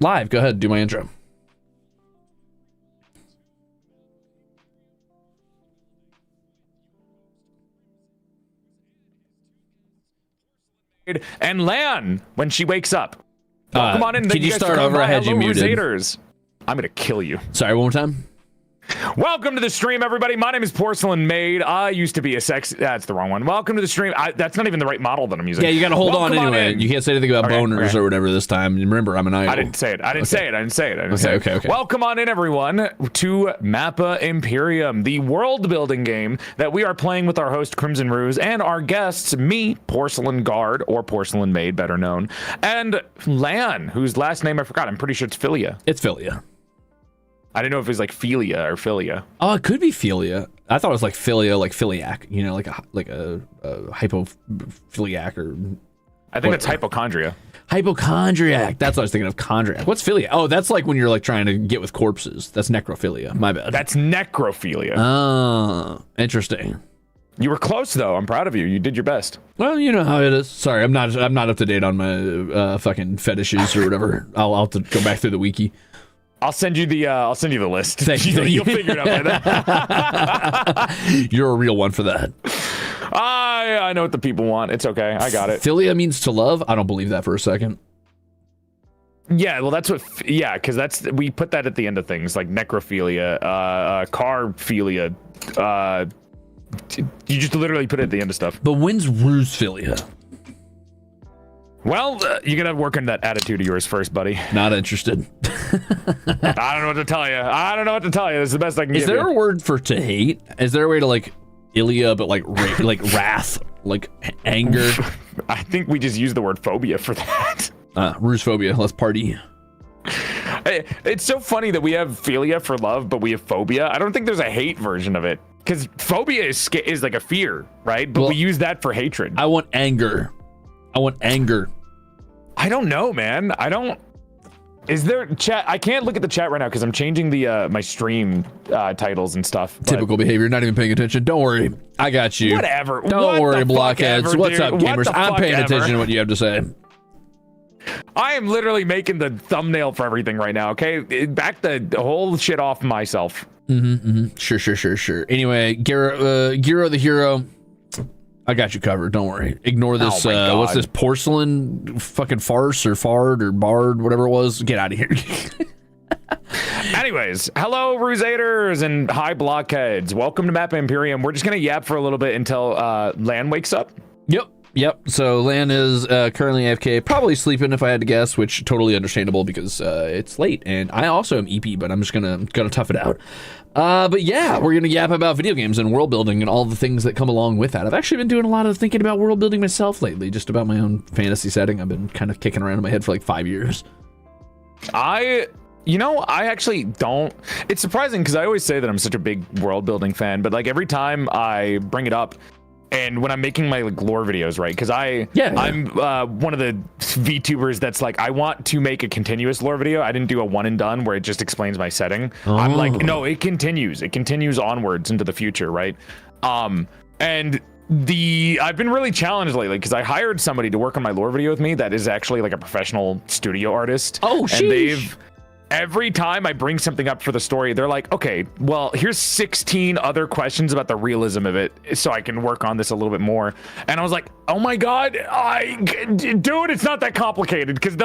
Live. Go ahead, do my intro. And Lan when she wakes up. Come on in. Can you start over? I had you muted. Ruzeters. I'm gonna kill you. Sorry, one more time. Welcome to the stream, everybody. My name is PorcelainMaid. I used to be a sex. That's the wrong one. Welcome to the stream. That's not even the right model that I'm using. Yeah, you gotta hold on anyway. You can't say anything about boners or whatever this time. Remember, I'm an idol. I didn't say it. I didn't say it. Okay. Welcome on in, everyone, to MAPPA Imperium, the world-building game that we are playing with our host, Crimzon Rulez, and our guests, me, Porcelain Guard, or PorcelainMaid, better known, and Lan, whose last name I forgot. I'm pretty sure it's Philia. It's Philia. I didn't know if it was like Philia or Philia. Oh, it could be Philia. I thought it was like Philia, like Philiac. You know, like a hypophiliac or. I think it's hypochondria. Hypochondriac. That's what I was thinking of. Chondriac. What's philia? Oh, that's like when you're like trying to get with corpses. That's necrophilia. My bad. That's necrophilia. Oh, interesting. You were close though. I'm proud of you. You did your best. Well, you know how it is. Sorry, I'm not up to date on my fucking fetishes or whatever. I'll have to go back through the wiki. I'll send you the list. Thank you. You'll figure it out by then. You're a real one for that. I know what the people want. It's okay. I got it. Philia means to love? I don't believe that for a second. Yeah, well, that's what. Yeah, because we put that at the end of things like necrophilia, carphilia. You just literally put it at the end of stuff. But when's Rusephilia? Well, you gotta work on that attitude of yours first, buddy. Not interested. I don't know what to tell you. This is the best I can give you. Is there a word for to hate? Is there a way to like Ilia, but like like wrath, like anger? I think we just use the word phobia for that. Rusephobia. Let's party. It's so funny that we have philia for love, but we have phobia. I don't think there's a hate version of it because phobia is like a fear, right? But we use that for hatred. I want anger. I don't know, man. Is there chat? I can't look at the chat right now because I'm changing the my stream titles and stuff. Typical behavior. Not even paying attention. Don't worry. I got you. Whatever. Don't worry, blockheads. What's up, gamers? I'm paying attention to what you have to say. I am literally making the thumbnail for everything right now. Okay, back the whole shit off myself. Sure. Anyway, Giro the hero. I got you covered. Don't worry. Ignore this. What's this porcelain fucking farce or fard or bard, whatever it was? Get out of here. Anyways, hello, Ruzeters and hi, blockheads. Welcome to MAPPA Imperium. We're just going to yap for a little bit until Lan wakes up. Yep. So Lan is currently AFK, probably sleeping if I had to guess, which totally understandable because it's late. And I also am EP, but I'm just gonna tough it out. But yeah, we're gonna yap about video games and world building and all the things that come along with that. I've actually been doing a lot of thinking about world building myself lately, just about my own fantasy setting. I've been kind of kicking around in my head for like 5 years. I actually don't. It's surprising because I always say that I'm such a big world building fan, but like every time I bring it up, and when I'm making my like lore videos, right? Because I'm one of the VTubers that's like, I want to make a continuous lore video. I didn't do a one and done where it just explains my setting. I'm like, no, it continues. It continues onwards into the future, right? And I've been really challenged lately because I hired somebody to work on my lore video with me that is actually like a professional studio artist. Oh, sheesh. And every time I bring something up for the story, they're like, okay, well, here's 16 other questions about the realism of it so I can work on this a little bit more. And I was like, oh my God, dude, it's not that complicated because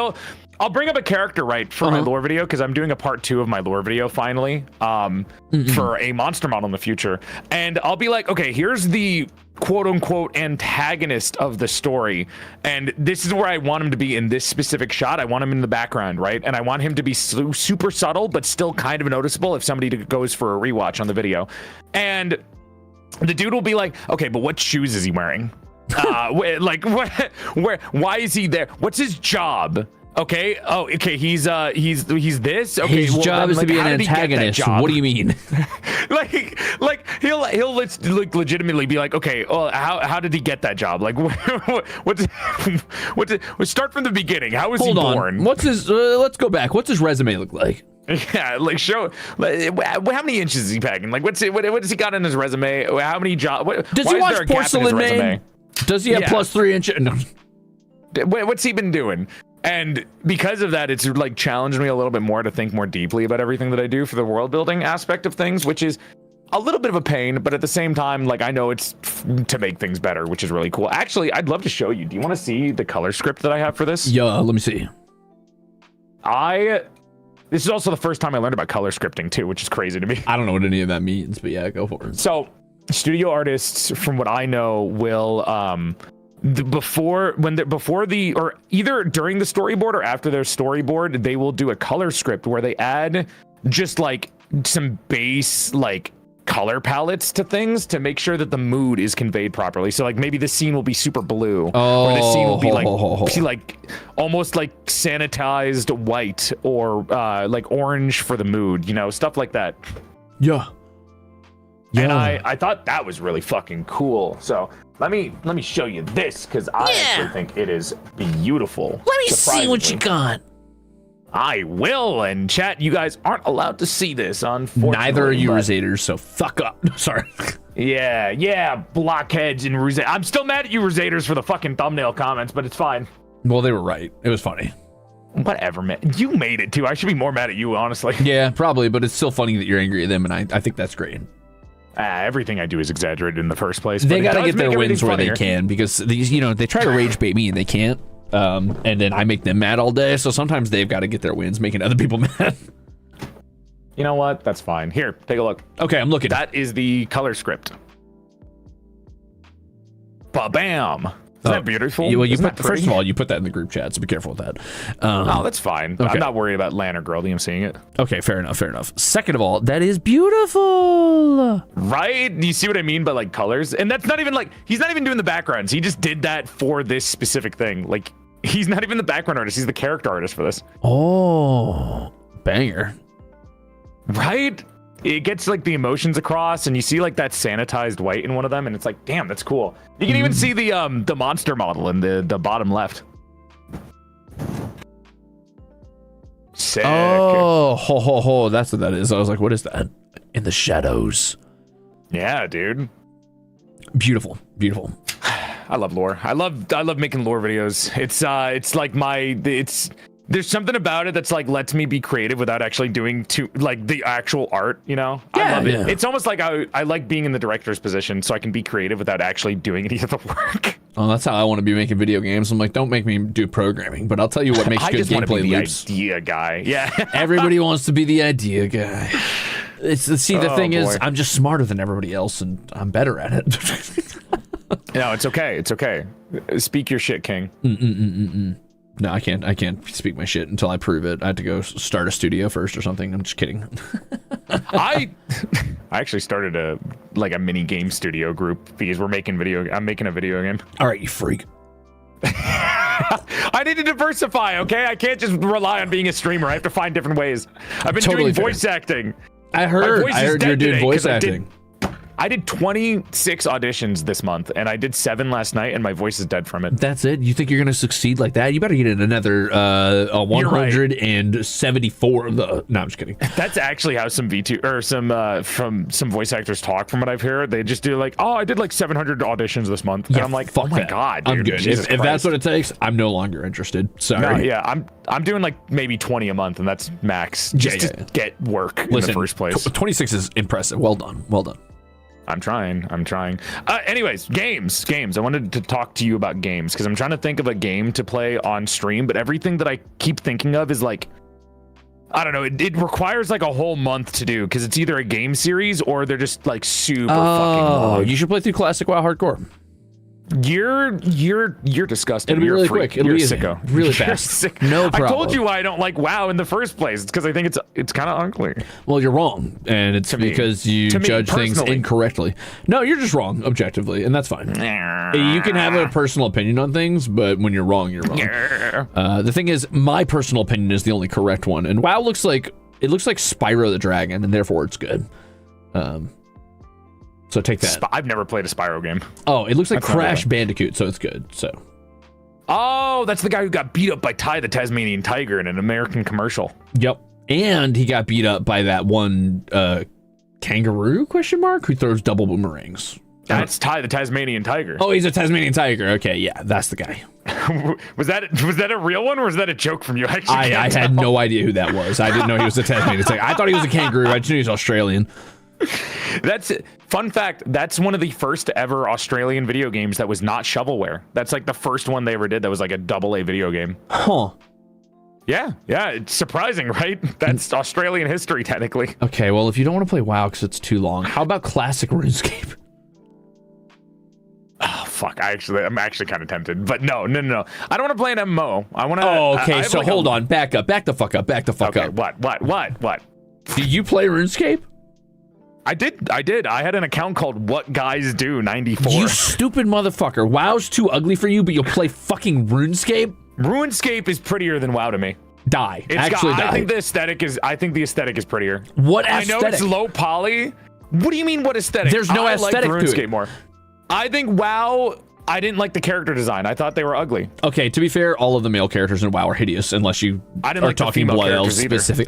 I'll bring up a character, right, for my lore video because I'm doing a part 2 of my lore video finally for a monster model in the future. And I'll be like, okay, here's the quote unquote antagonist of the story, and this is where I want him to be in this specific shot. I want him in the background, right? And I want him to be super subtle but still kind of noticeable if somebody goes for a rewatch on the video. And the dude will be like, okay, but what shoes is he wearing? Like why is he there? What's his job? Okay. Oh, okay. He's this. Okay. His job is to be an antagonist. What do you mean? like he'll legitimately be like, okay, well, how did he get that job? Like, start from the beginning. How was he born? What's his? Let's go back. What's his resume look like? Yeah, like show. How many inches is he packing? Like, what does he got in his resume? How many jobs? Does he watch PorcelainMaid? Does he have +3 inches? No. What's he been doing? And because of that, it's like challenged me a little bit more to think more deeply about everything that I do for the world building aspect of things, which is a little bit of a pain, but at the same time, like I know it's to make things better, which is really cool. Actually, I'd love to show you. Do you want to see the color script that I have for this? Yeah, let me see. This is also the first time I learned about color scripting too, which is crazy to me. I don't know what any of that means, but yeah, go for it. So studio artists, from what I know, will before or either during the storyboard or after their storyboard, they will do a color script where they add just like some base like color palettes to things to make sure that the mood is conveyed properly. So like maybe the scene will be super blue, or the scene will be like almost like sanitized white, or like orange for the mood, you know, stuff like that. Yeah. And I thought that was really fucking cool. So let me show you this, because I actually think it is beautiful. Let me see what you got. I will, and chat, you guys aren't allowed to see this, unfortunately. Neither are you, Ruzeters, so fuck up. Sorry. Yeah, blockheads and Ruze. I'm still mad at you, Ruzeters, for the fucking thumbnail comments, but it's fine. Well, they were right. It was funny. Whatever, man. You made it, too. I should be more mad at you, honestly. Yeah, probably, but it's still funny that you're angry at them, and I think that's great. Everything I do is exaggerated in the first place. They got to get their wins where they can, because these, you know, they try to rage bait me and they can't. And then I make them mad all day, so sometimes they've got to get their wins, making other people mad. You know what? That's fine. Here, take a look. Okay, I'm looking. That is the color script. Ba-bam! Isn't that beautiful? Well, first of all, you put that in the group chat, so be careful with that. Oh, that's fine. Okay. I'm not worried about Lan or Girlie. I'm seeing it. Okay, fair enough. Second of all, that is beautiful. Right? You see what I mean by like colors? And that's not even like, he's not even doing the backgrounds. He just did that for this specific thing. Like, he's not even the background artist. He's the character artist for this. Oh, banger. Right? It gets like the emotions across, and you see like that sanitized white in one of them, and it's like, damn, that's cool. You can even see the monster model in the bottom left. Sick. Oh, that's what that is. I was like, what is that? In the shadows. Yeah, dude. Beautiful. I love lore. I love making lore videos. It's like there's something about it that's like lets me be creative without actually doing like the actual art, you know? Yeah, I love it. Yeah. It's almost like I like being in the director's position so I can be creative without actually doing any of the work. Oh, that's how I want to be making video games. I'm like, don't make me do programming, but I'll tell you what makes good gameplay loops. Idea guy. Yeah. Everybody wants to be the idea guy. The thing is, I'm just smarter than everybody else, and I'm better at it. No, it's okay. It's okay. Speak your shit, King. No, I can't speak my shit until I prove it. I have to go start a studio first or something. I'm just kidding. I actually started a mini game studio group because I'm making a video game. All right, you freak. I need to diversify, okay? I can't just rely on being a streamer. I have to find different ways. I've been doing voice acting. I heard you're doing voice acting. I did 26 auditions this month, and I did 7 last night, and my voice is dead from it. That's it? You think you're going to succeed like that? You better get in another 174 of the... No, I'm just kidding. That's actually how some V2 or some voice actors talk, from what I've heard. They just do like, oh, I did like 700 auditions this month. Yeah, and I'm like, oh my God, dude. I'm good. If that's what it takes, I'm no longer interested. Sorry. No, yeah, I'm doing like maybe 20 a month, and that's max just to get work in the first place. 26 is impressive. Well done. I'm trying. Anyways, games. I wanted to talk to you about games because I'm trying to think of a game to play on stream, but everything that I keep thinking of is like, I don't know, it requires like a whole month to do because it's either a game series or they're just like super fucking long. You should play through Classic WoW Hardcore. You're disgusting. It'll be really quick. It'll be sicko. Really fast. No problem. I told you why I don't like WoW in the first place. It's because I think it's kind of ugly. Well, you're wrong, and it's because you judge things incorrectly. No, you're just wrong objectively, and that's fine. You can have a personal opinion on things, but when you're wrong, you're wrong. The thing is, my personal opinion is the only correct one, and WoW looks like Spyro the Dragon, and therefore it's good. So take that. I've never played a Spyro game. Oh, it looks like Crash Bandicoot, so it's good. So. Oh, that's the guy who got beat up by Ty the Tasmanian Tiger in an American commercial. Yep. And he got beat up by that one kangaroo who throws double boomerangs. That's Ty the Tasmanian Tiger. Oh, he's a Tasmanian Tiger. Okay, yeah, that's the guy. Was that a real one, or was that a joke from you? I had no idea who that was. I didn't know he was a Tasmanian. I thought he was a kangaroo. I just knew he was Australian. That's fun fact. That's one of the first ever Australian video games that was not shovelware. That's like the first one they ever did that was like a AA video game. Huh. Yeah, it's surprising, right? That's Australian history, technically. Okay, well, if you don't want to play WoW because it's too long, how about classic RuneScape? Oh, fuck. I'm actually kind of tempted. But no. I don't want to play an MMO. I want to... Oh, okay, so like hold on. Back up. Back the fuck up. What? Did you play RuneScape? I did. I had an account called What Guys Do 94. You stupid motherfucker. WoW's too ugly for you, but you'll play fucking RuneScape? RuneScape is prettier than WoW to me. Die. Actually die. I think the aesthetic is prettier. What aesthetic? I know it's low poly. What do you mean what aesthetic? There's no aesthetic like RuneScape to it. More. I think WoW, I didn't like the character design. I thought they were ugly. Okay, to be fair, all of the male characters in WoW are hideous unless you are talking Blood Elves specific.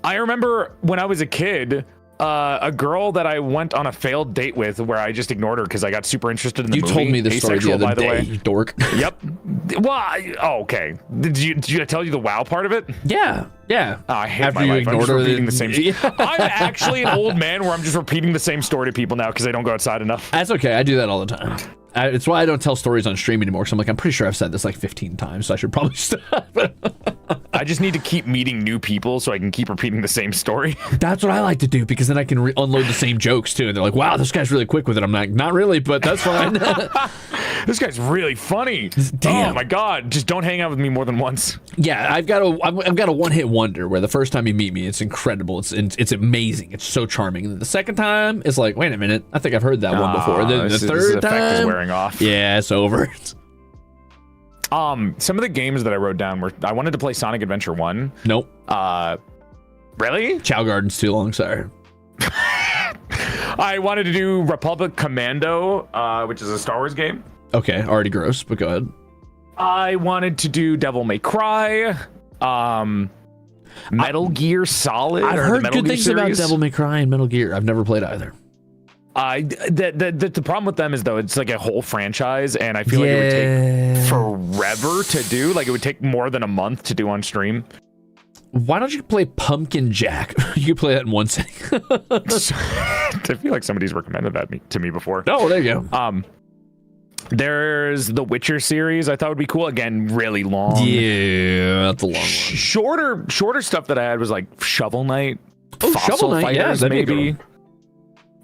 I remember when I was a kid, a girl that I went on a failed date with where I just ignored her because I got super interested in the movie. You told me this story the other day, you dork. Yep. Well, okay. Did I tell you the WoW part of it? Yeah. Oh, I hate After my you life. I'm just ignored repeating her, the same. I'm actually an old man where I'm just repeating the same story to people now because I don't go outside enough. That's okay. I do that all the time. It's why I don't tell stories on stream anymore. So I'm pretty sure I've said this like 15 times, so I should probably stop. I just need to keep meeting new people so I can keep repeating the same story. That's what I like to do because then I can unload the same jokes too. And they're like, wow, this guy's really quick with it. I'm like, not really, but that's fine. This guy's really funny. Damn. Oh my God. Just don't hang out with me more than once. Yeah, I've got a one-hit wonder where the first time you meet me, it's incredible. It's amazing. It's so charming. And then the second time, it's like, wait a minute. I think I've heard that one before. Then the third time, effect is wearing off. Yeah, it's over. Some of the games that I wrote down were I wanted to play Sonic Adventure 1. Nope. Really? Chow Garden's too long, sorry. I wanted to do Republic Commando, which is a Star Wars game. Okay, already gross, but go ahead. I wanted to do Devil May Cry. Metal Gear Solid. I've heard good things about series. Devil May Cry and Metal Gear. I've never played either. The problem with them is though it's like a whole franchise, and I feel like it would take forever to do. Like it would take more than a month to do on stream. Why don't you play Pumpkin Jack? You could play that in one sitting. I feel like somebody's recommended that to me before. Oh, there you go. There's the Witcher series. I thought would be cool. Again, really long. Yeah, that's a long one. Shorter stuff that I had was like Shovel Knight. Oh, Shovel Knight, yeah, maybe.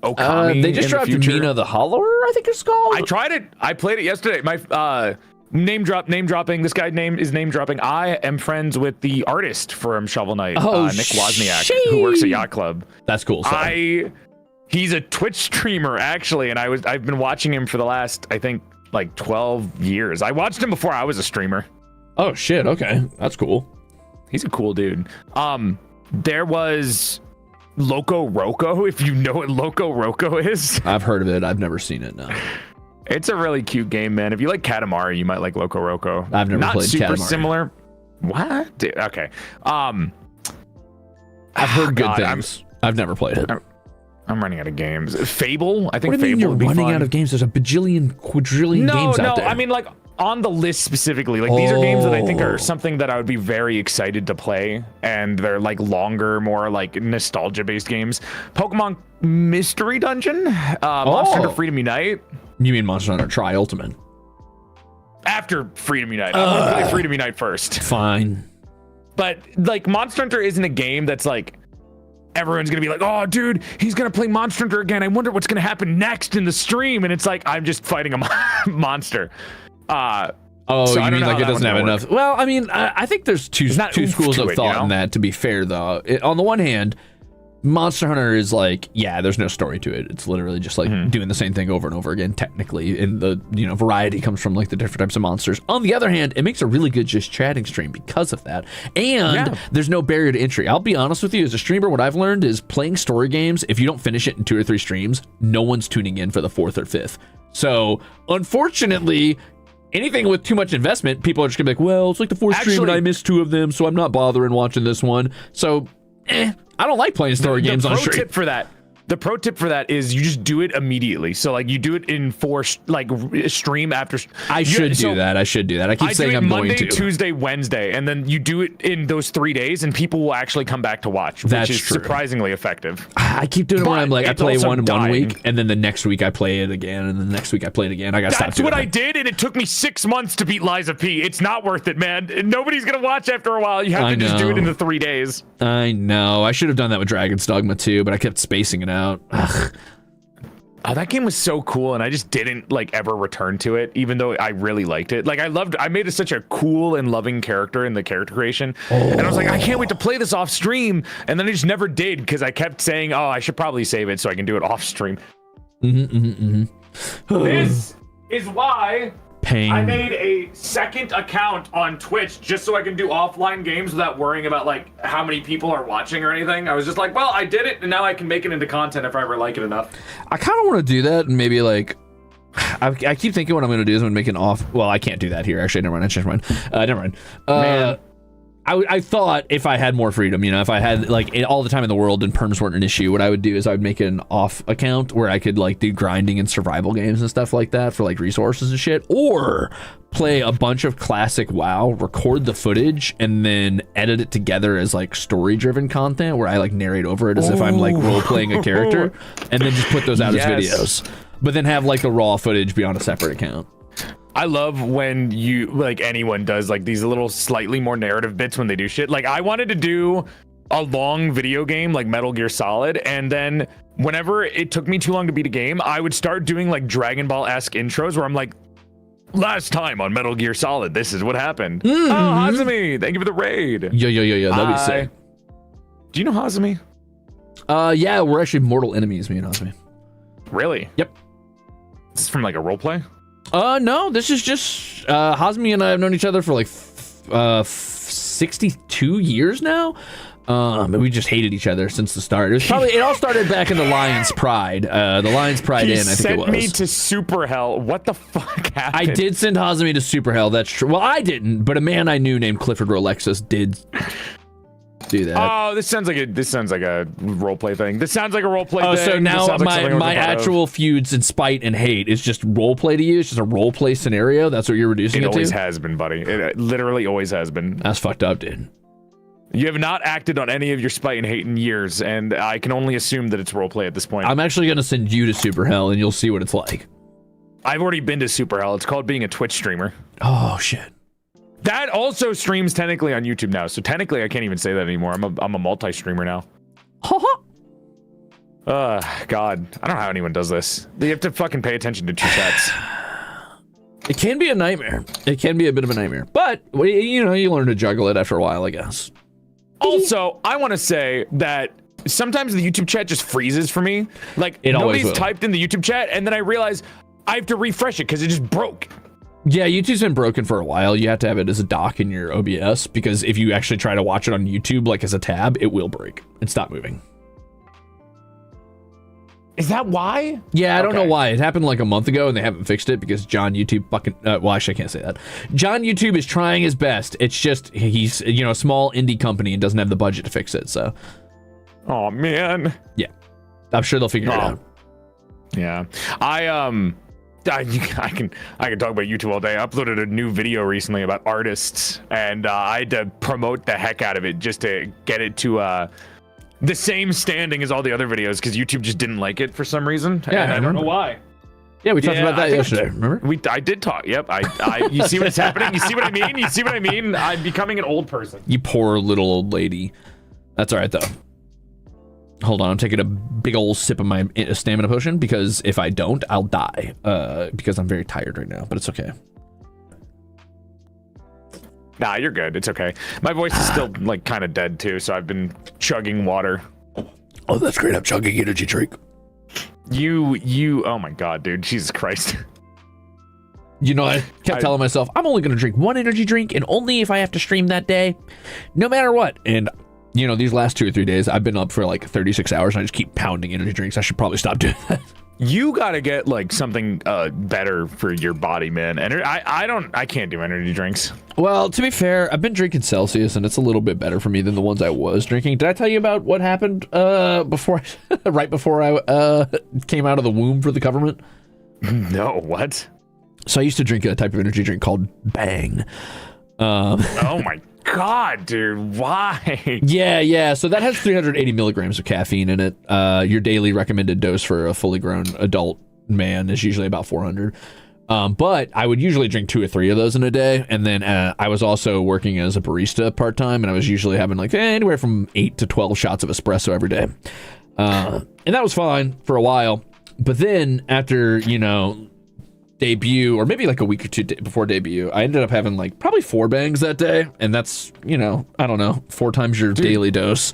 Okami they just dropped Mina the Hollower, I think it's called. I tried it. I played it yesterday. My name dropping. This guy is name dropping. I am friends with the artist from Shovel Knight, Nick Wozniak, who works at Yacht Club. That's cool. He's a Twitch streamer actually, and I've been watching him for the last I think like 12 years. I watched him before I was a streamer. Oh shit. Okay, that's cool. He's a cool dude. There was Loco Roco, if you know what Loco Roco is. I've heard of it. I've never seen it, no. It's a really cute game, man. If you like Katamari, you might like Loco Roco. I've never played Katamari. Not super similar. What? Dude, okay. I've heard good things. I've never played it. I'm running out of games. Fable? I think what do you Fable mean you're would be running fun. out of games? There's a bajillion, quadrillion games out there. No, I mean like on the list specifically. Like these are games that I think are something that I would be very excited to play, and they're like longer, more like nostalgia-based games. Pokemon Mystery Dungeon, Monster Hunter Freedom Unite. You mean Monster Hunter Tri Ultimate? After Freedom Unite, I'm gonna play Freedom Unite first. Fine. But like Monster Hunter isn't a game that's like everyone's gonna be like, oh dude, he's gonna play Monster Hunter again. I wonder what's gonna happen next in the stream. And it's like I'm just fighting a monster. So you mean like it doesn't have enough? Well, I mean, I think there's two schools of thought in that. To be fair, though, on the one hand, Monster Hunter is like, yeah, there's no story to it. It's literally just like doing the same thing over and over again. Technically, and the variety comes from like the different types of monsters. On the other hand, it makes a really good just chatting stream because of that, and there's no barrier to entry. I'll be honest with you, as a streamer, what I've learned is playing story games. If you don't finish it in 2 or 3 streams, no one's tuning in for the 4th or 5th. So, unfortunately, anything with too much investment, people are just gonna be like, well, it's like the 4th stream and I missed 2 of them, so I'm not bothering watching this one. So, I don't like playing story games on stream. Tip for that. The pro tip for that is you just do it immediately. So like you do it in stream after. I should do that. I keep saying I'm Monday, going to. Tuesday, Wednesday, and then you do it in those 3 days, and people will actually come back to watch, which is surprisingly effective. I keep doing it where I'm like, I play one week, and then the next week I play it again, and then the next week I play it again. I gotta stop doing that. That's what I did, and it took me 6 months to beat Liza P. It's not worth it, man. Nobody's gonna watch after a while. You have to just do it in the 3 days. I know. I should have done that with Dragon's Dogma too, but I kept spacing it out. Ugh. Oh, that game was so cool, and I just didn't like ever return to it, even though I really liked it. Like I made it such a cool and loving character in the character creation, and I was like, I can't wait to play this off stream, and then I just never did because I kept saying, oh, I should probably save it so I can do it off stream. This is why I made a second account on Twitch just so I can do offline games without worrying about like how many people are watching or anything. I was just like, well, I did it, and now I can make it into content if I ever like it enough. I kind of want to do that, and maybe like I keep thinking what I'm going to do is I'm going to make an off. Well, I can't do that here. Actually, never mind. I changed mine. Never mind. Man. I thought if I had more freedom, you know, if I had like all the time in the world and perms weren't an issue, what I would do is I would make an off account where I could like do grinding and survival games and stuff like that for like resources and shit, or play a bunch of classic WoW, record the footage, and then edit it together as like story-driven content where I like narrate over it as if I'm like role-playing a character, and then just put those out as videos, but then have like the raw footage be on a separate account. I love when you like anyone does like these little slightly more narrative bits when they do shit. Like I wanted to do a long video game like Metal Gear Solid, and then whenever it took me too long to beat a game, I would start doing like Dragon Ball-esque intros where I'm like, last time on Metal Gear Solid, this is what happened. Oh, Hazumi, thank you for the raid. Yo, that'd be sick. Do you know Hazumi? Yeah, we're actually mortal enemies, me and Hazumi. Really? Yep. This is from like a roleplay? No, this is just Hazmi and I have known each other for like 62 years now. And we just hated each other since the start. It all started back in the Lion's Pride. The Lion's Pride Inn, I think it was. He sent me to Super Hell. What the fuck happened? I did send Hazmi to Super Hell. That's true. Well, I didn't, but a man I knew named Clifford Rolexus did do that. Oh, this sounds like a roleplay thing. This sounds like a roleplay thing. Oh, so now my actual feuds and spite and hate is just roleplay to you? It's just a roleplay scenario? That's what you're reducing it to? It always has been, buddy. It literally always has been. That's fucked up, dude. You have not acted on any of your spite and hate in years, and I can only assume that it's roleplay at this point. I'm actually going to send you to Super Hell, and you'll see what it's like. I've already been to Super Hell. It's called being a Twitch streamer. Oh, shit. That also streams technically on YouTube now, so technically I can't even say that anymore. I'm a multi-streamer now. God, I don't know how anyone does this. You have to fucking pay attention to two chats. It can be a nightmare. It can be a bit of a nightmare, but you know, you learn to juggle it after a while, I guess. Also, I want to say that sometimes the YouTube chat just freezes for me. Like nobody's typed in the YouTube chat, and then I realize I have to refresh it because it just broke. Yeah, YouTube's been broken for a while. You have to have it as a dock in your OBS because if you actually try to watch it on YouTube, like as a tab, it will break and stop moving. Is that why? Yeah, I don't know why. It happened like a month ago and they haven't fixed it because John YouTube fucking... well, actually, I can't say that. John YouTube is trying his best. It's just he's, you know, a small indie company and doesn't have the budget to fix it, so... Oh, man. Yeah. I'm sure they'll figure it out. Yeah. I can talk about YouTube all day. I uploaded a new video recently about artists, and I had to promote the heck out of it just to get it to the same standing as all the other videos because YouTube just didn't like it for some reason. Yeah, and I don't know why. Yeah, we talked about that yesterday. Remember? I did talk. Yep. You see what's happening? You see what I mean? You see what I mean? I'm becoming an old person. You poor little old lady. That's all right though. Hold on, I'm taking a big old sip of my stamina potion because if I don't, I'll die. Because I'm very tired right now, but it's okay. Nah, you're good. It's okay. My voice is still like kind of dead too, so I've been chugging water. Oh, that's great. I'm chugging energy drink. You. Oh my God, dude. Jesus Christ. You know, I kept telling myself, I'm only going to drink one energy drink and only if I have to stream that day, no matter what. And you know, these last 2 or 3 days, I've been up for like 36 hours and I just keep pounding energy drinks. I should probably stop doing that. You gotta get like something better for your body, man. And I can't do energy drinks. Well, to be fair, I've been drinking Celsius and it's a little bit better for me than the ones I was drinking. Did I tell you about what happened right before I came out of the womb for the government? No, what? So I used to drink a type of energy drink called Bang. Oh my God, dude, why? Yeah. So that has 380 milligrams of caffeine in it. Your daily recommended dose for a fully grown adult man is usually about 400. But I would usually drink 2 or 3 of those in a day. And then I was also working as a barista part-time, and I was usually having like anywhere from 8 to 12 shots of espresso every day. And that was fine for a while. But then after, you know, debut, or maybe like a week or 2 before debut, I ended up having like probably 4 bangs that day, and that's, you know, I don't know, 4 times your daily dose.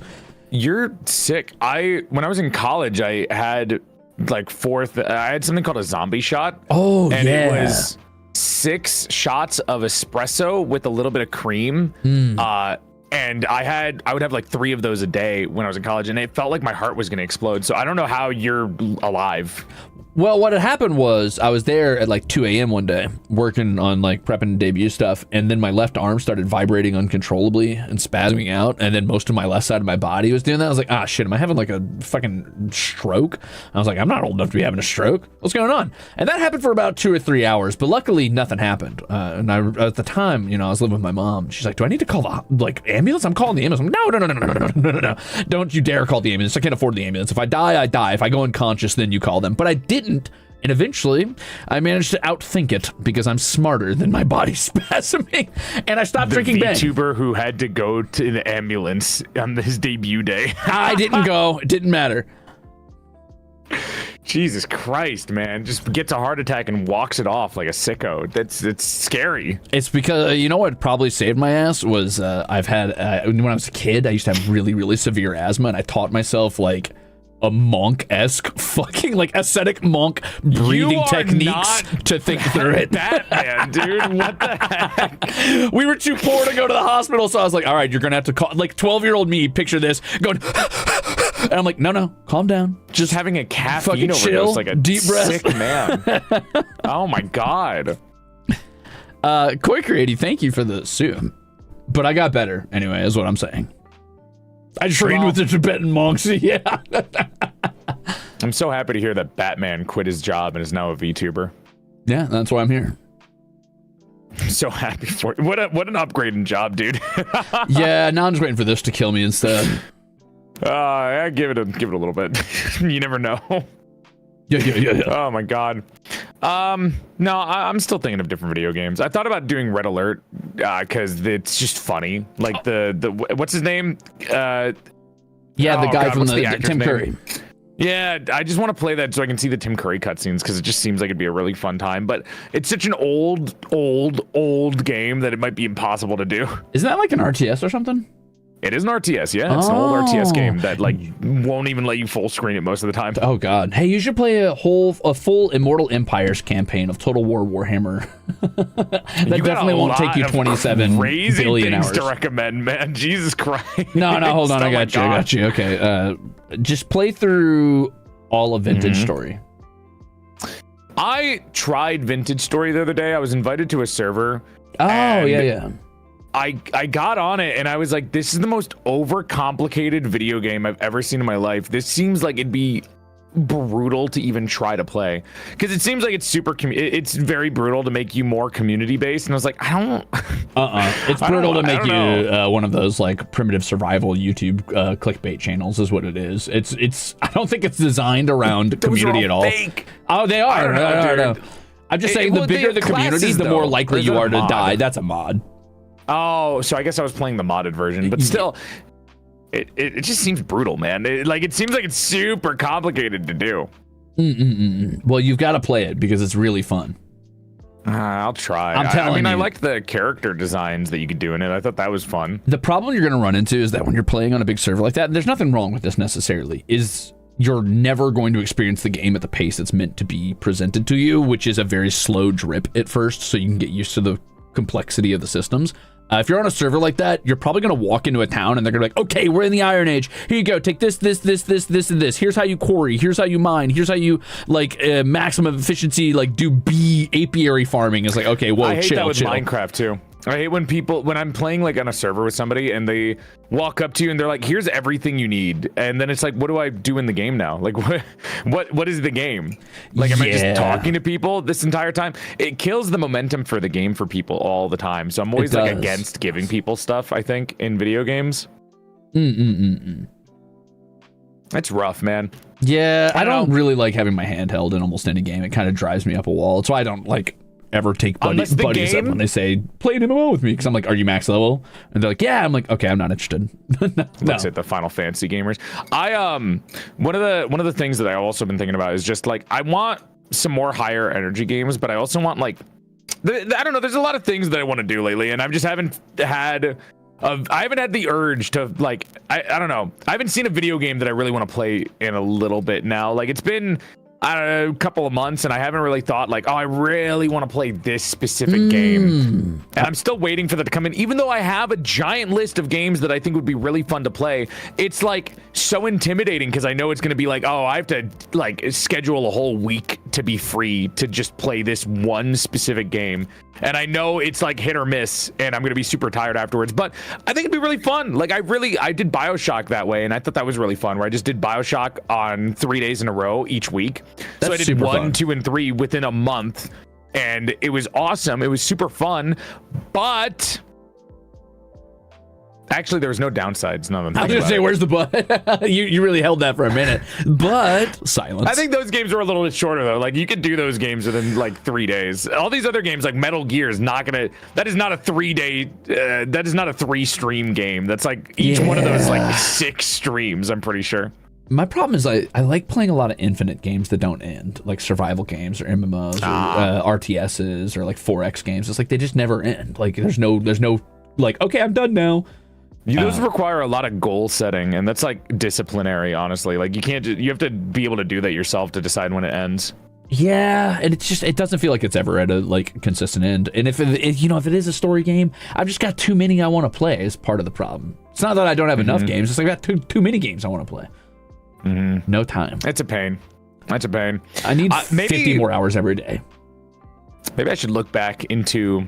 You're sick. When I was in college, I had like I had something called a zombie shot. Oh, and yeah. It was 6 shots of espresso with a little bit of cream. And I would have like 3 of those a day when I was in college, and it felt like my heart was going to explode. So I don't know how you're alive. Well, what had happened was I was there at like 2 a.m. one day working on like prepping debut stuff, and then my left arm started vibrating uncontrollably and spasming out, and then most of my left side of my body was doing that. I was like, ah, shit, am I having like a fucking stroke? I was like, I'm not old enough to be having a stroke. What's going on? And that happened for about 2 or 3 hours, but luckily nothing happened. And at the time, you know, I was living with my mom. She's like, do I need to call the like ambulance? I'm calling the ambulance. I'm, no. Don't you dare call the ambulance. I can't afford the ambulance. If I die, I die. If I go unconscious, then you call them. But I didn't. And eventually, I managed to outthink it because I'm smarter than my body spasming, and I stopped drinking Bang. The VTuber who had to go to the ambulance on his debut day. I didn't go. It didn't matter. Jesus Christ, man. Just gets a heart attack and walks it off like a sicko. It's scary. It's because, you know what probably saved my ass was I've had, when I was a kid, I used to have really, really severe asthma, and I taught myself like a monk-esque fucking like ascetic monk breathing techniques to think through it. Batman, dude, what the heck? We were too poor to go to the hospital, so I was like, all right, you're gonna have to call, like 12-year-old me, picture this, going, and I'm like, no, calm down. Just having a caffeine chill, overdose like a deep breath. Sick man. Oh my God. Koi Creaty, thank you for the suit. But I got better anyway, is what I'm saying. I trained with the Tibetan monks, yeah. I'm so happy to hear that Batman quit his job and is now a VTuber. Yeah, that's why I'm here. I'm so happy for you. What an upgrading job, dude. Yeah, now I'm just waiting for this to kill me instead. Yeah, give it a little bit. You never know. Yeah. Oh my God. No, I'm still thinking of different video games. I thought about doing Red Alert because it's just funny. Like the what's his name? Yeah, the guy from the Tim Curry. Yeah, I just want to play that so I can see the Tim Curry cutscenes because it just seems like it'd be a really fun time. But it's such an old game that it might be impossible to do. Isn't that like an RTS or something? It is an RTS, yeah. It's an old RTS game that like won't even let you full screen it most of the time. Oh God! Hey, you should play a full Immortal Empires campaign of Total War Warhammer. That definitely won't take you 27 billion hours to recommend, man. Jesus Christ! No, hold on. I got you. Okay, just play through all of Vintage Story. I tried Vintage Story the other day. I was invited to a server. Oh yeah. I got on it and I was like, this is the most overcomplicated video game I've ever seen in my life. This seems like it'd be brutal to even try to play because it seems like it's it's very brutal to make you more community based. And I was like, I don't. It's brutal to make you one of those like primitive survival YouTube clickbait channels is what it is. It's I don't think it's designed around community at all. Fake. Oh, they are. I don't know. I'm just saying the bigger the community, the more likely you are to die. That's a mod. Oh, so I guess I was playing the modded version, but still, it just seems brutal, man. It seems like it's super complicated to do. Well, you've got to play it because it's really fun. I'll try. I'm telling you. I liked the character designs that you could do in it. I thought that was fun. The problem you're going to run into is that when you're playing on a big server like that, and there's nothing wrong with this necessarily, is you're never going to experience the game at the pace it's meant to be presented to you, which is a very slow drip at first, so you can get used to the complexity of the systems. If you're on a server like that, you're probably going to walk into a town and they're going to be like, okay, we're in the Iron Age. Here you go. Take this, and this. Here's how you quarry. Here's how you mine. Here's how you, like, maximum efficiency, like, do bee apiary farming. It's like, okay, whoa, I hate that with chill. Minecraft, too. I hate when I'm playing, like, on a server with somebody and they walk up to you and they're like, here's everything you need. And then it's like, what do I do in the game now? Like, what is the game? Like, am I just talking to people this entire time? It kills the momentum for the game for people all the time. So I'm always, like, against giving people stuff, I think, in video games. That's rough, man. Yeah, I don't really like having my hand held in almost any game. It kind of drives me up a wall. That's why I don't, like, ever take buddies up when they say play an MMO with me, because I'm like, are you max level? And they're like, yeah. I'm like, okay, I'm not interested. No. Let's hit the Final Fantasy gamers. One of the things that I also been thinking about is just like, I want some more higher energy games, but I also want, like, I don't know, there's a lot of things that I want to do lately, and I haven't had the urge to, like, I don't know, I haven't seen a video game that I really want to play in a little bit now. Like, it's been, I don't know, a couple of months, and I haven't really thought, like, oh, I really want to play this specific game. And I'm still waiting for that to come in. Even though I have a giant list of games that I think would be really fun to play, it's, like, so intimidating because I know it's going to be like, oh, I have to, like, schedule a whole week to be free to just play this one specific game. And I know it's, like, hit or miss, and I'm going to be super tired afterwards. But I think it'd be really fun. Like, I did BioShock that way, and I thought that was really fun, where I just did BioShock on 3 days in a row each week. So I did 1, 2, and 3 within a month, and it was awesome. It was super fun, but actually there was no downsides. None of them. I was gonna say, where's the but? you really held that for a minute, but silence. I think those games were a little bit shorter though. Like, you could do those games within like 3 days. All these other games like Metal Gear is not gonna. That is not a 3-day. That is not a 3-stream game. That's like each one of those like 6 streams. I'm pretty sure. My problem is I like playing a lot of infinite games that don't end, like survival games or MMOs or RTSs or like 4X games. It's like they just never end. Like there's no like, okay, I'm done now. Those require a lot of goal setting, and that's like disciplinary, honestly. Like, you have to be able to do that yourself to decide when it ends. Yeah, and it doesn't feel like it's ever at a like consistent end. And if it is a story game, I've just got too many I want to play is part of the problem. It's not that I don't have enough games. It's like I've got too many games I want to play. No time. It's a pain. That's a pain. I need 50 more hours every day. Maybe I should look back into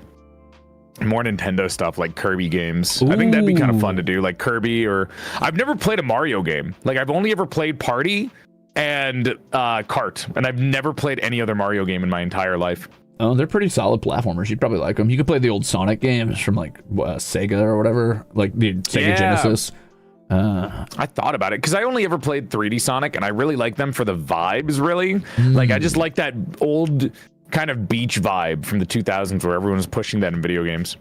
more Nintendo stuff, like Kirby games. Ooh. I think that'd be kind of fun to do, like Kirby, or I've never played a Mario game. Like, I've only ever played Party and Kart, and I've never played any other Mario game in my entire life. Oh, they're pretty solid platformers. You'd probably like them. You could play the old Sonic games from like Sega or whatever, like the Sega Genesis. I thought about it because I only ever played 3D Sonic, and I really like them for the vibes, really. Like, I just like that old kind of beach vibe from the 2000s where everyone was pushing that in video games.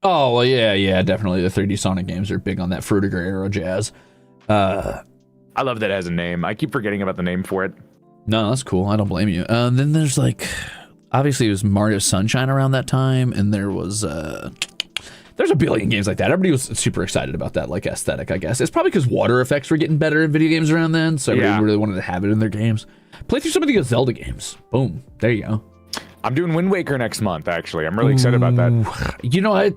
Oh, well, yeah, definitely. The 3D Sonic games are big on that Frutiger era jazz. I love that it has a name. I keep forgetting about the name for it. No, that's cool. I don't blame you. Then there's like, obviously it was Mario Sunshine around that time, and there was there's a billion games like that. Everybody was super excited about that, like, aesthetic, I guess. It's probably because water effects were getting better in video games around then, so everybody really wanted to have it in their games. Play through some of the Zelda games. Boom. There you go. I'm doing Wind Waker next month, actually. I'm really excited about that. You know, I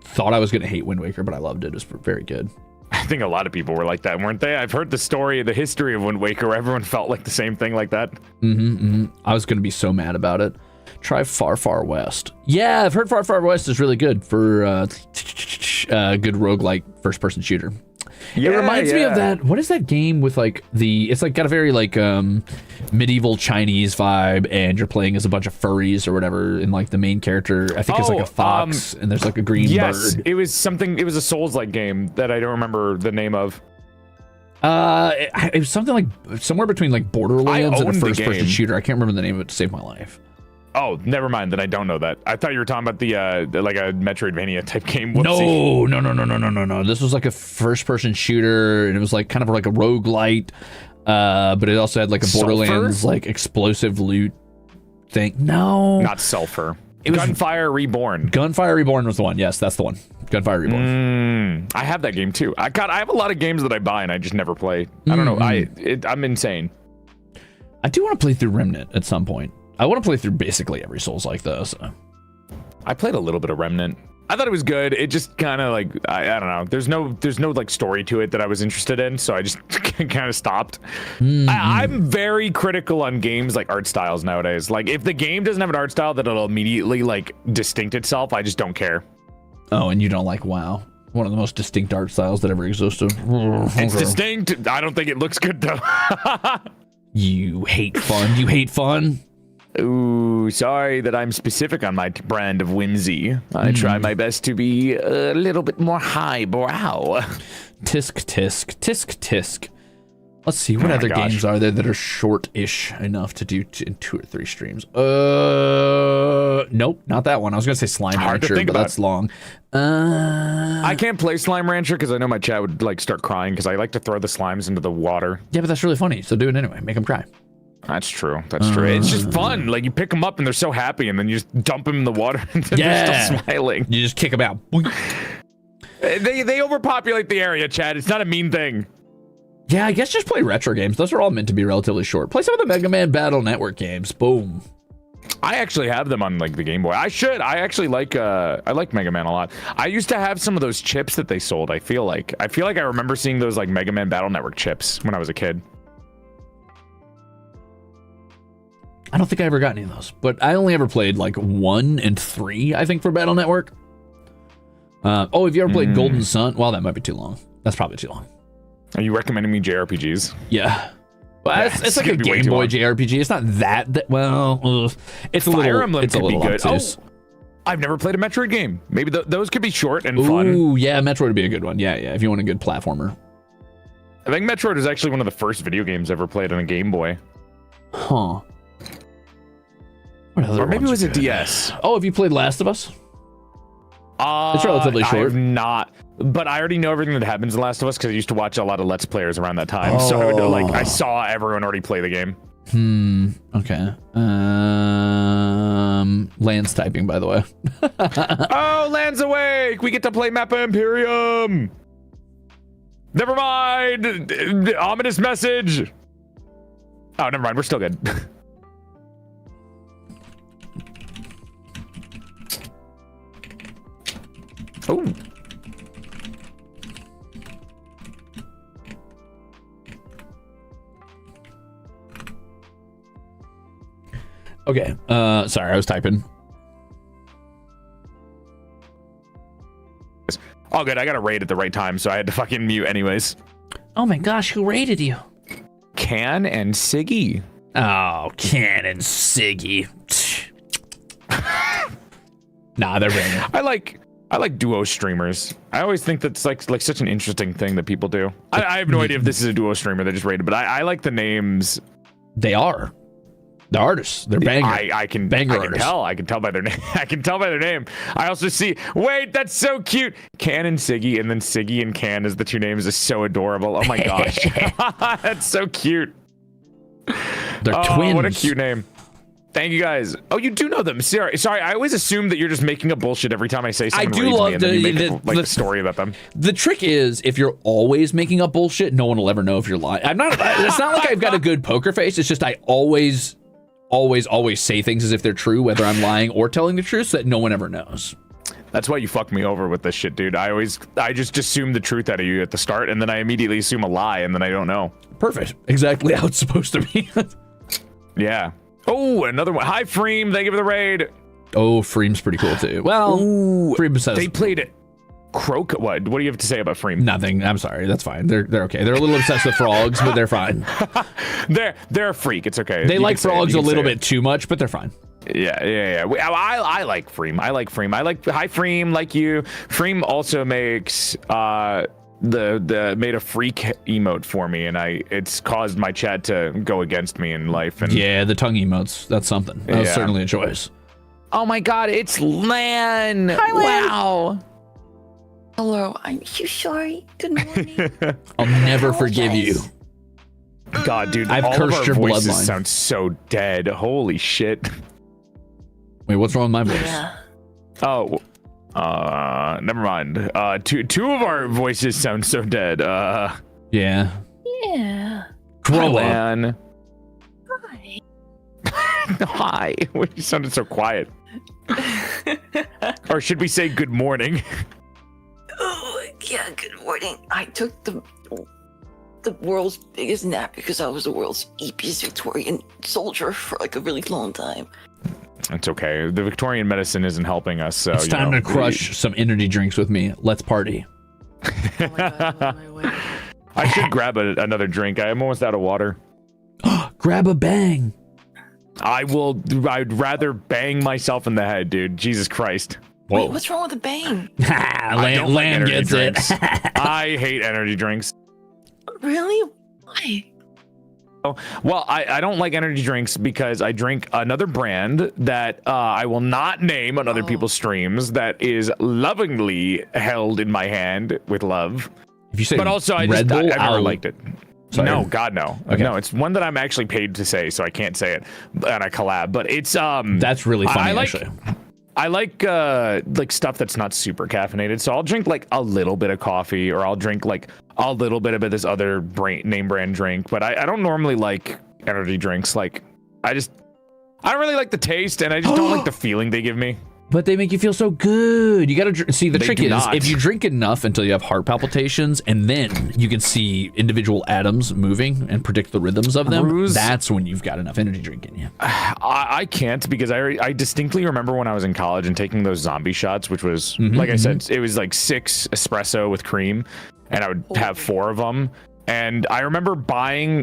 thought I was going to hate Wind Waker, but I loved it. It was very good. I think a lot of people were like that, weren't they? I've heard the history of Wind Waker, where everyone felt like the same thing like that. I was going to be so mad about it. Try Far Far West. Yeah, I've heard Far Far West is really good for good roguelike first-person shooter. Yeah, it reminds me of that. What is that game with like it's like got a very like medieval Chinese vibe, and you're playing as a bunch of furries or whatever, and like the main character, I think, is like a fox, and there's like a green bird. It was a Souls-like game that I don't remember the name of. It was something like somewhere between like Borderlands and a first-person shooter. I can't remember the name of it to save my life. Oh, never mind. Then I don't know that. I thought you were talking about the like a Metroidvania type game. Whoopsie. No. This was like a first-person shooter, and it was like kind of like a roguelite, but it also had like a Borderlands like explosive loot thing. No, not Sulfur. It was Gunfire Reborn. Gunfire Reborn was the one. Yes, that's the one. Gunfire Reborn. I have that game too. I have a lot of games that I buy and I just never play. I don't know. I'm insane. I do want to play through Remnant at some point. I want to play through basically every Souls like those. I played a little bit of Remnant. I thought it was good. It just kind of like I don't know. There's no like story to it that I was interested in, so I just kind of stopped. I'm very critical on games like art styles nowadays. Like if the game doesn't have an art style that it'll immediately like distinct itself, I just don't care. Oh, and you don't like WoW? One of the most distinct art styles that ever existed. It's distinct. I don't think it looks good though. You hate fun. You hate fun. Ooh, sorry that I'm specific on my brand of whimsy. I try my best to be a little bit more highbrow. Tisk, tisk, tisk, tisk. Let's see, what other games are there that are short-ish enough to do in 2 or 3 streams? Nope, not that one. I was gonna say Slime Rancher, but that's long. I can't play Slime Rancher because I know my chat would like start crying because I like to throw the slimes into the water. Yeah, but that's really funny, so do it anyway. Make them cry. That's true. That's true. It's just fun. Like you pick them up and they're so happy, and then you just dump them in the water and they're still smiling. You just kick them out. They overpopulate the area, Chad. It's not a mean thing. Yeah, I guess just play retro games. Those are all meant to be relatively short. Play some of the Mega Man Battle Network games. Boom. I actually have them on like the Game Boy. I should. I actually like I like Mega Man a lot. I used to have some of those chips that they sold. I feel like I remember seeing those like Mega Man Battle Network chips when I was a kid. I don't think I ever got any of those, but I only ever played like 1 and 3, I think, for Battle Network. Oh, have you ever played Golden Sun? Well, that might be too long. That's probably too long. Are you recommending me JRPGs? Yeah. Well, it's like a Game Boy JRPG. It's not that well. It's a Fire little. Emblem It's a could be little good. obtuse. Oh, I've never played a Metroid game. Maybe those could be short and fun. Ooh, yeah, Metroid would be a good one. Yeah, if you want a good platformer. I think Metroid was actually one of the first video games ever played on a Game Boy. Huh. What other Or maybe it ones was are a good? DS. Oh, have you played Last of Us? It's relatively short. I have not, but I already know everything that happens in Last of Us because I used to watch a lot of Let's Players around that time. So I would, like I saw everyone already play the game. Okay. Land's typing, by the way. Oh, Land's awake! We get to play MAPPA IMPERIUM! Never mind! Ominous message! Oh, never mind. We're still good. Oh. Okay. Sorry, I was typing. Oh, good. I got a raid at the right time, so I had to fucking mute anyways. Oh my gosh, who raided you? Can and Siggy. Oh, Can and Siggy. Nah, they're random. I like duo streamers. I always think that's like such an interesting thing that people do. I have no idea if this is a duo streamer that just raided, but I like the names. They are. The artists. They're banger. I can artists. tell. I can tell by their name. I can tell by their name. I also see. Wait, that's so cute. Can and Siggy, and then Siggy and Can as the two names is so adorable. Oh my gosh, that's so cute. They're twins. What a cute name. Thank you guys. Oh, you do know them. Sorry. I always assume that you're just making up bullshit every time I say something. I do love the story about them. The trick is, if you're always making up bullshit, no one will ever know if you're lying. I'm not. It's not like I've got a good poker face. It's just I always say things as if they're true, whether I'm lying or telling the truth, so that no one ever knows. That's why you fuck me over with this shit, dude. I just assume the truth out of you at the start, and then I immediately assume a lie, and then I don't know. Perfect. Exactly how it's supposed to be. Yeah. Oh, another one. Hi, Freem. Thank you for the raid. Oh, Freem's pretty cool too. Well, Freem says they played it. What do you have to say about Freem? Nothing. I'm sorry. That's fine. They're okay. They're a little obsessed with frogs, but they're fine. They're a freak. It's okay. They like frogs a little bit too much, but they're fine. Yeah. I like Freem. I like hi Freem, like you. Freem also makes made a freak emote for me, and it's caused my chat to go against me in life. And yeah, the tongue emotes. That's something. That was certainly a choice. Oh my God, it's Lan. Hi, Lan. Wow. Hello, I'm so sorry. Good morning. I'll never forgive you. God, dude, I've cursed your voices bloodline. Sound so dead. Holy shit. Wait, what's wrong with my voice? Yeah. Oh, never mind. Two of our voices sound so dead. Yeah. Yeah. Grow up. Lan. Hi. Hi. You sounded so quiet. Or should we say good morning? Oh, yeah, good morning. I took the world's biggest nap because I was the world's eepiest Victorian soldier for like a really long time. It's okay. The Victorian medicine isn't helping us, so It's time to crush some energy drinks with me. Let's party. Oh my god, I'm on my way. I should grab another drink. I am almost out of water. Grab a bang. I'd rather bang myself in the head, dude. Jesus Christ. Wait, what's wrong with the bang? Land gets drinks. it. I hate energy drinks. Really? Why? Well, I don't like energy drinks because I drink another brand that I will not name on other people's streams that is lovingly held in my hand with love. If you say but also, I've never liked it. Sorry. No, God, no. Okay. No, it's one that I'm actually paid to say, so I can't say it. And I collab, but it's That's really funny, actually. I like stuff that's not super caffeinated, so I'll drink like a little bit of coffee, or I'll drink like a little bit of this other name brand drink. But I don't normally like energy drinks. Like I don't really like the taste, and I just don't like the feeling they give me. But they make you feel so good. You gotta see. The trick is not. if you drink enough until you have heart palpitations, and then you can see individual atoms moving and predict the rhythms of them. Ruze, that's when you've got enough energy drink in you. I can't, because I distinctly remember when I was in college and taking those zombie shots, which was like I said, it was like 6 espresso with cream, and I would have 4 of them. And I remember buying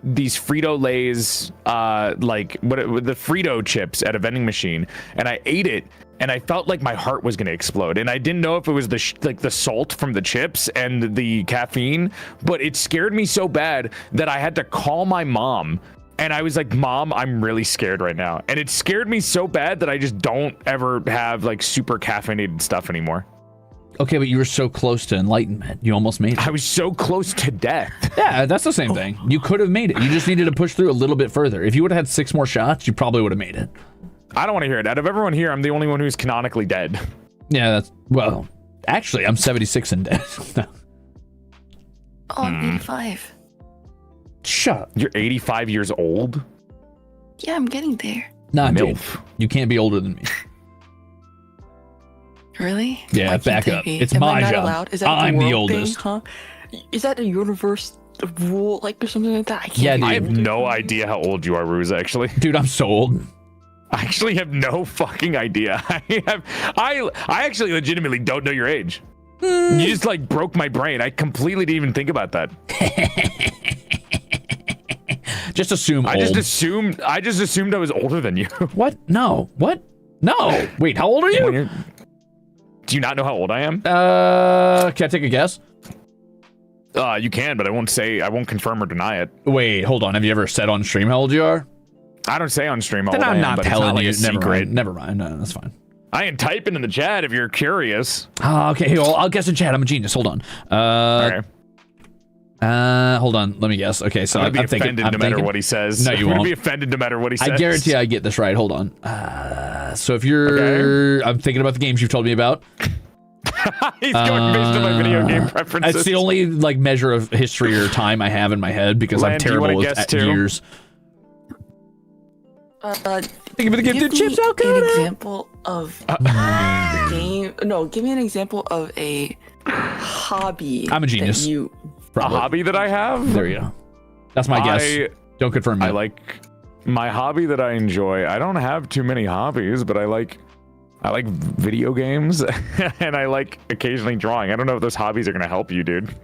these Frito-Lays, the Frito chips at a vending machine, and I ate it, and I felt like my heart was gonna explode. And I didn't know if it was the salt from the chips and the caffeine, but it scared me so bad that I had to call my mom. And I was like, Mom, I'm really scared right now. And it scared me so bad that I just don't ever have like super caffeinated stuff anymore. Okay, but you were so close to enlightenment. You almost made it. I was so close to death. Yeah, that's the same thing. You could have made it. You just needed to push through a little bit further. If you would have had 6 more shots, you probably would have made it. I don't want to hear it. Out of everyone here, I'm the only one who's canonically dead. Yeah, well, actually, I'm 76 and dead. Oh, I'm 85. Shut up. You're 85 years old? Yeah, I'm getting there. Nah, dude, MILF. you can't be older than me. Really? Yeah, Why can't back they up. be? It's Am my I not job. allowed? Is that I'm the the world oldest. thing, huh? Is that a universe rule, like, or something like that? I can't Yeah, be dude. I have older no than idea how old you are, Ruze, actually. Dude, I'm so old. I actually have no fucking idea. I actually legitimately don't know your age. You just like broke my brain. I completely didn't even think about that. Just assume I old. just assumed I was older than you. What? No. What? No. Wait, how old are you? Do you not know how old I am? Can I take a guess? You can, but I won't confirm or deny it. Wait, hold on. Have you ever said on stream how old you are? I don't say on stream how Then old I'm I am, not but it's telling like you. a secret. Never mind. No, that's fine. I am typing in the chat if you're curious. Okay, well, I'll guess in chat. I'm a genius. Hold on. Okay. Hold on. Let me guess. Okay, so I'm gonna be thinking. offended no matter what he says. No, you I'm gonna won't. be offended no matter what he says. I guarantee I get this right. Hold on. So if you're, I'm thinking about the games you've told me about. He's going based on my video game preferences. It's the only like measure of history or time I have in my head because I'm Lan, do you terrible wanna with guess too? years. Think of the Give gifted me chips. How an example of a game. No, give me an example of a hobby. I'm a genius. That you A hobby that I have? There you go. That's my guess. Don't confirm I yet. like my hobby that I enjoy. I don't have too many hobbies, but I like video games and I like occasionally drawing. I don't know if those hobbies are gonna help you, dude.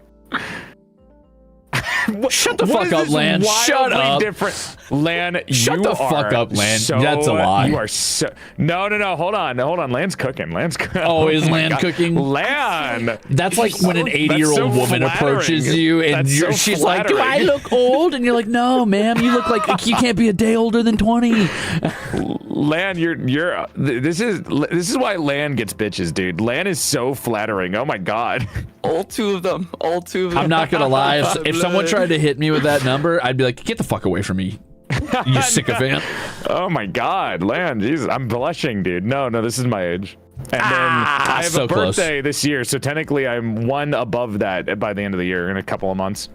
Shut the fuck up, Lan. Shut up. Different. Lan, Shut you the fuck are up, Lan. so- That's a lie. You are so. No. Hold on. Lan's cooking. Oh, is my Lan God. cooking? Lan. That's like when an 80-year-old so woman approaches flattering. you and That's so she's like, "Do I flattering." look old?" And you're like, "No, ma'am. You look like you can't be a day older than 20." Lan, you're. This is why Lan gets bitches, dude. Lan is so flattering. Oh my God. all two of them. I'm not gonna lie. If someone tried to hit me with that number, I'd be like, "Get the fuck away from me, you sycophant." Oh my God, Lan, Jesus, I'm blushing, dude. No, this is my age. And then I have so a birthday this year, so technically I'm one above that by the end of the year in a couple of months.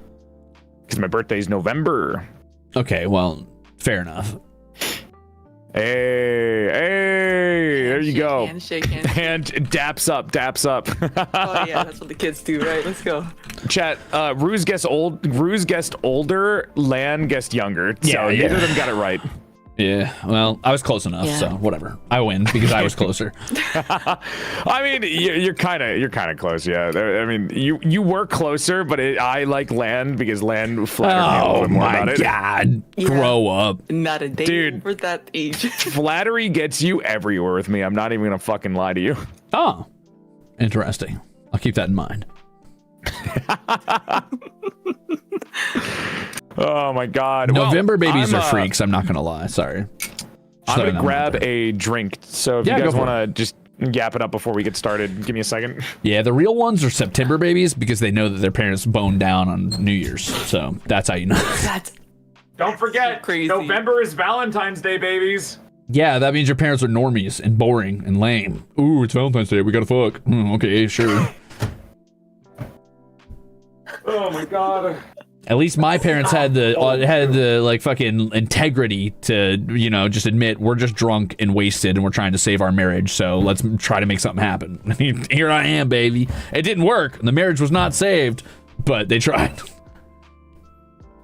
Because my birthday's November. Okay, well, fair enough. Hey, there you go. Shake hands. And daps up. Oh yeah, that's what the kids do, right? Let's go. Chat, Ruze guessed older, Lan guessed younger. So neither of them got it right. Yeah, well, I was close enough, so whatever. I win because I was closer. I mean, you're kind of close, yeah. I mean, you were closer, but I like Lan because Lan flattered me a little bit more about it. Oh my god, grow up. Not a day Dude, over that age. Flattery gets you everywhere with me. I'm not even gonna fucking lie to you. Oh, interesting. I'll keep that in mind. Oh my god. November well, babies are freaks. I'm not gonna lie. Sorry. I'm gonna grab a drink. So if you guys want to just gap it up before we get started, give me a second. Yeah, the real ones are September babies because they know that their parents boned down on New Year's. So that's how you know. Don't forget, crazy. November is Valentine's Day, babies. Yeah, that means your parents are normies and boring and lame. Ooh, it's Valentine's Day. We gotta fuck. Okay, sure. Oh my god. At least my parents had the like fucking integrity to, you know, just admit we're just drunk and wasted and we're trying to save our marriage. So let's try to make something happen. Here I am, baby. It didn't work. The marriage was not saved, but they tried.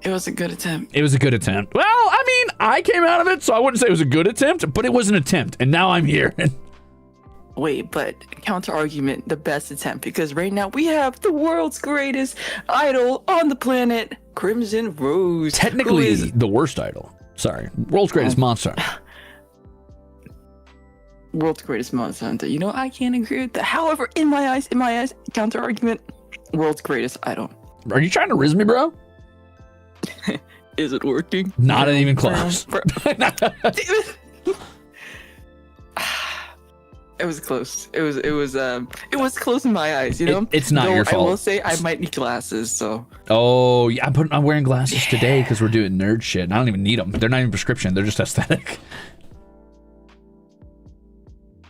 It was a good attempt. It was a good attempt. Well, I mean, I came out of it, so I wouldn't say it was a good attempt, but it was an attempt, and now I'm here. Wait, but counter argument, the best attempt, because right now we have the world's greatest idol on the planet, Crimzon Rulez. Technically, the worst idol. Sorry, world's greatest monster. World's greatest monster hunter. You know, I can't agree with that. However, in my eyes, counter argument, world's greatest idol. Are you trying to Riz me, bro? Is it working? Not even close. It was close. It was close in my eyes, you know? It's not your fault. I will say I might need glasses, so. Oh, yeah, I'm wearing glasses today because we're doing nerd shit. And I don't even need them. They're not even prescription. They're just aesthetic.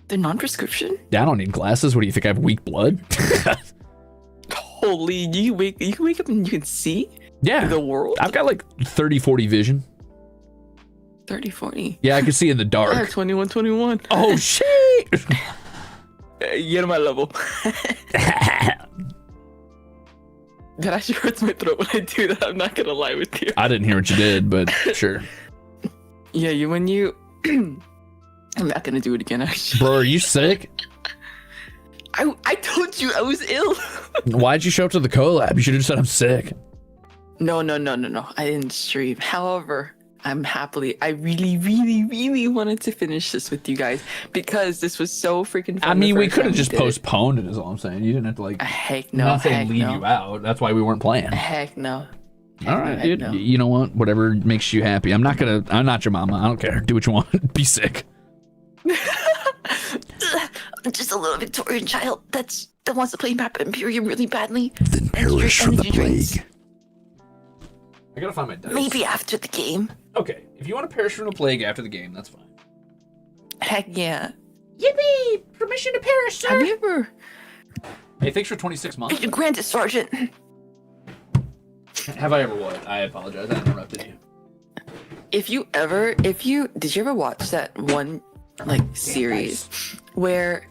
They're non-prescription? Yeah, I don't need glasses. What do you think? I have weak blood? Holy, you can wake up and you can see the world? I've got like 30-40 vision. 30-40? Yeah, I can see in the dark. Yeah, 21-21. Oh, shit! Get on my level. That actually hurts my throat when I do that. I'm not gonna lie with you. I didn't hear what you did, but sure. Yeah, I'm not gonna do it again, actually. Bro, are you sick? I told you I was ill. Why'd you show up to the collab? You should have just said I'm sick. No. I didn't stream. However, I really wanted to finish this with you guys because this was so freaking fun. I mean, we could have just postponed it, is all I'm saying. You didn't have to, like, heck no. I'm not saying leave you out. That's why we weren't playing. Heck no. All right, dude. No. You know what? Whatever makes you happy. I'm not your mama. I don't care. Do what you want. Be sick. I'm just a little Victorian child that wants to play MAPPA Imperium really badly. Then perish from the plague. I gotta find my dice. Maybe after the game. Okay, if you want to perish from the plague after the game, that's fine. Heck yeah. Yippee! Permission to perish, sir! Have you ever... Hey, thanks for 26 months. Granted, Sergeant. Have I ever what? I apologize. I interrupted you. Did you ever watch that one, like, series where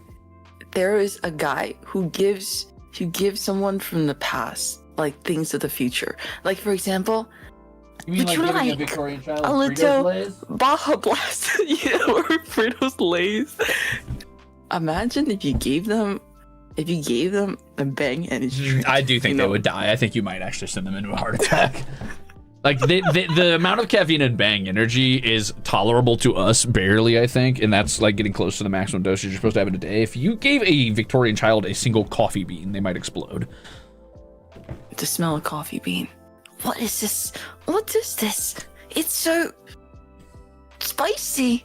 there is a guy who gives someone from the past, like, things of the future? Like, for example... You mean Would like you giving like a Victorian child a Fritos little Lays? Baja Blast, or Fritos Lays? Imagine if you gave them a Bang energy drink. I do think they would die. I think you might actually send them into a heart attack. Like the amount of caffeine and Bang energy is tolerable to us barely, I think, and that's like getting close to the maximum dosage you're supposed to have in a day. If you gave a Victorian child a single coffee bean, they might explode. The smell of coffee bean. What is this? What is this? It's so spicy.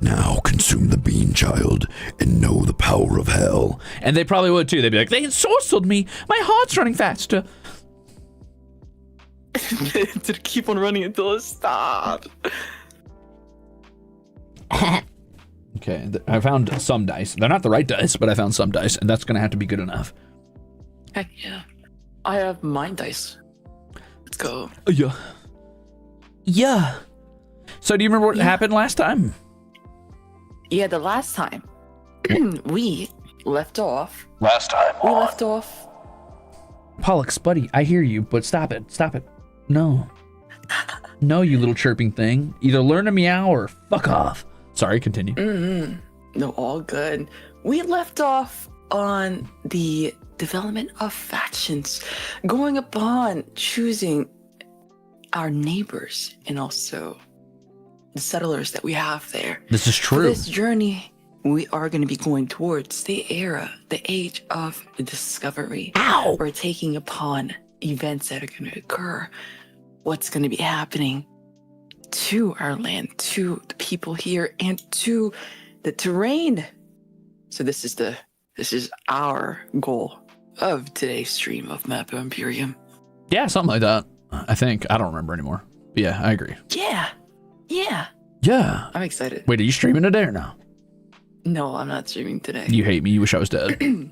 Now consume the bean, child, and know the power of hell. And they probably would too. They'd be like, they ensorcelled me. My heart's running faster. To keep on running until it stops. Okay, I found some dice. They're not the right dice, but I found some dice, and that's gonna have to be good enough. Heck yeah. I have mine dice. Let's go. Yeah. So do you remember what happened last time? Yeah, the last time we left off. Last time. We left off. Pollux, buddy, I hear you, but stop it. Stop it. No. No, you little chirping thing. Either learn to meow or fuck off. Sorry, continue. No, all good. We left off on the development of factions, going upon choosing our neighbors and also the settlers that we have there. This is For true. this journey, we are going to be going towards the era, the age of discovery. Ow! We're taking upon events that are going to occur, what's going to be happening to our land, to the people here, and to the terrain. So this is our goal of today's stream of MAPPA Imperium. Yeah, something like that. I think. I don't remember anymore. But yeah, I agree. Yeah. Yeah. I'm excited. Wait, are you streaming today or no? No, I'm not streaming today. You hate me. You wish I was dead.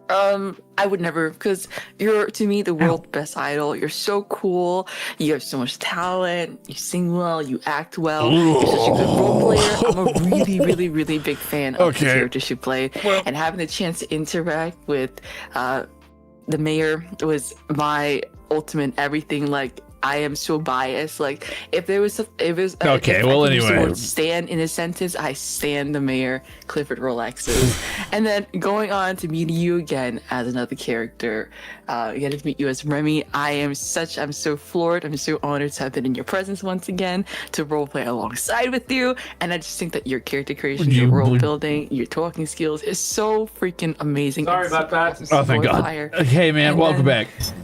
I would never, because you're, to me, the world's best idol. You're so cool. You have so much talent. You sing well. You act well. You're such a good role player. I'm a really, really, really big fan of the characters you play. And having the chance to interact with the mayor was my ultimate everything. Like, I am so biased. Like, if there was, Okay, if well, I could use the anyway. word stand in a sentence, I stand the mayor, Clifford Rolexes. And then going on to meet you again as another character, getting to meet you as Remy. I'm so floored. I'm so honored to have been in your presence once again, to roleplay alongside with you. And I just think that your character creation, your world building, your talking skills is so freaking amazing. Sorry about that. Oh, thank God. Hey, man, And welcome then- back.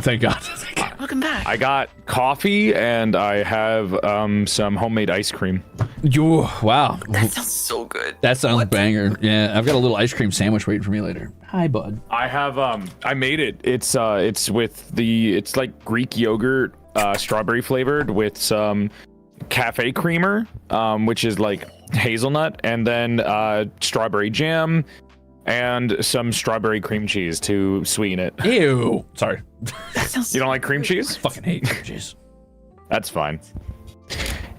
Thank God. Welcome back. I got coffee and I have some homemade ice cream. Wow. That sounds so good. That sounds banger. Yeah, I've got a little ice cream sandwich waiting for me later. Hi, bud. I have I made it. It's like Greek yogurt, strawberry flavored with some cafe creamer, which is like hazelnut, and then strawberry jam and some strawberry cream cheese to sweeten it. Ew. Sorry. That sounds You don't like cream cheese? Fucking hate cream cheese. That's fine.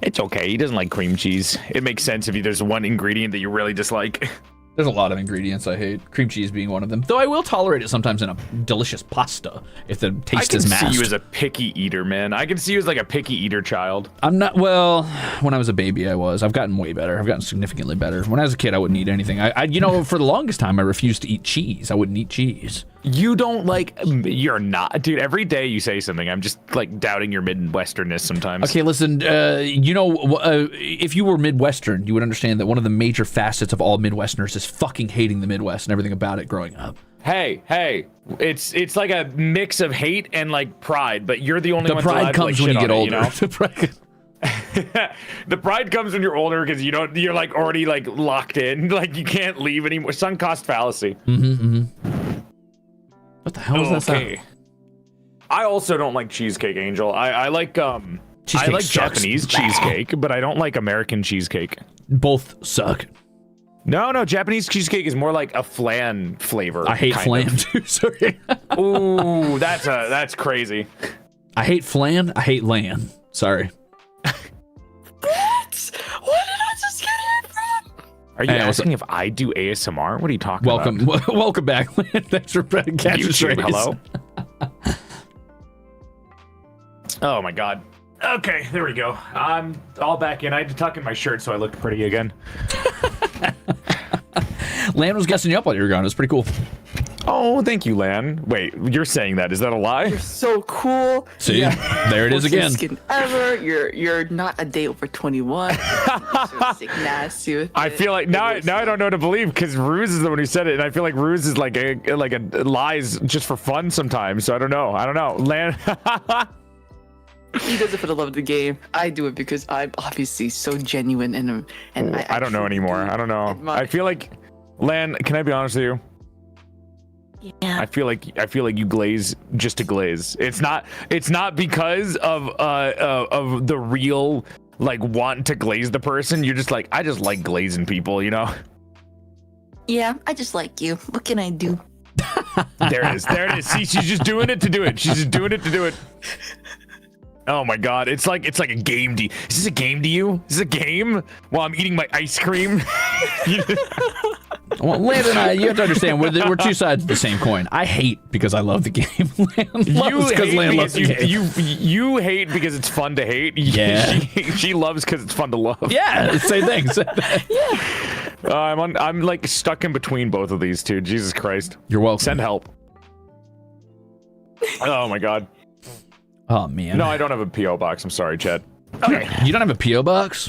It's okay. He doesn't like cream cheese. It makes sense if there's one ingredient that you really dislike. There's a lot of ingredients I hate, cream cheese being one of them. Though I will tolerate it sometimes in a delicious pasta if the taste is I matched. can see you as a picky eater, man. I can see you as like a picky eater child. I'm not, well, when I was a baby I was. I've gotten way better. I've gotten significantly better. When I was a kid I wouldn't eat anything. I you know, for the longest time I refused to eat cheese. I wouldn't eat cheese. You don't like, you're not, dude, every day you say something, I'm just like doubting your Midwesternness sometimes. Okay, listen, you know, if you were Midwestern, you would understand that one of the major facets of all Midwesterners is fucking hating the Midwest and everything about it growing up. Hey, it's like a mix of hate and like pride, but you're the only The one pride allowed comes to, like, when you shit get on older. it, you know? The pride. The pride comes when you're older because you're like already like locked in, like you can't leave anymore. Sunk cost fallacy. What the hell is that sound? Okay. I also don't like cheesecake, Angel. I like Cheesecake I like sucks. Japanese cheesecake, but I don't like American cheesecake. Both suck. No, Japanese cheesecake is more like a flan flavor. I hate kind flan of. too. Sorry. Ooh, that's crazy. I hate flan. I hate lan. Sorry. What? What did I just get here from? Are you Hey, asking if I do ASMR? What are you talking Welcome, about? welcome back, Lan. Thanks for catching YouTube, strays. hello. Oh my god. Okay, there we go. I'm all back in. I had to tuck in my shirt so I looked pretty again. Lan was guessing you up while you were gone. It was pretty cool. Oh, thank you, Lan. Wait, you're saying that? Is that a lie? So cool. See, there it is again. Skin ever. You're not a day over 21. So sick nasty with I it. feel like now I don't know what to believe because Ruze is the one who said it, and I feel like Ruze is like a lies just for fun sometimes. So I don't know. Lan. He does it for the love of the game. I do it because I'm obviously so genuine and I don't know anymore. I don't know. admire- I feel like Lan. Can I be honest with you? Yeah. I feel like you glaze just to glaze. It's not because of the real like want to glaze the person. You're just like, I just like glazing people, you know? Yeah, I just like you. What can I do? There it is. See, she's just doing it to do it. She's just doing it to do it. Oh my god, it's like a game to you. Is this a game to you? Is this a game while I'm eating my ice cream? Well, Land and I, you have to understand, we're two sides of the same coin. I hate because I love the game. Land loves because Land loves the game. You hate because it's fun to hate. Yeah. She loves because it's fun to love. Yeah, same thing. Yeah. I'm like stuck in between both of these two. Jesus Christ. You're welcome. Send help. Oh my god. Oh man. No, I don't have a PO box. I'm sorry, Chet. Okay. You don't have a PO box?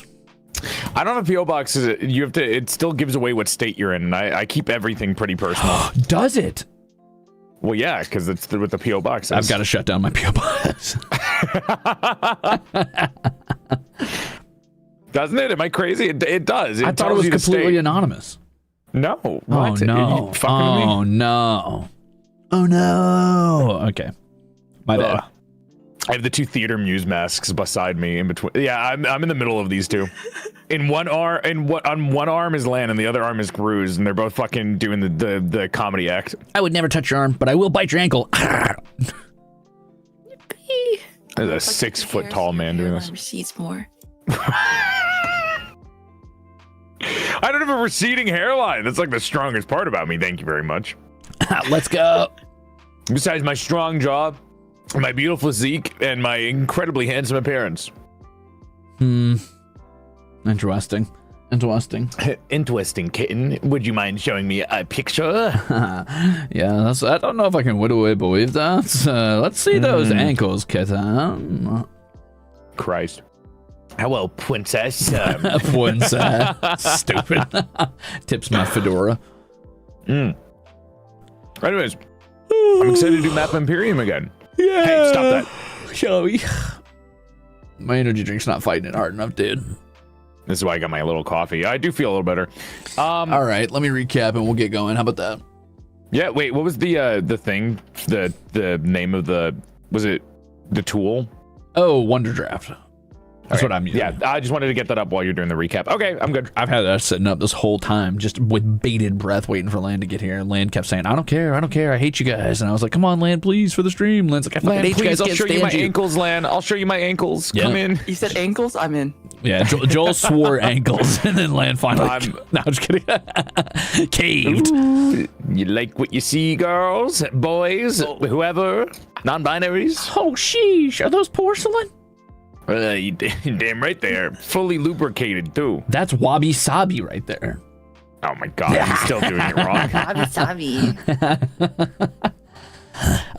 I don't have a PO box. You have to. It still gives away what state you're in, and I keep everything pretty personal. Does it? Well, yeah, because it's with the PO box. I've got to shut down my PO box. Doesn't it? Am I crazy? It does. I thought it was completely anonymous. No. What? Oh no. Are you fucking with me? Oh no. Oh no. Okay. My bad. I have the two theater muse masks beside me in between. Yeah, I'm in the middle of these two. In one arm, on one arm is Lan, and the other arm is Ruze, and they're both fucking doing the comedy act. I would never touch your arm, but I will bite your ankle. There's a 6 foot tall man doing this. Recedes more. I don't have a receding hairline. That's like the strongest part about me. Thank you very much. Let's go. Besides my strong jaw, my beautiful physique, and my incredibly handsome appearance. Interesting. Interesting, kitten. Would you mind showing me a picture? Yeah, I don't know if I can away believe that. Let's see those ankles, kitten. Christ. Hello, princess. Princess. Stupid. Tips my fedora. Anyways, I'm excited to do Map Imperium again. Yeah. Hey, stop that. Shall we? My energy drink's not fighting it hard enough, dude. This is why I got my little coffee. I do feel a little better. All right, let me recap and we'll get going. How about that? Yeah, wait, what was the thing? The name of was it the tool? Oh, Wonder Draft. That's what I'm using. Yeah, I just wanted to get that up while you're doing the recap. Okay, I'm good. I've had that sitting up this whole time, just with bated breath, waiting for Land to get here. And Land kept saying, I don't care, I hate you guys. And I was like, come on, Land, please, for the stream. Land's like, I fucking hate you guys, I'll can't show you stand my ankles, Land. I'll show you my ankles. Yeah. Come in. You said ankles? I'm in. Yeah, Joel swore ankles, and then Land finally... No, I'm just kidding. Caved. Ooh, you like what you see, girls, boys, whoever, non-binaries? Oh, sheesh. Are those porcelain? You damn right there. Fully lubricated, too. That's wabi-sabi right there. Oh, my God. He's still doing it wrong. Wabi-sabi.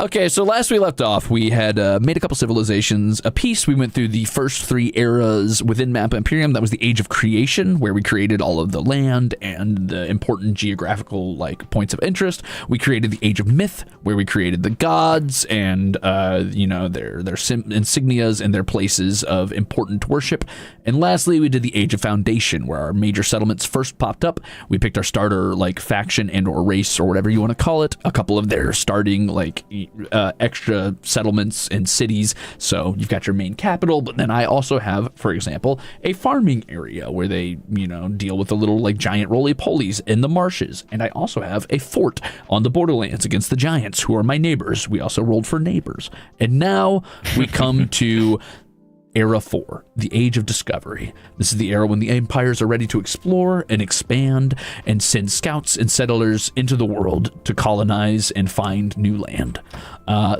Okay, so last we left off, we had made a couple civilizations apiece. We went through the first 3 eras within MAPPA Imperium. That was the Age of Creation, where we created all of the land and the important geographical points of interest. We created the Age of Myth, where we created the gods and their insignias and their places of important worship. And lastly, we did the Age of Foundation, where our major settlements first popped up. We picked our starter faction and or race or whatever you want to call it. A couple of their starting extra settlements and cities. So you've got your main capital, but then I also have, for example, a farming area where they, deal with the little giant roly-polies in the marshes. And I also have a fort on the borderlands against the giants, who are my neighbors. We also rolled for neighbors. And now we come to Era 4, the Age of Discovery. This is the era when the empires are ready to explore and expand and send scouts and settlers into the world to colonize and find new land.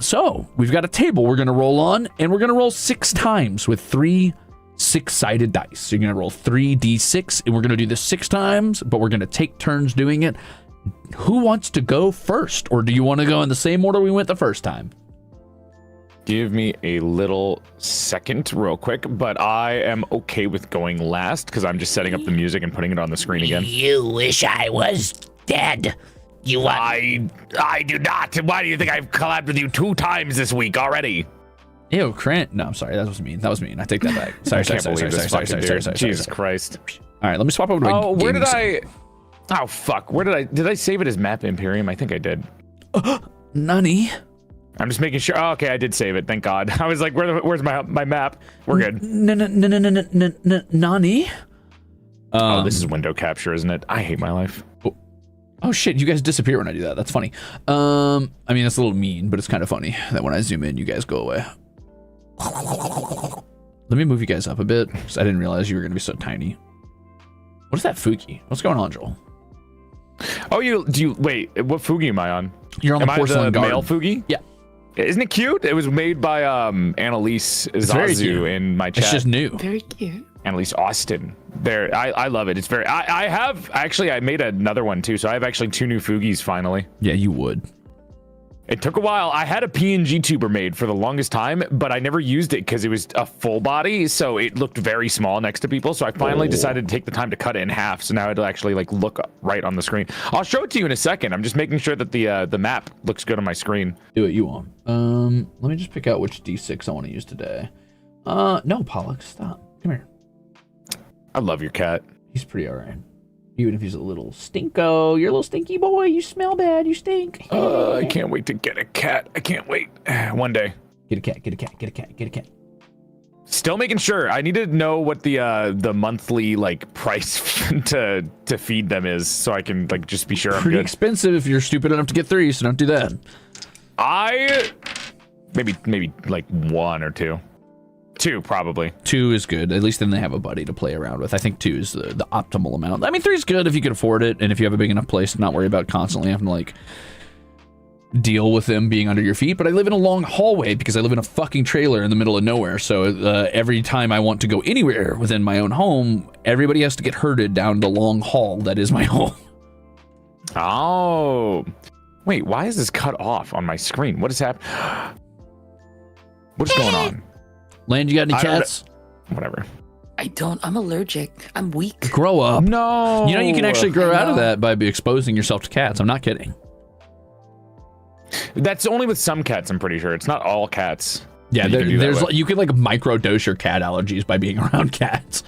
So we've got a table we're going to roll on, and we're going to roll 6 times with 3 6-sided dice. So you're going to roll 3d6, and we're going to do this 6 times, but we're going to take turns doing it. Who wants to go first, or do you want to go in the same order we went the first time? Give me a little second real quick, but I am okay with going last because I'm just setting up the music and putting it on the screen again. You wish I was dead. I do not. Why do you think I've collabed with you 2 times this week already? Ew, Crant. No, I'm sorry. That was mean. I take that back. Sorry. Jesus Christ. All right, let me swap over to my where did gaming Oh, fuck. Did I save it as Map Imperium? I think I did. Nani? I'm just making sure. Oh, okay, I did save it. Thank God. I was like, where's my map? We're good. Nani? Oh, this is window capture, isn't it? I hate my life. Oh shit, you guys disappear when I do that. That's funny. I mean, that's a little mean, but it's kind of funny that when I zoom in, you guys go away. Let me move you guys up a bit, because I didn't realize you were going to be so tiny. What is that Fugi? What's going on, Joel? Oh, wait, what Fugi am I on? You're on am the porcelain I the garden. male Fugi? Yeah. Isn't it cute? It was made by Annalise very cute. Zazu in my chat. It's just new. Very cute. Annalise Austin. There, I love it. It's very. I made another one too. So I have actually 2 new Fugis finally. Yeah, you would. It took a while. I had a PNG tuber made for the longest time, but I never used it because it was a full body, so it looked very small next to people. So I finally decided to take the time to cut it in half. So now it'll actually like look right on the screen. I'll show it to you in a second. I'm just making sure that the map looks good on my screen. Do what you want. Let me just pick out which D6 I want to use today. No, Pollock, stop. Come here. I love your cat. He's pretty alright. Even if he's a little stinko. You're a little stinky boy. You smell bad. You stink. I can't wait to get a cat. I can't wait. One day. Get a cat. Get a cat. Get a cat. Get a cat. Still making sure. I need to know what the monthly like price to feed them is, so I can like just be sure I'm Pretty good. expensive if you're stupid enough to get 3, so don't do that. Maybe like 1 or 2. 2 probably. 2 is good. At least then they have a buddy to play around with. I think 2 is the optimal amount. I mean, 3 is good if you can afford it, and if you have a big enough place to not worry about constantly having to like deal with them being under your feet. But I live in a long hallway because I live in a fucking trailer in the middle of nowhere. So every time I want to go anywhere within my own home, everybody has to get herded down the long hall that is my home. Oh, wait, why is this cut off on my screen? What is happening? What is going on? Land, you got any cats? Whatever. I don't. I'm allergic. I'm weak. Grow up. No. You know, you can actually grow I out of know. that by exposing yourself to cats. I'm not kidding. That's only with some cats, I'm pretty sure. It's not all cats. Yeah, that you can do that there's with. you can like microdose your cat allergies by being around cats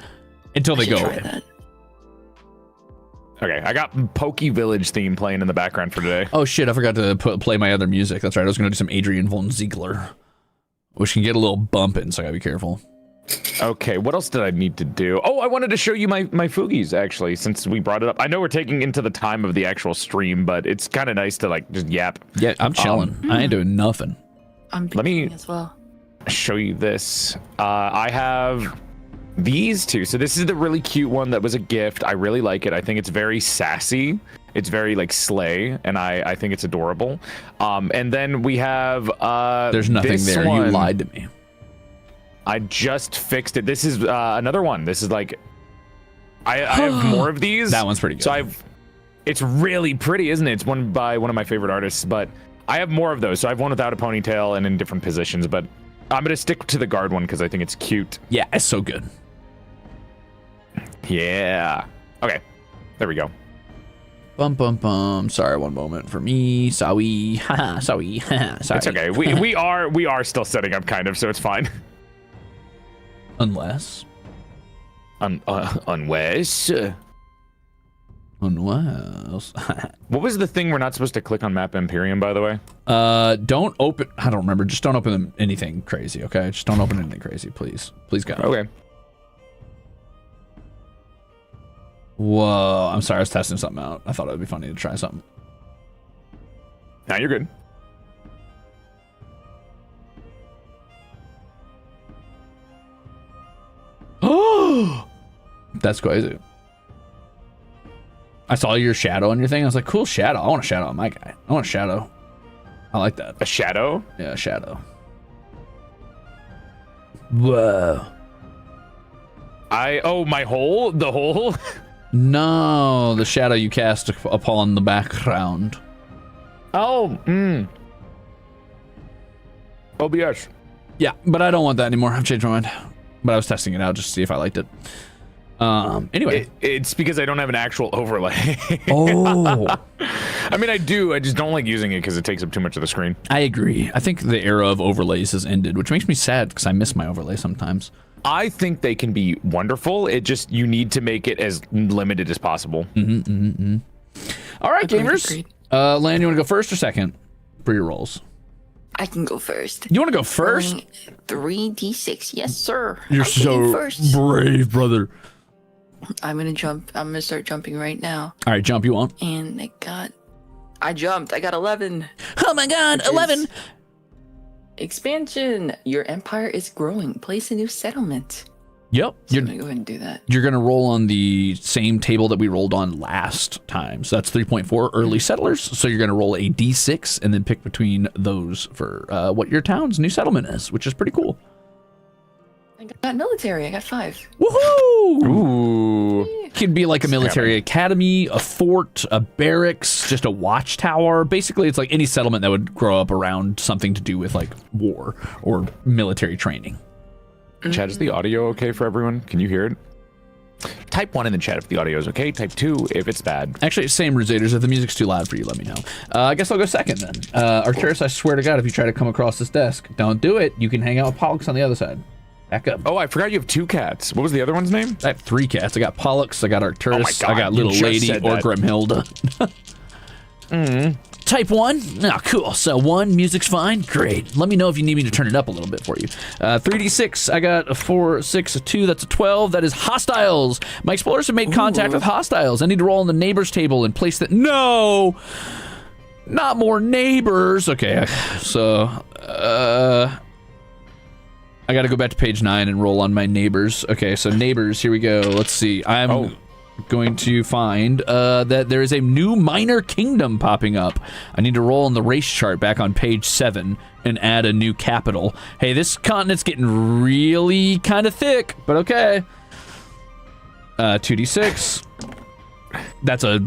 until they I should go try away. that. Okay, I got Pokey Village theme playing in the background for today. Oh shit, I forgot to play my other music. That's right, I was gonna do some Adrian von Ziegler, which can get a little bumping, so I gotta be careful. Okay, what else did I need to do? Oh, I wanted to show you my Fugis, actually, since we brought it up. I know we're taking into the time of the actual stream, but it's kind of nice to, like, just yap. Yeah, I'm chilling. I ain't doing nothing. I'm Let me- beginning as well. Show you this. I have these 2. So this is the really cute one that was a gift. I really like it. I think it's very sassy. It's very, like, slay, and I think it's adorable. And then we have There's nothing this there. one. You lied to me. I just fixed it. This is another one. This is like, I have more of these. That one's pretty good. So it's really pretty, isn't it? It's one by one of my favorite artists, but I have more of those. So I have one without a ponytail and in different positions, but I'm going to stick to the guard one because I think it's cute. Yeah, it's so good. Yeah. Okay. There we go. Bum bum bum. Sorry, one moment for me. Sorry. Haha. Sorry. Haha. Sorry. It's okay. We are still setting up kind of, so it's fine. Unless. Unless. Unless. What was the thing we're not supposed to click on Map Imperium, by the way? Don't open. I don't remember. Just don't open anything crazy, okay? Just don't open anything crazy, please. Please, God. Okay. Whoa. I'm sorry. I was testing something out. I thought it would be funny to try something. Now you're good. Oh, that's crazy. I saw your shadow on your thing. I was like, cool shadow. I want a shadow on my guy. I want a shadow. I like that. A shadow? Yeah, a shadow. Whoa. My hole? The hole? No, the shadow you cast upon the background. Oh, OBS. Yeah, but I don't want that anymore. I've changed my mind. But I was testing it out just to see if I liked it. Anyway. It's because I don't have an actual overlay. Oh. I mean, I do. I just don't like using it because it takes up too much of the screen. I agree. I think the era of overlays has ended, which makes me sad because I miss my overlay sometimes. I think they can be wonderful. It just, you need to make it as limited as possible. All right, Agreed, gamers. agreed. Lan, you want to go first or second for your rolls? I can go first. You want to go first? Rolling 3d6. Yes, sir. You're I'm getting so first. brave, brother. I'm gonna jump. I'm gonna start jumping right now. All right, jump. You want? And I jumped. I got 11. Oh my God, Which is- 11. Expansion. Your empire is growing. Place a new settlement. Yep. So I'm gonna go ahead and do that. You're going to roll on the same table that we rolled on last time. So that's 3.4 early settlers. So you're going to roll a d6 and then pick between those for what your town's new settlement is, which is pretty cool. I got military. I got 5. Woohoo! Ooh. Could be like a military academy, a fort, a barracks, just a watchtower. Basically, it's like any settlement that would grow up around something to do with like war or military training. Chat, is the audio okay for everyone? Can you hear it? Type 1 in the chat if the audio is okay. Type 2 if it's bad. Actually, same Ruzeters. If the music's too loud for you, let me know. I guess I'll go second then. Arcturus, I swear to God, if you try to come across this desk, don't do it. You can hang out with Pollux on the other side. Back up. Oh, I forgot you have 2 cats. What was the other one's name? I have 3 cats. I got Pollux, I got Arcturus, Oh my God, I got you Little just Lady, said or that. Grimhilda. Type 1? Oh, cool. So 1, music's fine. Great. Let me know if you need me to turn it up a little bit for you. 3d6, I got a 4, a 6, a 2. That's a 12. That is hostiles. My explorers have made contact with hostiles. I need to roll on the neighbors table and place that. No! Not more neighbors. Okay, so I got to go back to page 9 and roll on my neighbors. Okay, so neighbors, here we go. Let's see. I'm going to find that there is a new minor kingdom popping up. I need to roll on the race chart back on page 7 and add a new capital. Hey, this continent's getting really kind of thick, but okay. 2d6. That's a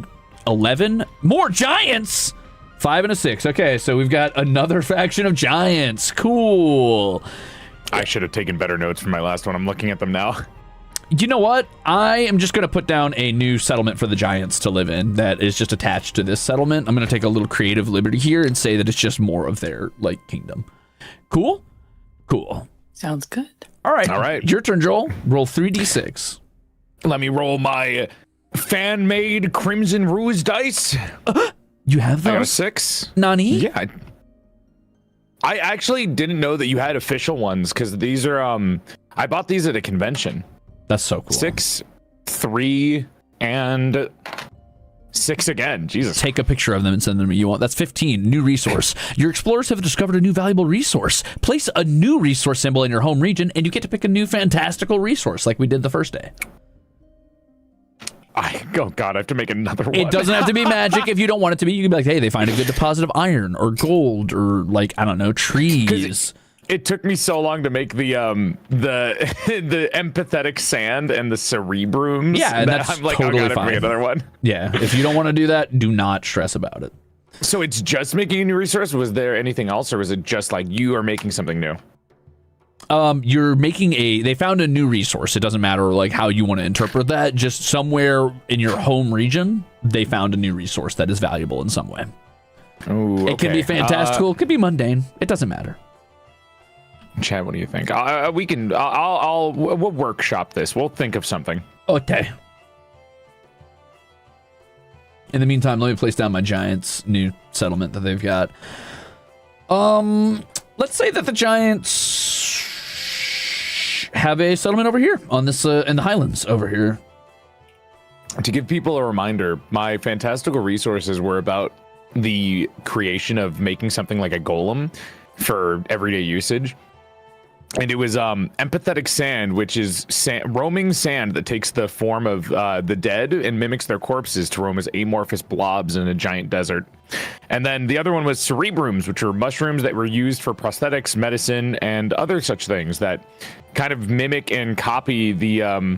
11. More giants! 5 and a 6. Okay, so we've got another faction of giants. Cool. I should have taken better notes from my last one. I'm looking at them now. You know what? I am just going to put down a new settlement for the giants to live in that is just attached to this settlement. I'm going to take a little creative liberty here and say that it's just more of their, like, kingdom. Cool? Cool. Sounds good. All right. All right. Your turn, Joel. Roll 3d6. Let me roll my fan-made Crimzon Rulez dice. You have I got a those? 6. Nani? Yeah. I actually didn't know that you had official ones because these are, I bought these at a convention. That's so cool. 6, 3, and 6 again. Jesus. Take a picture of them and send them to me. You want? That's 15. New resource. Your explorers have discovered a new valuable resource. Place a new resource symbol in your home region, and you get to pick a new fantastical resource like we did the first day. Oh God, I have to make another one. It doesn't have to be magic if you don't want it to be. You can be like, hey, they find a good deposit of iron or gold or, like, I don't know, trees. It took me so long to make the the empathetic sand and the cerebrums. Yeah, and that that's I'm like, totally I gotta fine. make another one. Yeah, if you don't want to do that, do not stress about it. So it's just making a new resource. Was there anything else, or was it just like you are making something new? You're making they found a new resource. It doesn't matter like how you want to interpret that. Just somewhere in your home region, they found a new resource that is valuable in some way. Oh, It can be fantastical. It could be mundane. It doesn't matter. Chad, what do you think? We'll workshop this. We'll think of something. Okay. In the meantime, let me place down my giants' new settlement that they've got. Let's say that the giants have a settlement over here on this in the Highlands over here. To give people a reminder, my fantastical resources were about the creation of making something like a golem for everyday usage. And it was empathetic sand, which is roaming sand that takes the form of the dead and mimics their corpses to roam as amorphous blobs in a giant desert. And then the other one was cerebrums, which are mushrooms that were used for prosthetics, medicine, and other such things that kind of mimic and copy the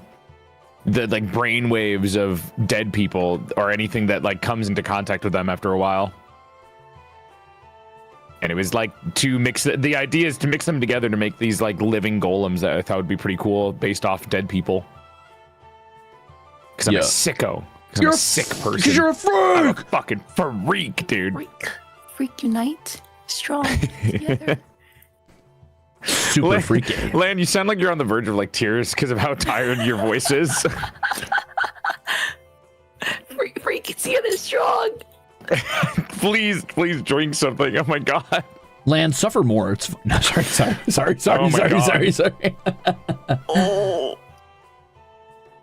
like brain waves of dead people or anything that like comes into contact with them after a while. And it was like to mix the idea is to mix them together to make these like living golems that I thought would be pretty cool based off dead people. Because I'm a sicko. Because I'm a sick person. Because you're a freak. I'm a fucking freak, dude. Freak unite. Strong together. Super freaky. Lan, you sound like you're on the verge of like tears because of how tired your voice is. Freak together strong. Please drink something. Oh my God. Land, suffer more. It's no, sorry. Oh my God. Sorry. Oh.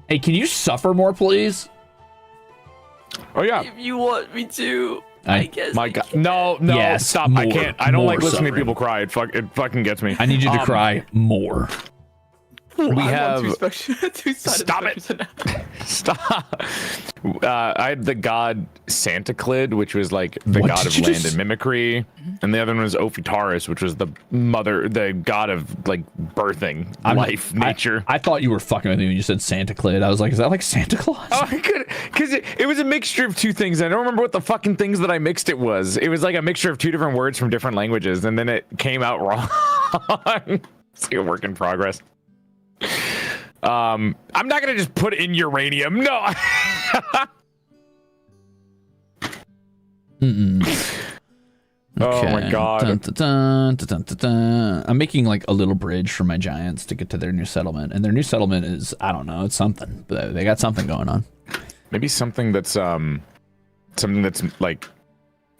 Hey, can you suffer more, please? Oh yeah. If you want me to. I guess. My God, no, Yes, stop! I more, can't. I don't like more listening to suffering. people cry. It fucking gets me. I need you to cry more. We have. two-sided Stop it. Stop. I had the god Santaclid, which was like the What god did of you land just- and mimicry, and the other one was Ophitaris, which was the god of like birthing, life, nature. I thought you were fucking with me when you said Santa Claus. I was like, is that like Santa Claus? Oh, I could, because it was a mixture of two things. I don't remember what the fucking things that I mixed it was. It was like a mixture of two different words from different languages, and then it came out wrong. See, a work in progress. I'm not gonna just put in uranium. No. Oh my God. Dun, dun, dun, dun, dun, dun, dun. I'm making like a little bridge for my giants to get to their new settlement, and their new settlement is, I don't know, it's something. But they got something going on. Maybe something that's like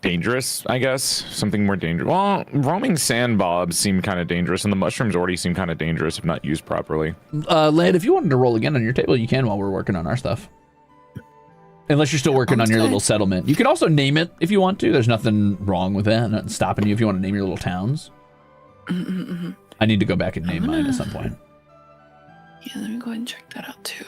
dangerous, I guess. Something more dangerous. Well, roaming sand bobs seem kind of dangerous, and the mushrooms already seem kind of dangerous if not used properly. Led, if you wanted to roll again on your table, you can while we're working on our stuff. Unless you're still working on your little settlement. You can also name it if you want to. There's nothing wrong with that. Nothing stopping you if you want to name your little towns. I need to go back and name mine at some point. Yeah, let me go ahead and check that out too.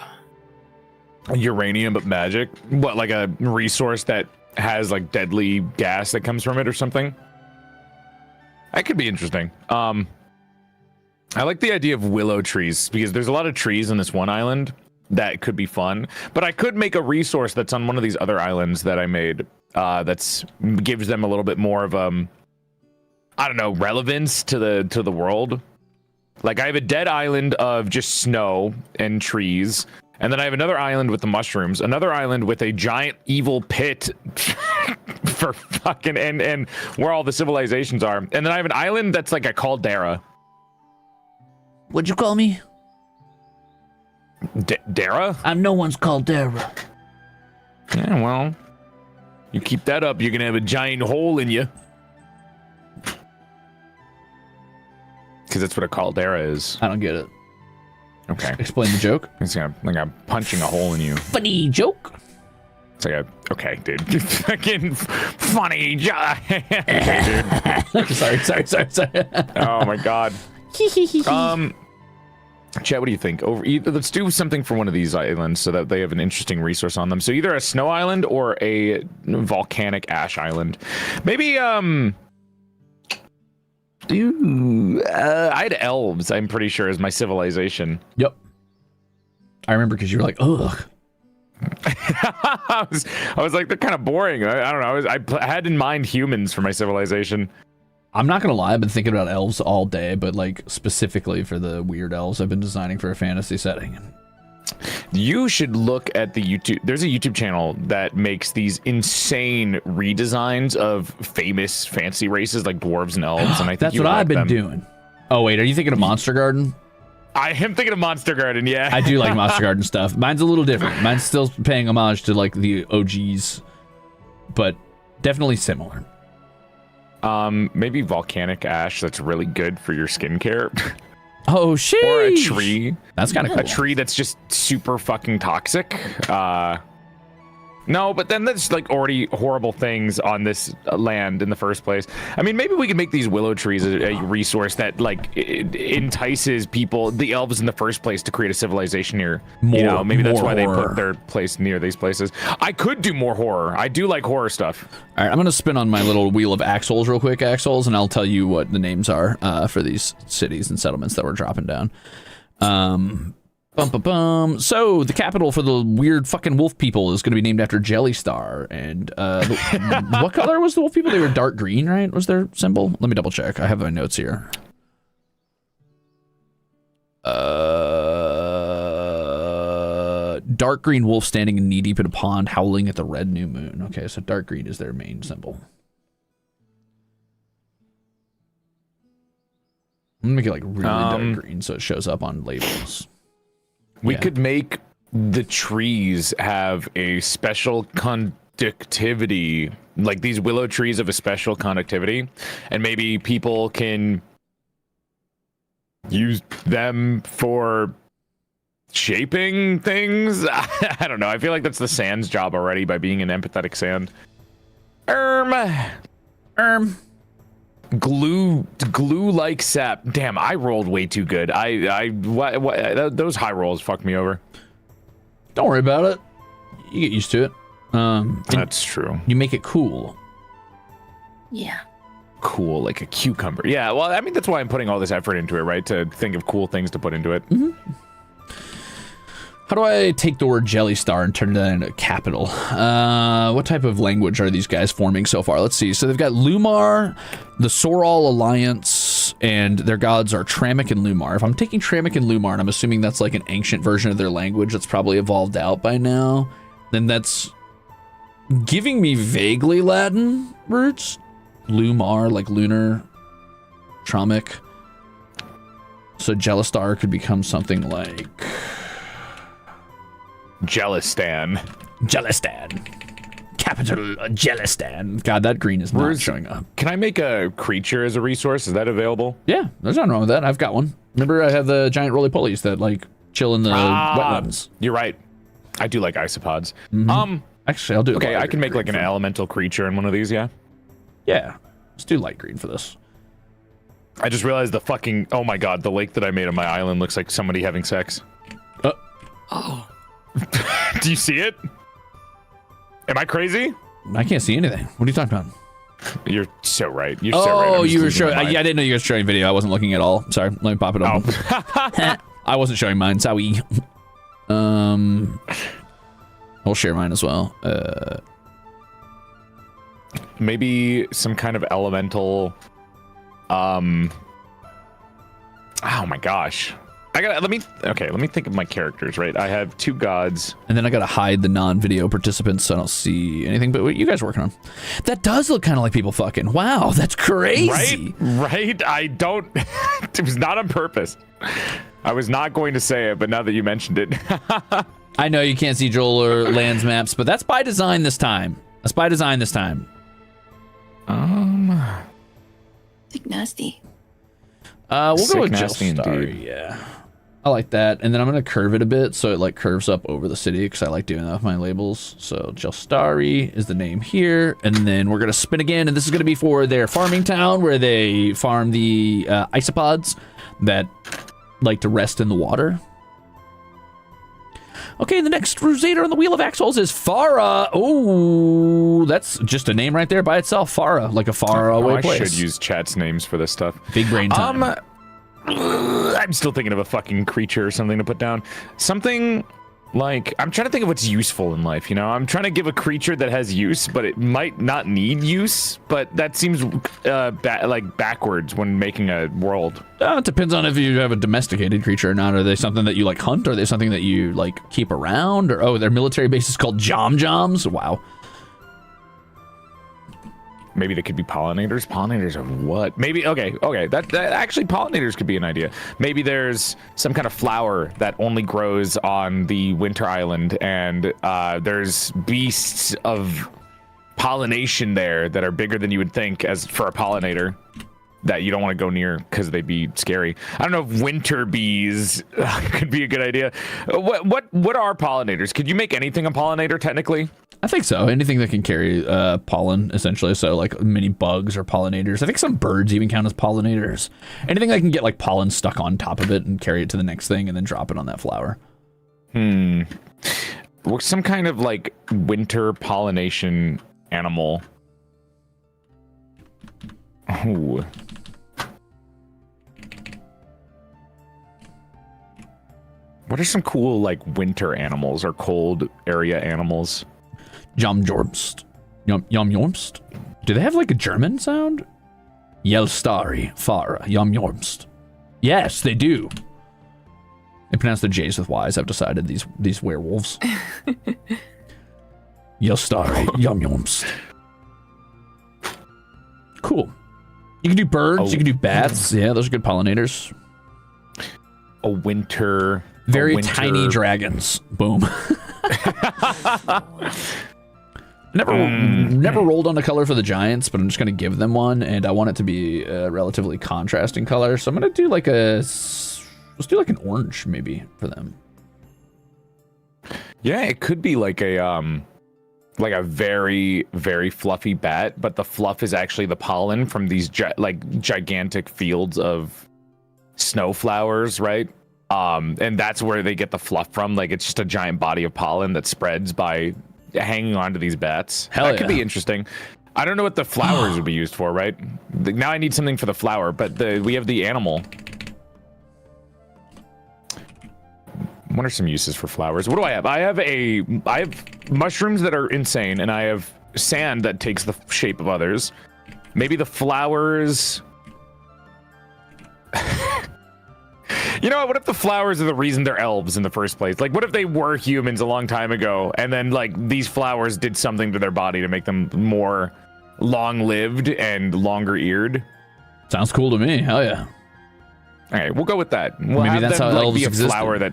Uranium, but magic? What, like a resource that has like deadly gas that comes from it or something? That could be interesting. I like the idea of willow trees because there's a lot of trees on this one island that could be fun, but I could make a resource that's on one of these other islands that I made that's gives them a little bit more of I don't know, relevance to the world. Like I have a dead island of just snow and trees, and then I have another island with the mushrooms, another island with a giant evil pit for fucking and where all the civilizations are, and then I have an island that's like a caldera. What'd you call me? Dara? I'm no one's caldera. Yeah, well, you keep that up, you're gonna have a giant hole in you. Because that's what a caldera is. I don't get it. Okay. Explain the joke. It's like I'm punching a hole in you. Funny joke. It's like okay, dude. Fucking funny joke. Okay, dude. sorry. Oh my God. Chat, what do you think? Let's do something for one of these islands so that they have an interesting resource on them. So either a snow island or a volcanic ash island. Maybe I had elves, I'm pretty sure, as my civilization. Yep. I remember because you were like, ugh. I was like, they're kind of boring. I don't know. I had in mind humans for my civilization. I'm not gonna lie, I've been thinking about elves all day, but like specifically for the weird elves I've been designing for a fantasy setting. You should look at the YouTube. There's a YouTube channel that makes these insane redesigns of famous fancy races like dwarves and elves, and I think That's you what would I've like been them. doing. Oh wait, are you thinking of Monster Garden? I am thinking of Monster Garden, yeah. I do like Monster Garden stuff. Mine's a little different. Mine's still paying homage to like the OGs, but definitely similar. Maybe volcanic ash that's really good for your skincare. Oh shit! Or a tree. That's kind of cool. A tree that's just super fucking toxic. No, but then there's like already horrible things on this land in the first place. I mean, maybe we could make these willow trees a resource that like entices people, the elves in the first place, to create a civilization here. You know, maybe that's why they put their place near these places. I could do more horror. I do like horror stuff. All right, I'm gonna spin on my little wheel of axles real quick, and I'll tell you what the names are for these cities and settlements that we're dropping down. So the capital for the weird fucking wolf people is going to be named after Jelly Star. And what color was the wolf people? They were dark green, right? Was their symbol? Let me double check. I have my notes here. Dark green wolf standing knee deep in a pond, howling at the red new moon. Okay, so dark green is their main symbol. I'm gonna make it like really dark green so it shows up on labels. We could make the trees have a special conductivity, like these willow trees have a special conductivity, and maybe people can use them for shaping things. I don't know. I feel like that's the sand's job already by being an empathetic sand. Glue like sap. Damn, I rolled way too good. Those high rolls fucked me over. Don't worry about it. You get used to it. That's true. You make it cool. Yeah. Cool, like a cucumber. Yeah, well, I mean, that's why I'm putting all this effort into it, right? To think of cool things to put into it. Mm-hmm. How do I take the word jelly star and turn that into a capital? What type of language are these guys forming so far? Let's see. So they've got Lumar, the Soral Alliance, and their gods are Tramic and Lumar. If I'm taking Tramic and Lumar, and I'm assuming that's like an ancient version of their language that's probably evolved out by now, then that's giving me vaguely Latin roots. Lumar, like lunar, Tramic. So Jelistar could become something like... Jelistan. Capital Jelistan. God, that green is not showing up. Can I make a creature as a resource? Is that available? Yeah, there's nothing wrong with that. I've got one. Remember, I have the giant roly-polies that, like, chill in the wetlands. You're right. I do like isopods. Actually, I'll do it. Okay, I can make, like, an elemental creature in one of these, yeah? Yeah. Let's do light green for this. I just realized the fucking... Oh, my God. The lake that I made on my island looks like somebody having sex. Oh. Do you see it? Am I crazy? I can't see anything. What are you talking about? You're so right. You're so right. Oh, you were showing... Yeah, I didn't know you were showing video. I wasn't looking at all. Sorry. Let me pop it up. Oh. I wasn't showing mine. Sorry. I'll share mine as well. Maybe some kind of elemental... Oh, my gosh. Let me think of my characters, right? I have two gods. And then I gotta hide the non-video participants so I don't see anything, but what you guys are working on. That does look kind of like people fucking. Wow, that's crazy. Right? I don't... It was not on purpose. I was not going to say it, but now that you mentioned it. I know you can't see Joel or Land's maps, but that's by design this time. That's by design this time. Sick nasty. We'll go with nasty Jelistar, indeed. yeah. I like that. And then I'm going to curve it a bit so it like curves up over the city because I like doing that with my labels. So Jelistari is the name here. And then we're going to spin again. And this is going to be for their farming town where they farm the isopods that like to rest in the water. Okay, the next Crusader on the Wheel of Axles is Farah. Oh, that's just a name right there by itself. Farah, like a far away place. I should use chat's names for this stuff. Big brain time. I'm still thinking of a fucking creature or something to put down. Something like, I'm trying to think of what's useful in life, you know? I'm trying to give a creature that has use, but it might not need use, but that seems like backwards when making a world. It depends on if you have a domesticated creature or not. Are they something that you like hunt? Are they something that you like keep around? Or, oh, their military base is called Jom-Joms? Wow. Maybe they could be pollinators. Pollinators of what? Maybe, okay. That actually, pollinators could be an idea. Maybe there's some kind of flower that only grows on the winter island, and there's beasts of pollination there that are bigger than you would think as for a pollinator that you don't want to go near because they'd be scary. I don't know if winter bees could be a good idea. What are pollinators? Could you make anything a pollinator technically? I think so. Anything that can carry pollen, essentially. So like mini bugs or pollinators. I think some birds even count as pollinators. Anything that can get like pollen stuck on top of it and carry it to the next thing and then drop it on that flower. Some kind of like winter pollination animal. Ooh. What are some cool like winter animals or cold area animals? Jom-Jormst. Yom-Jormst? Do they have like a German sound? Jelistari, Farah, Yom-Jormst. Yes, they do. They pronounce their J's with Y's. I've decided these werewolves. Jelistari, Yom-Jormst. Cool. You can do birds. You can do bats. Yeah, those are good pollinators. Very tiny dragons. Boom. Never rolled on a color for the giants, but I'm just going to give them one, and I want it to be a relatively contrasting color. So I'm going to do like let's do like an orange maybe for them. Yeah, it could be like a like a very, very fluffy bat, but the fluff is actually the pollen from these gigantic fields of snow flowers, right? And that's where they get the fluff from. Like, it's just a giant body of pollen that spreads by hanging onto these bats. Hell that yeah. could be interesting. I don't know what the flowers would be used for, right? Now I need something for the flower, but we have the animal. What are some uses for flowers? What do I have? I have mushrooms that are insane, and I have sand that takes the shape of others. Maybe the flowers. You know what if the flowers are the reason they're elves in the first place? Like, what if they were humans a long time ago, and then like these flowers did something to their body to make them more long-lived and longer-eared? Sounds cool to me. Hell yeah. All right, we'll go with that. We'll Maybe have that's them, how like, elves be a existed. flower that.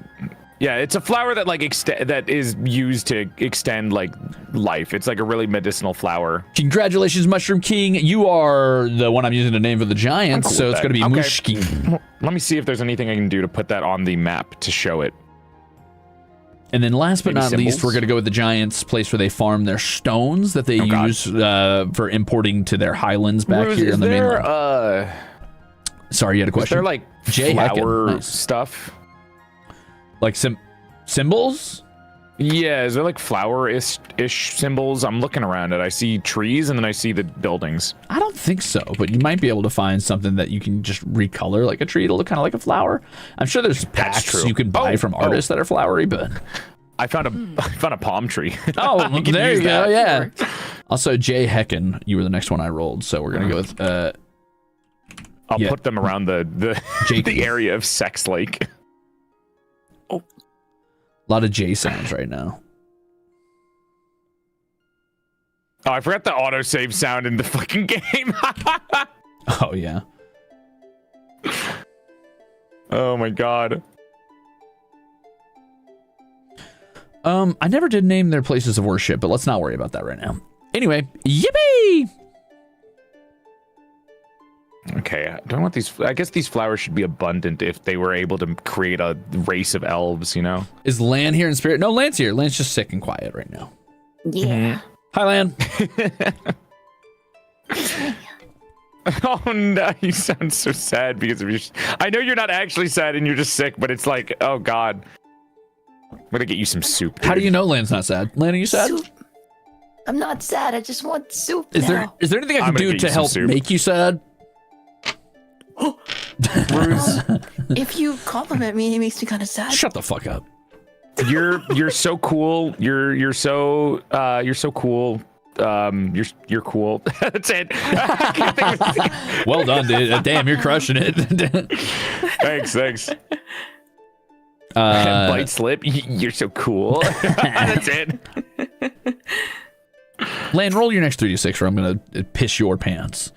Yeah, it's a flower that like that is used to extend like life. It's like a really medicinal flower. Congratulations, Mushroom King. You are the one I'm using to name for the giants, cool so with it's going to that. be Okay. Mushkin. Let me see if there's anything I can do to put that on the map to show it. And then last but Maybe not least, symbols? we're going to go with the giants' place where they farm their stones that they God. use for importing to their highlands back Ruze, here is in the there, mainland. Sorry, you had a is question? there like Jay Heckin, flower nice. stuff? Like symbols? Yeah, is there like flower-ish symbols? I'm looking around it. I see trees and then I see the buildings. I don't think so, but you might be able to find something that you can just recolor like a tree to look kind of like a flower. I'm sure there's packs true. you can buy from artists that are flowery, but... I found a palm tree. Oh, I can there use you go, that. yeah. Also, Jay Heckin, you were the next one I rolled, so we're going to go with... I'll Yeah. put them around the Jake. the area of Sex Lake. A lot of J sounds right now. Oh, I forgot the autosave sound in the fucking game. Oh, yeah. Oh my god. I never did name their places of worship, but let's not worry about that right now. Anyway, yippee! Okay, I don't want these. I guess these flowers should be abundant if they were able to create a race of elves, you know? Is Lan here in spirit? No, Lan's here. Lan's just sick and quiet right now. Yeah. Hi, Lan. Oh no, you sound so sad because of your. I know you're not actually sad and you're just sick, but it's like, oh god. I'm gonna get you some soup. How do dude. you know Lan's not sad? Lan, are you sad? Soup. I'm not sad. I just want soup Is now. there anything I I'm can gonna do get to you some help soup. make you sad? If you compliment me, it makes me kind of sad. Shut the fuck up. You're so cool. You're so cool. You're cool. That's it. I can't think of- Well done, dude. Damn, you're crushing it. Thanks. Bite slip. You're so cool. That's it. Lan, roll your next 3d6 or I'm going to piss your pants.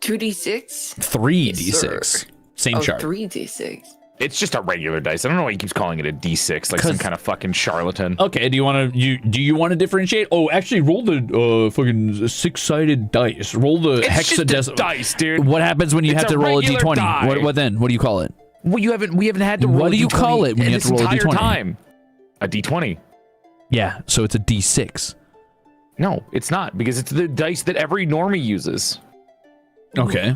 2d6? 3d6. sir. Same Oh, chart. 3d6. It's just a regular dice. I don't know why he keeps calling it a D6, like some 'Cause- kind of fucking charlatan. Okay, do you want to differentiate? Oh, actually, roll the fucking six-sided dice. Roll the It's just a hexadecimal dice, dude. What happens when you It's have a to roll a regular d20? die. What then? What do you call it? Well, we haven't had to roll. What do you call it when you have this to roll a entire D20? time? A D20. Yeah, so it's a d6. No, it's not because it's the dice that every normie uses. Okay,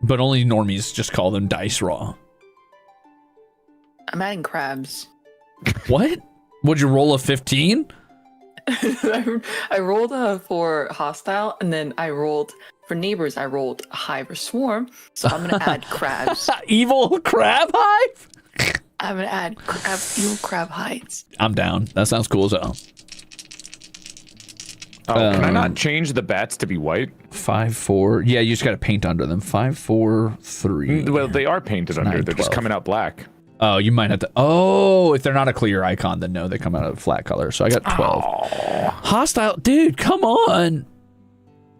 but only normies just call them dice raw. I'm adding crabs. What? Would you roll a 15? I rolled for hostile, and then I rolled for neighbors. I rolled a hive or swarm, so I'm gonna add crabs. Evil crab hive? I'm gonna add evil crab hides. I'm down. That sounds cool as hell. Oh, can I not change the bats to be white? 5, 4. Yeah, you just got to paint under them. 5, 4, 3. Well, they are painted under. 9, They're just 12. coming out black. Oh, you might have to. Oh, if they're not a clear icon, then no, they come out of flat color. So I got 12. Hostile, dude, come on.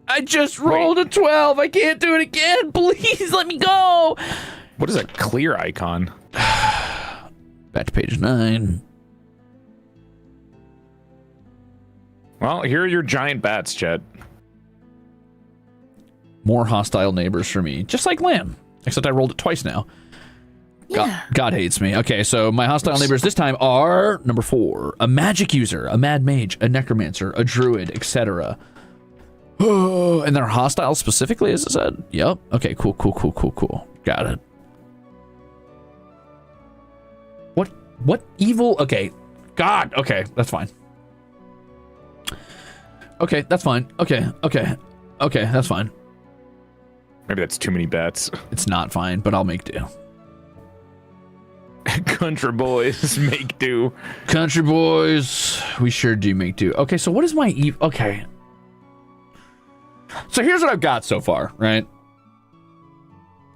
I just rolled a 12. I can't do it again. Please let me go. What is a clear icon? Back to page 9. Well, here are your giant bats, Chet. More hostile neighbors for me. Just like Lamb. Except I rolled it twice now. Yeah. God hates me. Okay, so my hostile neighbors this time are number 4, a magic user, a mad mage, a necromancer, a druid, etc. And they're hostile specifically, as I said. Yep. Okay, cool. Got it. What evil? Okay. God. Okay, that's fine. Okay, that's fine. Okay, that's fine. Maybe that's too many bets. It's not fine, but I'll make do. Country boys make do. Country boys, we sure do make do. Okay, so what is my evil? Okay. So here's what I've got so far, right?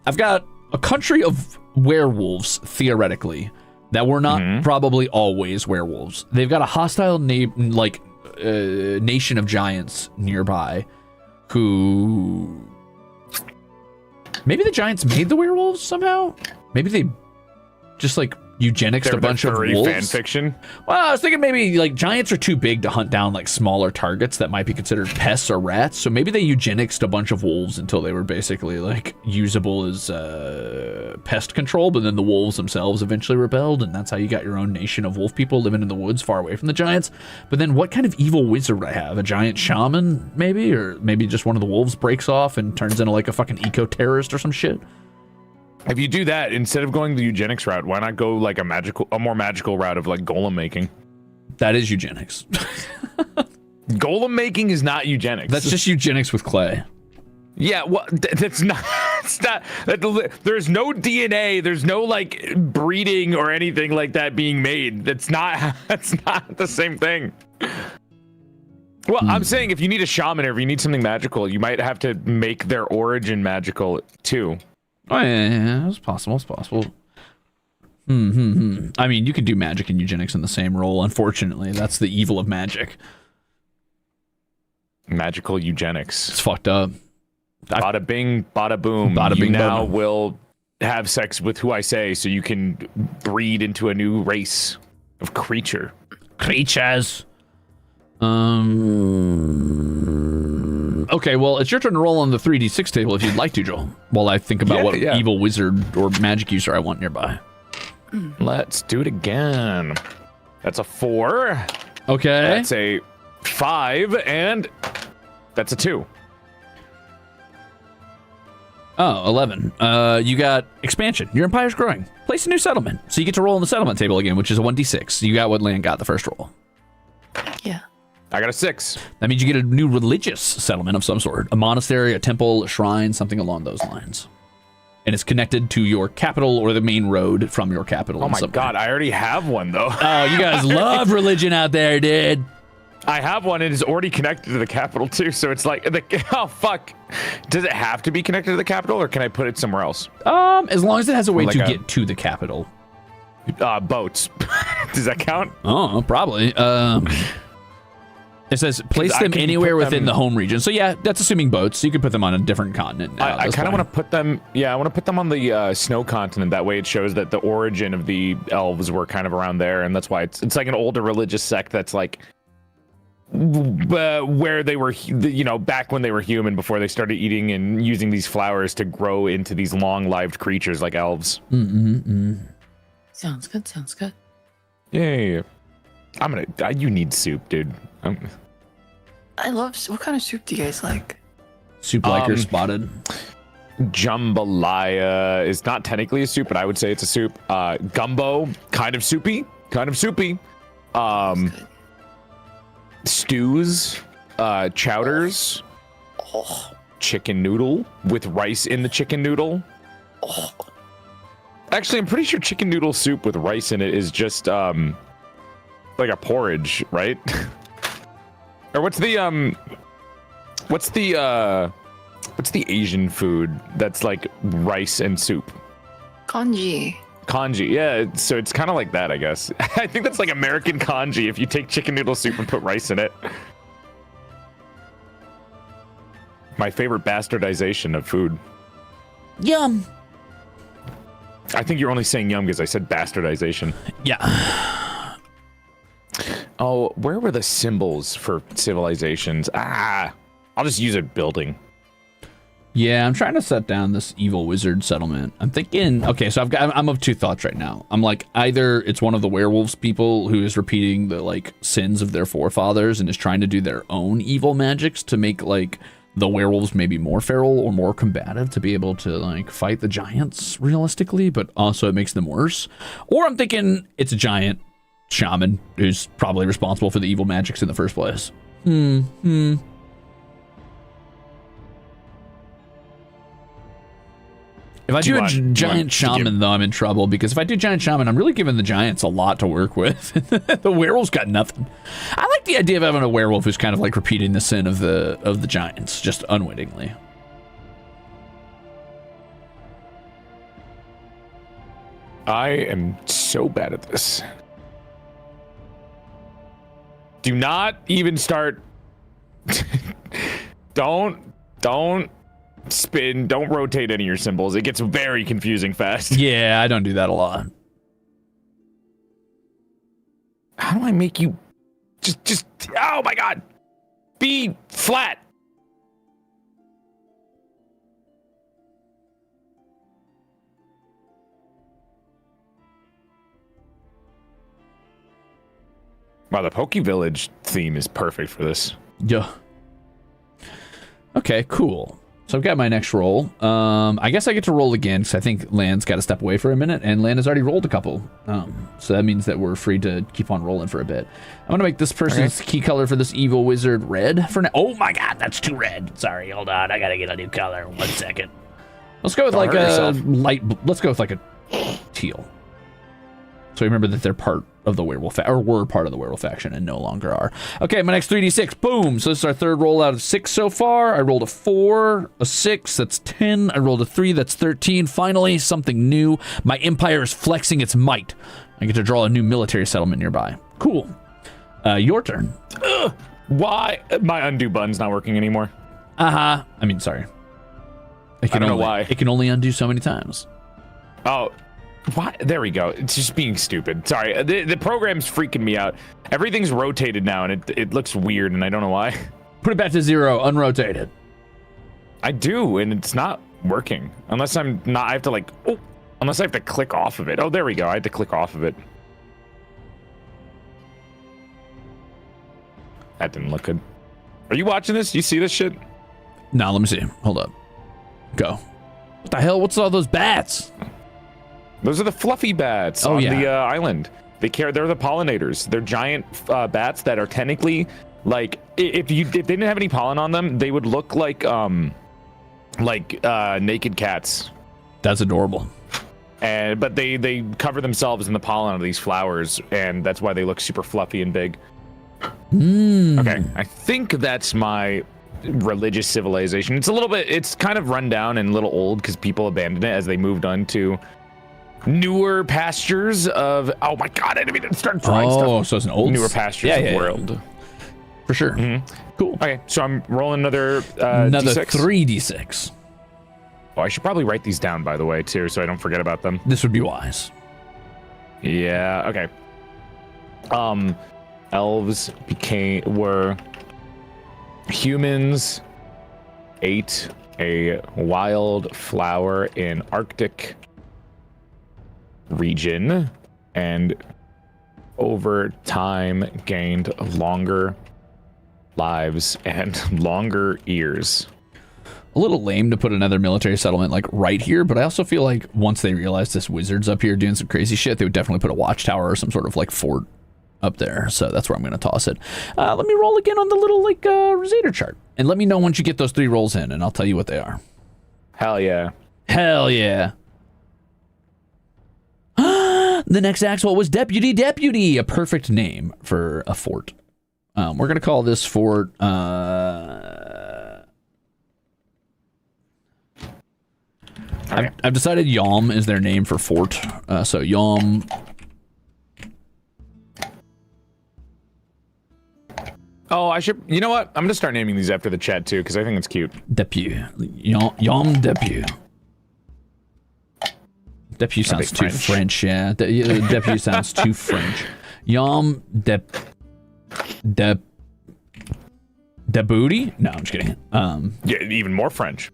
I've got a country of werewolves, theoretically, that were not probably always werewolves. They've got a hostile nation of giants nearby who... Maybe the giants made the werewolves somehow? Maybe they just like eugenics a bunch of wolves. Fan fiction. Well, I was thinking maybe like giants are too big to hunt down like smaller targets that might be considered pests or rats. So maybe they eugenics a bunch of wolves until they were basically like usable as pest control. But then the wolves themselves eventually rebelled, and that's how you got your own nation of wolf people living in the woods far away from the giants. But then what kind of evil wizard would I have? A giant shaman maybe, or maybe just one of the wolves breaks off and turns into like a fucking eco-terrorist or some shit. If you do that, instead of going the eugenics route, why not go like a more magical route of like golem making? That is eugenics. Golem making is not eugenics. That's just eugenics with clay. Yeah, well, that's not. It's not. There's no DNA. There's no like breeding or anything like that being made. That's not. That's not the same thing. Well, I'm saying if you need a shaman or if you need something magical, you might have to make their origin magical too. Oh yeah, it's possible. I mean, you can do magic and eugenics in the same role. Unfortunately, that's the evil of magic. Magical eugenics. It's fucked up. Bada bing, bada boom. Bada you bing, now bada. will have sex with who I say, so you can breed into a new race of creatures. Okay, well, it's your turn to roll on the 3d6 table if you'd like to, Joel, while I think about what evil wizard or magic user I want nearby. Let's do it again. That's a 4. Okay. That's a 5, and that's a 2. Oh, 11. You got expansion. Your empire's growing. Place a new settlement. So you get to roll on the settlement table again, which is a 1d6. You got what Land got the first roll. Yeah. I got a 6. That means you get a new religious settlement of some sort. A monastery, a temple, a shrine, something along those lines. And it's connected to your capital or the main road from your capital. Oh my god, I already have one though. Oh, you guys love religion out there, dude. I have one and it's already connected to the capital too, so it's like, oh fuck. Does it have to be connected to the capital or can I put it somewhere else? As long as it has a way Like to get to the capital. Boats. Does that count? Oh, probably. It says place them anywhere within the home region. So yeah, that's assuming boats. You could put them on a different continent. I kind of want to put them, I want to put them on the snow continent. That way it shows that the origin of the elves were kind of around there. And that's why it's like an older religious sect that's like where they were, back when they were human before they started eating and using these flowers to grow into these long-lived creatures like elves. Sounds good. Yay. You need soup, dude. I love. What kind of soup do you guys like? Soup liker spotted. Jambalaya is not technically a soup, but I would say it's a soup. Gumbo, kind of soupy. Stews, chowders, chicken noodle with rice in the chicken noodle. Actually, I'm pretty sure chicken noodle soup with rice in it is just like a porridge, right? Or what's the Asian food that's like rice and soup? Congee. Congee, yeah. So it's kind of like that, I guess. I think that's like American congee if you take chicken noodle soup and put rice in it. My favorite bastardization of food. Yum. I think you're only saying yum because I said bastardization. Yeah. Oh, where were the symbols for civilizations? I'll just use a building. Yeah, I'm trying to set down this evil wizard settlement. I'm thinking, okay, so I'm of two thoughts right now. I'm like, either it's one of the werewolves people who is repeating the like sins of their forefathers and is trying to do their own evil magics to make like the werewolves maybe more feral or more combative to be able to like fight the giants realistically, but also it makes them worse. Or I'm thinking it's a giant shaman who's probably responsible for the evil magics in the first place. If I do a giant shaman, though, I'm in trouble, because if I do giant shaman, I'm really giving the giants a lot to work with. The werewolves got nothing. I like the idea of having a werewolf who's kind of like repeating the sin of the giants, just unwittingly. I am so bad at this. Do not even start. Don't spin. Don't rotate any of your symbols. It gets very confusing fast. Yeah, I don't do that a lot. How do I make you just oh my god. Be flat. Wow, the Poke Village theme is perfect for this. Yeah. Okay, cool. So I've got my next roll. I guess I get to roll again because I think Land's got to step away for a minute, and Land has already rolled a couple. So that means that we're free to keep on rolling for a bit. I'm going to make this person's key color for this evil wizard red for now. Oh my god, that's too red. Sorry, hold on. I got to get a new color. 1 second. Let's go with like a light... Let's go with like a teal. So remember that they're part of the werewolf, or were part of the werewolf faction and no longer are. Okay, my next 3d6, boom. So this is our third roll out of 6 so far. I rolled a 4, a 6, that's 10. I rolled a 3, that's 13. Finally, something new. My empire is flexing its might. I get to draw a new military settlement nearby. Cool. Your turn. Ugh, why? My undo button's not working anymore. I mean, sorry. I don't know why. It can only undo so many times. Oh. Why? There we go. It's just being stupid. Sorry, the program's freaking me out. Everything's rotated now, and it looks weird, and I don't know why. Put it back to 0, unrotated. I do, and it's not working. Unless I'm not, I have to like, oh, unless I have to click off of it. Oh, there we go. I had to click off of it. That didn't look good. Are you watching this? You see this shit? No, let me see. Hold up. Go. What the hell? What's all those bats? Those are the fluffy bats on the island. They're the pollinators. They're giant bats that are technically like if they didn't have any pollen on them, they would look like naked cats. That's adorable. But they cover themselves in the pollen of these flowers, and that's why they look super fluffy and big. Okay, I think that's my religious civilization. It's kind of run down and a little old because people abandoned it as they moved on to newer pastures of oh my god, I didn't even start drawing stuff. Oh, so it's an old newer pastures of world. For sure. Cool. Okay, so I'm rolling another another D6. 3d6. Oh, I should probably write these down by the way too, so I don't forget about them. This would be wise. Yeah. Okay. Elves were humans. Ate a wild flower in Arctic region and over time gained longer lives and longer ears. A little lame to put another military settlement like right here, but I also feel like once they realize this wizard's up here doing some crazy shit, they would definitely put a watchtower or some sort of like fort up there. So that's where I'm going to toss it. Let me roll again on the little like Ruze chart and let me know once you get those 3 rolls in and I'll tell you what they are. Hell yeah. Hell yeah. The next Axel was Deputy, a perfect name for a fort. We're going to call this fort, I've decided Yom is their name for fort. So Yom. Oh, I should, you know what? I'm going to start naming these after the chat too, because I think it's cute. Deputy. Yom Deputy. Deputy sounds too French, yeah. Deputy sounds too French. Yom Debooty? No, I'm just kidding. Yeah, even more French.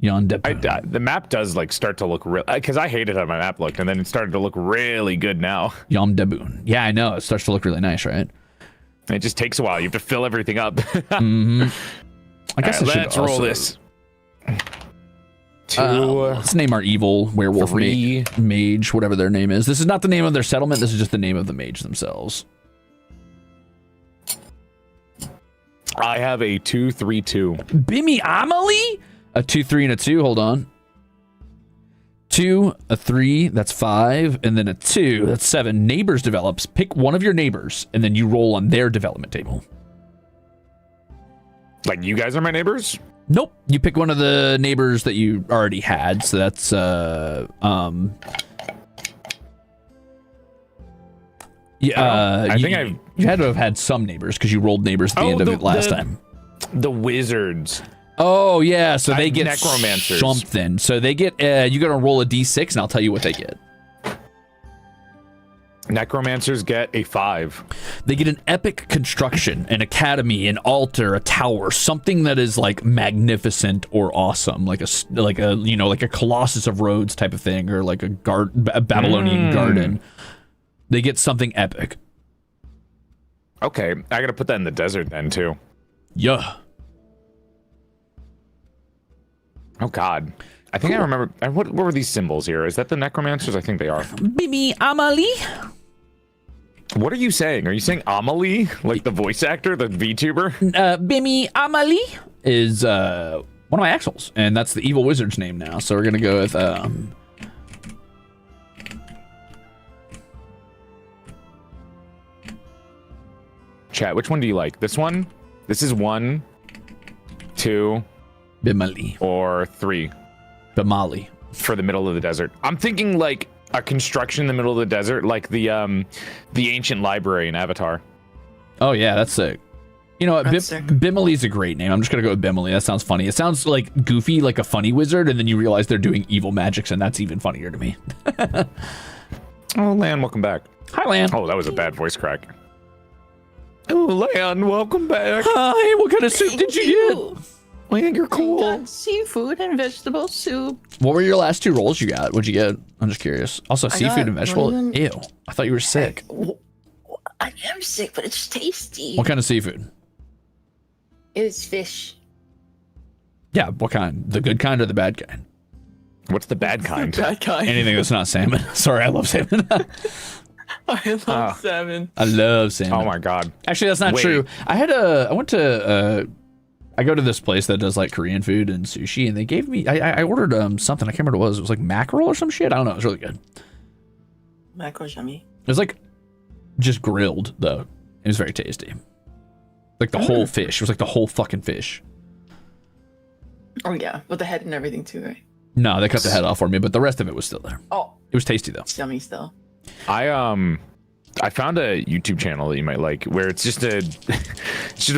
Yon Deboon. The map does like start to look real, because I hated how my map looked, and then it started to look really good now. Yon Deboon. Yeah, I know. It starts to look really nice, right? It just takes a while. You have to fill everything up. I guess let's roll this. 2. Let's name our evil werewolf 3. mage, whatever their name is. This is not the name of their settlement. This is just the name of the mage themselves. I have a 2, 3, 2. Bimmy Amelie? A 2, 3, and a 2. Hold on. 2, a 3, that's 5, and then a 2, that's 7. Neighbors develops. Pick one of your neighbors, and then you roll on their development table. Like you guys are my neighbors? Nope. You pick one of the neighbors that you already had, so that's yeah, I think you had to have had some neighbors because you rolled neighbors at the end of it last time. The wizards. Oh yeah, so they get necromancers. something. So they get you got to roll a d6, and I'll tell you what they get. Necromancers get a 5. They get an epic construction, an academy, an altar, a tower, something that is like magnificent or awesome, like a Colossus of Rhodes type of thing, or like a Babylonian garden. They get something epic. Okay, I gotta put that in the desert then too. Yeah. Oh God, I think I remember. What were these symbols here? Is that the necromancers? I think they are. Bimmy Amelie? What are you saying? Are you saying Amelie, like the voice actor, the VTuber? Bimmy Amelie? Is one of my axles, and that's the evil wizard's name now. So we're gonna go with Chat, which one do you like? This one? This is 1, 2, Bimali. or 3 Bimali. for the middle of the desert. I'm thinking like a construction in the middle of the desert, like the ancient library in Avatar. Oh yeah, that's sick. You know what? That's sick. Bimali's a great name. I'm just gonna go with Bimali. That sounds funny. It sounds like goofy, like a funny wizard, and then you realize they're doing evil magics, and that's even funnier to me. Oh, Lan, welcome back. Hi, Lan. Oh, that was a bad voice crack. Oh, Lan, welcome back. Hi. What kind of soup did you get? Lan, you're cool. Seafood and vegetable soup. What were your last 2 rolls you got? What'd you get? I'm just curious. Also, seafood got and vegetable. Ew. I thought you were sick. I am sick, but it's tasty. What kind of seafood? It's fish. Yeah, what kind? The good kind or the bad kind? What's the bad kind? Bad guy. Anything that's not salmon. Sorry, I love salmon. I love salmon. I love salmon. Oh my God. Actually, that's not Wait. true. I go to this place that does like Korean food and sushi, and they gave me, I ordered something, I can't remember what it was. It was like mackerel or some shit. I don't know. It was really good. Mackerel yummy. It was like just grilled though. It was very tasty. Like the whole fish. It was like the whole fucking fish. Oh yeah, with the head and everything too, right? No, they cut the head off for me, but the rest of it was still there. Oh, It was tasty though. it's yummy still. I found a YouTube channel that you might like, where it's just a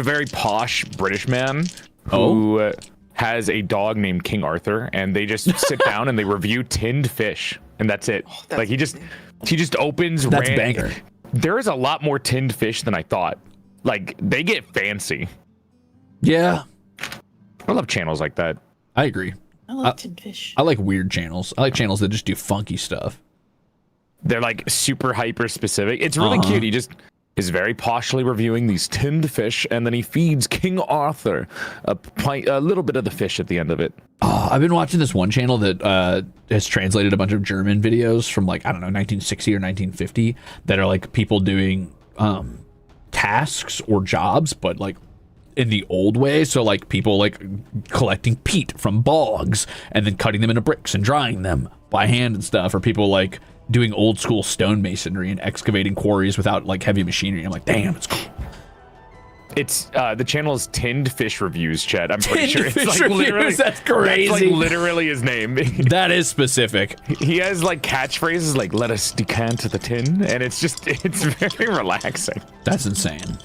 very posh British man who has a dog named King Arthur, and they just sit down and they review tinned fish, and that's it. Like he just opens. That's banger. There is a lot more tinned fish than I thought. Like they get fancy. Yeah, I love channels like that. I agree. I love tinned fish. I like weird channels. I like channels that just do funky stuff. They're like super hyper specific. It's really cute. He just is very poshly reviewing these tinned fish, and then he feeds King Arthur a little bit of the fish at the end of it. Oh, I've been watching this one channel that has translated a bunch of German videos from like, I don't know, 1960 or 1950 that are like people doing tasks or jobs, but like in the old way. So like people like collecting peat from bogs and then cutting them into bricks and drying them by hand and stuff, or people like doing old school stonemasonry and excavating quarries without like heavy machinery. I'm like, damn, it's cool. It's the channel is Tinned Fish Reviews, Chad. I'm pretty sure it's Fish like Reviews, literally that's crazy. That's like literally his name. That is specific. He has like catchphrases like "Let us decant the tin," and it's very relaxing. That's insane.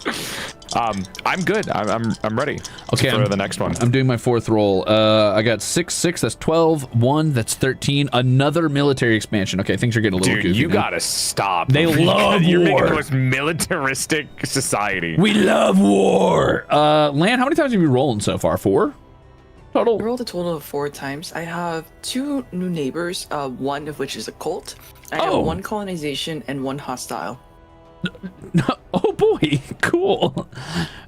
I'm good. I'm ready. Okay, for the next one. I'm doing my 4th roll. I got 6, 6. That's 12. 1. That's 13. Another military expansion. Okay, things are getting a little Dude, goofy. you now. gotta stop. They love You're making war. the most militaristic society. We love war. Lan, how many times have you rolling so far? 4? total? I rolled a total of 4 times. I have 2 new neighbors, one of which is a cult. I have 1 colonization and 1 hostile. Oh boy, cool.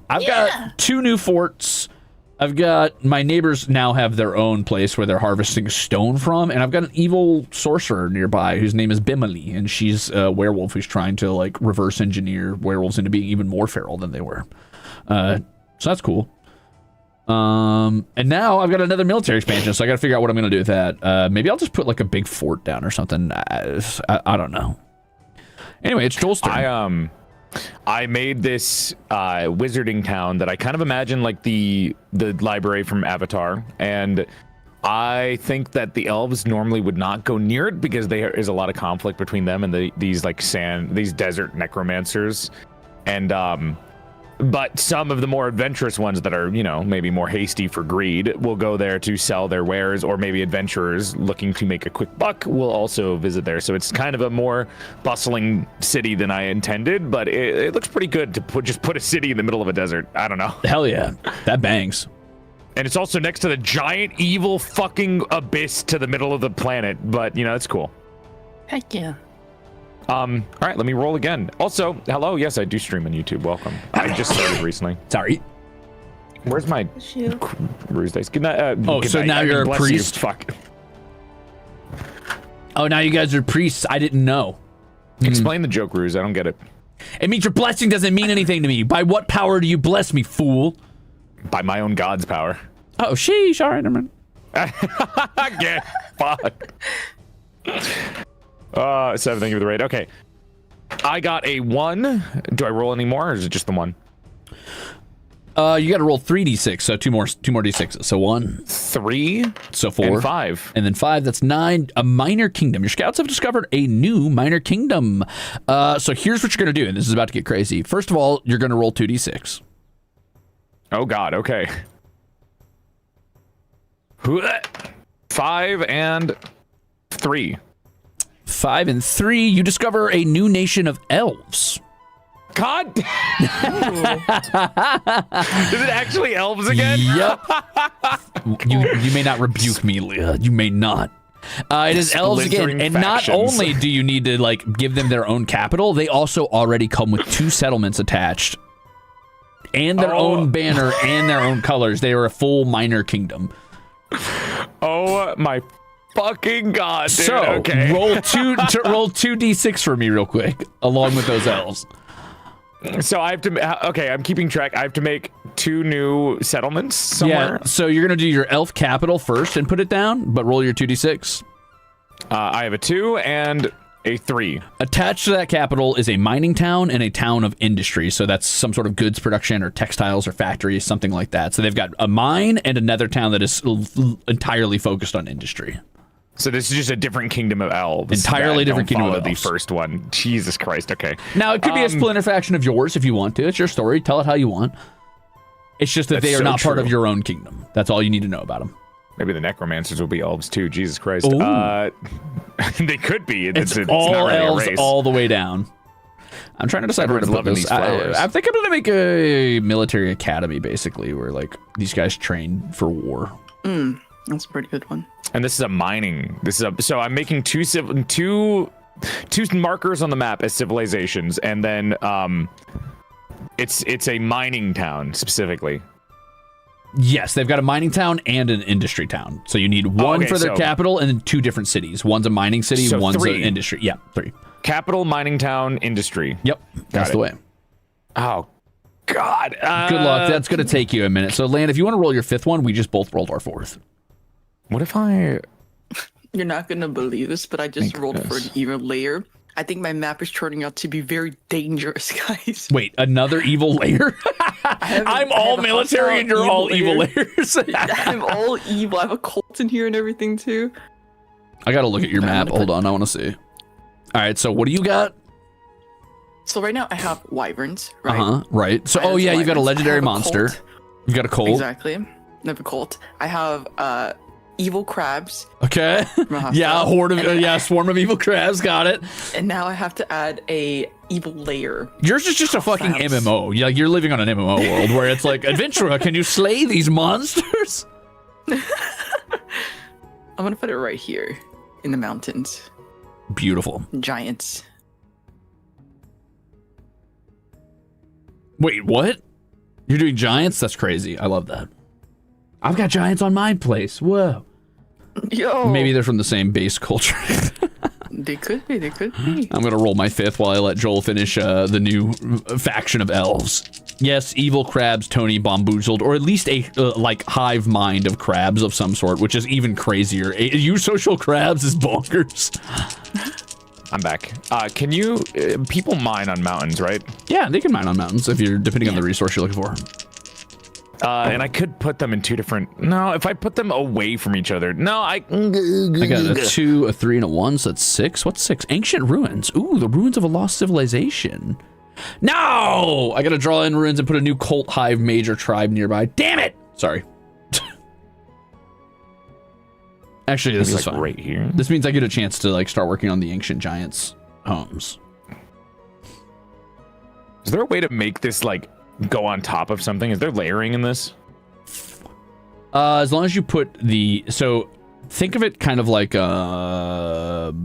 I've got 2 new forts. I've got my neighbors now have their own place where they're harvesting stone from, and I've got an evil sorcerer nearby whose name is Bimali, and she's a werewolf who's trying to like reverse engineer werewolves into being even more feral than they were. So that's cool. And now I've got another military expansion, so I got to figure out what I'm going to do with that. Maybe I'll just put like a big fort down or something. I don't know. Anyway, it's Joel's turn. I made this wizarding town that I kind of imagine like the library from Avatar, and I think that the elves normally would not go near it because there is a lot of conflict between them and these desert necromancers, and but some of the more adventurous ones that are, you know, maybe more hasty for greed will go there to sell their wares, or maybe adventurers looking to make a quick buck will also visit there. So it's kind of a more bustling city than I intended, but it looks pretty good to just put a city in the middle of a desert. I don't know. Hell yeah, that bangs. And it's also next to the giant evil fucking abyss to the middle of the planet, but you know, it's cool. Heck yeah. All right, let me roll again. Also, hello. Yes, I do stream on YouTube. Welcome. I just started recently. Sorry. Where's my Ruze dice? Good night. Good so night. now you're a Bless priest? You. Fuck. Oh, now you guys are priests. I didn't know. Explain the joke, Ruze. I don't get it. It means your blessing doesn't mean anything to me. By what power do you bless me, fool? By my own god's power. Oh, sheesh. All right, never mind. Get fuck. 7, thank you for the raid. Okay. I got a 1. Do I roll any more, or is it just the 1? You got to roll 3d6, so two more d6s. So 1, 3, so 4, and 5, and then 5. That's 9. A minor kingdom. Your scouts have discovered a new minor kingdom. So here's what you're gonna do, and this is about to get crazy. First of all, you're gonna roll 2d6. Oh God. Okay. 5 and 3. 5 and 3. You discover a new nation of elves. God. Is it actually elves again? Yep. You may not rebuke me, Leah. You may not. It is elves again, and not only do you need to like give them their own capital, they also already come with 2 settlements attached, and their own banner and their own colors. They are a full minor kingdom. Oh my fucking God, dude. So okay. roll 2d6 for me real quick, along with those elves. So I have to. Okay, I'm keeping track. I have to make 2 new settlements somewhere. Yeah. So you're gonna do your elf capital first and put it down, but roll your 2d6. I have a 2 and a 3. Attached to that capital is a mining town and a town of industry. So that's some sort of goods production or textiles or factories, something like that. So they've got a mine and another town that is entirely focused on industry. So this is just a different kingdom of elves. Entirely different kingdom of the elves. first one. Jesus Christ. Okay. Now it could be a splinter faction of yours if you want to. It's your story. Tell it how you want. It's just that they are not part of your own kingdom. That's all you need to know about them. Maybe the necromancers will be elves too. Jesus Christ. Ooh. They could be. It's not all really elves a race. all the way down. I'm trying to decide where to put this. I think I'm going to make a military academy, basically, where like these guys train for war. That's a pretty good one. And this is a mining. So I'm making two markers on the map as civilizations, and then it's a mining town specifically. Yes, they've got a mining town and an industry town. So you need one for their capital and then 2 different cities. One's a mining city, so one's 3. an industry. Yeah, 3. Capital, mining town, industry. Yep, that's the way. Oh, God. Good luck. That's going to take you a minute. So, Lan, if you want to roll your 5th one, we just both rolled our 4th. What if I... You're not going to believe this, but I just rolled for an evil layer. I think my map is turning out to be very dangerous, guys. Wait, another evil layer? I'm all military and you're all evil layers. I'm all evil. I have a cult in here and everything, too. I got to look at your map. Hold on, I want to see. All right, so what do you got? So right now I have wyverns, right? Right. So, oh yeah, you've got a legendary monster. You've got a cult. Exactly. I have a cult. I have evil crabs. Okay. Yeah, a horde of swarm of evil crabs. Got it. And now I have to add a evil layer. Yours is just a fucking MMO. You're living on an MMO world where it's like, adventurer, can you slay these monsters? I'm gonna put it right here in the mountains. Beautiful. Giants. Wait, what? You're doing giants? That's crazy. I love that. I've got giants on my place. Whoa. Yo. Maybe they're from the same base culture. They could be. They could be. I'm gonna roll my 5th while I let Joel finish the new faction of elves. Yes, evil crabs, Tony bamboozled, or at least a like hive mind of crabs of some sort, which is even crazier. Eusocial crabs is bonkers. I'm back. Can you people mine on mountains, right? Yeah, they can mine on mountains if you're depending on the resource you're looking for. And I could put them in 2 different. No, if I put them away from each other. No, I got a 2, a 3, and a 1, so that's 6. What's 6? Ancient ruins. Ooh, the ruins of a lost civilization. No! I gotta draw in ruins and put a new cult hive major tribe nearby. Damn it! Sorry. Actually, this is like fine. Right here. This means I get a chance to like start working on the ancient giants' homes. Is there a way to make this like go on top of something? Is there layering in this? As long as you put the think of it kind of like 2D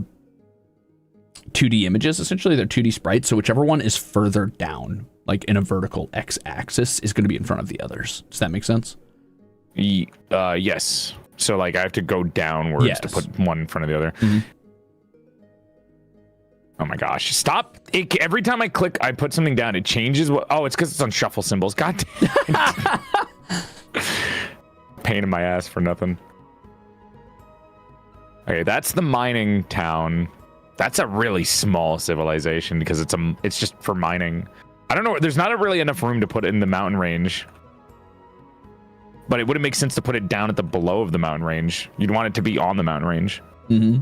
images. Essentially, they're 2D sprites. So whichever one is further down, like in a vertical x-axis, is going to be in front of the others. Does that make sense? Yes. So like I have to go downwards to put one in front of the other. Mm-hmm. Oh my gosh! Stop! Every time I click, I put something down. It changes. Oh, it's because it's on shuffle symbols. God damn it. Pain in my ass for nothing. Okay, that's the mining town. That's a really small civilization because it's just for mining. I don't know. There's not really enough room to put it in the mountain range. But it wouldn't make sense to put it down at the below of the mountain range. You'd want it to be on the mountain range. Mm-hmm.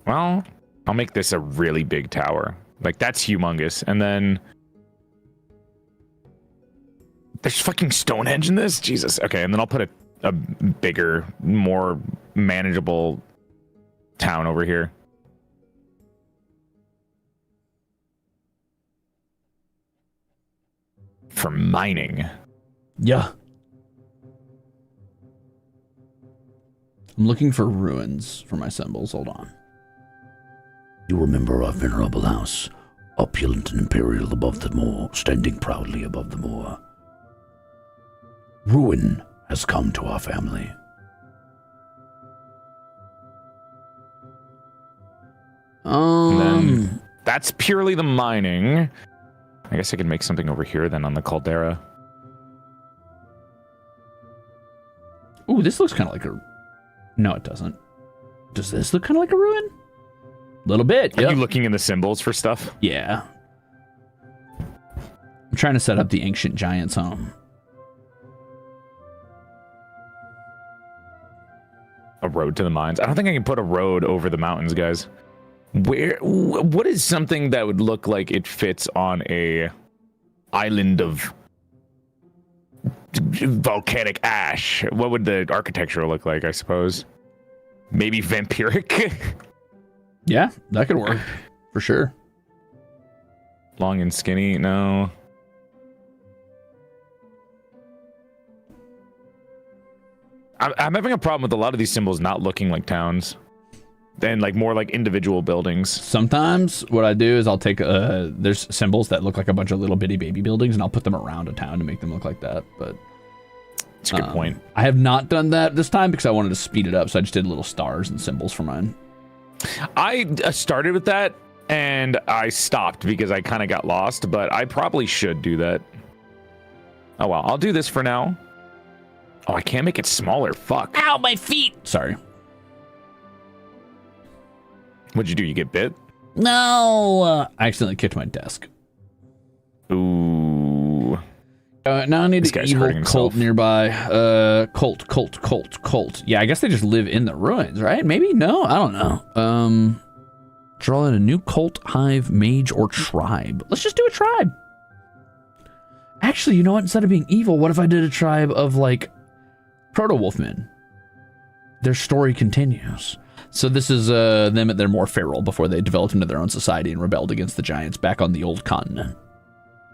Well, I'll make this a really big tower. Like, that's humongous. And then... There's fucking Stonehenge in this? Jesus. Okay, and then I'll put a bigger, more manageable town over here. For mining. Yeah. I'm looking for ruins for my symbols. Hold on. You remember our venerable house, opulent and imperial above the moor, standing proudly above the moor. Ruin has come to our family. And then that's purely the mining. I guess I could make something over here then on the caldera. Ooh, this looks kind of like a... No, it doesn't. Does this look kind of like a ruin? A little bit, Are you looking in the symbols for stuff? Yeah. I'm trying to set up the ancient giant's home. A road to the mines. I don't think I can put a road over the mountains, guys. What is something that would look like it fits on a island of volcanic ash? What would the architecture look like, I suppose? Maybe vampiric? Yeah, that could work. For sure. Long and skinny? No. I'm having a problem with a lot of these symbols not looking like towns. And like more like individual buildings. Sometimes what I do is I'll take there's symbols that look like a bunch of little bitty baby buildings and I'll put them around a town to make them look like that. But it's a good point. I have not done that this time because I wanted to speed it up, so I just did little stars and symbols for mine. I started with that and I stopped because I kind of got lost, but I probably should do that. Oh well, I'll do this for now. Oh, I can't make it smaller. Fuck. Ow, my feet. Sorry. What'd you do? You get bit? No. I accidentally kicked my desk. Ooh. Now I need This an guy's evil hurting cult himself. nearby. Cult. Yeah, I guess they just live in the ruins, right? Maybe? No, I don't know. Draw in a new cult, hive, mage, or tribe. Let's just do a tribe. Actually, you know what? Instead of being evil, what if I did a tribe of, like, proto-wolfmen? Their story continues. So this is them at their more feral before they developed into their own society and rebelled against the giants back on the old continent.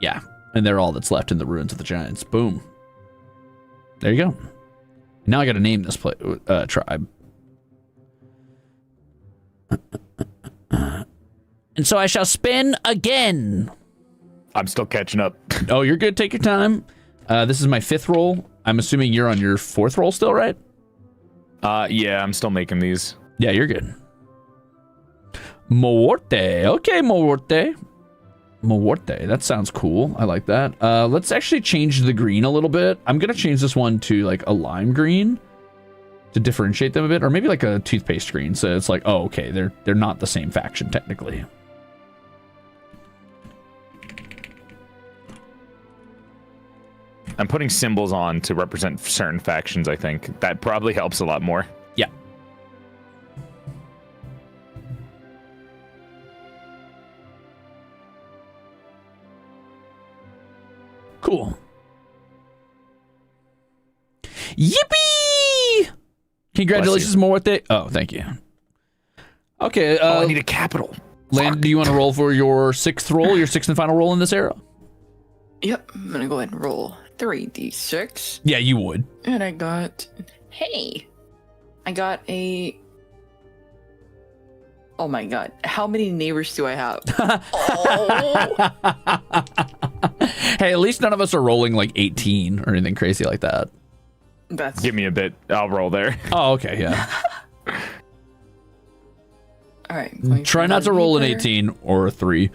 Yeah, and they're all that's left in the ruins of the giants. Boom. There you go. Now I got to name this tribe. And so I shall spin again. I'm still catching up. Oh, you're good. Take your time. This is my 5th roll. I'm assuming you're on your 4th roll still, right? Yeah, I'm still making these. Yeah, you're good. Muerte. Okay, Muerte. Muerte. That sounds cool. I like that. Let's actually change the green a little bit. I'm going to change this one to like a lime green to differentiate them a bit, or maybe like a toothpaste green. So it's like, oh, okay, they're not the same faction technically. I'm putting symbols on to represent certain factions, I think. That probably helps a lot more. Yeah. Cool. Yippee! Congratulations, Muerte. Oh, thank you. Okay. I need a capital. Land, do you want to roll for your 6th roll, your 6th and final roll in this era? Yep, I'm gonna go ahead and roll 3d6. Yeah, you would. And I got a. Oh my god, how many neighbors do I have? Oh. Hey, at least none of us are rolling like 18 or anything crazy like that. That's. Give me a bit. I'll roll there. Oh, okay, yeah. All right. Try not to roll an 18 or a 3.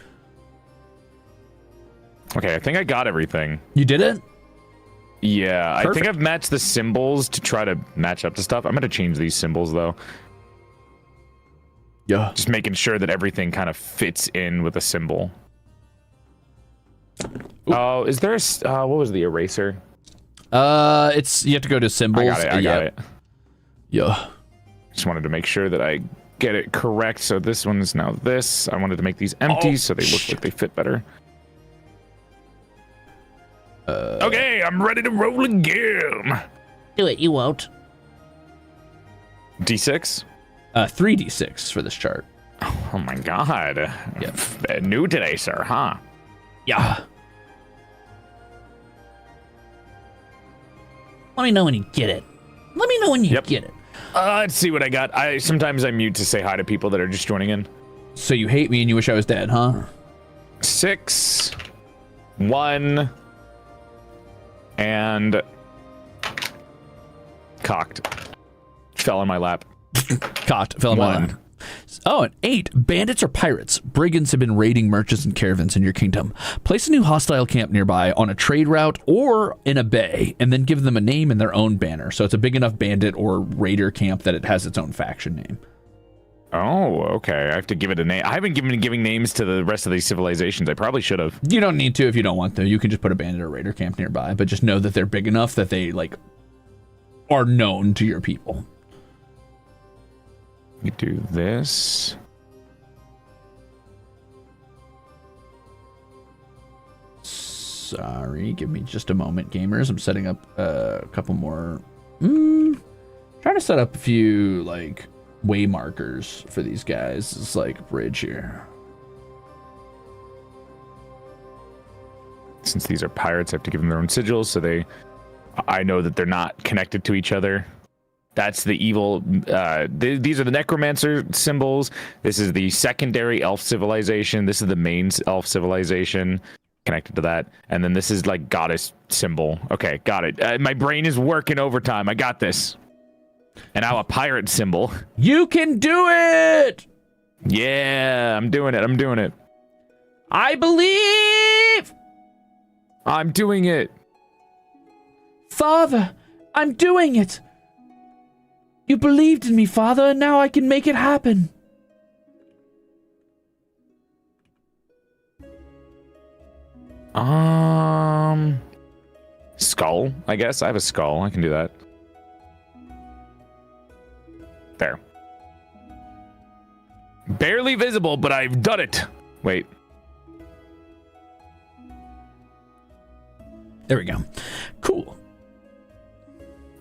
Okay, I think I got everything. You did it? Yeah, Perfect. I think I've matched the symbols to try to match up to stuff. I'm going to change these symbols, though. Yeah. Just making sure that everything kind of fits in with a symbol. Oh, is there a... what was the eraser? It's... You have to go to symbols. I got it. Yeah. Just wanted to make sure that I get it correct. So this one's now this. I wanted to make these empty so they look like they fit better. Okay, I'm ready to roll again. Do it, you won't. D6? 3d6 for this chart. Oh my god. Yep. New today, sir, huh? Yeah. Let me know when you get it. Let me know when you get it. Let's see what I got. Sometimes I mute to say hi to people that are just joining in. So you hate me and you wish I was dead, huh? 6, 1, and cocked. Fell on my lap. Cocked. Fell in my lap. Oh, an 8. Bandits or pirates. Brigands have been raiding merchants and caravans in your kingdom. Place a new hostile camp nearby on a trade route or in a bay, and then give them a name and their own banner. So it's a big enough bandit or raider camp that it has its own faction name. Oh, okay. I have to give it a name. I haven't been giving names to the rest of these civilizations. I probably should have. You don't need to if you don't want to. You can just put a bandit or raider camp nearby, but just know that they're big enough that they, like, are known to your people. You do this. Sorry, give me just a moment, gamers. I'm setting up a couple more. Trying to set up a few, like, way markers for these guys. It's like a bridge here. Since these are pirates, I have to give them their own sigils, so I know that they're not connected to each other. That's the evil. These are the necromancer symbols. This is the secondary elf civilization. This is the main elf civilization connected to that. And then this is like goddess symbol. Okay, got it. My brain is working overtime. I got this. And now a pirate symbol. You can do it! Yeah, I'm doing it. I'm doing it. I believe! I'm doing it. Father, I'm doing it! You believed in me, Father, and now I can make it happen. Skull, I guess. I have a skull. I can do that. There. Barely visible, but I've done it. Wait. There we go. Cool.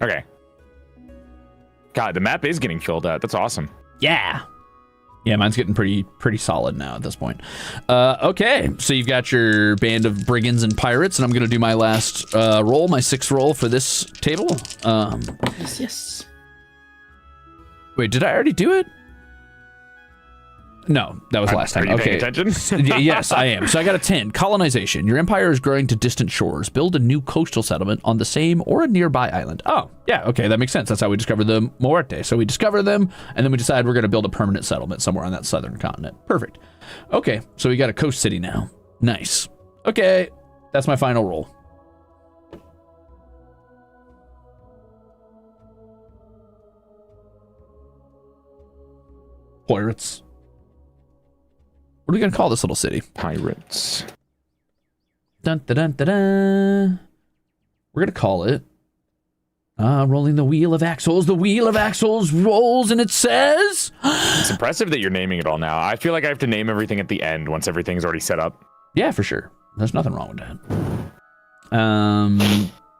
Okay. God, the map is getting filled out. That's awesome. Yeah. Yeah, mine's getting pretty solid now at this point. Okay, so you've got your band of brigands and pirates, and I'm gonna do my last roll, my 6th roll for this table. Yes. Wait, did I already do it? No, that was last time. Are you Okay. paying attention? Yes, I am. So I got a 10. Colonization. Your empire is growing to distant shores. Build a new coastal settlement on the same or a nearby island. Oh, yeah, okay, that makes sense. That's how we discovered the Muerte. So we discover them, and then we decide we're going to build a permanent settlement somewhere on that southern continent. Perfect. Okay, so we got a coast city now. Nice. Okay, that's my final roll. Pirates. What are we gonna call this little city? Pirates. Dun dun dun dun dun. We're gonna call it rolling the wheel of axles. The wheel of axles rolls and it says It's impressive that you're naming it all now. I feel like I have to name everything at the end once everything's already set up. yeah, for sure. There's nothing wrong with that.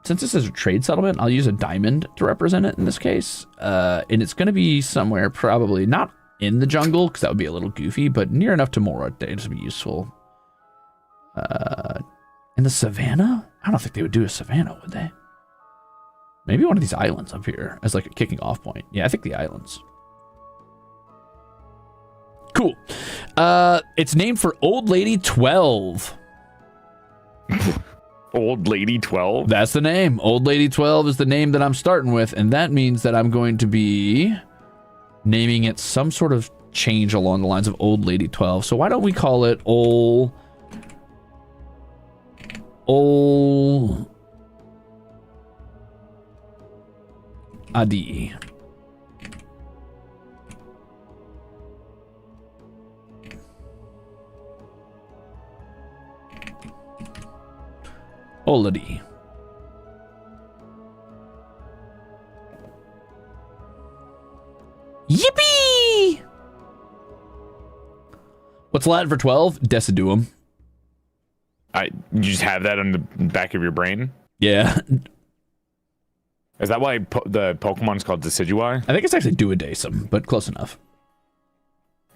Since this is a trade settlement, I'll use a diamond to represent it in this case. And it's gonna be somewhere probably not in the jungle, because that would be a little goofy, but near enough to Muerte to be useful. In the savannah? I don't think they would do a savannah, would they? Maybe one of these islands up here as like a kicking off point. Yeah, I think the islands. Cool. It's named for Old Lady 12. Old Lady 12? That's the name. Old Lady 12 is the name that I'm starting with, and that means that I'm going to be naming it some sort of change along the lines of Old Lady 12. So why don't we call it Ol Adi. Oladi. Yippee! What's Latin for 12? Deciduum. You just have that on the back of your brain? Yeah. Is that why the Pokemon's called Decidui? I think it's actually Duodecim, but close enough.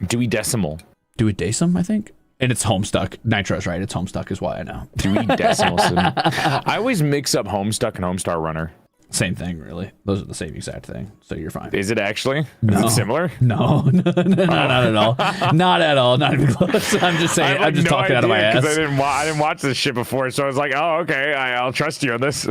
Duodecimal. Duodecim, I think? And it's Homestuck. Nitro's right. It's Homestuck is why I know. Duodecimal. I always mix up Homestuck and Homestar Runner. Same thing, really. Those are the same exact thing. So you're fine. Is it actually? No. Is it similar? No, not at all. Not at all. Not even close. I'm just saying. I'm just talking out of my ass. I didn't watch this shit before, so I was like, oh, okay, I'll trust you on this.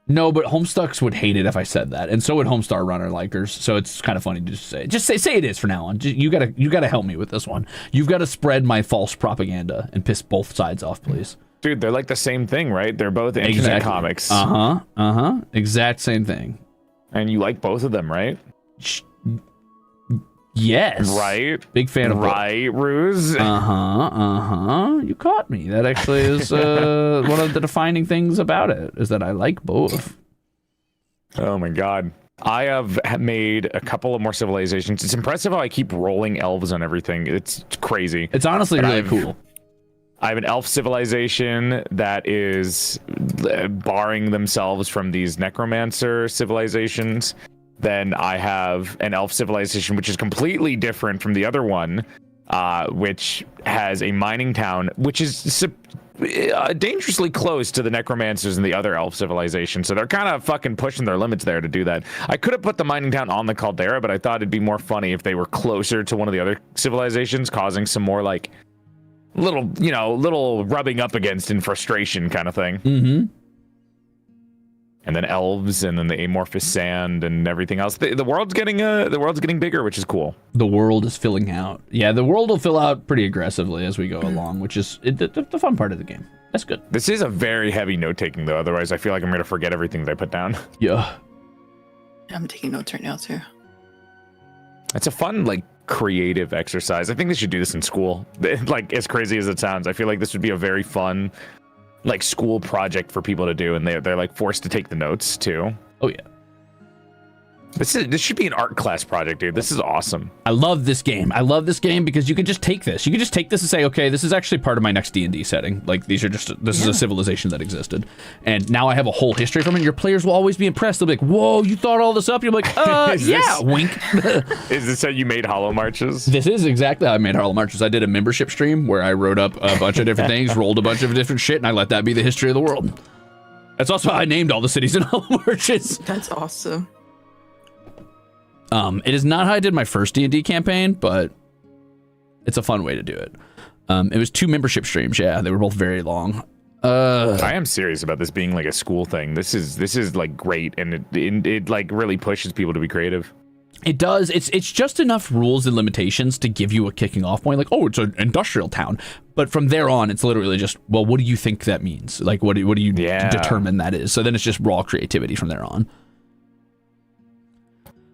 No, but Homestucks would hate it if I said that, and so would Homestar Runner likers. So it's kind of funny to just say. Just say it is for now on. You gotta help me with this one. You've got to spread my false propaganda and piss both sides off, please. Dude, they're like the same thing, right? They're both internet comics. Exact same thing. And you like both of them, right? Yes. Right. Big fan of right, Ruze. You caught me. That actually is one of the defining things about it, is that I like both. Oh my god. I have made a couple of more civilizations. It's impressive how I keep rolling elves on everything. It's crazy. It's honestly really cool. I have an elf civilization that is barring themselves from these necromancer civilizations. Then I have an elf civilization which is completely different from the other one, which has a mining town, which is dangerously close to the necromancers and the other elf civilization. So they're kind of fucking pushing their limits there to do that. I could have put the mining town on the caldera, but I thought it'd be more funny if they were closer to one of the other civilizations, causing some more like little rubbing up against in frustration kind of thing. Mm-hmm. And then elves, and then the amorphous sand, and everything else. The world's getting bigger, which is cool. The world is filling out. Yeah, the world will fill out pretty aggressively as we go along, which is the fun part of the game. That's good. This is a very heavy note taking, though. Otherwise, I feel like I'm gonna forget everything that I put down. Yeah. I'm taking notes right now too. It's a fun, like, creative exercise. I think they should do this in school. Like, as crazy as it sounds, I feel like this would be a very fun, like, school project for people to do, and they're like forced to take the notes too. Oh yeah. This should be an art class project, dude. This is awesome. I love this game. I love this game because you can just take this. You can just take this and say, okay, this is actually part of my next D&D setting. Like, this is a civilization that existed. And now I have a whole history from it. Your players will always be impressed. They'll be like, whoa, you thought all this up? You're like, wink. Is this how you made Hollow Marches? This is exactly how I made Hollow Marches. I did a membership stream where I wrote up a bunch of different things, rolled a bunch of different shit, and I let that be the history of the world. That's also how I named all the cities in Hollow Marches. That's awesome. It is not how I did my first D&D campaign, but it's a fun way to do it. It was 2 membership streams. Yeah, they were both very long. I am serious about this being like a school thing. This is like great, and it like really pushes people to be creative. It does. It's just enough rules and limitations to give you a kicking off point. Like, oh, it's an industrial town. But from there on, it's literally just, well, what do you think that means? Like, what do you determine that is? So then it's just raw creativity from there on.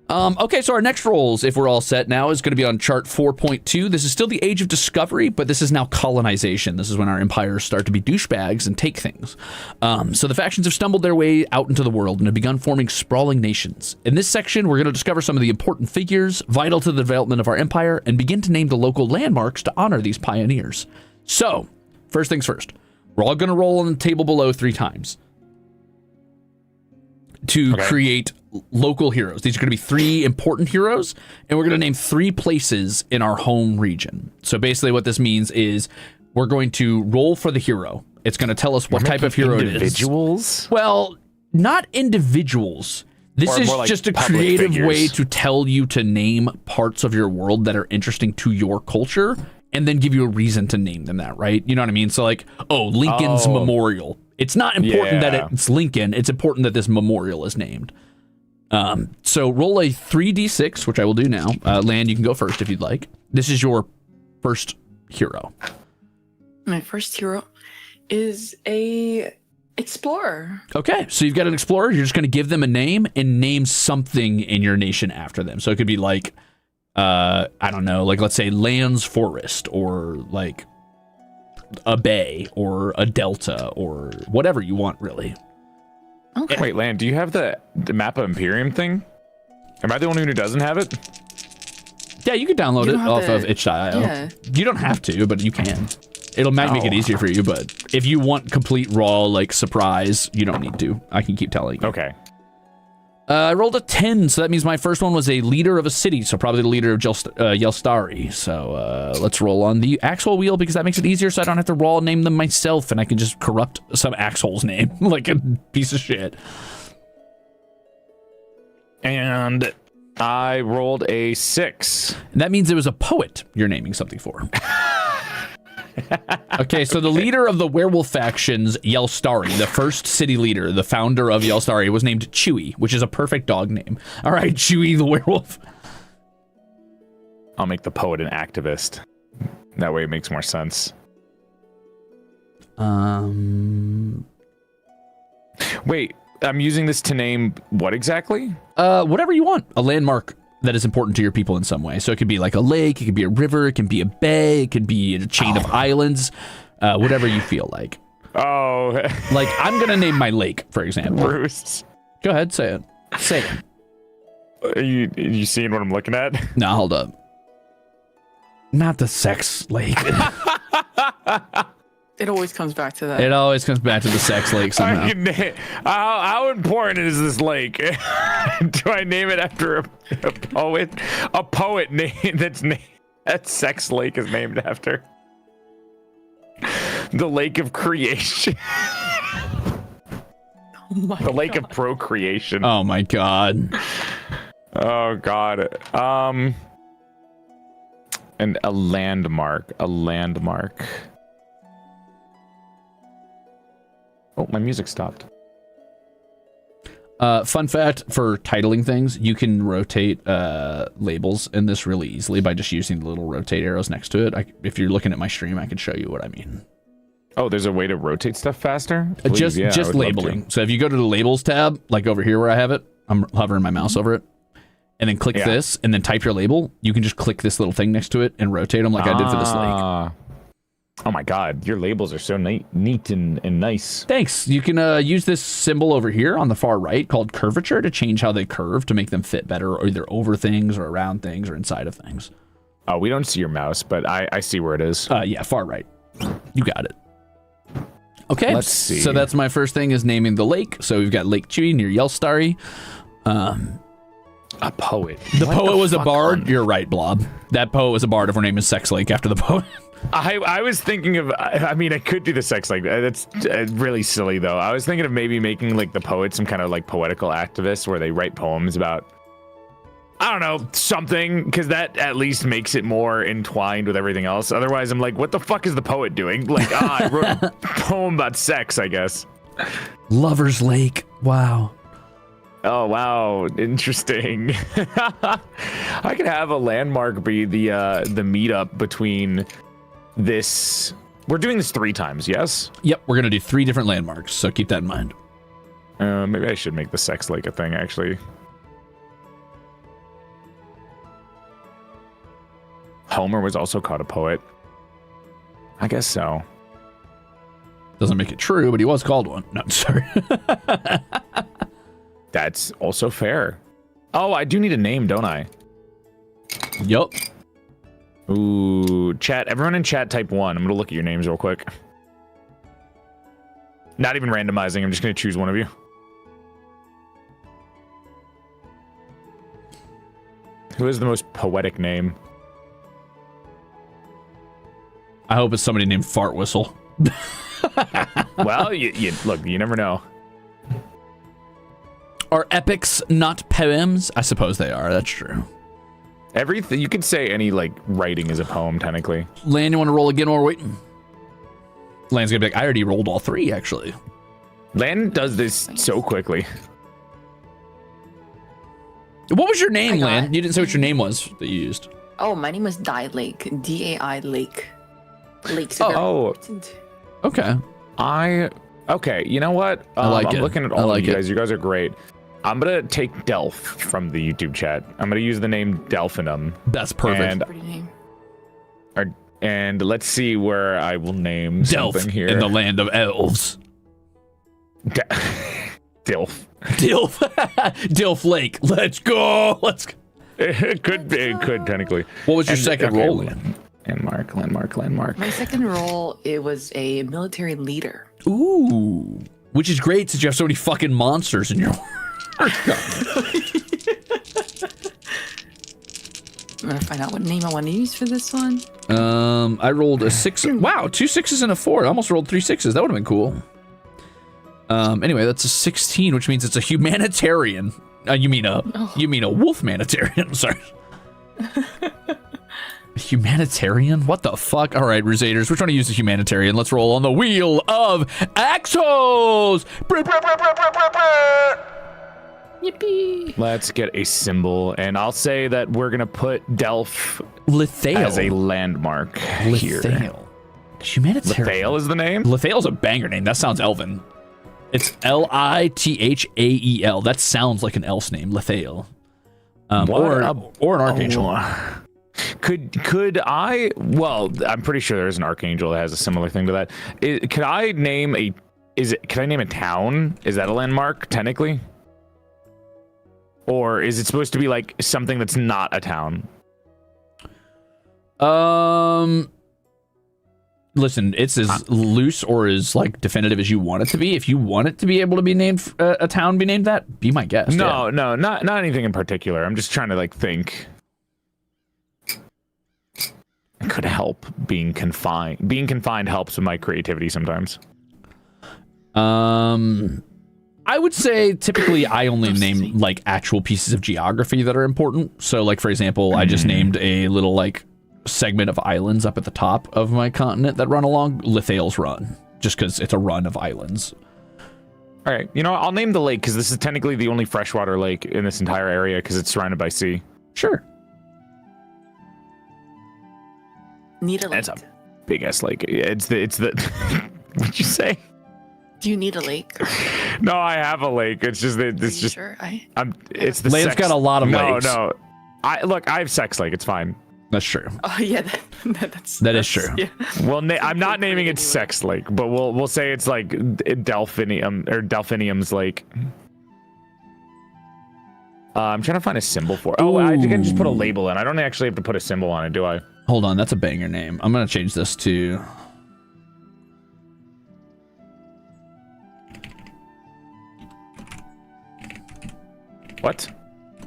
Okay, so our next rolls, if we're all set now, is going to be on chart 4.2. This is still the Age of Discovery, but this is now colonization. This is when our empires start to be douchebags and take things. So the factions have stumbled their way out into the world and have begun forming sprawling nations. In this section, we're going to discover some of the important figures vital to the development of our empire and begin to name the local landmarks to honor these pioneers. So, first things first, we're all going to roll on the table below 3 times to create local heroes. These are going to be 3 important heroes, and we're going to name 3 places in our home region. So basically what this means is we're going to roll for the hero. It's going to tell us what type of hero it is. Individuals? Well, not individuals. This is like just a creative way to tell you to name parts of your world that are interesting to your culture and then give you a reason to name them that, right? You know what I mean? So like, Lincoln's Memorial. It's not important that it's Lincoln. It's important that this memorial is named. So roll a 3d6, which I will do now. Lan, you can go first if you'd like. This is your first hero. My first hero is a explorer. Okay, so you've got an explorer. You're just going to give them a name and name something in your nation after them. So it could be like, I don't know, like let's say Land's Forest, or like a bay, or a delta, or whatever you want, really. Okay. Wait, Land, do you have the MAPPA IMPERIUM thing? Am I the only one who doesn't have it? Yeah, you can download it off of itch.io. Yeah. You don't have to, but you can. It'll make it easier for you, but if you want complete raw, like, surprise, you don't need to. I can keep telling you. Okay. I rolled a 10, so that means my first one was a leader of a city, so probably the leader of Yelstari. So let's roll on the Axhole wheel, because that makes it easier, so I don't have to raw name them myself, and I can just corrupt some Axhole's name like a piece of shit. And I rolled a 6. And that means it was a poet you're naming something for. Okay, so the leader of the werewolf factions, Yelstari, the first city leader, the founder of Yelstari, was named Chewy, which is a perfect dog name. All right, Chewy the werewolf. I'll make the poet an activist. That way it makes more sense. Wait, I'm using this to name what exactly? Whatever you want. A landmark that is important to your people in some way. So it could be like a lake, it could be a river, it can be a bay, it could be a chain of islands, whatever you feel like. Oh. Like, I'm going to name my lake, for example. Bruce. Go ahead, say it. Say it. Are you seeing what I'm looking at? No, hold up. Not the sex lake. It always comes back to that. It always comes back to the sex lake somehow. How important is this lake? Do I name it after a poet? A poet name that sex lake is named after. The lake of creation. The lake of procreation. Oh my god. Oh god. And a landmark. Oh, my music stopped. Fun fact for titling things, you can rotate labels in this really easily by just using the little rotate arrows next to it. If you're looking at my stream, I can show you what I mean. Oh, there's a way to rotate stuff faster? Just labeling. So if you go to the labels tab, like over here where I have it, I'm hovering my mouse over it, and then click this, and then type your label, you can just click this little thing next to it and rotate them like I did for this lake. Oh my God, your labels are so neat and nice. Thanks. You can use this symbol over here on the far right called curvature to change how they curve to make them fit better, either over things or around things or inside of things. Oh, we don't see your mouse, but I see where it is. Yeah, far right. You got it. Okay, Let's see. So that's my first thing is naming the lake. So we've got Lake Chewy near Yellstarry. A poet. The What poet was a fuck bard. on- You're right, Blob. That poet was a bard if we're naming Sex Lake after the poet. I was thinking of, I mean, I could do the sex like that's really silly though. I was thinking of maybe making like the poet some kind of like poetical activist where they write poems about, I don't know, something, because that at least makes it more entwined with everything else. Otherwise, I'm like, what the fuck is the poet doing? Like, I wrote a poem about sex, I guess. Lover's Lake. Wow. Oh, wow. Interesting. I could have a landmark be the meetup between this. We're doing this 3 times, yes? Yep, we're going to do 3 different landmarks, so keep that in mind. Maybe I should make the sex lake a thing, actually. Homer was also called a poet. I guess so. Doesn't make it true, but he was called one. No, sorry. That's also fair. Oh, I do need a name, don't I? Yup. Ooh, chat. Everyone in chat type 1. I'm going to look at your names real quick. Not even randomizing. I'm just going to choose one of you. Who has the most poetic name? I hope it's somebody named Fart Whistle. Well, you look, you never know. Are epics not poems? I suppose they are. That's true. Everything you could say any like writing is a poem technically. Lan, you want to roll again while we're waiting? Lan's gonna be like, I already rolled all 3, actually. Lan does this so quickly. What was your name, I got Lan? it. You didn't say what your name was that you used. Oh, my name is Dai Lake. DAI Lake. Lake's Oh. important. Okay. Okay, you know what? I like I'm it. looking at I all like of you it. guys. You guys are great. I'm gonna take Delph from the YouTube chat. I'm gonna use the name Delphinum. That's perfect. And, Pretty name. and let's see where I will name Delph something here. in the land of elves. Dilf. Dilf. Dilf Lake. Let's go. Let's go. It could be. It could technically. What was your And- second okay, roll, Lan? Landmark. My second role, it was a military leader. Ooh. Which is great since you have so many fucking monsters in your I'm gonna find out what name I want to use for this one. I rolled a 6. Wow, 2 6s and a 4. I almost rolled 3 6s. That would have been cool. Anyway, that's a 16, which means it's a humanitarian. You mean a wolf manitarian? I'm sorry. Humanitarian? What the fuck? All right, Ruzeters, we're trying to use a humanitarian. Let's roll on the wheel of Axos. Yippee! Let's get a symbol, and I'll say that we're gonna put Delph Lithael. as a landmark here. Lithael. Humanitarian. Lithael is the name? Lithael's a banger name. That sounds elven. It's Lithael. That sounds like an elf's name, Lithael. Or an archangel. Oh. Could I? Well, I'm pretty sure there's an archangel that has a similar thing to that. Could I name a? Could I name a town? Is that a landmark technically? Or is it supposed to be like something that's not a town? Listen, it's as loose or as like definitive as you want it to be. If you want it to be able to be named a town, be named that. Be my guest. No, not anything in particular. I'm just trying to like think. It could help being confined. Being confined helps with my creativity sometimes. I would say typically I only name like actual pieces of geography that are important. So like for example, I just named a little like segment of islands up at the top of my continent that run along Lithael's Run, just because it's a run of islands. All right, you know, I'll name the lake because this is technically the only freshwater lake in this entire area because it's surrounded by sea. Sure. Need a lake. That's a big ass lake. It's the. What'd you say? Do you need a lake? No, I have a lake. It's just that it's just. Sure. It's the. Lan's sex- got a lot of lakes. No. I have sex lake. It's fine. That's true. Oh yeah, That is true. Yeah. Well, I'm not naming it Sex Lake, but we'll say it's like Delphinium or Delphinium's Lake. I'm trying to find a symbol for it. Oh, I think I can just put a label in. I don't actually have to put a symbol on it, do I? Hold on, that's a banger name. I'm gonna change this to. What?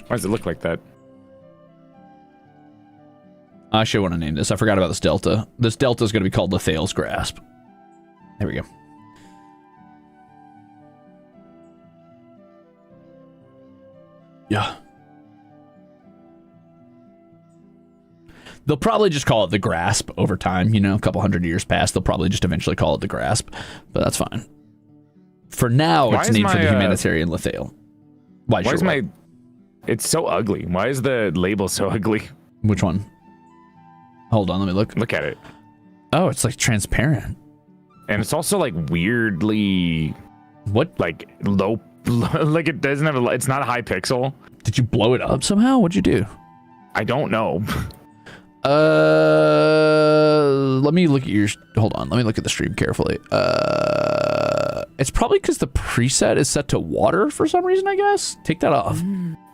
Why does it look like that? I should want to name this. I forgot about this delta. This delta is going to be called Lethael's Grasp. There we go. Yeah. They'll probably just call it the Grasp over time. You know, a couple hundred years past, they'll probably just eventually call it the Grasp. But that's fine. For now, it's named for the humanitarian Lethael. Why is my... It's so ugly. Why is the label so ugly? Which one? Hold on, let me look. Look at it. Oh, it's like transparent. And it's also like weirdly... What? Like low... like it doesn't have it's not a high pixel. Did you blow it up somehow? What'd you do? I don't know. Let me look at your... Hold on, let me look at the stream carefully. It's probably because the preset is set to water for some reason, I guess. Take that off.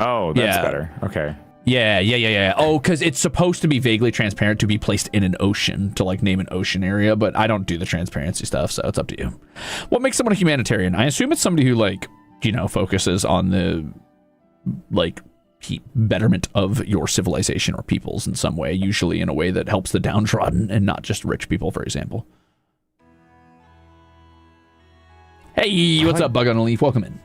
Oh, that's better. Okay. Yeah. Oh, because it's supposed to be vaguely transparent to be placed in an ocean, to like name an ocean area, but I don't do the transparency stuff, so it's up to you. What makes someone a humanitarian? I assume it's somebody who, like, you know, focuses on the, like, betterment of your civilization or peoples in some way, usually in a way that helps the downtrodden and not just rich people, for example. Hey, what's up, Bug on a Leaf? Welcome in.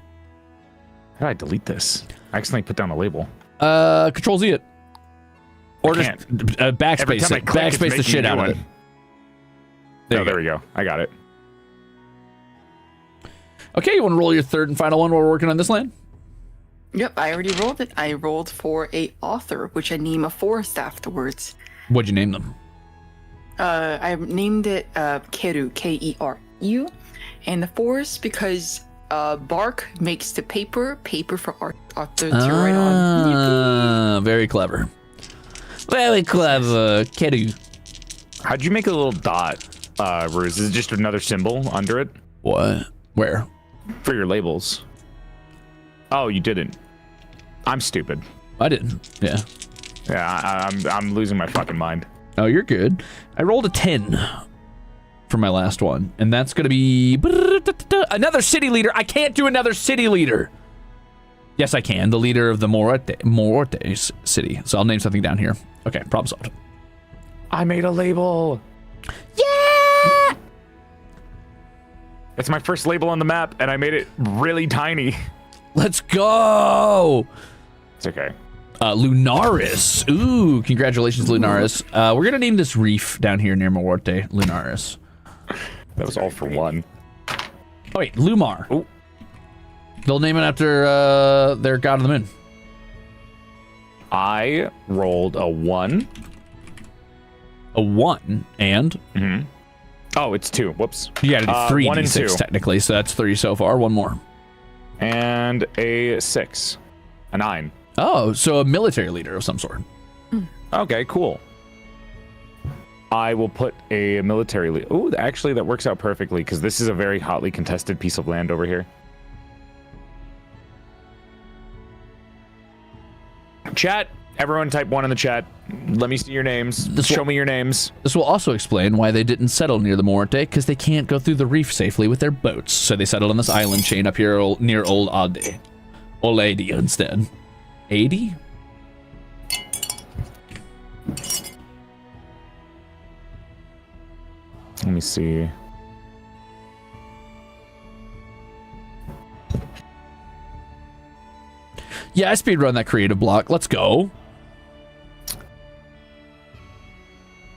How do I delete this? I accidentally put down a label. Control Z it. Or just backspace it. Backspace the shit out of it. There we go. I got it. Okay, you want to roll your third and final one while we're working on this land? Yep, I already rolled it. I rolled for a author, which I name a forest afterwards. What'd you name them? I named it Keru, K-E-R-U, and the forest because bark makes the paper for author to write on. Very clever. Very clever, Keru. How'd you make a little dot, Ruze? Is it just another symbol under it? What? Where? For your labels. Oh, you didn't. I'm stupid. I didn't. Yeah. Yeah, I'm losing my fucking mind. Oh, you're good. I rolled a 10 for my last one, and that's gonna be another city leader. I can't do another city leader. Yes, I can. The leader of the Morte city. So I'll name something down here. Okay, problem solved. I made a label. Yeah! It's my first label on the map, and I made it really tiny. Let's go! It's okay. Lunaris. Ooh, congratulations, Lunaris. We're gonna name this reef down here near Morte, Lunaris. That was all for one. Oh wait, Lumar. Ooh. They'll name it after their god of the moon. I rolled a 1. A 1 and? Mm-hmm. Oh, it's 2. Whoops. You gotta do 3 1 and D6 2 technically, so that's 3 so far. One more. And a 6. A 9. Oh, so a military leader of some sort. Okay, cool. I will put a military leader. Ooh, actually, that works out perfectly because this is a very hotly contested piece of land over here. Chat, everyone type 1 in the chat. Let me see your names. Show me your names. This will also explain why they didn't settle near the Morte, because they can't go through the reef safely with their boats. So they settled on this island chain up here near Old Ade. Oladi instead. 80? Let me see. Yeah, I speedrun that creative block. Let's go.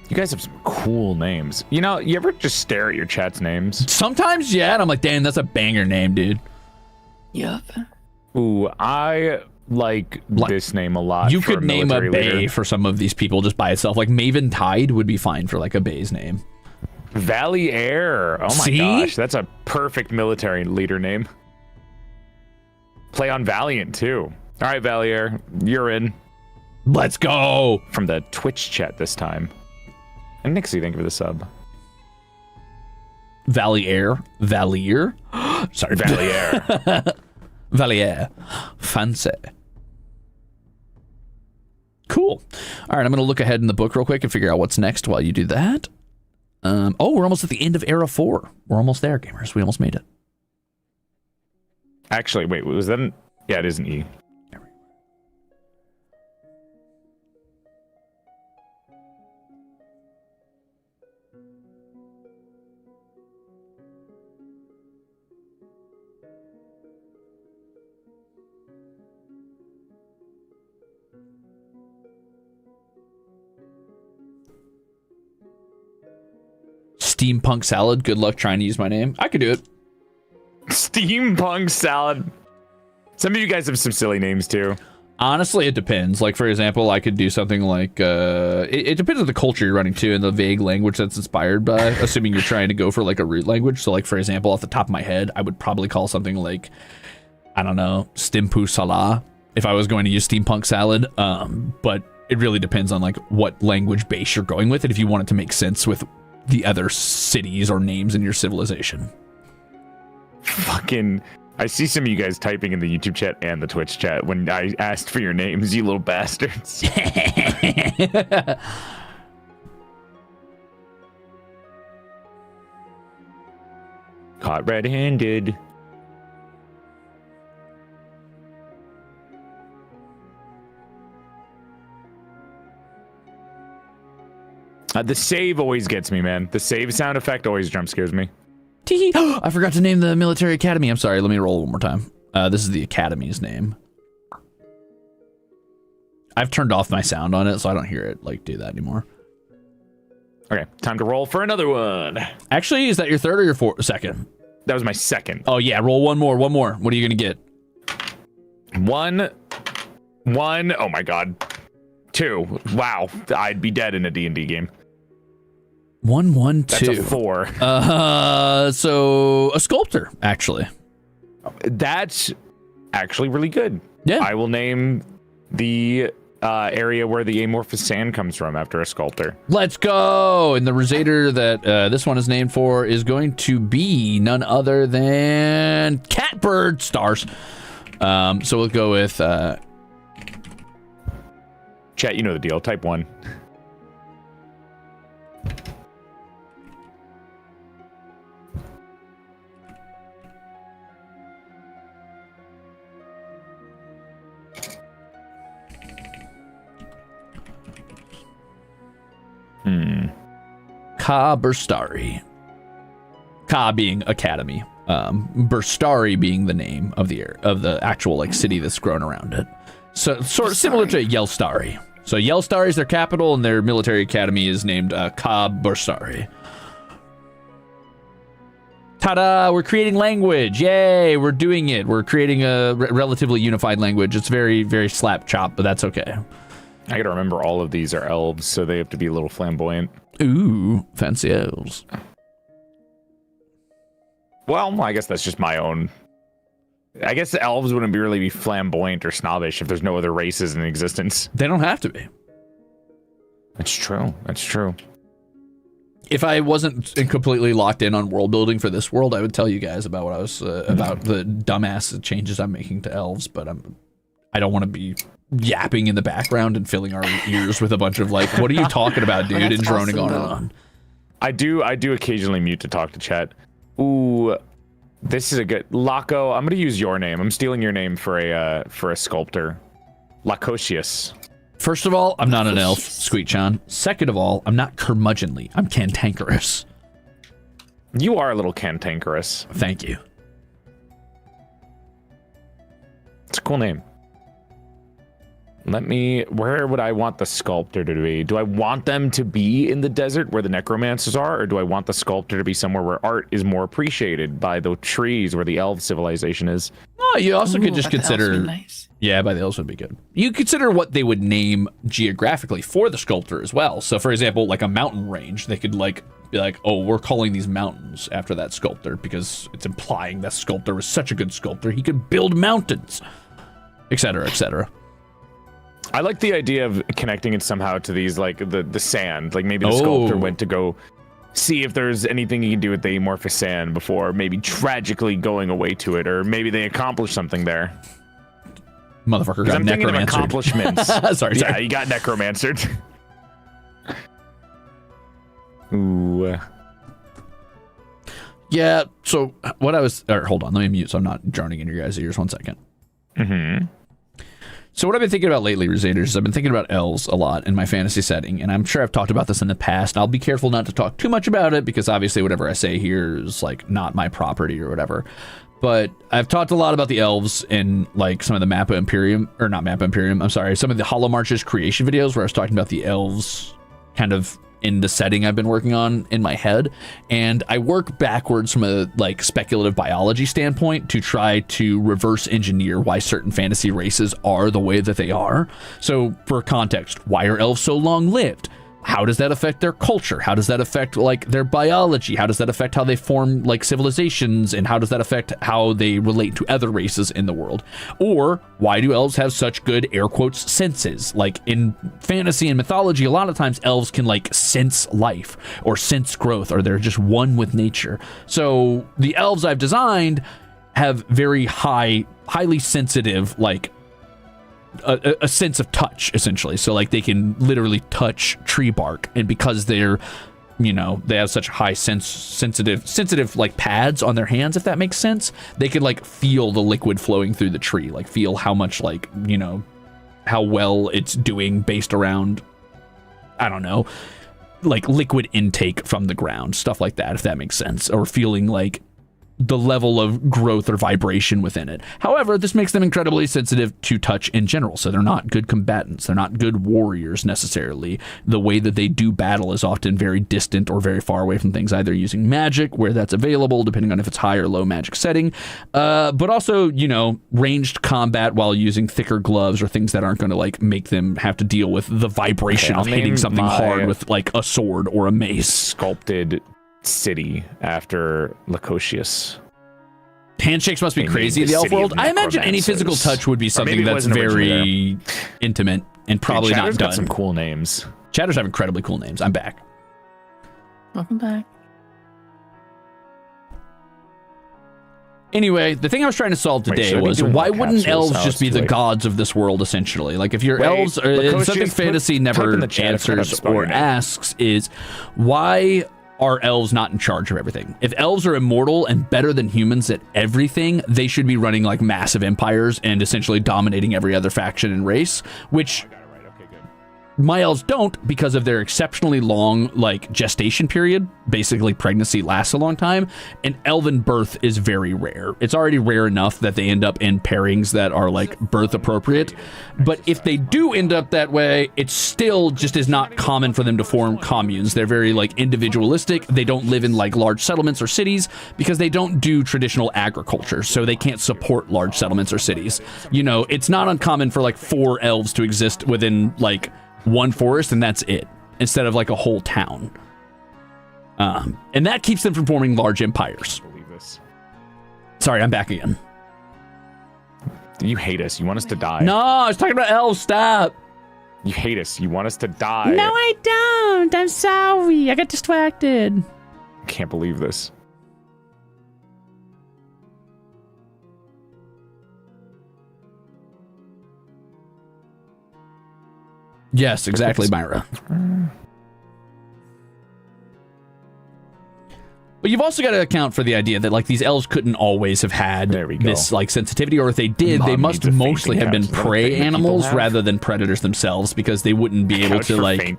You guys have some cool names. You know, you ever just stare at your chat's names? Sometimes, yeah, and I'm like, damn, that's a banger name, dude. Yep. Ooh, I like this name a lot. You could name a bay leader. for some of these people just by itself. Like Maven Tide would be fine for like a bay's name. Valley Air. Oh my gosh, that's a perfect military leader name. Play on Valiant too. All right, Valley Air, you're in. Let's go. From the Twitch chat this time. And Nixie, thank you for the sub. Valier. Sorry. Valier. Valier. Fancy. Cool. All right, I'm going to look ahead in the book real quick and figure out what's next while you do that. Oh, we're almost at the end of Era 4. We're almost there, gamers. We almost made it. Actually, wait, was that an... Yeah, it is an E. Steampunk Salad. Good luck trying to use my name. I could do it. Steampunk Salad. Some of you guys have some silly names too. Honestly, it depends. Like, for example, I could do something like, it depends on the culture you're running to and the vague language that's inspired by, assuming you're trying to go for like a root language. So like, for example, off the top of my head, I would probably call something like, I don't know, Stimpu Salah, if I was going to use Steampunk Salad. But it really depends on like what language base you're going with and if you want it to make sense with the other cities or names in your civilization. Fucking... I see some of you guys typing in the YouTube chat and the Twitch chat when I asked for your names, you little bastards. Caught red-handed. The save always gets me, man. The save sound effect always jump scares me. I forgot to name the military academy. I'm sorry. Let me roll one more time. This is the academy's name. I've turned off my sound on it, so I don't hear it like do that anymore. Okay, time to roll for another one. Actually, is that your third or your second? That was my second. Oh yeah, roll one more. What are you gonna get? One. Oh my god. 2. Wow, I'd be dead in a D&D game. 1, 1, 2. That's a 4. So a sculptor, actually. That's actually really good. Yeah. I will name the area where the amorphous sand comes from after a sculptor. Let's go! And the Ruzader that this one is named for is going to be none other than Catbird Stars. So we'll go with... Chat, you know the deal. Type 1. Ka Burstari. Ka being academy. Burstari being the name of the actual like city that's grown around it. So sort of similar to Yelstari. So Yelstari is their capital, and their military academy is named Ka Burstari. Ta-da! We're creating language. Yay! We're doing it. We're creating a relatively unified language. It's very, very slap chop, but that's okay. I gotta remember all of these are elves, so they have to be a little flamboyant. Ooh, fancy elves. Well, I guess that's just my own. I guess the elves wouldn't really be flamboyant or snobbish if there's no other races in existence. They don't have to be. That's true. That's true. If I wasn't completely locked in on world building for this world, I would tell you guys about what I was about the dumbass changes I'm making to elves, but I don't want to be yapping in the background and filling our ears with a bunch of like, what are you talking about, dude? And droning awesome, on and on. I do occasionally mute to talk to chat. Ooh, this is a good Laco. I'm gonna use your name. I'm stealing your name for a sculptor. Lacosius. First of all, I'm not an elf, Squeakchan. Second of all, I'm not curmudgeonly. I'm cantankerous. You are a little cantankerous. Thank you. It's a cool name. Where would I want the sculptor to be? Do I want them to be in the desert where the necromancers are, or do I want the sculptor to be somewhere where art is more appreciated by the trees where the elf civilization is? Oh, you also could just by the elves would consider... be nice. Yeah, by the elves would be good. You consider what they would name geographically for the sculptor as well. So, for example, like a mountain range, they could be like, oh, we're calling these mountains after that sculptor because it's implying that sculptor was such a good sculptor, he could build mountains, etc., etc. I like the idea of connecting it somehow to these, like the sand. Like maybe the sculptor went to go see if there's anything he can do with the amorphous sand before maybe tragically going away to it, or maybe they accomplished something there. Motherfucker got I'm thinking of necromancered. accomplishments. sorry. Yeah, he got necromancered. Ooh. Yeah, so what I was... hold on, let me mute so I'm not droning in your guys' ears. 1 second. Mm-hmm. So what I've been thinking about lately, Ruzeters, is I've been thinking about elves a lot in my fantasy setting, and I'm sure I've talked about this in the past, and I'll be careful not to talk too much about it, because obviously whatever I say here is, like, not my property or whatever. But I've talked a lot about the elves in, like, some of the MAPPA Imperium, or not MAPPA Imperium, I'm sorry, some of the Hollow Marches creation videos where I was talking about the elves kind of in the setting I've been working on in my head, and I work backwards from a like speculative biology standpoint to try to reverse engineer why certain fantasy races are the way that they are. So for context, why are elves so long lived? How does that affect their culture? How does that affect like their biology? How does that affect how they form like civilizations? And how does that affect how they relate to other races in the world? Or why do elves have such good air quotes senses? Like in fantasy and mythology, a lot of times elves can like sense life or sense growth, or they're just one with nature. So the elves I've designed have very highly sensitive, like a sense of touch, essentially. So like they can literally touch tree bark, and because they're, you know, they have such high sensitive like pads on their hands, if that makes sense, they can like feel the liquid flowing through the tree, like feel how much, like, you know, how well it's doing based around, I don't know, like liquid intake from the ground, stuff like that, if that makes sense, or feeling like the level of growth or vibration within it. However, this makes them incredibly sensitive to touch in general, so they're not good combatants. They're not good warriors necessarily. The way that they do battle is often very distant or very far away from things, either using magic where that's available, depending on if it's high or low magic setting, but also, you know, ranged combat while using thicker gloves or things that aren't going to like make them have to deal with the vibration of hitting something hard with like a sword or a mace. Sculpted city after Lacocius. Handshakes must be crazy in the elf world. I imagine any physical touch would be something that's very intimate and probably not done. Got some cool names. Chatters have incredibly cool names. I'm back. Welcome back. Anyway, the thing I was trying to solve today was why wouldn't elves just be the gods of this world, essentially? Like, if your elves, or something fantasy never answers or asks is, why are elves not in charge of everything? If elves are immortal and better than humans at everything, they should be running like massive empires and essentially dominating every other faction and race, which my elves don't, because of their exceptionally long like gestation period. Basically, pregnancy lasts a long time, and elven birth is very rare. It's already rare enough that they end up in pairings that are like birth appropriate, but if they do end up that way, it still just is not common for them to form communes. They're very like individualistic. They don't live in like large settlements or cities because they don't do traditional agriculture, so they can't support large settlements or cities. You know, it's not uncommon for like 4 elves to exist within like one forest, and that's it, instead of like a whole town. And that keeps them from forming large empires. Believe this. Sorry, I'm back again. You hate us. You want us to die. No, I was talking about elves. Stop. You hate us. You want us to die. No, I don't. I'm sorry. I got distracted. Can't believe this. Yes, exactly, Myra. But you've also got to account for the idea that like these elves couldn't always have had this like sensitivity, or if they did, they must mostly have been prey animals rather than predators themselves, because they wouldn't be able to like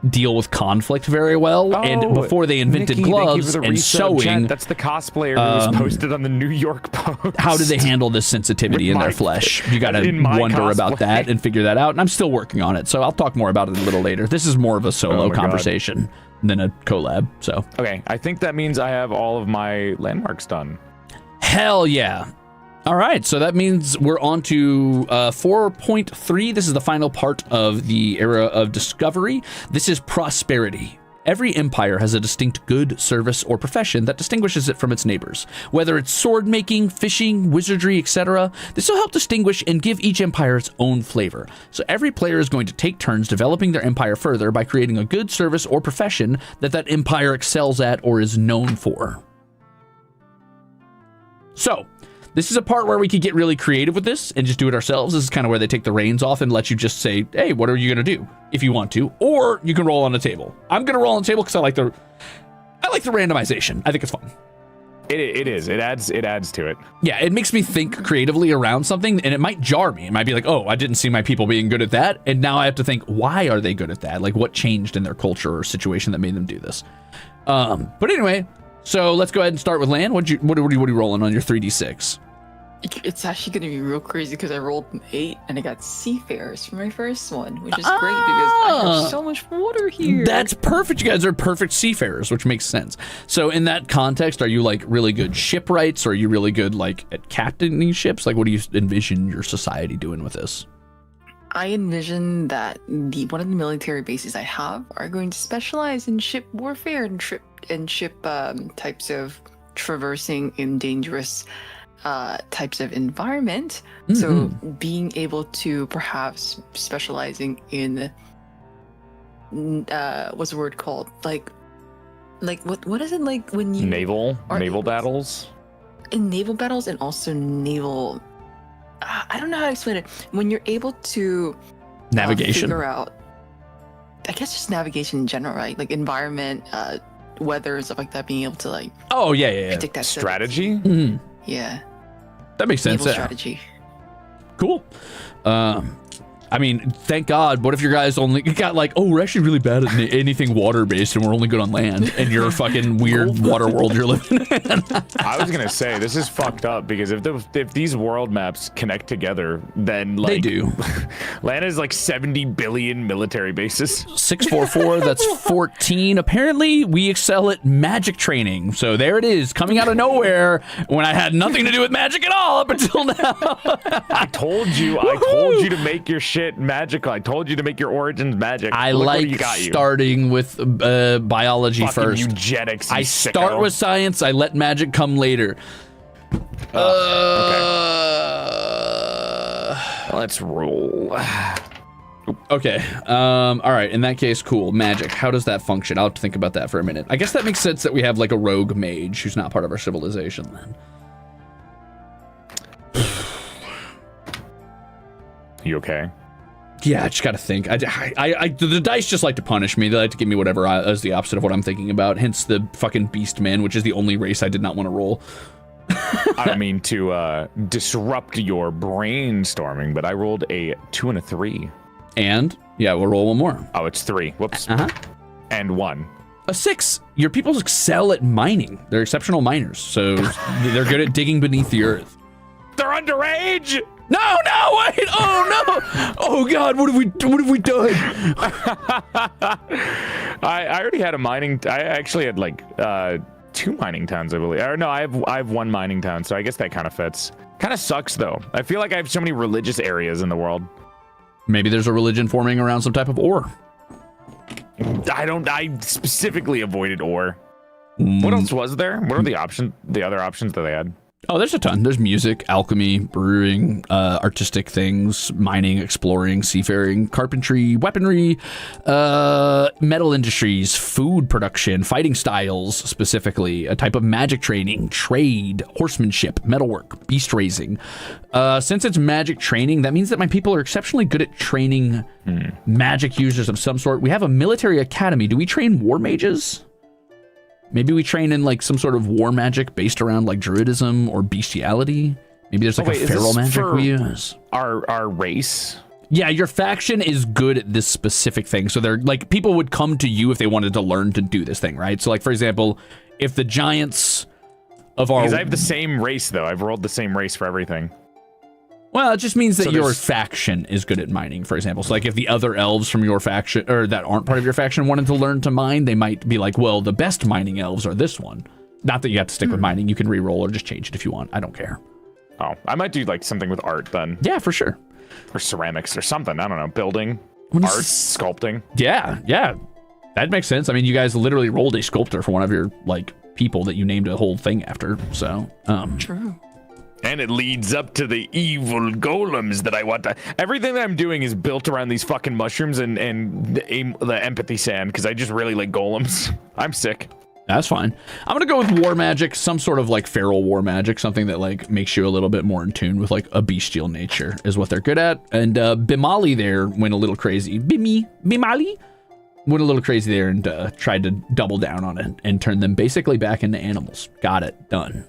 deal with conflict very well. And before they invented gloves and sewing, that's the cosplayer who was posted on the New York Post. How do they handle this sensitivity in their flesh? You got to wonder about that and figure that out. And I'm still working on it, so I'll talk more about it a little later. This is more of a solo conversation than a collab. So okay, I think that means I have all of my landmarks done. Hell yeah. All right, so that means we're on to 4.3. This is the final part of the era of discovery. This is prosperity. Every empire has a distinct good, service, or profession that distinguishes it from its neighbors. Whether it's sword making, fishing, wizardry, etc., this will help distinguish and give each empire its own flavor. So every player is going to take turns developing their empire further by creating a good service or profession that empire excels at or is known for. So, this is a part where we could get really creative with this and just do it ourselves. This is kind of where they take the reins off and let you just say, hey, what are you going to do if you want to? Or you can roll on the table. I'm going to roll on the table because I like the randomization. I think it's fun. It is. It adds to it. Yeah, it makes me think creatively around something, and it might jar me. It might be like, oh, I didn't see my people being good at that, and now I have to think, why are they good at that? Like, what changed in their culture or situation that made them do this? But anyway, so let's go ahead and start with Lan. What are you rolling on your 3d6? It's actually going to be real crazy because I rolled an 8 and I got seafarers for my first one, which is great because I have so much water here. That's perfect. You guys are perfect seafarers, which makes sense. So in that context, are you like really good shipwrights, or are you really good like at captaining ships? Like, what do you envision your society doing with this? I envision that one of the military bases I have are going to specialize in ship warfare and ship types of traversing in dangerous types of environment. Mm-hmm. So being able to perhaps specializing in what's the word called? Like what is it like when you naval battles? In naval battles and also naval I don't know how to explain it. When you're able to navigation figure out, I guess just navigation in general, right? Like environment, weather and stuff like that, being able to like predict that strategy. Mm-hmm. Yeah. That makes sense. Naval strategy. Cool. I mean, thank God. What if your guys only got like, oh, we're actually really bad at anything water-based and we're only good on land, and you're a fucking weird water world you're living in? I was going to say, this is fucked up because if these world maps connect together, then like... They do. Land is like 70 billion military bases. 644, that's 14. Apparently, we excel at magic training. So there it is, coming out of nowhere when I had nothing to do with magic at all up until now. I told you to make your shit magical. I told you to make your origins magic. I like starting with biology fucking first. Eugenics. I start with science. I let magic come later. Okay. Let's roll. Okay. All right. In that case, cool. Magic. How does that function? I'll have to think about that for a minute. I guess that makes sense that we have like a rogue mage who's not part of our civilization then. You okay? Yeah, I just gotta think. The dice just like to punish me. They like to give me whatever is the opposite of what I'm thinking about. Hence the fucking beast man, which is the only race I did not want to roll. I don't mean to disrupt your brainstorming, but I rolled a 2 and a 3. And yeah, we'll roll one more. Oh, it's 3. Whoops. And 1. A 6. Your people excel at mining. They're exceptional miners, so they're good at digging beneath the earth. They're underage. No, wait! Oh no! Oh God, what have we done? I already had a mining. I actually had like 2 mining towns, I believe. Or no, I have 1 mining town, so I guess that kind of fits. Kind of sucks though. I feel like I have so many religious areas in the world. Other there's a religion forming around some type of ore. I specifically avoided ore. What else was there? What are the other options that they had? Oh, there's a ton. There's music, alchemy, brewing, artistic things, mining, exploring, seafaring, carpentry, weaponry, metal industries, food production, fighting styles, specifically, a type of magic training, trade, horsemanship, metalwork, beast raising. Since it's magic training, that means that my people are exceptionally good at training magic users of some sort. We have a military academy. Do we train war mages? Maybe we train in like some sort of war magic based around like druidism or bestiality. Maybe there's like a feral magic we use. Our race? Yeah, your faction is good at this specific thing. So they're like, people would come to you if they wanted to learn to do this thing, right? So like, for example, if the giants of our... Because I have the same race though. I've rolled the same race for everything. Well, it just means that your faction is good at mining, for example. So, like, if the other elves from your faction, or that aren't part of your faction, wanted to learn to mine, they might be like, well, the best mining elves are this one. Not that you have to stick with mining. You can re-roll or just change it if you want. I don't care. Oh, I might do, like, something with art then. Yeah, for sure. Or ceramics or something. I don't know. Building, art, sculpting. Yeah. That makes sense. I mean, you guys literally rolled a sculptor for one of your like people that you named a whole thing after. So, True. And it leads up to the evil golems that I want to. Everything that I'm doing is built around these fucking mushrooms and the empathy sand because I just really like golems. I'm sick. That's fine. I'm gonna go with war magic, some sort of like feral war magic, something that like makes you a little bit more in tune with like a bestial nature is what they're good at. And Bimali there went a little crazy. Bimali went a little crazy there and tried to double down on it and turn them basically back into animals. Got it. Done.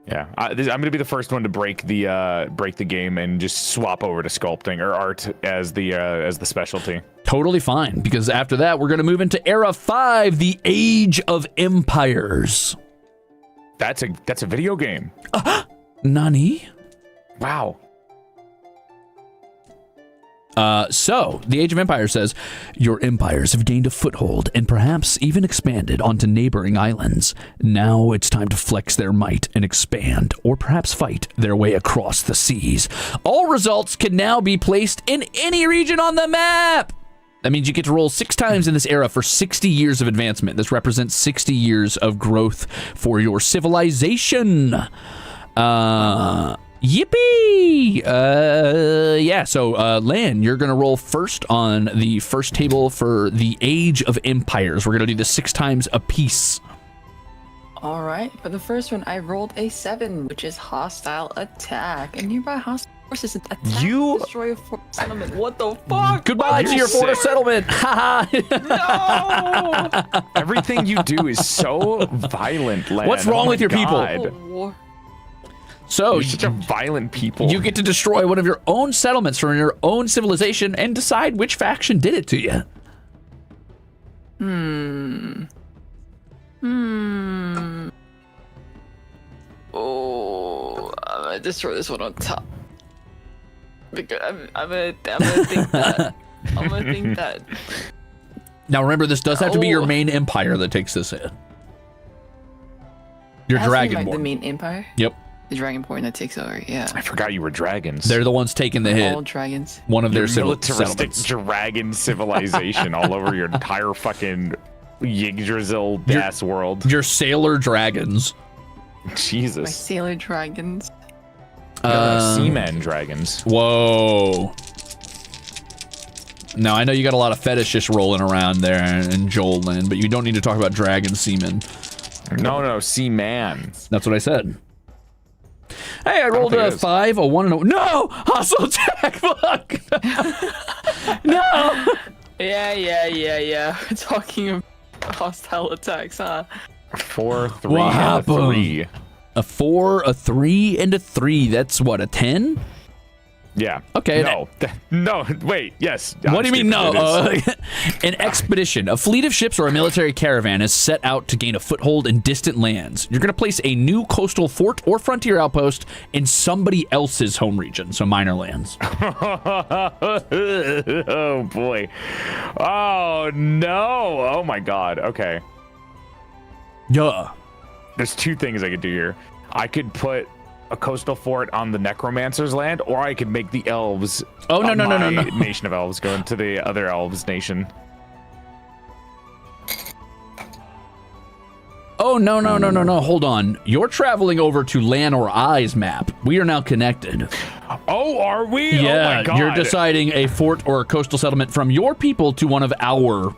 Yeah, I'm gonna be the first one to break the game and just swap over to sculpting or art as the specialty. Totally fine, because after that we're gonna move into Era 5, the Age of Empires. That's a video game. Nani? Wow. So, the Age of Empires says, your empires have gained a foothold and perhaps even expanded onto neighboring islands. Now it's time to flex their might and expand, or perhaps fight their way across the seas. All results can now be placed in any region on the map. That means you get to roll 6 times in this era for 60 years of advancement. This represents 60 years of growth for your civilization. Yippee! Yeah, so Lan, you're going to roll first on the first table for the Age of Empires. We're going to do this 6 times a piece. All right. For the first one, I rolled a 7, which is hostile attack. And nearby hostile forces attack, destroy a fort settlement. What the fuck? Goodbye to your fort settlement. No! Everything you do is so violent, Lan. What's wrong with your people? Oh, So you're such a violent people. You get to destroy one of your own settlements from your own civilization and decide which faction did it to you. Oh, I'm gonna destroy this one on top. Because I'm gonna think that. I'm gonna think that. Now remember, this does have to be your main empire that takes this in. Your Dragonborn. The main empire? Yep. The Dragonborn that takes over, yeah. I forgot you were dragons. They're the ones taking the hit. All dragons. One of their militaristic settlements. dragon civilization all over your entire fucking Yggdrasil ass world. Your sailor dragons. My Jesus. sailor dragons. Seaman dragons. Whoa. Now, I know you got a lot of fetishists rolling around there in Joelland, but you don't need to talk about dragon seamen. No, Seaman. That's what I said. Hey, I rolled a 5, a 1, and a... No! Hostile attack! Fuck! No! Yeah. We're talking about hostile attacks, huh? 4, 3, What and a happened? 3. A 4, a 3, and a 3. That's what, a 10? Yeah. Okay. No, wait, yes. What do you mean, no? It is. An expedition, a fleet of ships or a military caravan is set out to gain a foothold in distant lands. You're going to place a new coastal fort or frontier outpost in somebody else's home region, so minor lands. Oh, boy. Oh, no. Oh, my God. Okay. Yeah. There's 2 things I could do here. I could put a coastal fort on the necromancer's land, or I could make the elves. Oh, no. Nation of elves go into the other elves nation. Oh, no. Hold on. You're traveling over to Lan or I's map. We are now connected. Oh, are we? Yeah, oh my God. You're deciding a fort or a coastal settlement from your people to one of our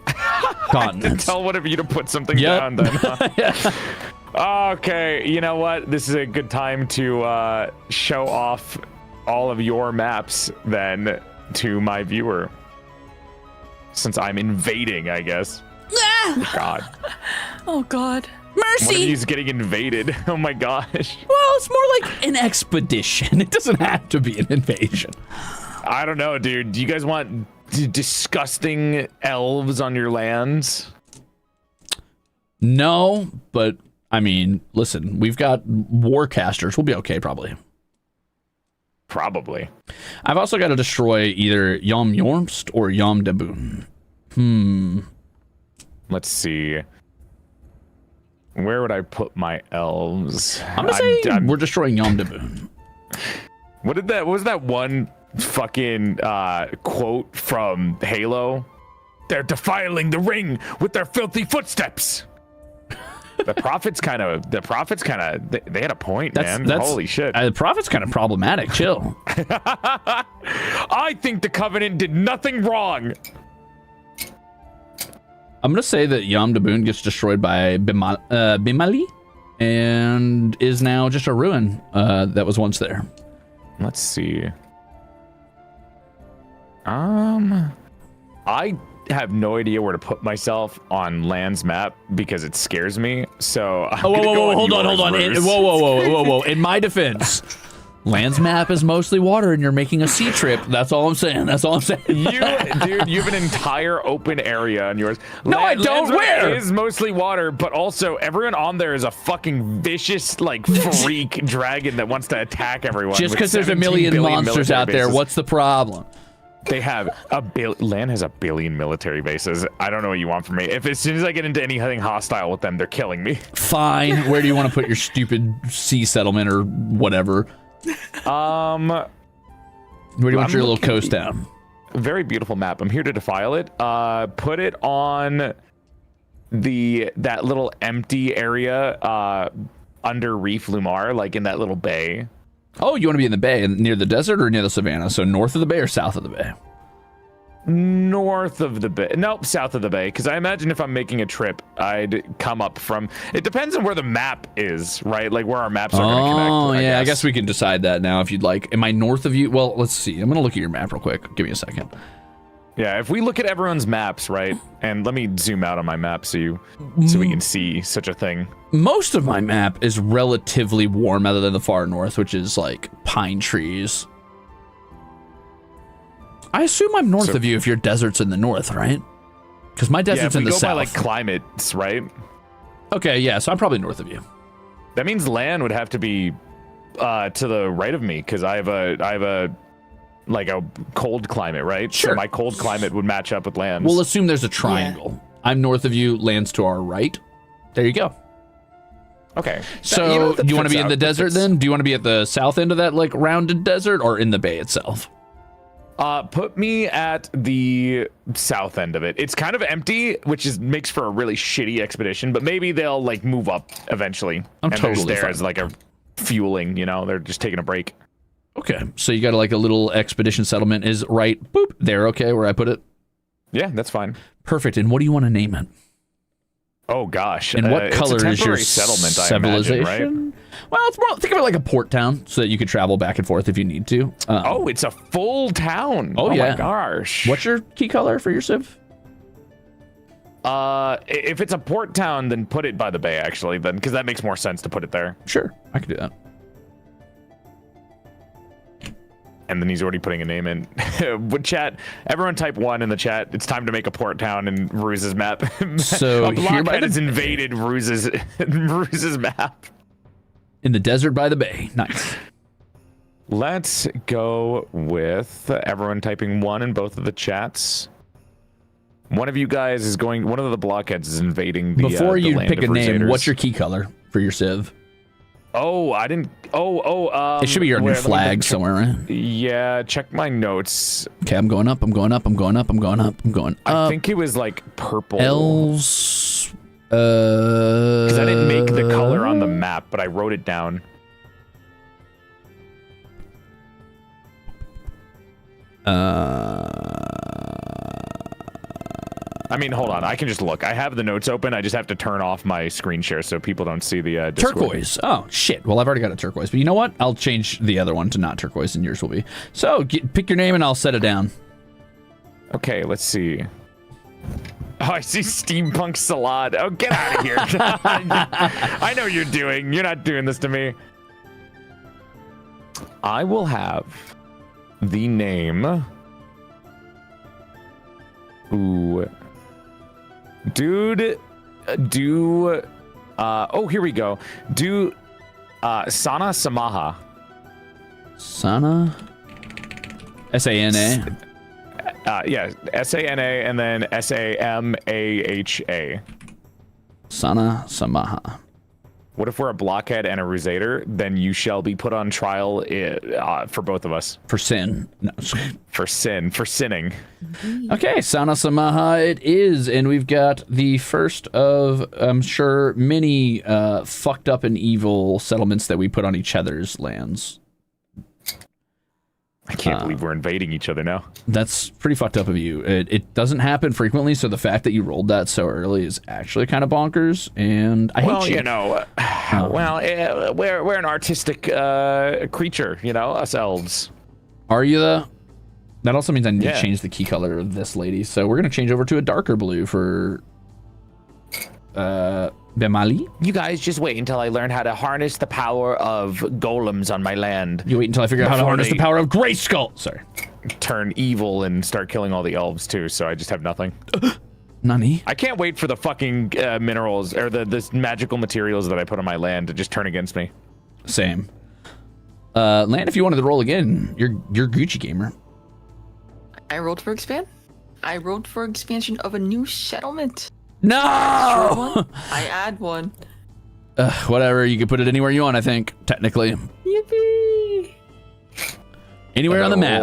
continents. Tell one of you to put something down then. Huh? Yeah. Okay, you know what? This is a good time to show off all of your maps then to my viewer. Since I'm invading, I guess. God. Oh, God. Mercy! One of you's getting invaded. Oh my gosh. Well, it's more like an expedition. It doesn't have to be an invasion. I don't know, dude. Do you guys want disgusting elves on your lands? No, but... I mean, listen, we've got warcasters. We'll be okay, probably. Probably. I've also got to destroy either Yom Yormst or Yom Debun. Let's see. Where would I put my elves? I'm gonna say we're destroying Yom Debun. What was that one fucking quote from Halo? there defiling the ring with their filthy footsteps. The prophets kind of, they had a point, man. Holy shit. The prophet's kind of problematic. Chill. I think the Covenant did nothing wrong. I'm gonna say that Yom Daboon gets destroyed by Bimali, and is now just a ruin that was once there. Let's see. I have no idea where to put myself on Land's map because it scares me. So whoa, hold on. Whoa. In my defense, Land's map is mostly water, and you're making a sea trip. That's all I'm saying. You have an entire open area on yours. No, I don't. Where? It is mostly water, but also everyone on there is a fucking vicious, like, freak dragon that wants to attack everyone. Just because there's a million monsters out there, what's the problem? They have Land has 1 billion military bases. I don't know what you want from me. As soon as I get into anything hostile with them, they're killing me. Fine. Where do you want to put your stupid sea settlement or whatever? Where do you want your little coast down? Very beautiful map. I'm here to defile it. Put it on that little empty area under Reef Lumar, like in that little bay. Oh, you want to be in the bay, near the desert or near the savannah? So north of the bay or south of the bay? North of the bay. Nope, south of the bay. Because I imagine if I'm making a trip, I'd come up from... It depends on where the map is, right? Like where our maps are going to connect. Oh, yeah, I guess we can decide that now if you'd like. Am I north of you? Well, let's see. I'm going to look at your map real quick. Give me a second. Yeah, if we look at everyone's maps, right? And let me zoom out on my map so we can see such a thing. Most of my map is relatively warm other than the far north, which is like pine trees. I assume I'm north of you if your desert's in the north, right? Because my desert's in the south. Yeah, if we go by like climates, right? Okay, yeah, so I'm probably north of you. That means land would have to be to the right of me because I have a like a cold climate, right? Sure. So my cold climate would match up with land's. We'll assume there's a triangle. Yeah. I'm north of you, land's to our right. There you go. Okay. So do you want to be in the desert then? Do you want to be at the south end of that like rounded desert or in the bay itself? Put me at the south end of it. It's kind of empty, which makes for a really shitty expedition, but maybe they'll like move up eventually. I'm totally just there as like a fueling, you know, they're just taking a break. Okay, so you got like a little expedition settlement is right, boop, there, okay, where I put it? Yeah, that's fine. Perfect, and what do you want to name it? Oh, gosh. And what color is your settlement, civilization? I imagine, right? Well, it's more, think of it like a port town so that you could travel back and forth if you need to. Oh, it's a full town. Oh, yeah. My gosh. What's your key color for your civ? If it's a port town, then put it by the bay, actually, then, because that makes more sense to put it there. Sure, I can do that. And then he's already putting a name in. Would chat, everyone type 1 in the chat. It's time to make a port town in Ruze's map. So a blockhead has invaded Ruze's map. In the desert by the bay. Nice. Let's go with everyone typing 1 in both of the chats. One of you guys is going, one of the blockheads is invading the Before you land pick a name, Rusaders. what's your key color for your civ? Oh, I didn't. It should be on your flag somewhere, right? Yeah, check my notes. Okay, I'm going up. I'm going up. I'm going up. I'm going up. I'm going up. I think it was like purple. L's. Because I didn't make the color on the map, but I wrote it down. I mean, hold on. I can just look. I have the notes open. I just have to turn off my screen share so people don't see the Discord. Turquoise. Oh, shit. Well, I've already got a turquoise. But you know what? I'll change the other one to not turquoise, and yours will be. So, pick your name, and I'll set it down. Okay, let's see. Oh, I see Steampunk Salad. Oh, get out of here. I know what you're doing. You're not doing this to me. I will have the name... Ooh... Dude, oh, here we go. Sana Samaha. Sana? S-A-N-A? Yeah, S-A-N-A and then S-A-M-A-H-A. Sana Samaha. What if we're a blockhead and a Ruzader? Then you shall be put on trial for both of us. For sin. No. For sinning. Okay, Sana Samaha it is, and we've got the first of, I'm sure, many fucked up and evil settlements that we put on each other's lands. I can't believe we're invading each other now. That's pretty fucked up of you. It doesn't happen frequently, so the fact that you rolled that so early is actually kind of bonkers, and I hate you. Well, you know, we're an artistic creature, you know, us elves. Are you, though? That also means I need to change the key color of this lady, so we're going to change over to a darker blue for Bemali. You guys just wait until I learn how to harness the power of golems on my land. You wait until I figure out how to harness the power of Grayskull. Sorry. Turn evil and start killing all the elves too, so I just have nothing. Nani? I can't wait for the fucking minerals or the magical materials that I put on my land to just turn against me. Same. Land, if you wanted to roll again, you're Gucci gamer. I rolled for expand. I rolled for expansion of a new settlement. No! I add one. Whatever, you can put it anywhere you want, I think, technically. Yippee! Anywhere on the map.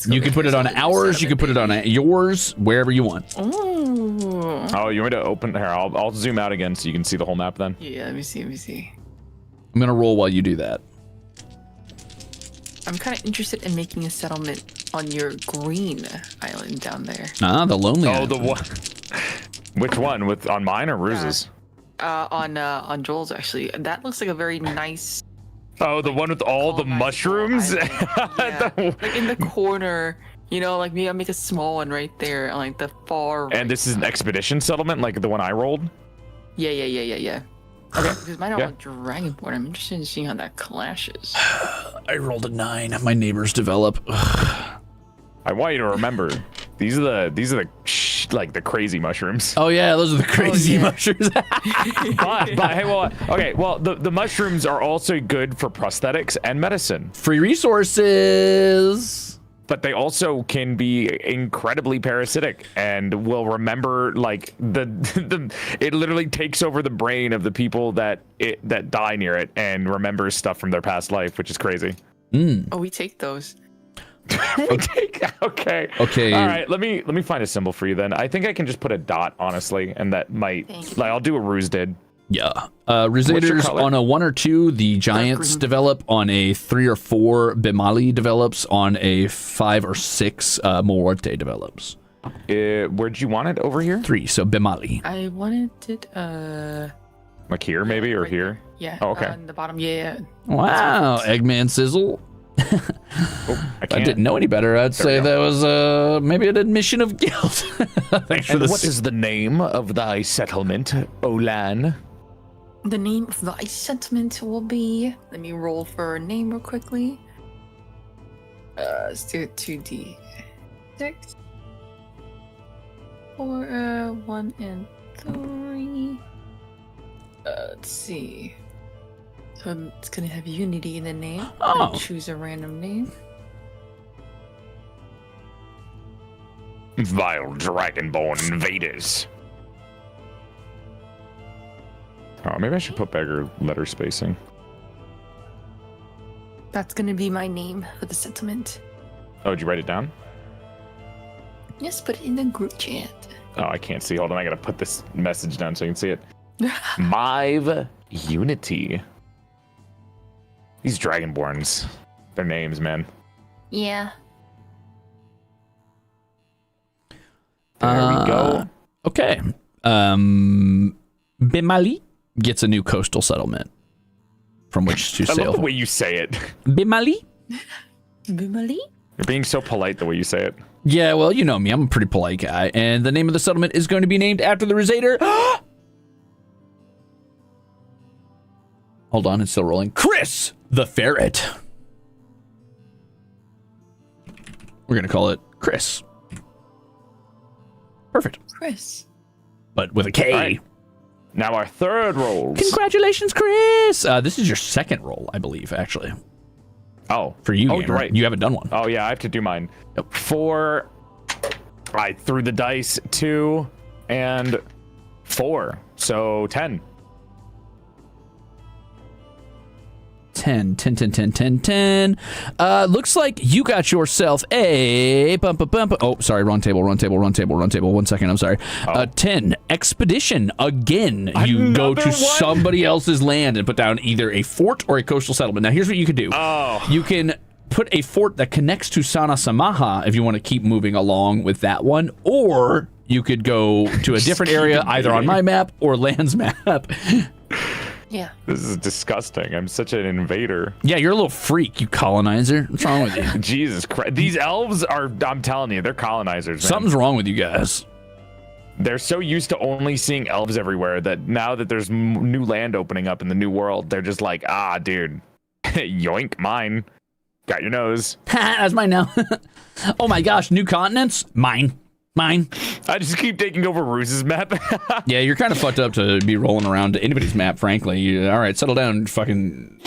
You can put it on ours, you can put it on yours, wherever you want. Ooh. Oh, you want me to open here? I'll zoom out again so you can see the whole map then. Yeah, let me see. I'm gonna roll while you do that. I'm kind of interested in making a settlement on your green island down there. Ah, the lonely Oh, island. the one. Which one? On mine or Ruze's? On Joel's actually. That looks like a very nice. Oh, the one with all the mushrooms? Yeah. Like in the corner, you know, like maybe I'll make a small one right there on like the far right. And this is an expedition settlement, like the one I rolled? Yeah. Okay, because mine are all Dragonborn. I'm interested in seeing how that clashes. I rolled a 9. My neighbors develop. I want you to remember, these are the crazy mushrooms. Oh yeah, those are the crazy mushrooms. but hey, well, the mushrooms are also good for prosthetics and medicine. Free resources. But they also can be incredibly parasitic and will remember like it literally takes over the brain of the people that die near it and remembers stuff from their past life, which is crazy. Oh, we take those. Okay. All right, let me find a symbol for you then. I think I can just put a dot, honestly, and that might I'll do what Ruze did. Yeah. Ruzeters on a 1 or 2, the giants develop. On a 3 or 4, Bemali develops. On a 5 or 6, Morte develops. Where'd you want it? Over here? 3, so Bemali. I wanted it like here maybe, or right here? there. Yeah. Oh, okay. On the bottom, yeah. Wow, Eggman Sizzle. I didn't know any better. I'd say that was maybe an admission of guilt. Thanks for this. What is the name of thy settlement, Olan? The name of the settlement will be. Let me roll for a name real quickly. Let's do it 2d6. 4, 1, and 3. Let's see. So it's gonna have Unity in the name. I'm gonna choose a random name. Vile dragonborn invaders. Oh, maybe I should put better letter spacing. That's gonna be my name for the settlement. Oh, did you write it down? Yes, put it in the group chat. Oh, I can't see. Hold on, I gotta put this message down so you can see it. Mive Unity. These dragonborns. Their names, man. Yeah. There we go. Okay. Bemali gets a new coastal settlement from which to I sail. love the way you say it. Bemali? Bimali? You're being so polite the way you say it. Yeah, well, you know me. I'm a pretty polite guy. And the name of the settlement is going to be named after the Ruzader. Hold on, it's still rolling. Chris the Ferret. We're going to call it Chris. Perfect. Chris. But with a K. Right. Now our third rolls. Congratulations, Chris. This is your second roll, I believe, actually. Oh. For you, oh, gamer. right. You haven't done one. Oh, yeah, I have to do mine. Yep. 4. I threw the dice. 2 and 4. So 10. 10. Looks like you got yourself a oh, sorry, wrong table. 1 second, I'm sorry. 10 expedition. Again, you go to somebody else's land and put down either a fort or a coastal settlement. Now, here's what you can do. You can put a fort that connects to Sana Samaha if you want to keep moving along with that one, or you could go to a different area, either on my map or Land's map. Yeah. This is disgusting. I'm such an invader. Yeah, you're a little freak, you colonizer. What's wrong with you? Jesus Christ. These elves are, I'm telling you, they're colonizers, man. Something's wrong with you guys. They're so used to only seeing elves everywhere that now that there's new land opening up in the new world, they're just like, ah, dude, yoink, mine. Got your nose. That's mine now. Oh my gosh, new continents? Mine. I just keep taking over Ruze's map. Yeah, you're kind of fucked up to be rolling around to anybody's map, frankly. All right, settle down, fucking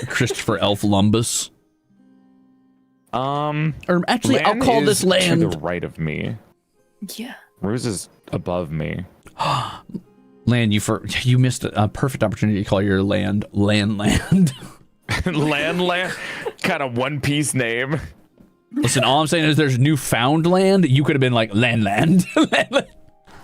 Christopher Elf Lumbus. Or actually, I'll call this land to the right of me. Yeah. Ruze is above me. Land, you missed a perfect opportunity to call your land. Land. Land. Kind of One Piece name. Listen, all I'm saying is there's newfound land. You could have been like land.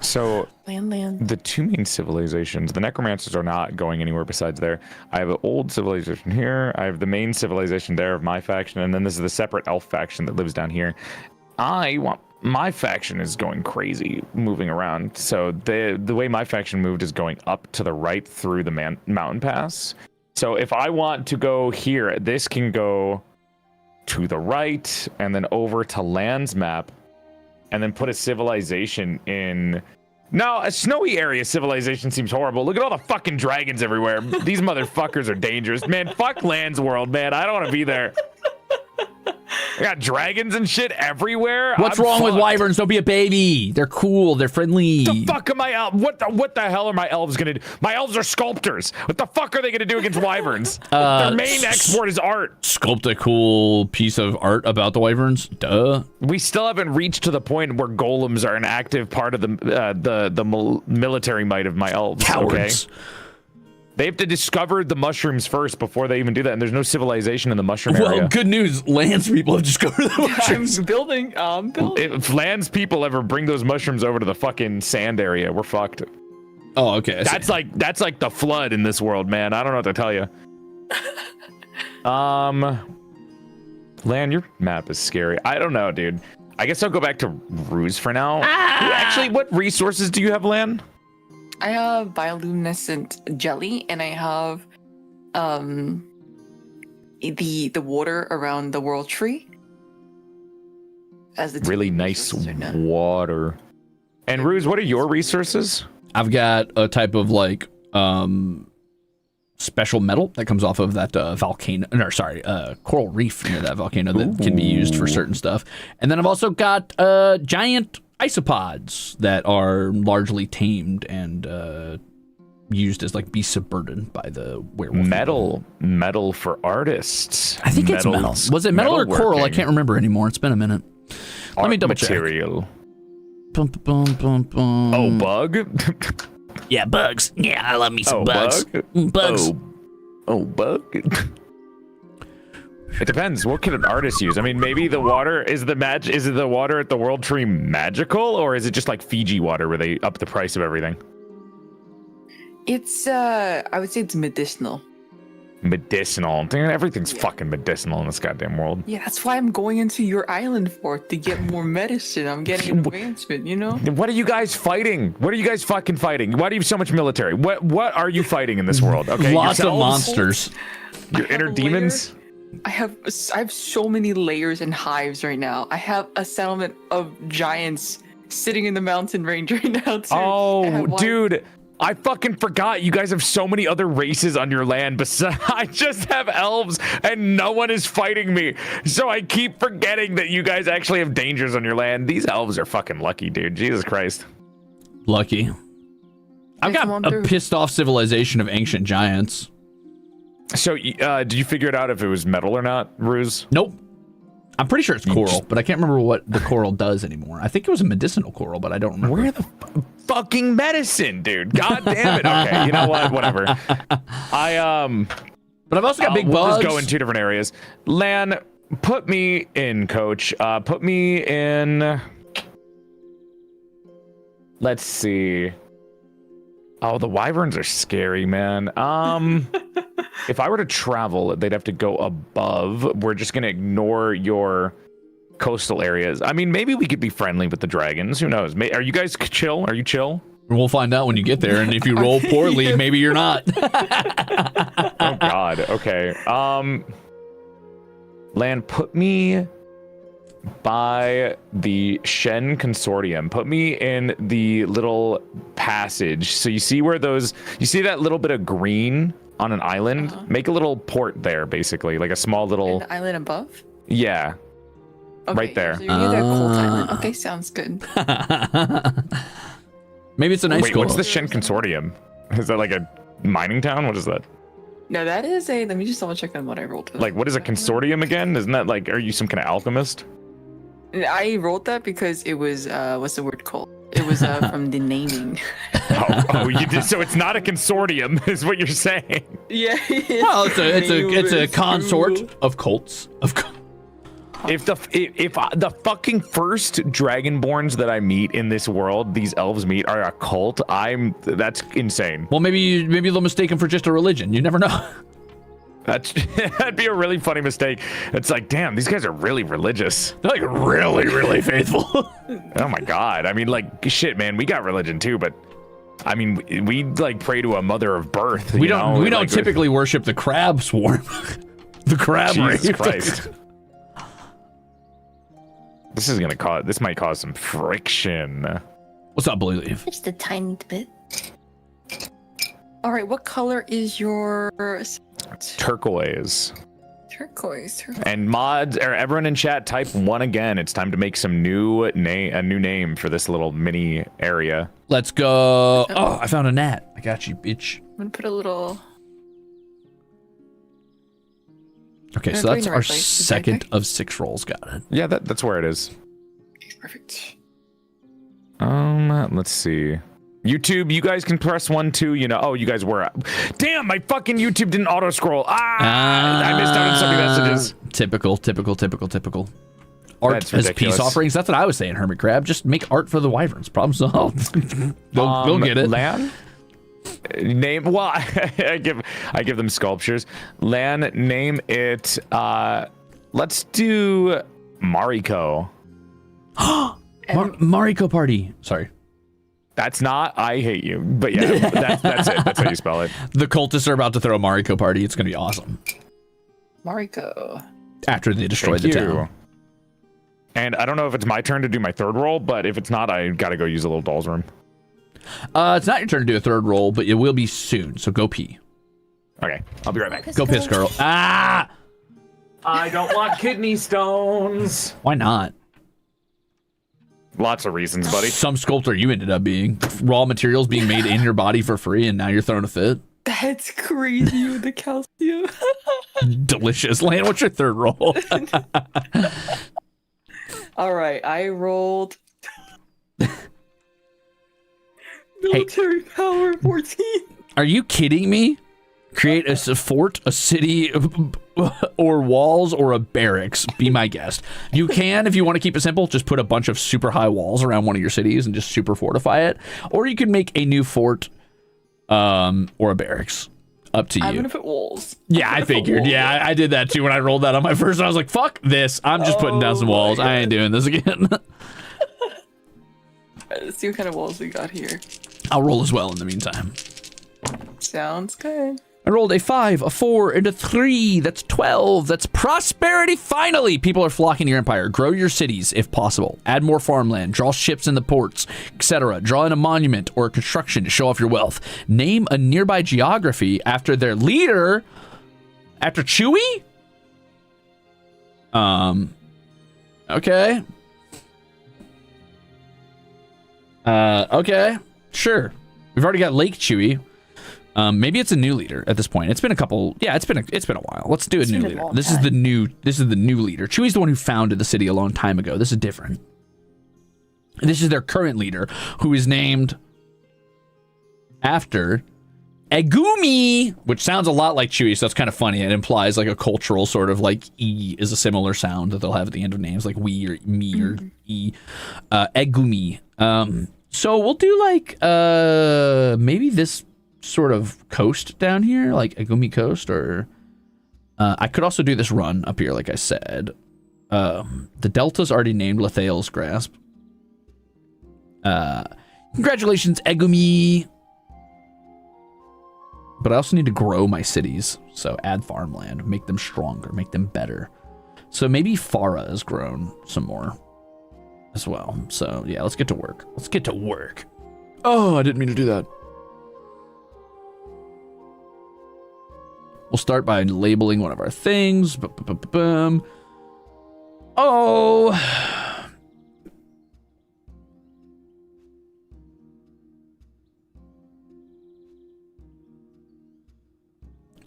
So Land. the two main civilizations, the necromancers are not going anywhere besides there. I have an old civilization here. I have the main civilization there of my faction, and then this is the separate elf faction that lives down here. My faction is going crazy, moving around. So the way my faction moved is going up to the right through the mountain pass. So if I want to go here, this can go to the right and then over to Land's map and then put a civilization in. Now, a snowy area civilization seems horrible. Look at all the fucking dragons everywhere. These motherfuckers are dangerous. Man, fuck Land's world, man. I don't want to be there. I got dragons and shit everywhere. What's wrong with wyverns? Don't be a baby. They're cool. They're friendly. The fuck am I elf? What the hell are my elves gonna do? My elves are sculptors. What the fuck are they gonna do against wyverns? Their main export is art. Sculpt a cool piece of art about the wyverns. Duh. We still haven't reached to the point where golems are an active part of the military might of my elves. Cowards. Okay? They have to discover the mushrooms first before they even do that, and there's no civilization in the mushroom area. Well, good news. Land's people have discovered the mushrooms. I'm building. If Land's people ever bring those mushrooms over to the fucking sand area, we're fucked. Oh, okay. That's like the flood in this world, man. I don't know what to tell you. Land, your map is scary. I don't know, dude. I guess I'll go back to Ruze for now. Actually, what resources do you have, Land? I have bioluminescent jelly, and I have the water around the world tree. As the really nice water. And Ruze, what are your resources? I've got a type of like special metal that comes off of that volcano. No, sorry, coral reef near that volcano that can be used for certain stuff. And then I've also got giant isopods that are largely tamed and used as like beasts of burden by the werewolf. Metal for artists. I think it's metal. Was it metal or coral? I can't remember anymore. It's been a minute. Let me double material. Check. Bum. Oh, bug? Yeah, bugs. Yeah, I love me some bugs. Bug? Bugs. Oh, bug? It depends. What can an artist use? I mean, maybe the water is it the water at the world tree magical, or is it just like Fiji water where they up the price of everything? It's I would say it's medicinal. Medicinal. Dude, everything's fucking medicinal in this goddamn world. Yeah, that's why I'm going into your island for to get more medicine. I'm getting an advancement, you know? What are you guys fighting? What are you guys fucking fighting? Why do you have so much military? What are you fighting in this world? Okay, lots yourselves? of monsters. Your inner demons? I have so many layers and hives right now. I have a settlement of giants sitting in the mountain range right now too. Oh, dude, I fucking forgot you guys have so many other races on your land. Besides, I just have elves and no one is fighting me. So I keep forgetting that you guys actually have dangers on your land. These elves are fucking lucky, dude. Jesus Christ. Lucky. I've got a pissed off civilization of ancient giants. So, did you figure it out if it was metal or not, Ruze? Nope. I'm pretty sure it's coral, but I can't remember what the coral does anymore. I think it was a medicinal coral, but I don't remember. Where the fucking medicine, dude? God damn it. Okay, you know what? Whatever. But I've also got big we'll bugs. just go in 2 different areas. Lan, put me in, coach. Put me in. Let's see. Oh, the wyverns are scary, man. If I were to travel, they'd have to go above. We're just gonna ignore your coastal areas. I mean, maybe we could be friendly with the dragons. Who knows? Are you guys chill? Are you chill? We'll find out when you get there, and if you roll poorly, maybe you're not. Oh God. Okay. Lan, put me by the Shen Consortium. Put me in the little passage. So you see where you see that little bit of green on an island? Make a little port there, basically, like a small little. The island above? Yeah. Okay, right there. So you're near the cold island. Okay, sounds good. Maybe it's a nice Wait, goal. what's the Shen Consortium? Is that like a mining town? What is that? No, that is a. Let me just double check on what I rolled. Like, what is a consortium again? Isn't that like, are you some kind of alchemist? I rolled that because it was what's the word called? It was from the naming. Oh, you did. So it's not a consortium, is what you're saying? Yeah. Well, it's a consort of cults. If the fucking first dragonborns that I meet in this world, these elves meet, are a cult, that's insane. Well, maybe they'll mistake them for just a religion. You never know. That'd be a really funny mistake. It's like, damn, these guys are really religious. They're like really, really faithful. Oh my God. I mean, like, shit, man, we got religion too, but I mean, we like pray to a mother of birth. We don't typically worship the crab swarm. The crab Jesus rape. Christ. This might cause some friction. What's up, Blue Leaf? Just a tiny bit. All right, what color is your Turquoise. turquoise? And mods, or everyone in chat, type 1 again. It's time to make some a new name for this little mini area. Let's go. Oh, I found a gnat. I got you, bitch. I'm gonna put a little. Okay, so that's our second of 6 rolls. Got it. Yeah, that's where it is. Perfect. Let's see. YouTube, you guys can press 1 too. You know. Oh, you guys were. Damn, my fucking YouTube didn't auto scroll. I missed out on some messages. Typical. Art That's as ridiculous. peace offerings. That's what I was saying, Hermit Crab. Just make art for the wyverns. Problem solved. They'll get it. Lan? Name. Well, I give them sculptures. Lan, name it. Let's do Mariko. Mariko Party. Sorry. That's not. I hate you. But yeah, that's it. That's how you spell it. The cultists are about to throw a Mariko Party. It's gonna be awesome. Mariko. After they destroy the town. And I don't know if it's my turn to do my 3rd roll, but if it's not, I gotta go use a little doll's room. It's not your turn to do a 3rd roll, but it will be soon. So go pee. Okay, I'll be right back. Go piss, girl. Ah! I don't want kidney stones. Why not? Lots of reasons, buddy. Some sculptor you ended up being. Raw materials being made in your body for free, and now you're throwing a fit. That's crazy with the calcium. Delicious. Lan, what's your 3rd roll? All right, I rolled military power 14. Are you kidding me? Create a fort, a city, or walls, or a barracks. Be my guest. You can, if you want to keep it simple, just put a bunch of super high walls around one of your cities and just super fortify it. Or you can make a new fort, or a barracks. Up to you. I'm gonna put walls. Yeah, I figured. Yeah, I did that too when I rolled that on my first. I was like, fuck this. I'm just putting down some walls. I ain't doing this again. Let's see what kind of walls we got here. I'll roll as well in the meantime. Sounds good. I rolled a 5, a 4, and a 3. That's 12. That's prosperity. Finally, people are flocking to your empire. Grow your cities if possible. Add more farmland. Draw ships in the ports, etc. Draw in a monument or a construction to show off your wealth. Name a nearby geography after their leader. After Chewie? Okay. Okay. Sure. We've already got Lake Chewie. Maybe it's a new leader at this point. It's been a couple. Yeah, it's been a while. Let's do a new leader. This is the new leader. Chewie's the one who founded the city a long time ago. This is different. This is their current leader, who is named after Egumi, which sounds a lot like Chewie, so it's kind of funny. It implies like a cultural sort of like E is a similar sound that they'll have at the end of names, like we or me or E. Egumi. So we'll do like maybe this sort of coast down here, like Egumi Coast, or I could also do this run up here, like I said. The delta's already named Lethael's Grasp. Congratulations, Egumi. But I also need to grow my cities, so add farmland, make them stronger, make them better. So maybe Farah has grown some more as well. So yeah, let's get to work. Let's get to work. Oh, I didn't mean to do that. We'll start by labeling one of our things. Oh.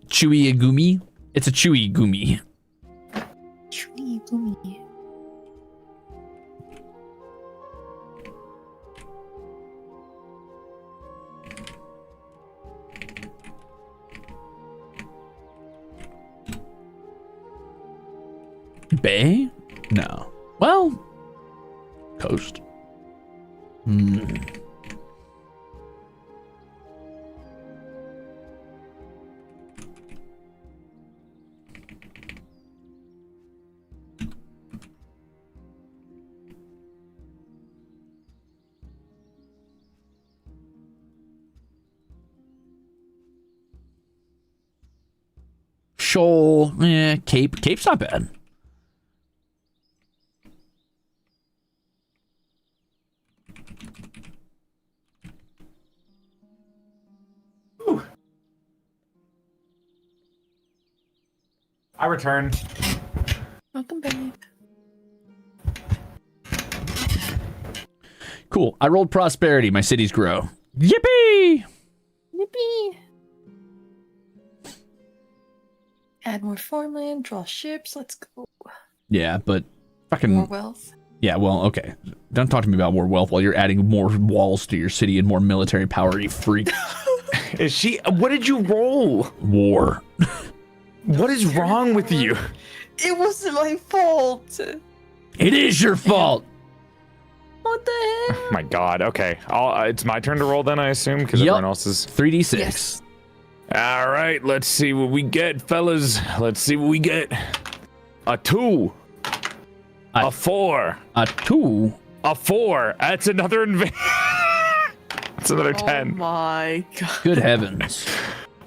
Chewy Agumi. It's a Chewy Gumi. Chewy Gumi. Bay? No. Well, coast. Shoal, Cape. Cape's not bad. Ooh. I return. Welcome back. Cool. I rolled prosperity. My cities grow. Yippee! Yippee! Add more farmland, draw ships, let's go. Yeah, but fucking... More wealth. Yeah, well, okay. Don't talk to me about more wealth while you're adding more walls to your city and more military power, you freak. Is she... What did you roll? War. What is wrong with you? It wasn't my fault. It is your fault. What the hell? Oh my god, okay. It's my turn to roll then, I assume, because everyone else is... 3d6. Yes. All right, let's see what we get, fellas. Let's see what we get. A 2. A 4. A 2. A 4. That's another... That's another 10. Oh my god. Good heavens.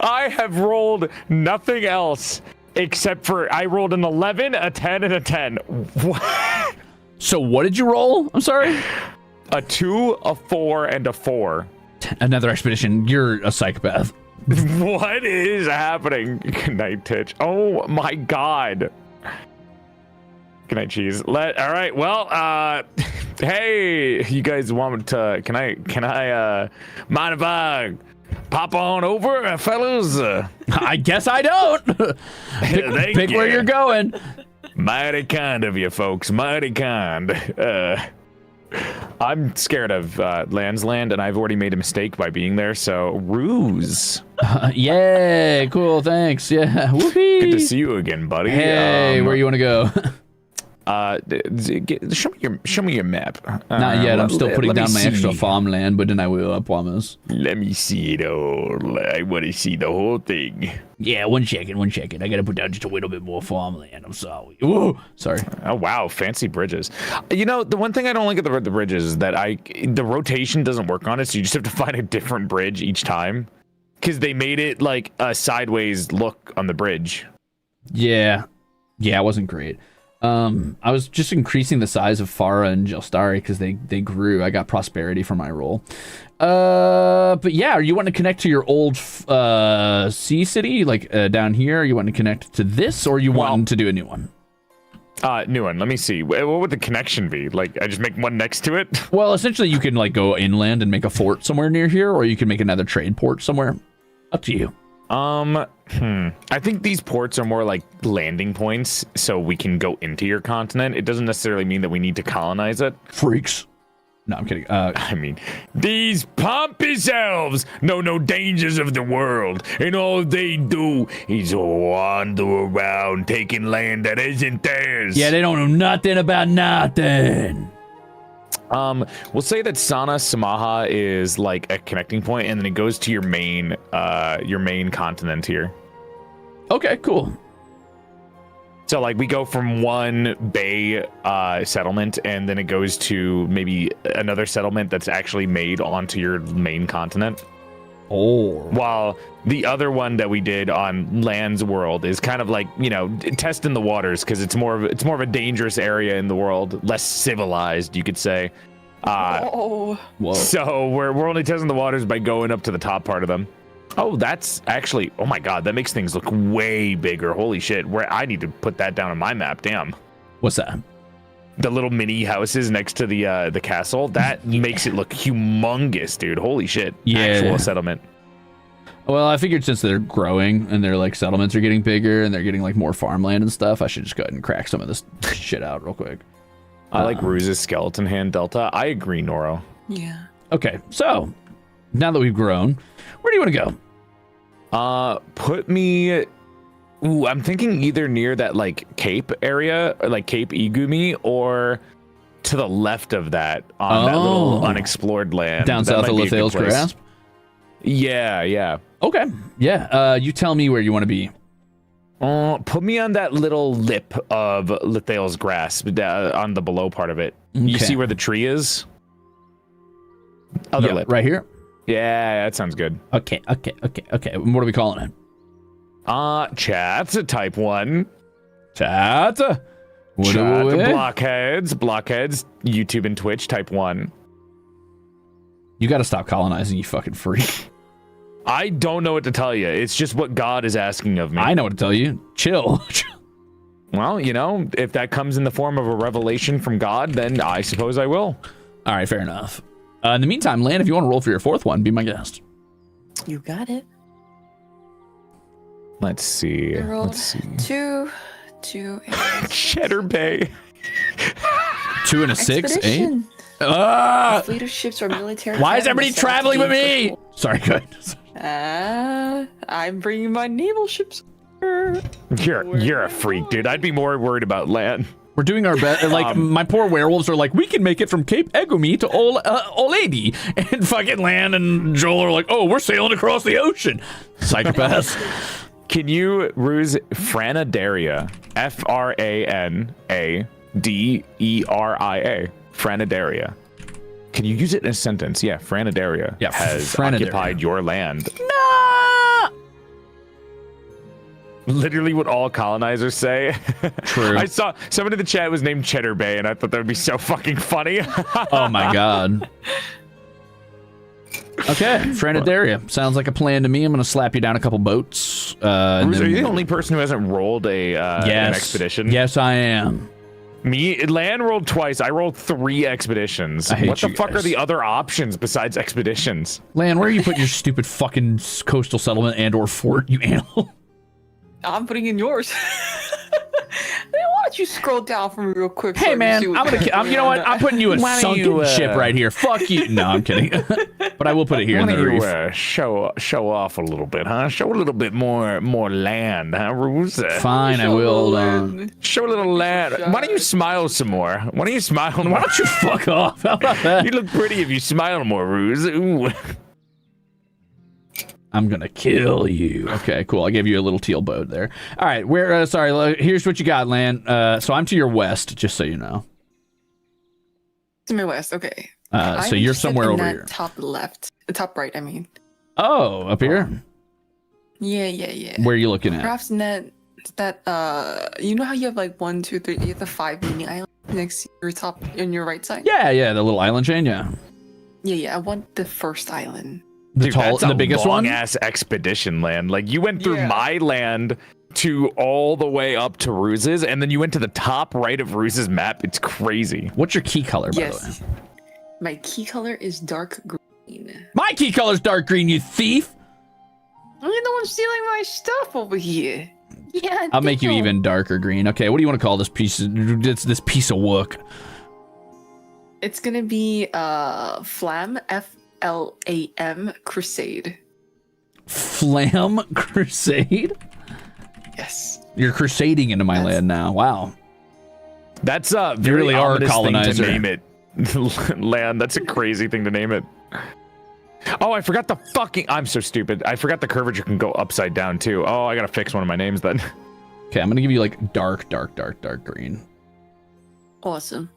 I have rolled nothing else except for I rolled an 11, a 10, and a 10. What? So what did you roll? I'm sorry? A 2, a 4, and a 4. Another expedition. You're a psychopath. What is happening? Good night, Titch. Oh my god. Good night, cheese. All right. Well, hey, you guys want to? Can I? Mind if I pop on over, fellas? I guess I don't. pick where you're going. Mighty kind of you, folks. Mighty kind. I'm scared of Land's Land, and I've already made a mistake by being there. So, Ruze. Yeah, cool. Thanks. Yeah. Whoopee. Good to see you again, buddy. Hey, where you want to go? Show me your map. Not yet. I'm still putting down my extra farmland, but then I will, I promise. Let me see it all. I want to see the whole thing. Yeah, one second. I gotta put down just a little bit more farmland. I'm sorry. Ooh, sorry. Oh wow, fancy bridges. You know, the one thing I don't like about the bridges is that the rotation doesn't work on it, so you just have to find a different bridge each time. Because they made it like a sideways look on the bridge. Yeah, it wasn't great. I was just increasing the size of Farah and Jelstari because they grew. I got prosperity for my role. But yeah, are you wanting to connect to your old sea city, like down here? Are you wanting to connect to this, or are you wanting to do a new one? New one. Let me see. What would the connection be? Like, I just make one next to it? Well, essentially, you can like go inland and make a fort somewhere near here, or you can make another trade port somewhere. Up to you. I think these ports are more like landing points, so we can go into your continent. It doesn't necessarily mean that we need to colonize it. Freaks. No, I'm kidding. I mean, these pompous elves know no dangers of the world, and all they do is wander around taking land that isn't theirs. Yeah, they don't know nothing about nothing. We'll say that Sana Samaha is like a connecting point, and then it goes to your main continent here. Okay, cool. So like we go from one bay settlement, and then it goes to maybe another settlement that's actually made onto your main continent. Oh. While the other one that we did on Land's World is kind of like, you know, testing the waters, because it's more of a dangerous area in the world, less civilized, you could say. Oh. Whoa. So we're only testing the waters by going up to the top part of them. Oh, that's actually, oh my god, that makes things look way bigger. Holy shit, where I need to put that down on my map. Damn. What's that? The little mini houses next to the castle, that makes it look humongous, dude. Holy shit. Yeah. Actual settlement. Well, I figured since they're growing and their like settlements are getting bigger and they're getting like more farmland and stuff, I should just go ahead and crack some of this shit out real quick. I like Ruze's skeleton hand delta. I agree, Noro. Yeah. Okay, so now that we've grown, where do you want to go? Put me. Ooh, I'm thinking either near that like Cape area, or like Cape Igumi, or to the left of that on that little unexplored land. Down That south might of be a good Lethael's place. Grasp? Yeah, yeah. Okay, yeah. You tell me where you want to be. Put me on that little lip of Lethael's Grasp, on the below part of it. You Okay. see where the tree is? Other Yeah, lip. right here? Yeah, that sounds good. Okay. What are we calling it? Chat, type 1. Chat. Chat, What do we? blockheads, YouTube and Twitch, type 1. You got to stop colonizing, you fucking freak. I don't know what to tell you. It's just what God is asking of me. I know what to tell you. Chill. Well, you know, if that comes in the form of a revelation from God, then I suppose I will. All right, fair enough. In the meantime, Lan, if you want to roll for your fourth one, be my guest. You got it. Let's see. I rolled Let's see. two, Cheddar Bay. 2 and a 6, 8. expedition. Ah! Fleet of ships or military. Why is cabins everybody set traveling to with gain me? foothold. Sorry, go ahead. I'm bringing my naval ships. You're a freak, dude. I'd be more worried about land. We're doing our best. Like, my poor werewolves are like, we can make it from Cape Egumi to Oledi. And fucking Lan and Joel are like, oh, we're sailing across the ocean. Psychopaths. Can you Ruze Franaderia? Franaderia. Franaderia. Can you use it in a sentence? Yeah, Franaderia Yeah, has Franaderia. occupied your land. Nah. Literally what all colonizers say. True. I saw someone in the chat was named Cheddar Bay, and I thought that would be so fucking funny. Oh my god. Okay, Franaderia. Sounds like a plan to me. I'm going to slap you down a couple boats. And Ruze, then- are you the only person who hasn't rolled an expedition? Yes, I am. Me, Lan rolled twice. I rolled 3 expeditions. I hate What the you fuck are guys. the other options besides expeditions? Lan, where are you putting your stupid fucking coastal settlement and or fort, you animal? I'm putting in yours. Why don't you scroll down for me real quick? so I Hey can man, see what you know what? I'm putting you a Why don't sunken you, ship right here. Fuck you. No, I'm kidding. But I will put it here in Why the don't you reef. show off a little bit, huh? Show a little bit more land, huh, Ruze? Fine, I will. Show a little land. Why don't you smile some more? Why don't you smile more? Why don't you fuck off? How about that? You look pretty if you smile more, Ruze. Ooh. I'm gonna kill you. Okay, cool. I gave you a little teal boat there. All right, where? Sorry. Here's what you got, Lan. So I'm to your west, just so you know. To my west, okay. So I'm you're just somewhere in over that here. top left, top right. I mean. Oh, up here. Yeah. Where are you looking at? Perhaps in that you know how you have like 1, 2, 3, you have the 5 mini islands next to your top on your right side. Yeah, the little island chain. Yeah, Yeah. I want the first island. the That's the a biggest one. long-ass expedition land. Like, you went through Yeah. my land to all the way up to Ruze's, and then you went to the top right of Ruze's map. It's crazy. What's your key color, by the way? Yes. My key color is dark green. My key color's dark green, you thief. You're the one stealing my stuff over here. Yeah, I'll make you even darker green. Okay, what do you want to call this piece? This piece of work. It's gonna be Flam, FLAM Crusade. Flam Crusade? Yes. You're crusading into my That's- land now. Wow. That's a You very really are a ominous colonizer. thing to name it. Land. That's a crazy thing to name it. Oh, I forgot the fucking. I'm so stupid. I forgot the curvature can go upside down too. Oh, I gotta fix one of my names then. Okay, I'm gonna give you like dark green. Awesome.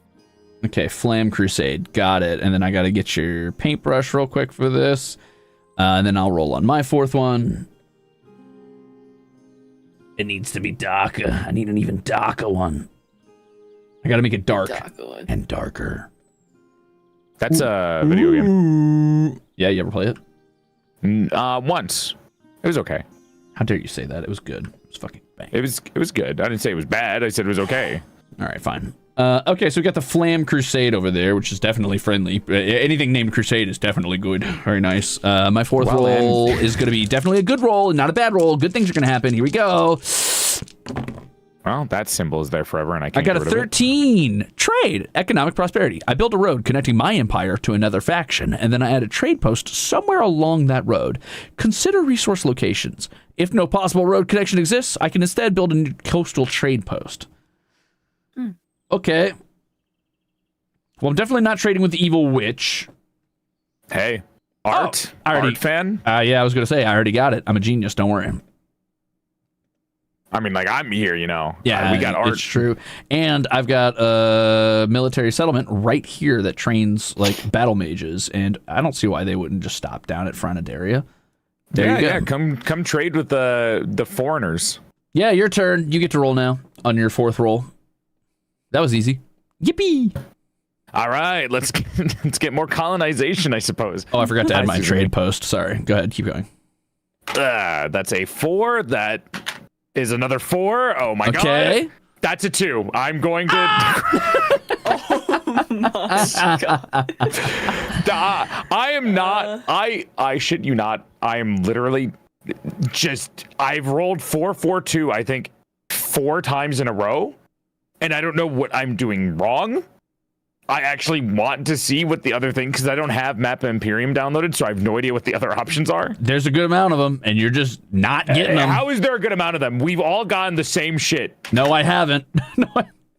Okay, Flam Crusade. Got it. And then I gotta get your paintbrush real quick for this. And then I'll roll on my fourth one. It needs to be darker. I need an even darker one. I gotta make it dark and darker. That's a video game. Yeah, you ever play it? Once. It was okay. How dare you say that? It was good. It was fucking bang. It was good. I didn't say it was bad. I said it was okay. All right, fine. Okay, so we got the Flam Crusade over there, which is definitely friendly. Anything named Crusade is definitely good. Very nice. My fourth roll is going to be definitely a good roll and not a bad roll. Good things are going to happen. Here we go. Well, that symbol is there forever, and I I can't got a get rid of it. 13. Trade. Economic prosperity. I built a road connecting my empire to another faction, and then I add a trade post somewhere along that road. Consider resource locations. If no possible road connection exists, I can instead build a new coastal trade post. Okay. Well, I'm definitely not trading with the evil witch. Hey, art. Art fan. Yeah, I was going to say, I already got it. I'm a genius. Don't worry. I mean, like, I'm here, you know. Yeah, we got art. It's true. And I've got a military settlement right here that trains, like, battle mages. And I don't see why they wouldn't just stop down at Frontidaria. There you go. Yeah, come trade with the foreigners. Yeah, your turn. You get to roll now on your fourth roll. That was easy. Yippee! All right, let's get more colonization, I suppose. Oh, I forgot to add my trade post. Sorry. Go ahead. Keep going. That's a 4. That is another 4. Oh my Okay. god. That's a 2. I'm going to. I am not. I shit you not. I am literally just. I've rolled 4, 4, 2. I think 4 times in a row, and I don't know what I'm doing wrong. I actually want to see what the other thing, because I don't have MAPPA Imperium downloaded, so I have no idea what the other options are. There's a good amount of them, and you're just not getting them. How is there a good amount of them? We've all gotten the same shit. No, I haven't.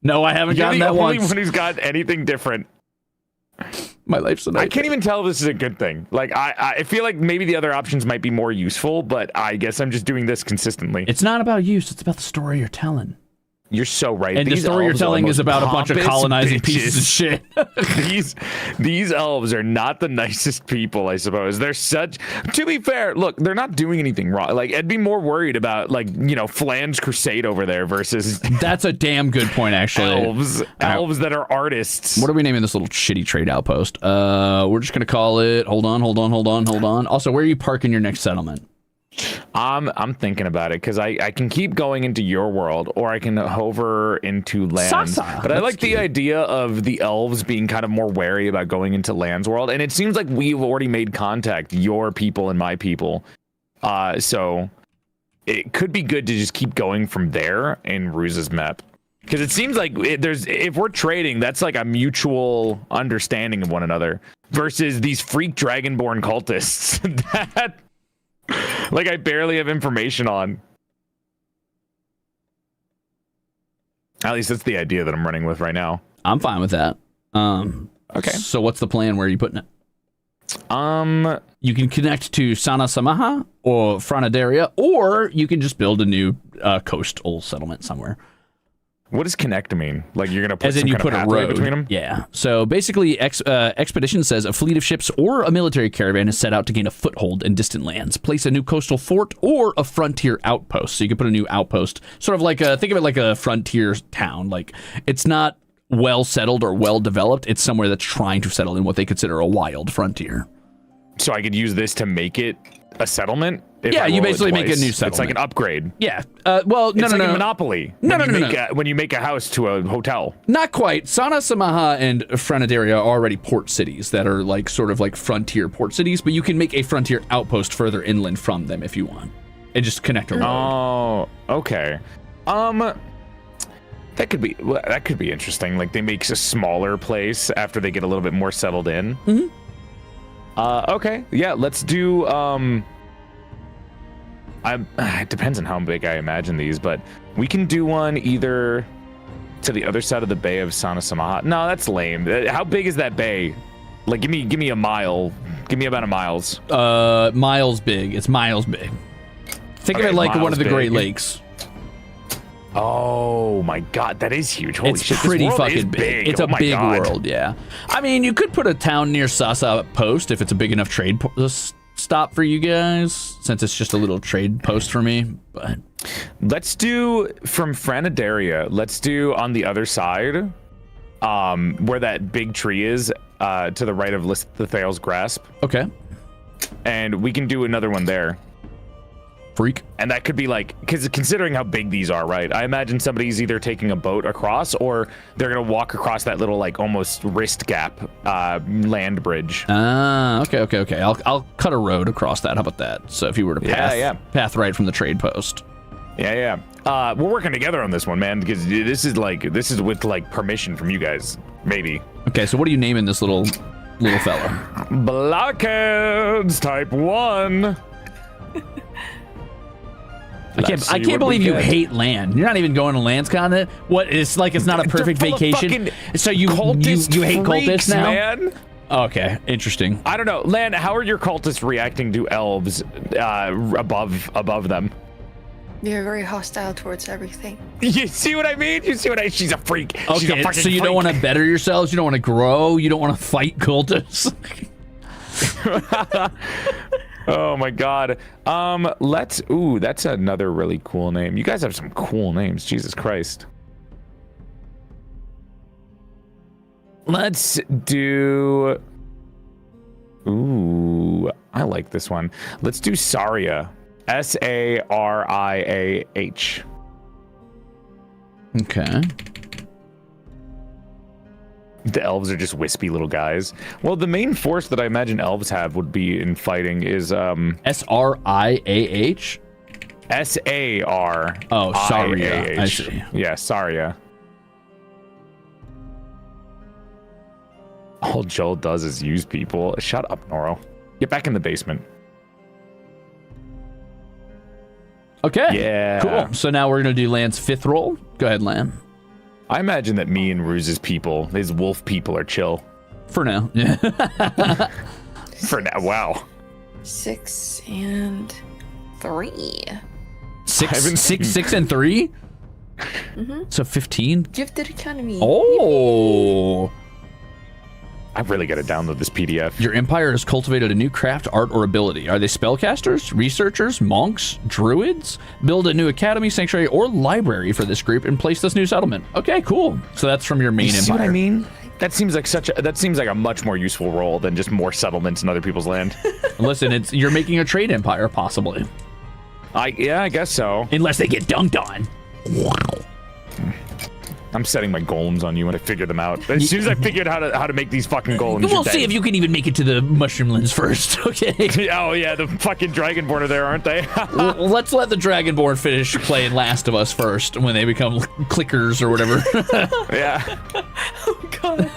No, I haven't gotten that once. You're the only one who's got anything different. My life's a nightmare. I can't even tell if this is a good thing. Like, I feel like maybe the other options might be more useful, but I guess I'm just doing this consistently. It's not about use. It's about the story you're telling. You're so right. And the story you're telling is about a bunch of colonizing pieces of shit. These elves are not the nicest people, I suppose. They're such. To be fair, look, they're not doing anything wrong. Like, I'd be more worried about, like, you know, Flan's Crusade over there versus. That's a damn good point, actually. Elves that are artists. What are we naming this little shitty trade outpost? We're just gonna call it. Hold on. Also, where are you parking your next settlement? I'm thinking about it because I can keep going into your world, or I can hover into lands. But I like the idea of the elves being kind of more wary about going into lands world, and it seems like we've already made contact, your people and my people. So it could be good to just keep going from there in Ruze's map, because it seems like if we're trading, that's like a mutual understanding of one another versus these freak dragonborn cultists that. Like, I barely have information on. At least that's the idea that I'm running with right now. I'm fine with that. Okay. So what's the plan? Where are you putting it? You can connect to Sana Samaha or Franaderia, or you can just build a new coastal settlement somewhere. What does connect mean? Like, you're gonna put as in some you kind put of a pathway road between them? Yeah. So basically, Expedition says a fleet of ships or a military caravan is set out to gain a foothold in distant lands. Place a new coastal fort or a frontier outpost. So you can put a new outpost, sort of like think of it like a frontier town. Like, it's not well settled or well developed. It's somewhere that's trying to settle in what they consider a wild frontier. So I could use this to make it a settlement. Yeah, you basically make a new It's like settlement. an upgrade. Yeah. Well, no, It's no, like no. a Monopoly. No, when no, you no, make no. when you make a house to a hotel. Not quite. Sana Samaha and Frenaderia are already port cities that are like sort of like frontier port cities, but you can make a frontier outpost further inland from them if you want, and just connect a road. Oh, okay. That could be interesting. Like they make a smaller place after they get a little bit more settled in. Okay. Yeah, let's do it depends on how big I imagine these, but we can do one either to the other side of the bay of Sana Samaha. No, that's lame. How big is that bay? Like give me a mile. Give me about a miles. Miles big. It's miles big. Think of Okay, it like one miles of the Great big. Lakes. Oh my god, that is huge. Holy It's shit, pretty this world is fucking big. It's Oh a my big God. world, yeah. I mean, you could put a town near Sasa Post if it's a big enough trade stop for you guys, since it's just a little trade post for me. But Let's do from Franaderia. Let's do on the other side, where that big tree is, to the right of Lithael's Grasp, okay, and we can do another one there. freak. And that could be like, because considering how big these are, right? I imagine somebody's either taking a boat across, or they're gonna walk across that little like almost wrist gap land bridge. Okay. I'll cut a road across that. How about that? So if you were to path right from the trade post. Yeah. We're working together on this one, man, because this is with like permission from you guys, maybe. Okay, so what are you naming this little fella? Blockheads type 1. I can't believe you hate land. You're not even going to Land's Continent. What? It's like it's not a perfect vacation. So you hate cultists now? Man. Okay, interesting. I don't know, Lan. How are your cultists reacting to elves above them? They're very hostile towards everything. You see what I mean? She's a freak. She's a Okay, fucking so you don't freak. want to better yourselves. You don't want to grow. You don't want to fight cultists. Oh my god. That's another really cool name. You guys have some cool names. Jesus Christ. Let's do... Ooh, I like this one. Let's do Saria. Sariah. Okay. The elves are just wispy little guys. Well, the main force that I imagine elves have would be in fighting is Sriah. Sar. Oh, Saria. I see. Yeah, Saria. All Joel does is use people. Shut up, Noro. Get back in the basement. Okay. Yeah. Cool. So now we're gonna do Lan's 5th roll. Go ahead, Lan. I imagine that me and Ruze's people, his wolf people, are chill. For now. Yeah. For now. Wow. 6 and 3. Six and 3? So 15? Gifted economy. Oh. I've really got to download this PDF. Your empire has cultivated a new craft, art, or ability. Are they spellcasters, researchers, monks, druids? Build a new academy, sanctuary, or library for this group and place this new settlement. Okay, cool. So that's from your main You empire. see what I mean? That seems like a much more useful role than just more settlements in other people's land. Listen, you're making a trade empire, possibly. I guess so. Unless they get dunked on. I'm setting my golems on you when I figure them out. As soon as I figured how to make these fucking golems, We'll see if you can even make it to the mushroomlands first, okay? Oh yeah, the fucking Dragonborn are there, aren't they? Well, let's let the Dragonborn finish playing Last of Us first when they become clickers or whatever. Yeah. Oh god.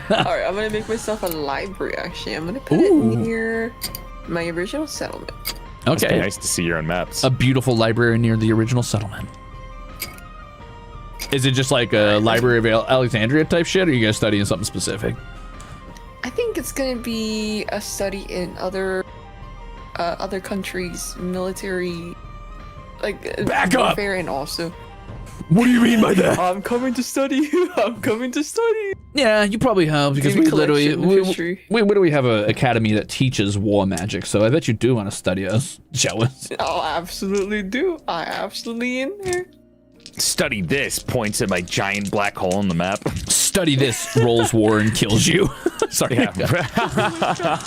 Alright, I'm gonna make myself a library actually. I'm gonna put it near my original settlement. It's Okay. nice to see your own maps. A beautiful library near the original settlement. Is it just like a Library of Alexandria type shit, or are you guys studying something specific? I think it's gonna be a study in other countries' military, like Back up! warfare, and also. What do you mean by that? I'm coming to study. I'm coming to study. Yeah, you probably have, because Maybe we literally collection of history. we literally have an academy that teaches war magic, so I bet you do want to study us, jealous. I'll absolutely do. I absolutely in there. Study this, points at my giant black hole in the map. Study this, rolls war and kills you. Sorry. Yeah.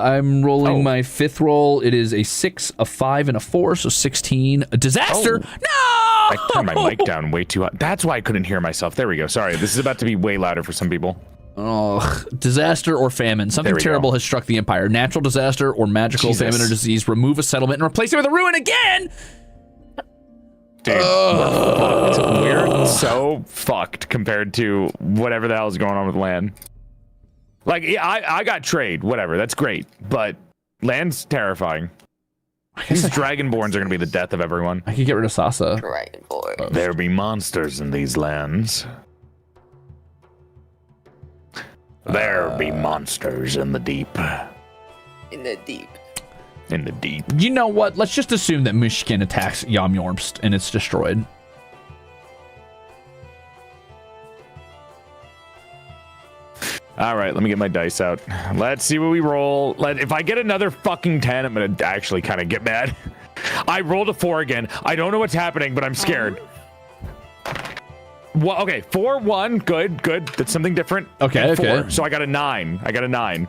I'm rolling my 5th roll. It is a 6, a 5, and a 4, so 16. A disaster. No! I turned my mic down way too high. That's why I couldn't hear myself. There we go. Sorry, this is about to be way louder for some people. Oh, disaster or famine. Something terrible has struck the Empire. Natural disaster or magical famine or disease. Remove a settlement and replace it with a ruin again! Dude, we're fucked. We're so fucked compared to whatever the hell is going on with land. Like, yeah, I got trade, whatever. That's great, but land's terrifying. These Dragonborns are going to be the death of everyone. I could get rid of Sasa. Dragonborn. There be monsters in these lands. There be monsters in the deep. In the deep. In the deep. You know what? Let's just assume that Mushkin attacks Yamyormst and it's destroyed. All right, let me get my dice out. Let's see what we roll. If I get another fucking 10, I'm going to actually kind of get mad. I rolled a 4 again. I don't know what's happening, but I'm scared. Well, okay, 4, 1, good. That's something different. Okay, and 4, okay. so I got a 9.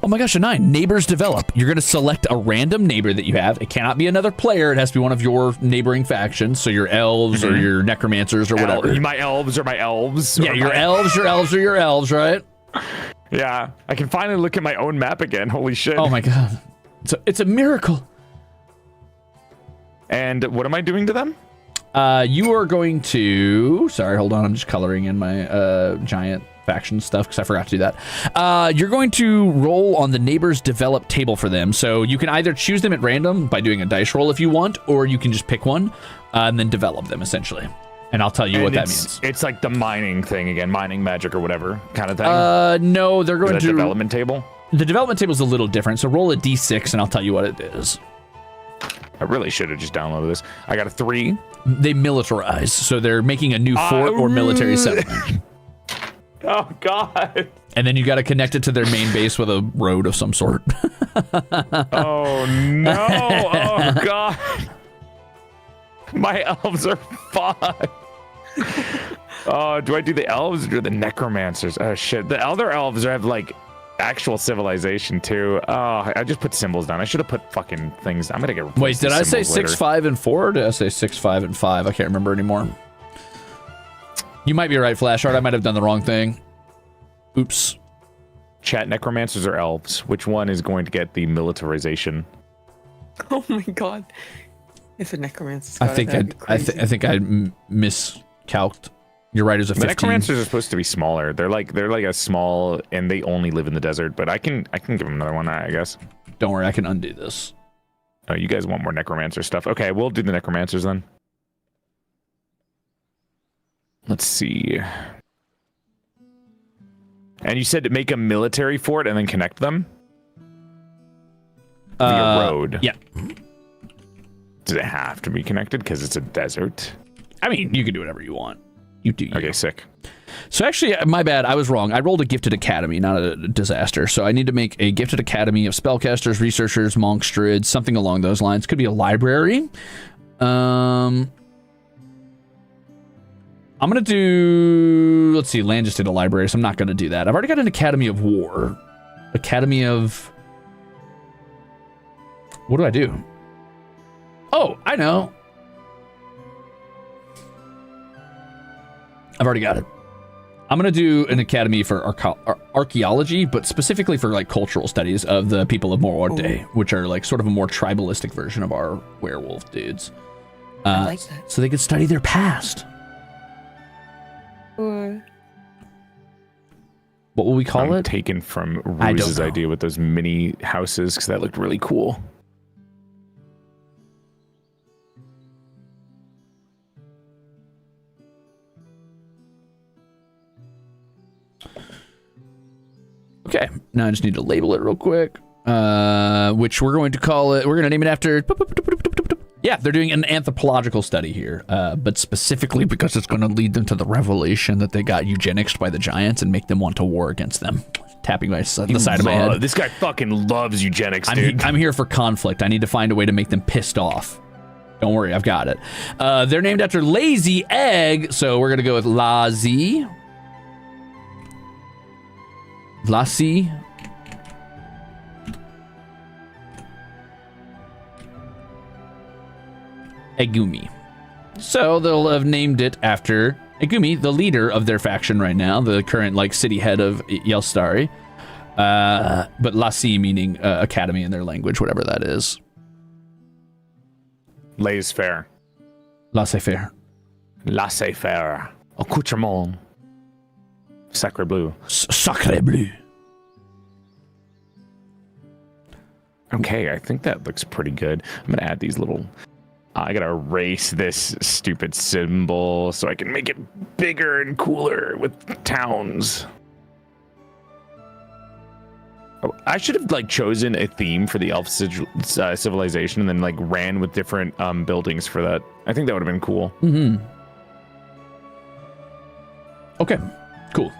Oh my gosh, a 9. Neighbors develop. You're going to select a random neighbor that you have. It cannot be another player. It has to be one of your neighboring factions. So your elves or your necromancers or whatever. My elves. Yeah, your elves are your elves, right? Yeah, I can finally look at my own map again. Holy shit. Oh my god. It's a miracle. And what am I doing to them? You are going to... Sorry, hold on. I'm just coloring in my giant faction stuff because I forgot to do that. You're going to roll on the neighbors develop table for them. So you can either choose them at random by doing a dice roll if you want, or you can just pick one and then develop them, essentially. And I'll tell you what that means. It's like the mining thing again, mining magic or whatever kind of thing. No, they're going to... development table? The development table is a little different. So roll a d6 and I'll tell you what it is. I really should have just downloaded this. I got a 3. They militarize, so they're making a new fort or military settlement. Oh, God. And then you got to connect it to their main base with a road of some sort. Oh, no. Oh, God. My elves are fucked. Oh, do I do the elves or do the necromancers? Oh, shit. The elder elves have, like, actual civilization, too. Oh, I just put symbols down. I should have put fucking things. I'm going to get... Wait, did I say 6, 5, and 4? Or did I say 6, 5, and 5? I can't remember anymore. You might be right, Flashheart. I might have done the wrong thing. Oops. Chat, necromancers or elves? Which one is going to get the militarization? Oh my god. If a necromancer. I think I miscalced. You're right. It's a 15. Necromancers are supposed to be smaller. They're like a small, and they only live in the desert. But I can give them another one, I guess. Don't worry, I can undo this. Oh, you guys want more necromancer stuff? Okay, we'll do the necromancers then. Let's see. And you said to make a military fort and then connect them? Via road. Yeah. Does it have to be connected because it's a desert? I mean, you can do whatever you want. You do. Okay, sick. So actually, my bad. I was wrong. I rolled a gifted academy, not a disaster. So I need to make a gifted academy of spellcasters, researchers, monks, druids, something along those lines. Could be a library. I'm going to do... Let's see. Land just did a library, so I'm not going to do that. I've already got an Academy of War. Academy of... What do I do? Oh, I know. I've already got it. I'm going to do an academy for archaeology, but specifically for like cultural studies of the people of Mororte, which are like sort of a more tribalistic version of our werewolf dudes. I like that. So they could study their past. Or... What will we call it? Taken from Ruze's know. idea with those mini houses because that looked really cool. Okay, now I just need to label it real quick. Which we're going to call it, we're going to name it after... Yeah, they're doing an anthropological study here, but specifically because it's going to lead them to the revelation that they got eugenics by the giants and make them want to war against them. Tapping the side of my head. This guy fucking loves eugenics, dude. I'm here for conflict. I need to find a way to make them pissed off. Don't worry, I've got it. They're named after Lazy Egg, so we're going to go with Lazy. Lassi. Egumi. So they'll have named it after Egumi, the leader of their faction right now, the current like city head of Yelstari. But Lassi meaning academy in their language, whatever that is. Laissez-faire. Laissez-faire. Laissez-faire. Accoutrement. Sacre bleu. Sacre bleu. Okay, I think that looks pretty good. I'm gonna add these little. I gotta erase this stupid symbol so I can make it bigger and cooler with towns. Oh, I should have like chosen a theme for the elf civilization and then like ran with different buildings for that. I think that would have been cool. Mm-hmm. Okay, cool.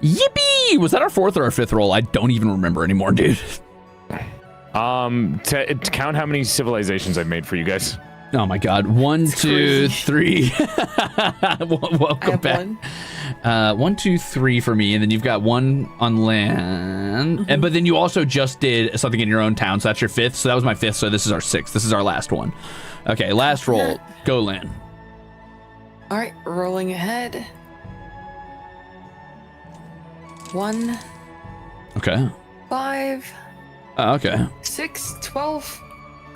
Yippee! Was that our 4th or our 5th roll? I don't even remember anymore, dude. To count how many civilizations I've made for you guys. Oh my god. 1, 2, 3. Welcome back. 1, 2, 3 for me, and then you've got 1 on land. Mm-hmm. But then you also just did something in your own town, so that's your 5th. So that was my 5th, so this is our 6th. This is our last one. Okay, last roll. Go, Lan. All right, rolling ahead. 1. Okay. 5. Okay. 6. 12.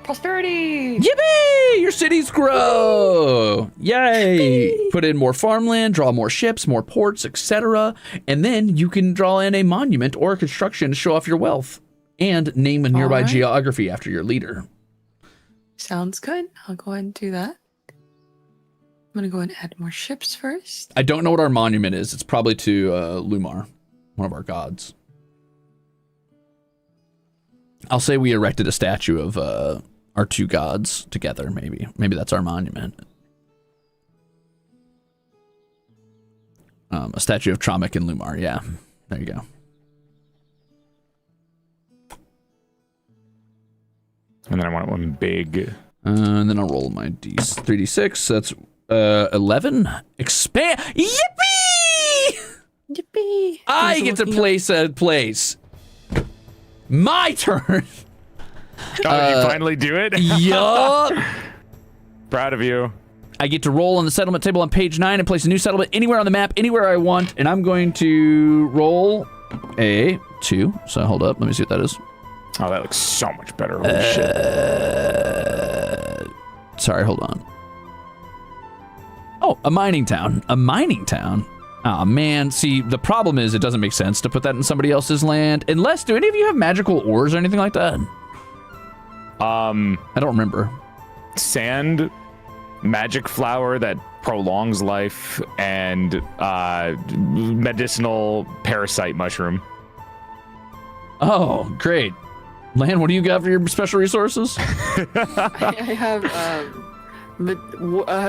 Prosperity. Yippee! Your cities grow. Yay! Yippee! Put in more farmland, draw more ships, more ports, etc. And then you can draw in a monument or a construction to show off your wealth and name a nearby geography after your leader. Sounds good. I'll go ahead and do that. I'm going to go ahead and add more ships first. I don't know what our monument is. It's probably to Lumar, one of our gods. I'll say we erected a statue of our 2 gods together, maybe. Maybe that's our monument. A statue of Tromik and Lumar, yeah. There you go. And then I want one big. And then I'll roll my 3d6. That's 11. Expand. Yippee! Yippee! I get to place a place. My turn. Oh, you finally do it? Yup. Proud of you. I get to roll on the settlement table on page 9 and place a new settlement anywhere on the map, anywhere I want. And I'm going to roll a 2. So hold up. Let me see what that is. Oh, that looks so much better. Holy shit. Sorry, hold on. Oh, a mining town. A mining town. Oh, man. See, the problem is it doesn't make sense to put that in somebody else's land. Unless, do any of you have magical ores or anything like that? I don't remember. Sand, magic flower that prolongs life, and medicinal parasite mushroom. Oh, great. Lan, what do you got for your special resources? I have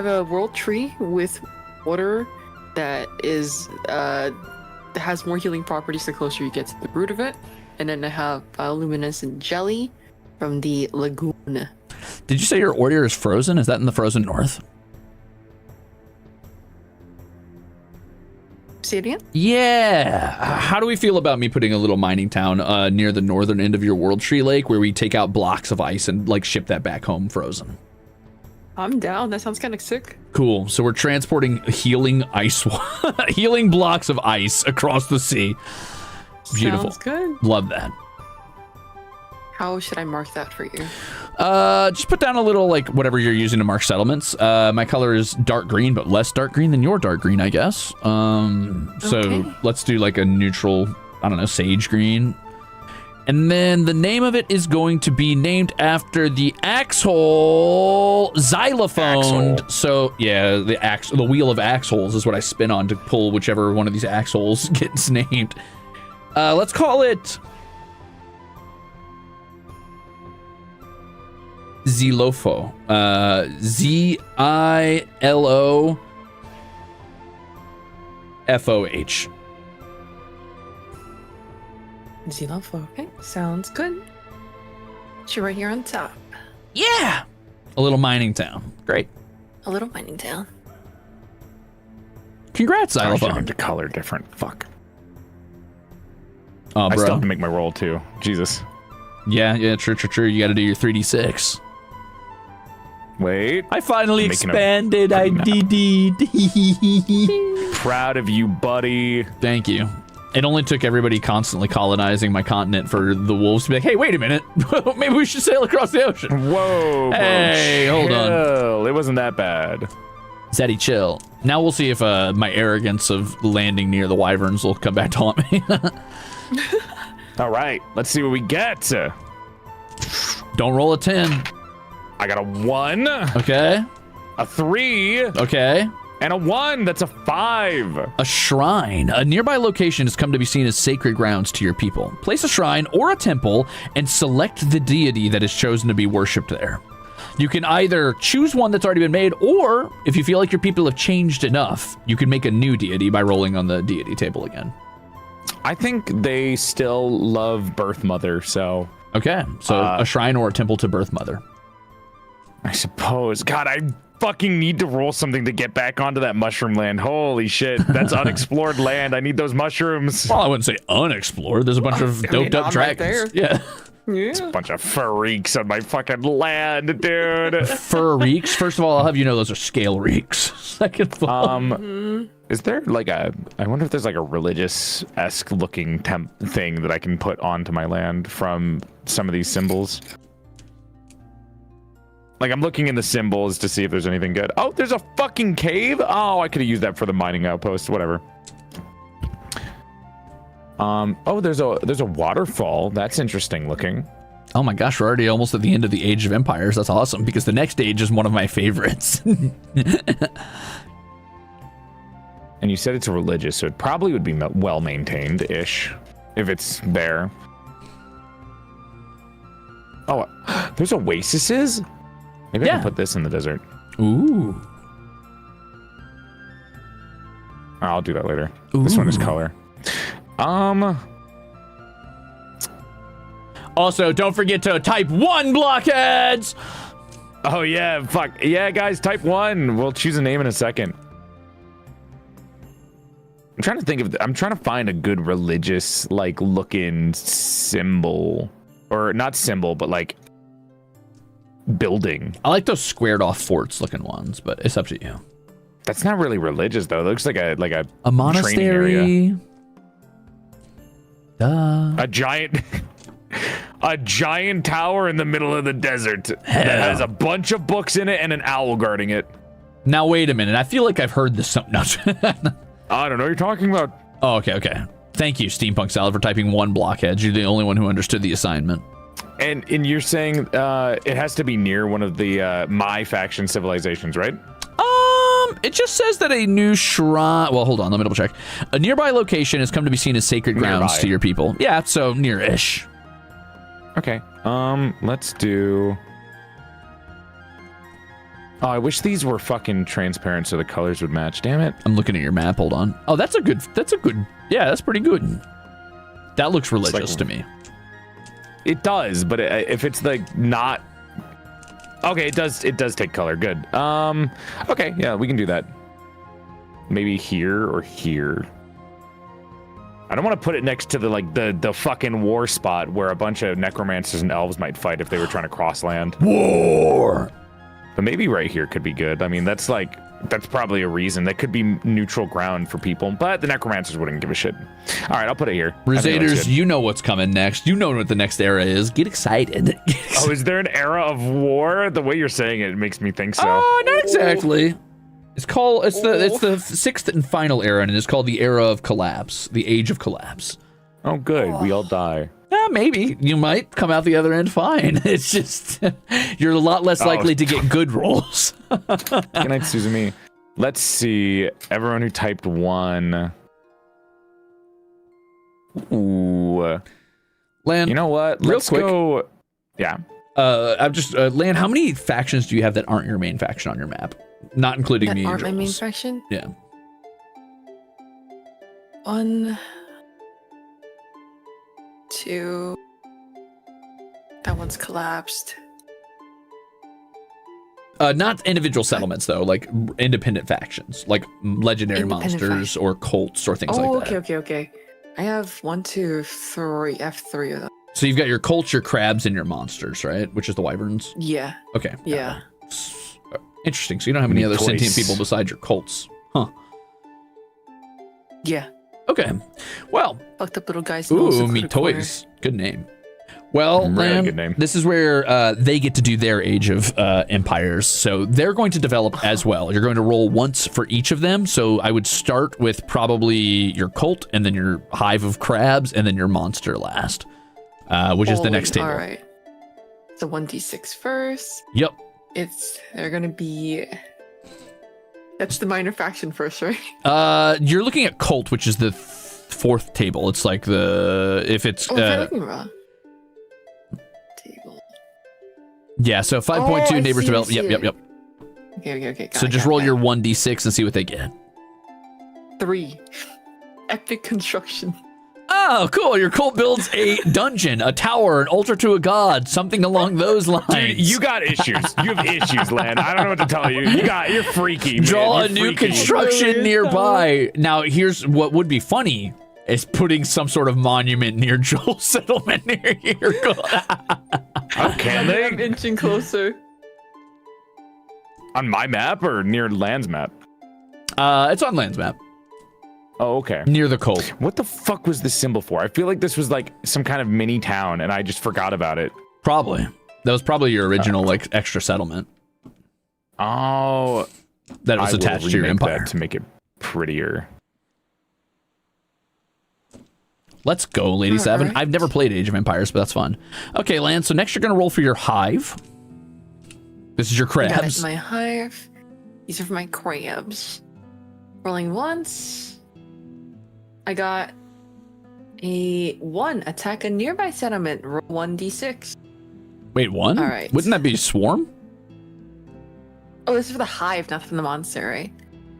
a world tree with water that is has more healing properties the closer you get to the root of it, and then I have bioluminescent jelly from the lagoon. Did you say your order is frozen? Is that in the frozen north? Say it again? Yeah. How do we feel about me putting a little mining town near the northern end of your world tree lake where we take out blocks of ice and like ship that back home frozen? I'm down. That sounds kind of sick. Cool. So we're transporting healing ice, healing blocks of ice across the sea. Beautiful. Sounds good. Love that. How should I mark that for you? Just put down a little, like, whatever you're using to mark settlements. My color is dark green, but less dark green than your dark green, I guess. So let's do, like, a neutral, I don't know, sage green. And then the name of it is going to be named after the Axhole Xylophone. Axhole. So, yeah, the wheel of axholes is what I spin on to pull whichever one of these axholes gets named. Let's call it Zilofo. Zilofoh. Zilofo. Okay, sounds good. You're right here on top. Yeah! A little mining town. Great. A little mining town. Congrats, I should Xylophone. have to color different. Fuck. Oh, I bro. still have to make my roll too. Jesus. Yeah, true. You got to do your 3d6. Wait. I finally I'm making a expanded. I did. Proud of you, buddy. Thank you. It only took everybody constantly colonizing my continent for the wolves to be like, hey, wait a minute. Maybe we should sail across the ocean. Whoa. Hey, hold on. Chill. It wasn't that bad. Zeddy, chill. Now we'll see if my arrogance of landing near the wyverns will come back to haunt me. All right. Let's see what we get. Don't roll a 10. I got a 1. Okay. A 3. Okay. And a 1. That's a 5. A shrine. A nearby location has come to be seen as sacred grounds to your people. Place a shrine or a temple and select the deity that is chosen to be worshipped there. You can either choose one that's already been made, or if you feel like your people have changed enough, you can make a new deity by rolling on the deity table again. I think they still love Birth Mother, so... Okay, so a shrine or a temple to Birth Mother. I suppose. God, I fucking need to roll something to get back onto that mushroom land. Holy shit, that's unexplored land. I need those mushrooms. Well, I wouldn't say unexplored. There's a bunch of doped up I'm right dragons. there. Yeah. A bunch of freaks on my fucking land, dude. Fur reeks. First of all, I'll have you know those are scale reeks. Second of all, Is there like I wonder if there's like a religious-esque looking thing that I can put onto my land from some of these symbols? Like, I'm looking in the symbols to see if there's anything good. Oh, there's a fucking cave? Oh, I could have used that for the mining outpost. Whatever. Oh, there's a waterfall. That's interesting looking. oh my gosh, we're already almost at the end of the Age of Empires. That's awesome, because the next age is one of my favorites. And you said it's religious, so it probably would be well maintained-ish if it's there. Oh, there's oases? Maybe I can put this in the desert. Ooh. I'll do that later. This one is color. Also, don't forget to type 1 blockheads. Oh yeah, fuck. Yeah, guys, type 1. We'll choose a name in a second. I'm trying to think of I'm trying to find a good religious like looking symbol, or not symbol, but like building. I like those squared off forts looking ones, but it's up to you. That's not really religious though. It looks like a monastery. area. Duh. A giant a giant tower in the middle of the desert that has a bunch of books in it and an owl guarding it. Now wait a minute. I feel like I've heard this something. I don't know what you're talking about. Oh, okay. Thank you, Steampunk Salad, for typing 1 blockheads. You're the only one who understood the assignment. And you're saying it has to be near one of the my faction civilizations, right? It just says that a new shrine. Well, hold on, let me double check. A nearby location has come to be seen as sacred grounds to your people. Yeah, so near-ish. Okay. Let's do. Oh, I wish these were fucking transparent so the colors would match. Damn it. I'm looking at your map. Hold on. Oh, that's a good. Yeah, that's pretty good. That looks religious to me. It does, but if it's like not. Okay, it does take color. Good. Okay, yeah, we can do that. Maybe here or here. I don't want to put it next to the fucking war spot where a bunch of necromancers and elves might fight if they were trying to cross land. War. But maybe right here could be good. I mean, that's probably a reason. That could be neutral ground for people, but the necromancers wouldn't give a shit. All right, I'll put it here. Ruzeators, you know what's coming next. You know what the next era is. Get excited. Oh, is there an era of war? The way you're saying it makes me think so. Oh, not exactly. It's the 6th and final era, and it's called the Era of Collapse, the Age of Collapse. Oh, good. We all die. Maybe. You might come out the other end fine. It's just, you're a lot less likely to get good rolls. Good night, Suzumi. Let's see. Everyone who typed 1. Ooh. Lan, you know what? Let's go. Yeah. I'm just, Lan, how many factions do you have that aren't your main faction on your map? Not including the aren't my main angels. faction? Yeah. 1, 2. That one's collapsed. Not individual settlements though, like independent factions, like legendary monsters or cults or things like that. Okay. I have 1, 2, 3. I have 3 of them. So you've got your cults, your crabs, and your monsters, right? Which is the wyverns. Yeah. Okay. Yeah. Interesting. So you don't have any other sentient people besides your cults, huh? Yeah. Okay. Well. Fucked up little guys. Ooh, me toys. Good name. Well, really good name. This is where they get to do their Age of Empires. So they're going to develop as well. You're going to roll once for each of them. So I would start with probably your cult, and then your hive of crabs, and then your monster last, which is the next table. All right. So 1d6 first. Yep. They're going to be... That's the minor faction first, right? You're looking at cult, which is the 4th table. It's like if it's... I'm looking wrong. Table. Yeah, so 5.2 neighbors develop. Yep. Okay. So just roll your 1d6 and see what they get. 3. Epic construction. Oh, cool. Your cult builds a dungeon, a tower, an altar to a god, something along those lines. Dude, you got issues. You have issues, Lan. I don't know what to tell you. You're freaky, man. Draw You're a new freaky. construction nearby. Now, here's what would be funny is putting some sort of monument near Joel's settlement near here. How can they? I'm inching closer. On my map or near Lan's map? It's on Land's map. Oh, okay. Near the cult. What the fuck was this symbol for? I feel like this was like some kind of mini town and I just forgot about it. Probably. That was probably your original like extra settlement. Oh. That was attached to your empire. To make it prettier. Let's go, Lady Seven. Right. I've never played Age of Empires, but that's fun. Okay, Lan, so next you're going to roll for your hive. This is your crabs. My hive. These are for my crabs. Rolling once. I got a 1. Attack a nearby settlement. Roll 1d6. Wait, 1? All right. Wouldn't that be swarm? Oh, this is for the hive, not for the monster, right?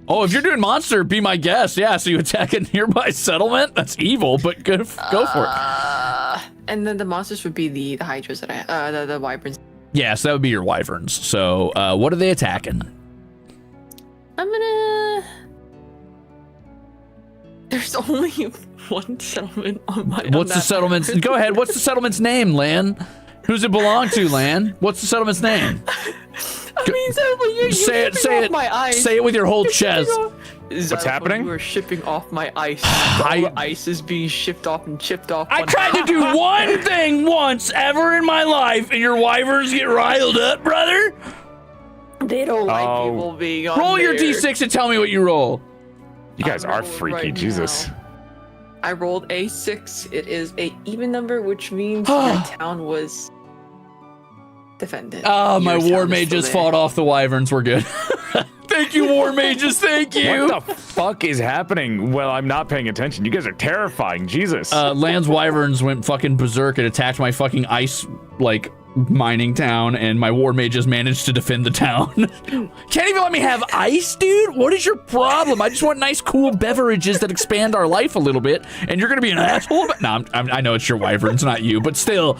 Oh, if you're doing monster, be my guest. Yeah, so you attack a nearby settlement? That's evil, but go for it. And then the monsters would be the hydras that the wyverns. Yeah, so that would be your wyverns. So what are they attacking? I'm gonna... There's only 1 settlement on my... What's the settlement's... Go ahead. What's the settlement's name, Lan? Who's it belong to, Lan? What's the settlement's name? I mean, you're say it. My ice. Say it with your whole chest. What's happening? You are shipping off my ice. All the ice is being shipped off and chipped off. I tried to do one thing once ever in my life, and your wyverns get riled up, brother. They don't like people being on Roll your there. d6 and tell me what you roll. You guys are freaky, right Jesus. now. I rolled a 6. It is a even number, which means your town was defended. Oh, my Your war town is mages still fought off the wyverns. We're good. Thank you, war mages. Thank you. What the fuck is happening? Well, I'm not paying attention. You guys are terrifying. Jesus. Land's wyverns went fucking berserk and attacked my fucking ice, like, mining town, and my war mages managed to defend the town. Can't even let me have ice, dude? What is your problem? I just want nice, cool beverages that expand our life a little bit, and you're gonna be an asshole? No, I know it's your wyverns, not you, but still.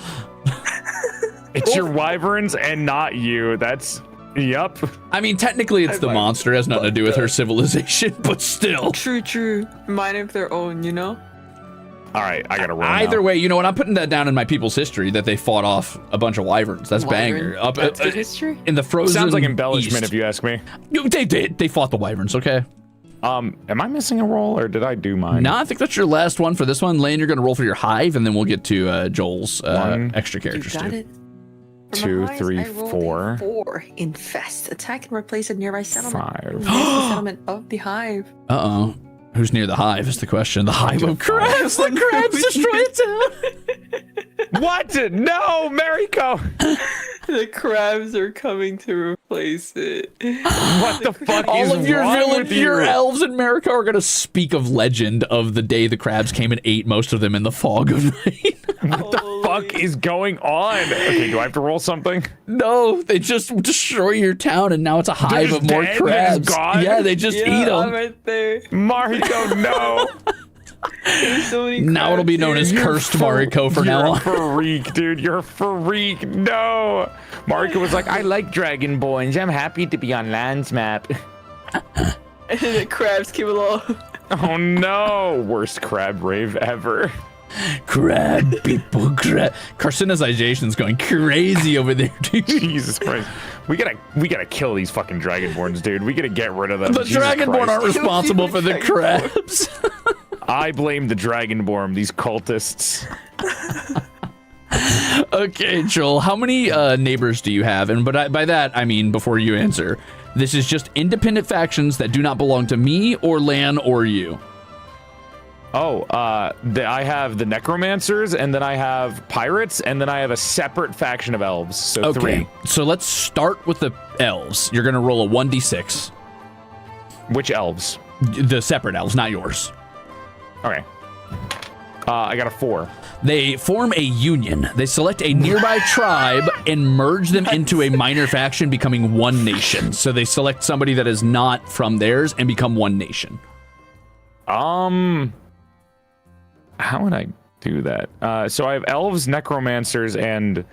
It's your wyverns and not you. That's... Yup. I mean, technically it's the monster. It has nothing to do with her civilization, but still. True. Mine of their own, you know? All right, I gotta roll Either now. way, you know what? I'm putting that down in my people's history that they fought off a bunch of wyverns. That's banger. That's good history. In the frozen Sounds like embellishment East. if you ask me. They did. They fought the wyverns, okay? Am I missing a roll or did I do mine? No, I think that's your last one for this one. Lane, you're going to roll for your hive, and then we'll get to Joel's extra characters You got too. it. 2, 3, 4. 4. Infest. Attack and replace a nearby settlement. 5. Replace the settlement of the hive. Uh-oh. Who's near the hive is the question. The hive of crabs. The crabs destroy a town. What? No, Mariko. The crabs are coming to replace it. What the fuck All is of your wrong village, with you? your elves in Mariko are going to speak of legend of the day the crabs came and ate most of them in the fog of night. What the fuck is going on? Okay, do I have to roll something? No, they just destroy your town, and now it's a hive just of more dead? They're crabs. just gone? Yeah, they just eat them. I'm right there. Mariko, no. There's so many Now it'll be crabs known as here. Cursed Mariko from now on. You're a freak, dude. You're a freak. No. Mariko was like, I like Dragonborns. I'm happy to be on Land's map. And the crabs came along. Oh no. Worst crab rave ever. Crab people, crab. Carcinization's going crazy over there, dude. Jesus Christ. We gotta kill these fucking Dragonborns, dude. We gotta get rid of them. The Jesus Dragonborn Christ. aren't responsible for the crabs. I blame the Dragonborn, these cultists. Okay, Joel, how many neighbors do you have? And by that, I mean, before you answer, this is just independent factions that do not belong to me or Lan or you. Oh, I have the necromancers, and then I have pirates, and then I have a separate faction of elves. So Okay, 3. so let's start with the elves. You're gonna roll a 1d6. Which elves? The separate elves, not yours. Okay. I got a 4. They form a union. They select a nearby tribe and merge them into a minor faction, becoming one nation. So they select somebody that is not from theirs and become one nation. How would I do that? So I have elves, necromancers, and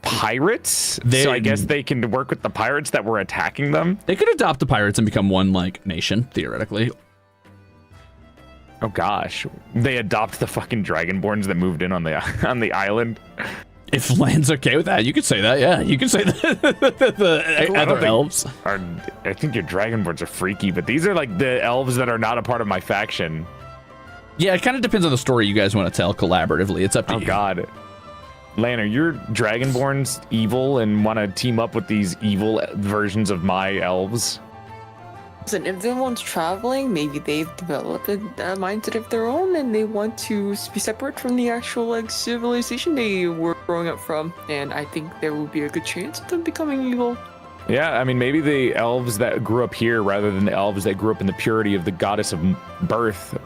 pirates. So I guess they can work with the pirates that were attacking them. They could adopt the pirates and become one, like, nation, theoretically. Oh gosh, they adopt the fucking Dragonborns that moved in on the island. If Land's okay with that, you could say that, yeah. You could say the other elves. I think your Dragonborns are freaky, but these are like the elves that are not a part of my faction. Yeah, it kind of depends on the story you guys want to tell collaboratively. It's up to you. Oh god. Lan, are your Dragonborns evil and want to team up with these evil versions of my elves? Listen, if anyone's traveling, maybe they've developed a mindset of their own and they want to be separate from the actual like civilization they were growing up from. And I think there will be a good chance of them becoming evil. Yeah, I mean, maybe the elves that grew up here rather than the elves that grew up in the purity of the goddess of birth,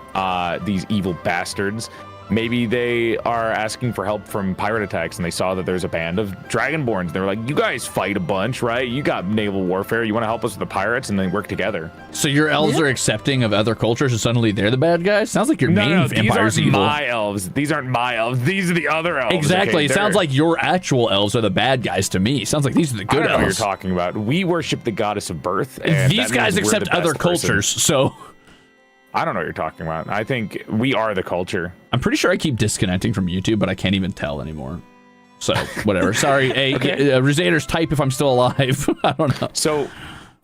these evil bastards, maybe they are asking for help from pirate attacks and they saw that there's a band of Dragonborns. They were like, you guys fight a bunch, right? You got naval warfare. You want to help us with the pirates, and then work together. So your elves are accepting of other cultures and suddenly they're the bad guys? Sounds like your main empire's evil. These aren't my elves. These aren't my elves. These are the other elves. Exactly. Okay, it sounds like your actual elves are the bad guys to me. Sounds like these are the good I don't know what you're elves. talking about. We worship the goddess of birth. And These that guys means we're accept the other best person. cultures, so... I don't know what you're talking about. I think we are the culture. I'm pretty sure I keep disconnecting from YouTube, but I can't even tell anymore. So, whatever. Sorry, Ruzeators, type if I'm still alive. I don't know. So,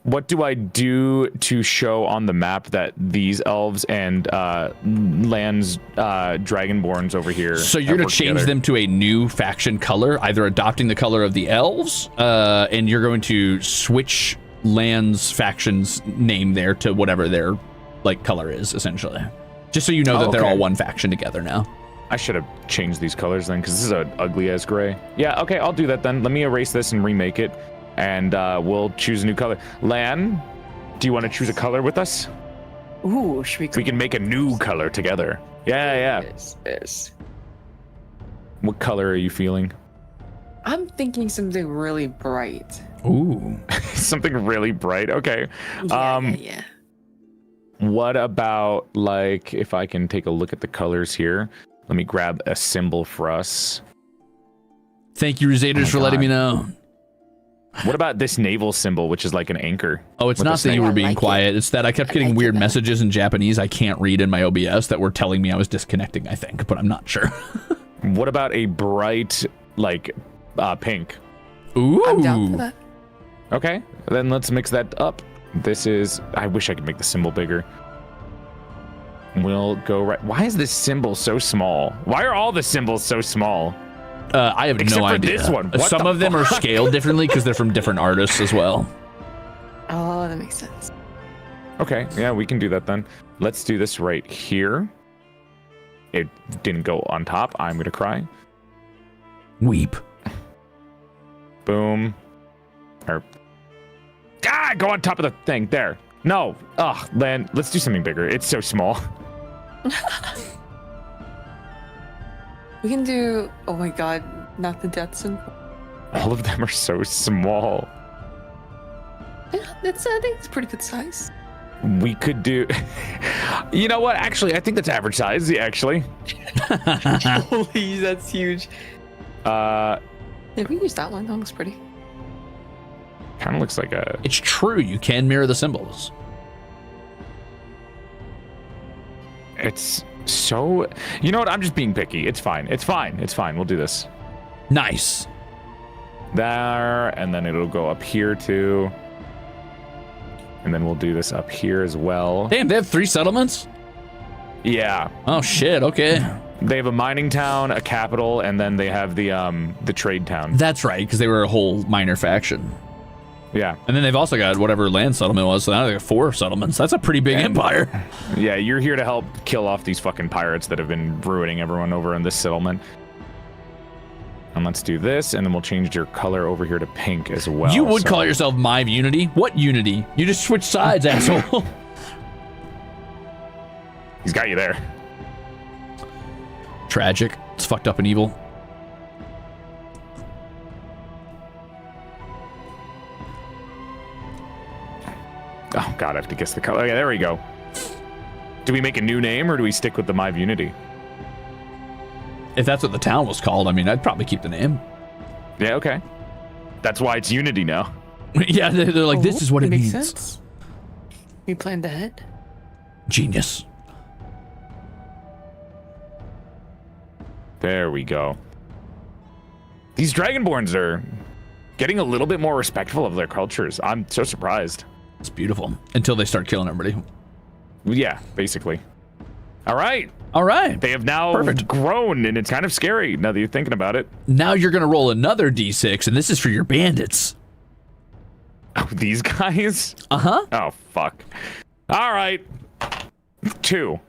what do I do to show on the map that these elves and Land's Dragonborns over here? So you're going to change them to a new faction color, either adopting the color of the elves, and you're going to switch Land's faction's name there to whatever their like color is, essentially. Just so you know that they're all one faction together now. I should have changed these colors then, because this is an ugly ass gray. Yeah, okay, I'll do that then. Let me erase this and remake it, and we'll choose a new color. Lan, do you want to choose a color with us? Ooh, should We can make a new color together. Yeah. Yes. What color are you feeling? I'm thinking something really bright. Ooh. Something really bright. Okay. Yeah. What about, like, if I can take a look at the colors here? Let me grab a symbol for us. Thank you, Ruzeators, for letting me know. What about this naval symbol, which is like an anchor? Oh, it's not that you were being quiet. It's that I kept getting weird messages in Japanese I can't read in my OBS that were telling me I was disconnecting, I think, but I'm not sure. What about a bright, like, pink? Ooh. I'm down for that. Okay, then let's mix that up. This is... I wish I could make the symbol bigger. We'll go right... Why is this symbol so small? Why are all the symbols so small? I have Except no for idea. this one. What Some the of them are fuck? scaled differently because they're from different artists as well. Oh, that makes sense. Okay, yeah, we can do that then. Let's do this right here. It didn't go on top. I'm gonna cry. Weep. Boom. Go on top of the thing. There. No. Ugh, Lan, let's do something bigger. It's so small. We can do... Oh my god, not the death symbol. All of them are so small. Yeah, I think it's a pretty good size. We could do. You know what? Actually, I think that's average size. Yeah, actually. Holy, that's huge. Yeah, we use that one. That looks pretty. kind of looks like a. It's true. You can mirror the symbols. It's so. You know what? I'm just being picky. It's fine. It's fine. It's fine. We'll do this. Nice. There, and then it'll go up here too. And then we'll do this up here as well. Damn, they have 3 settlements? Yeah. Oh shit, okay. They have a mining town, a capital, and then they have the trade town. That's right, because they were a whole minor faction. Yeah. And then they've also got whatever land settlement was, so now they got 4 settlements. That's a pretty big empire. Yeah, you're here to help kill off these fucking pirates that have been ruining everyone over in this settlement. And let's do this, and then we'll change your color over here to pink as well. You would call yourself Mive Unity? What Unity? You just switched sides, asshole. He's got you there. Tragic. It's fucked up and evil. Oh god, I have to guess the color. Okay, there we go. Do we make a new name, or do we stick with the Mive Unity? If that's what the town was called, I mean, I'd probably keep the name. Yeah, okay. That's why it's Unity now. Yeah, they're like, this is what it makes means. sense. We planned ahead. Genius. There we go. These Dragonborns are getting a little bit more respectful of their cultures. I'm so surprised. It's beautiful. Until they start killing everybody. Yeah, basically. All right. All right. They have now grown, and it's kind of scary now that you're thinking about it. Now you're going to roll another d6, and this is for your bandits. Oh, these guys? Uh-huh. Oh, fuck. All right. 2.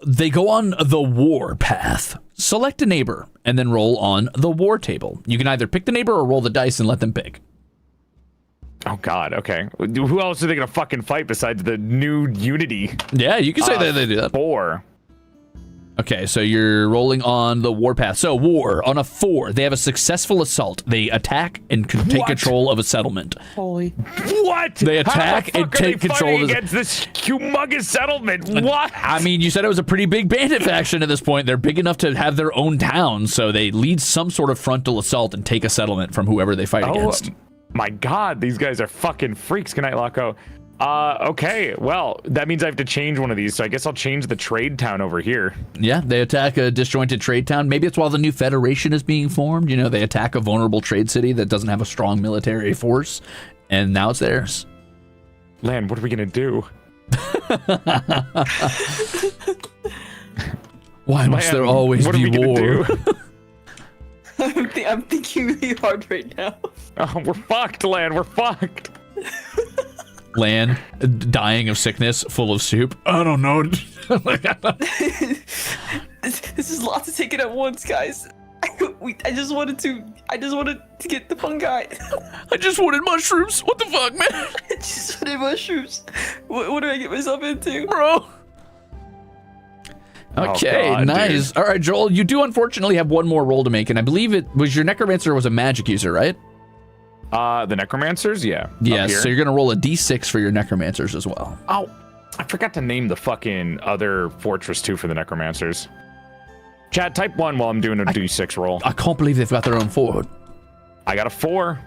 They go on the war path. Select a neighbor, and then roll on the war table. You can either pick the neighbor or roll the dice and let them pick. Oh, God. Okay. Who else are they going to fucking fight besides the new Unity? Yeah, you can say that they do that. 4. Okay, so you're rolling on the war path. So war on a 4. They have a successful assault. They attack and can take control of a settlement. Holy. What? They attack How the and fuck are take they control fighting of against this humongous settlement. What? I mean, you said it was a pretty big bandit faction at this point. They're big enough to have their own town, so they lead some sort of frontal assault and take a settlement from whoever they fight against. My God, these guys are fucking freaks. Good night, Locko. Okay, well, that means I have to change one of these, so I guess I'll change the trade town over here. Yeah, they attack a disjointed trade town. Maybe it's while the new federation is being formed. You know, they attack a vulnerable trade city that doesn't have a strong military force, and now it's theirs. Lan, what are we gonna do? Why must there always be war? I'm thinking really hard right now. Oh, we're fucked, Lan. We're fucked. Lan, dying of sickness, full of soup. I don't know. This is a lot to take it at once, guys. I just wanted to get the fungi. I just wanted mushrooms. What the fuck, man? I just wanted mushrooms. What do I get myself into? Bro. Okay, God, nice. Dude. All right, Joel, you do unfortunately have one more roll to make, and I believe it was your necromancer was a magic user, right? The necromancers, yeah. Yeah, so you're gonna roll a d6 for your necromancers as well. Oh, I forgot to name the fucking other fortress too for the necromancers. Chat, type 1 while I'm doing a d6 roll. I can't believe they've got their own fort. I got a 4.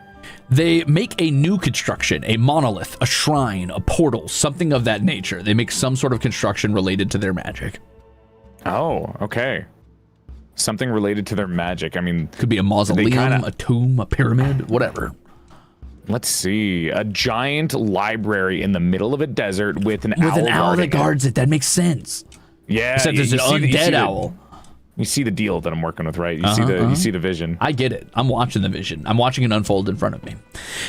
They make a new construction, a monolith, a shrine, a portal, something of that nature. They make some sort of construction related to their magic. Oh, okay. Something related to their magic. I mean, Could be a mausoleum, a tomb, a pyramid, whatever. Let's see. A giant library in the middle of a desert with an owl. With an owl that guarding it. guards it. That makes sense. Yeah. Except there's an undead owl. You see the deal that I'm working with, right? You see the vision. I get it. I'm watching the vision. I'm watching it unfold in front of me.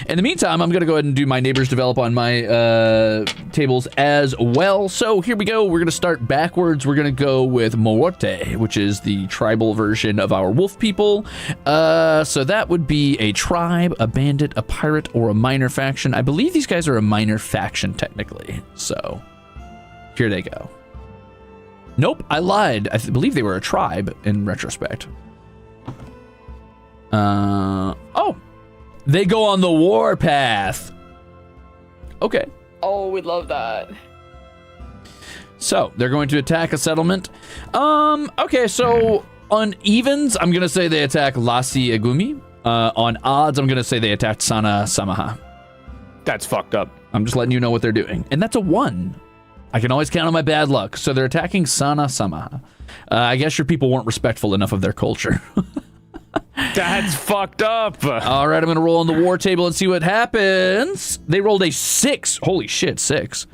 In the meantime, I'm going to go ahead and do my neighbors develop on my tables as well. So here we go. We're going to start backwards. We're going to go with Muerte, which is the tribal version of our wolf people. So that would be a tribe, a bandit, a pirate, or a minor faction. I believe these guys are a minor faction technically. So here they go. Nope, I lied. I believe they were a tribe in retrospect. Oh, they go on the war path. Okay, Oh, we love that. So they're going to attack a settlement. Okay, so on evens, I'm gonna say they attack Lasi Agumi. On odds, I'm gonna say they attacked Sana Samaha. That's fucked up. I'm just letting you know what they're doing, and that's a 1. I can always count on my bad luck. So they're attacking Sana Samaha. I guess your people weren't respectful enough of their culture. That's fucked up. All right, I'm gonna roll on the war table and see what happens. They rolled a 6. Holy shit, 6.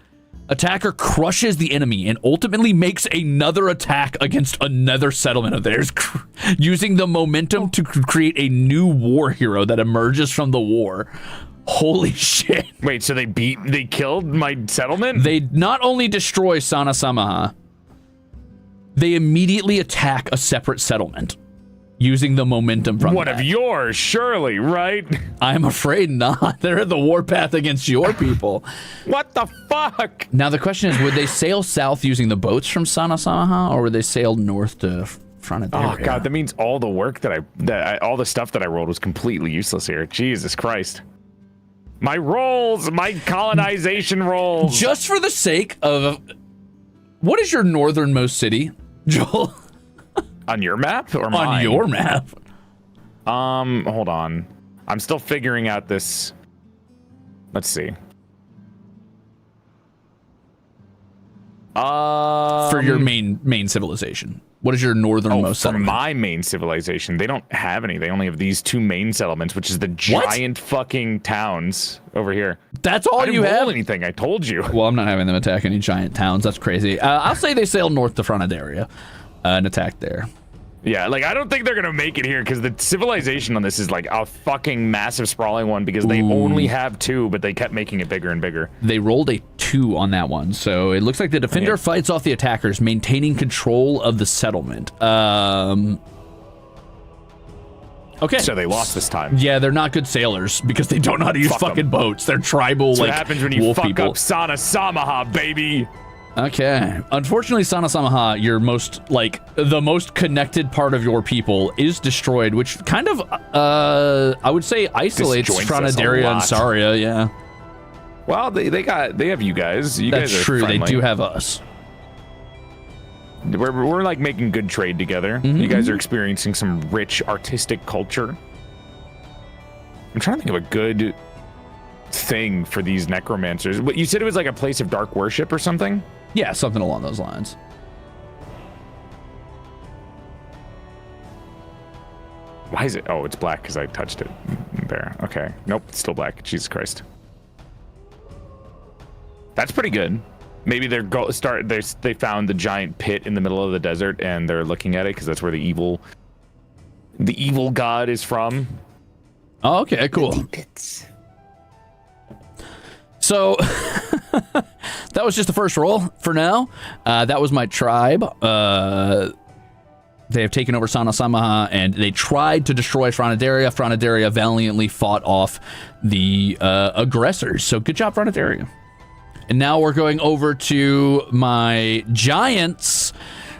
Attacker crushes the enemy and ultimately makes another attack against another settlement of theirs, using the momentum to create a new war hero that emerges from the war. Holy shit. Wait, so they killed my settlement? They not only destroy Sana Samaha, they immediately attack a separate settlement, using the momentum from one that. of yours, surely, right? I'm afraid not. They're at the warpath against your people. What the fuck? Now the question is, would they sail south using the boats from Sana Samaha, or would they sail north to Frontier? Oh god, that means all the work all the stuff that I rolled was completely useless here. Jesus Christ. My rolls, my colonization rolls. Just for the sake of, what is your northernmost city, Joel? On your map or mine? On your map. Hold on. I'm still figuring out this. Let's see. For your main civilization. What is your northernmost for settlement? my main civilization, they don't have any. They only have these 2 main settlements, which is the giant fucking towns over here. That's all I didn't you roll have? anything, I told you. Well, I'm not having them attack any giant towns. That's crazy. I'll say they sail north to Frontier and attack there. Yeah, like I don't think they're gonna make it here because the civilization on this is like a fucking massive sprawling one because they only have 2, but they kept making it bigger and bigger. They rolled a 2 on that one, so it looks like the defender fights off the attackers, maintaining control of the settlement. Okay. So they lost this time. Yeah, they're not good sailors because they don't know how to use fucking boats. They're tribal, That's like, what happens when you wolf fuck people. up Sana Samaha, baby. Okay. Unfortunately, Sana Samaha, your the most connected part of your people, is destroyed, which kind of, I would say, isolates Frontier and Saria, yeah. Well, they have you guys. You That's guys are true. friendly. They do have us. We're like making good trade together. You guys are experiencing some rich artistic culture. I'm trying to think of a good thing for these necromancers. What you said, it was like a place of dark worship or something? Yeah, something along those lines. Why is it? Oh, it's black because I touched it. There. Okay. Nope, it's still black. Jesus Christ. That's pretty good. Maybe they found the giant pit in the middle of the desert and they're looking at it because that's where the evil god is from. Oh, okay, cool. Pits. So that was just the first roll for now. That was my tribe. They have taken over Sana Samaha and they tried to destroy Frontier. Frontier valiantly fought off the aggressors. So good job, Frontier. And now we're going over to my giants,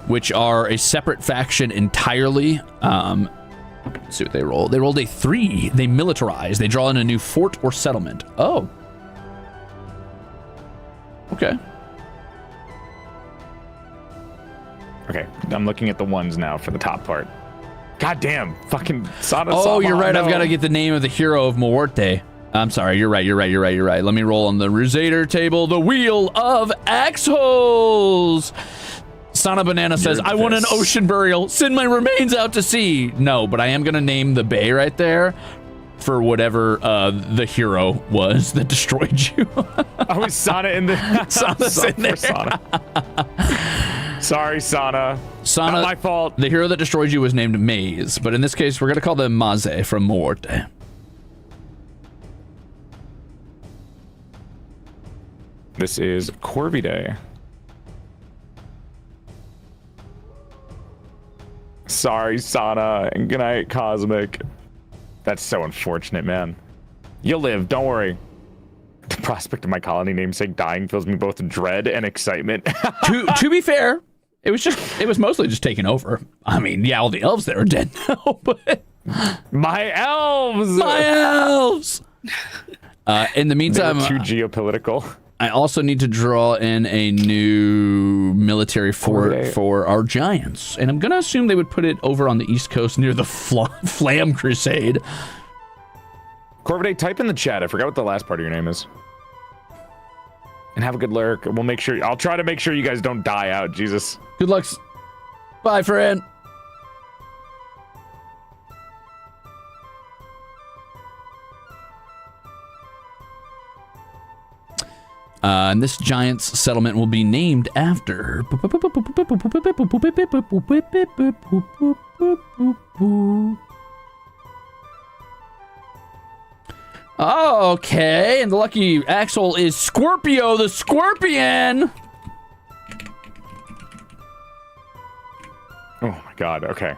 which are a separate faction entirely. Let's see what they roll. They rolled a 3. They militarize. They draw in a new fort or settlement. Oh. Okay. Okay, I'm looking at the ones now for the top part. God damn, fucking Sana. Oh, you're right. No. I've got to get the name of the hero of Muerte. I'm sorry. You're right. Let me roll on the Ruzader table. The Wheel of Axe Holes. Sana Banana says, I want an ocean burial. Send my remains out to sea. No, but I am going to name the bay right there for whatever the hero was that destroyed you. Oh, is Sana in the... Sana's in there. Sana. Sorry, Sana. Sana, not my fault. The hero that destroyed you was named Maze, but in this case, we're going to call them Maze from Muerte. This is Corby Day. Sorry, Sana, and good night, Cosmic. That's so unfortunate, man. You'll live, don't worry. The prospect of my colony namesake dying fills me both with dread and excitement. to be fair, it was mostly just taken over. I mean, yeah, all the elves there are dead now, but My elves! my elves. In the meantime, Too geopolitical. I also need to draw in a new military fort for our giants. And I'm going to assume they would put it over on the East Coast near the Flam Crusade. Corvidae, type in the chat. I forgot what the last part of your name is. And have a good lurk. We'll make sure. I'll try to make sure you guys don't die out. Jesus. Good luck. Bye, friend. And this giant's settlement will be named after. Oh, okay. And the lucky axle is Scorpio the Scorpion. Oh my God. Okay.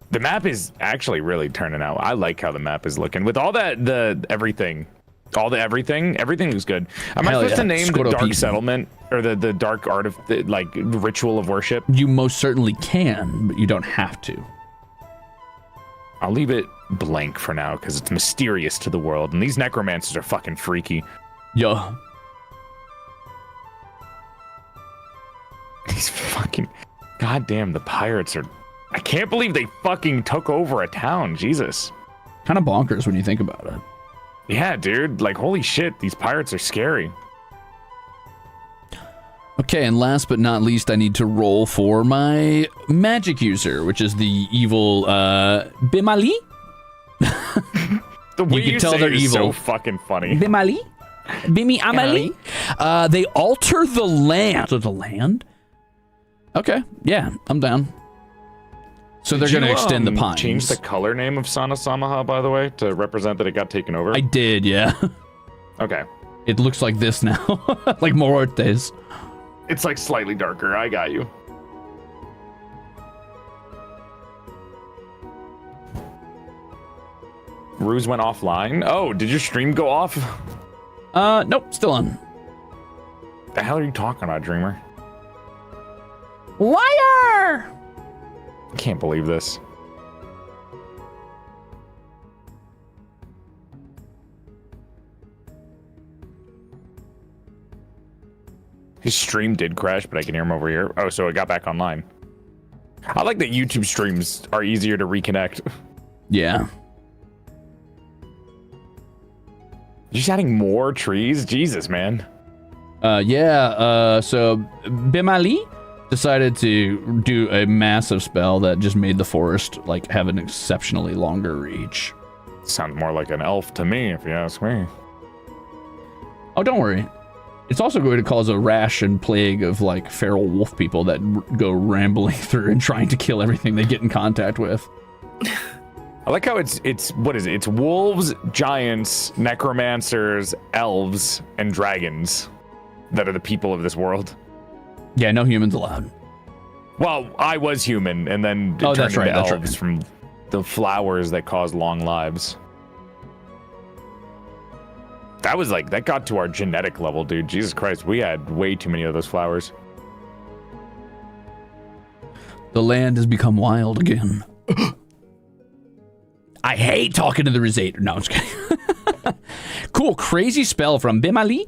The map is actually really turning out. I like how the map is looking with all that everything looks good. Am I supposed to name the dark settlement or the dark art of the, like, ritual of worship? You most certainly can, but you don't have to. I'll leave it blank for now because it's mysterious to the world, and these necromancers are fucking freaky. Yeah. These fucking goddamn the pirates are. I can't believe they fucking took over a town. Jesus. Kind of bonkers when you think about it. Yeah, dude. Like, holy shit, these pirates are scary. Okay, and last but not least, I need to roll for my magic user, which is the evil Bimali. The way you can tell they're evil. So fucking funny. Bimali? Bimi Amali? They alter the land. So the land? Okay, yeah, I'm down. So they're going to extend the pines. Change the color name of Sana Samaha, by the way, to represent that it got taken over? I did, yeah. Okay. It looks like this now. Like Morortes. It's like slightly darker. I got you. Ruze went offline. Oh, did your stream go off? Nope, still on. The hell are you talking about, Dreamer? Liar! I can't believe this. His stream did crash, but I can hear him over here. Oh, so it got back online. I like that YouTube streams are easier to reconnect. Yeah. You're just adding more trees? Jesus, man. So Bimali decided to do a massive spell that just made the forest like have an exceptionally longer reach. Sounds more like an elf to me, if you ask me. Oh, don't worry. It's also going to cause a rash and plague of like feral wolf people that go rambling through and trying to kill everything they get in contact with. I like how it's what is it? It's wolves, giants, necromancers, elves, and dragons that are the people of this world. Yeah, no humans allowed. Well, I was human, and then it turned into elves from the flowers that cause long lives. That was like, that got to our genetic level, dude. Jesus Christ, we had way too many of those flowers. The land has become wild again. I hate talking to the Ruze. No, I'm just kidding. Cool, crazy spell from Bimali.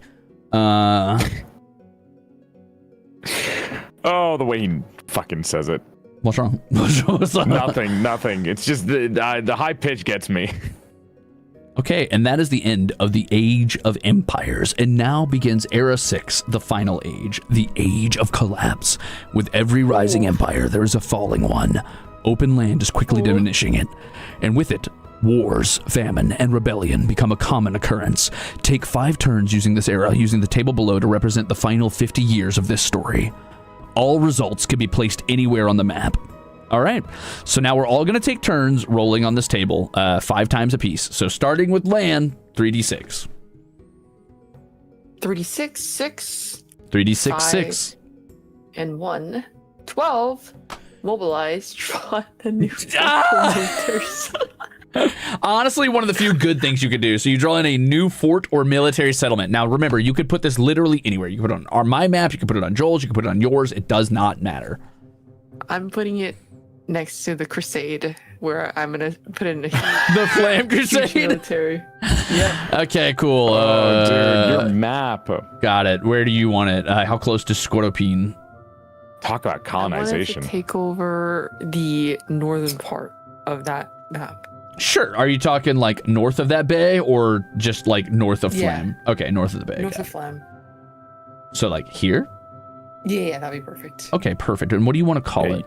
Oh, the way he fucking says it. What's wrong? What's up? Nothing. It's just the high pitch gets me. Okay, and that is the end of the Age of Empires, and now begins Era 6, the final age, the Age of Collapse. With every rising empire, there is a falling one. Open land is quickly diminishing it, and with it, wars, famine, and rebellion become a common occurrence. Take 5 turns using this era, using the table below to represent the final 50 years of this story. All results can be placed anywhere on the map. All right, so now we're all going to take turns rolling on this table 5 times apiece. So starting with land, 3d6. 3d6, 6. 3d6, 5, 6. And 1. 12. Mobilize. Draw the new filters. Honestly, one of the few good things you could do. So you draw in a new fort or military settlement. Now, remember, you could put this literally anywhere. You can put it on my map. You can put it on Joel's. You can put it on yours. It does not matter. I'm putting it next to the Crusade where I'm gonna put in a The Flame huge Crusade. military. Yeah. Okay, cool. Oh, dude, your map. Got it. Where do you want it? How close to Squatopine? Talk about I wanted colonization. to take over the northern part of that map. Sure. Are you talking like north of that bay or just like north of Yeah. Flam? Okay, north of the bay. North okay. of Flam. So like here? Yeah, that'd be perfect. Okay, perfect. And what do you want to call Okay. it?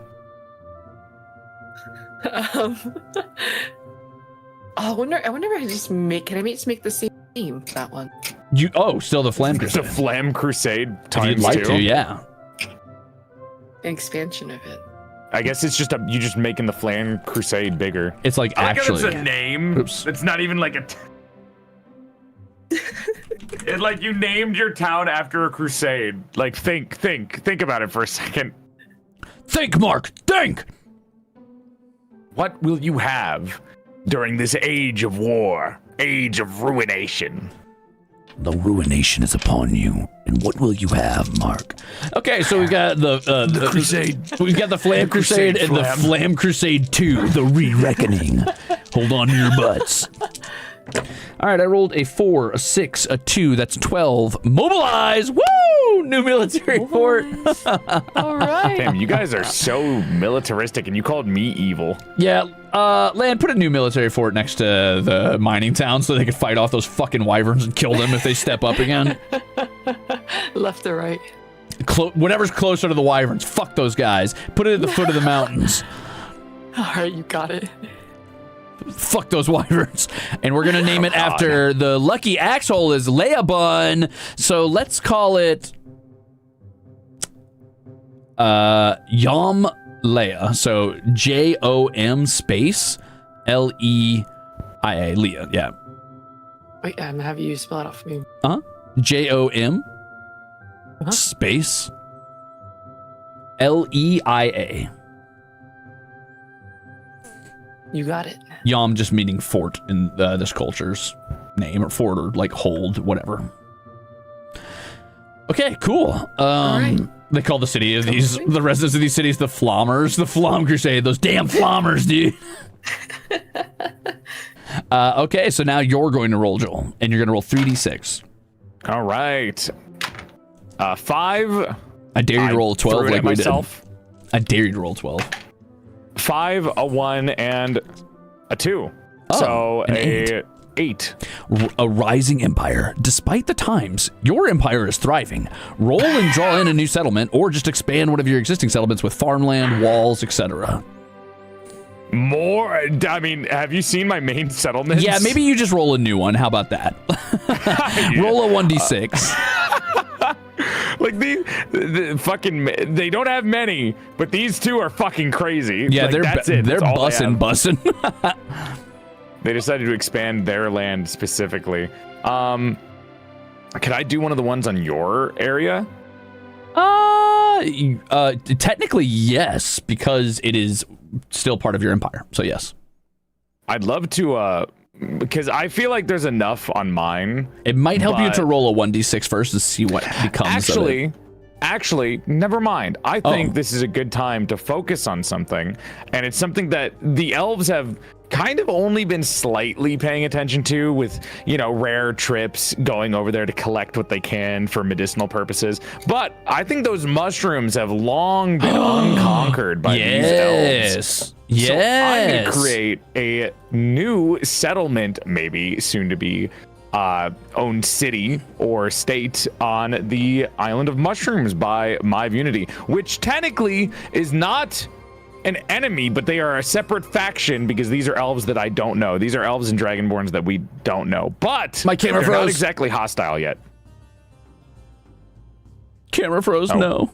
I wonder if I just make. Can I just make the same name for that one? Still the Flam It's a Crusade. Flam Crusade If times you'd like 2. to, yeah. An expansion of it. I guess it's just you just making the Flam Crusade bigger. It's like actually. it's a name. Oops. It's not even like a. It's like you named your town after a crusade. Like think about it for a second. Think, Mark. Think. What will you have during this age of war, age of ruination? The ruination is upon you. And what will you have, Mark? Okay, so we've got the Crusade. We've got the Flam Crusade and the Flam. Flam Crusade 2. The re-reckoning. Hold on to your butts. All right, I rolled a 4, a 6, a 2. That's 12. Mobilize! Woo! New military fort. All right. Damn, you guys are so militaristic, and you called me evil. Yeah, Land, put a new military fort next to the mining town so they could fight off those fucking wyverns and kill them if they step up again. Left or right? Whatever's closer to the wyverns. Fuck those guys. Put it at the foot of the mountains. All right, you got it. Fuck those wyverns. And we're gonna name it after the lucky axhole is Leia Bun. So let's call it Yom Leia. So JOM space LEIA. Leah, yeah. Wait, I'm gonna have you spell it out for me. JOM space LEIA. You got it. Yom just meaning fort in this culture's name, or fort, or like hold, whatever. Okay, cool. right. They call the city of the residents of these cities the Flommers, the Flom Crusade. Those damn Flommers, dude. Okay, so now you're going to roll, Joel, and you're going to roll 3d6. All right. 5. I dare you to roll 12 threw it like at we myself. did. I dare you to roll 12. 5, a 1, and a 2. Oh, So an a 8. A rising empire. Despite the times, your empire is thriving. Roll and draw in a new settlement, or just expand one of your existing settlements with farmland, walls, etc. More? I mean, have you seen my main settlements? Yeah, maybe you just roll a new one. How about that? Roll a 1d6. Like the fucking, they don't have many, but these two are fucking crazy. Yeah, Like, they're that's it. they're That's all they have. bussin'. They decided to expand their land specifically. Can I do one of the ones on your area? Technically yes, because it is still part of your empire. So yes, I'd love to, because I feel like there's enough on mine. it might help you But- to roll a 1d6 first to see what becomes of it. Actually, never mind. I think Oh. this is a good time to focus on something, and it's something that the elves have kind of only been slightly paying attention to, with, you know, rare trips going over there to collect what they can for medicinal purposes. But I think those mushrooms have long been unconquered by these elves. Yes. So I'm going to Yes. create a new settlement, maybe soon to be owned city or state on the island of mushrooms by MyVunity, which technically is not an enemy, but they are a separate faction because these are elves that I don't know. These are elves and dragonborns that we don't know, but My camera they're not froze. exactly hostile yet. Camera froze. Oh. No.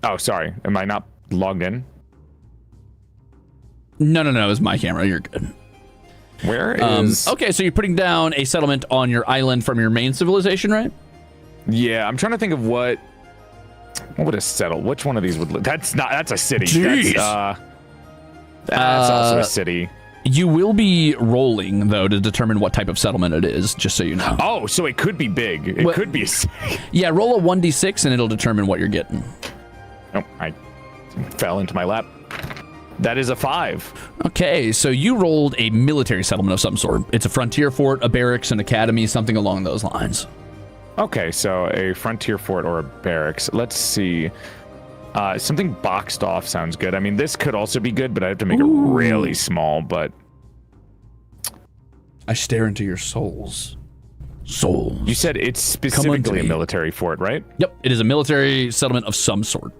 Oh, sorry. Am I not logged in? No. It was my camera. You're good. Where is... Okay, so you're putting down a settlement on your island from your main civilization, right? Yeah, I'm trying to think of what would a settle? Which one of these would... That's a city. Jeez. That's also a city. You will be rolling, though, to determine what type of settlement it is, just so you know. Oh, so it could be big. It What- could be a city. Yeah, roll a 1d6 and it'll determine what you're getting. Oh, I fell into my lap. That is a 5. Okay, so you rolled a military settlement of some sort. It's a frontier fort, a barracks, an academy, something along those lines. Okay, so a frontier fort or a barracks. Let's see. Something boxed off sounds good. I mean, this could also be good, but I have to make it really small, but... I stare into your souls. You said it's specifically a military fort, right? Yep, it is a military settlement of some sort.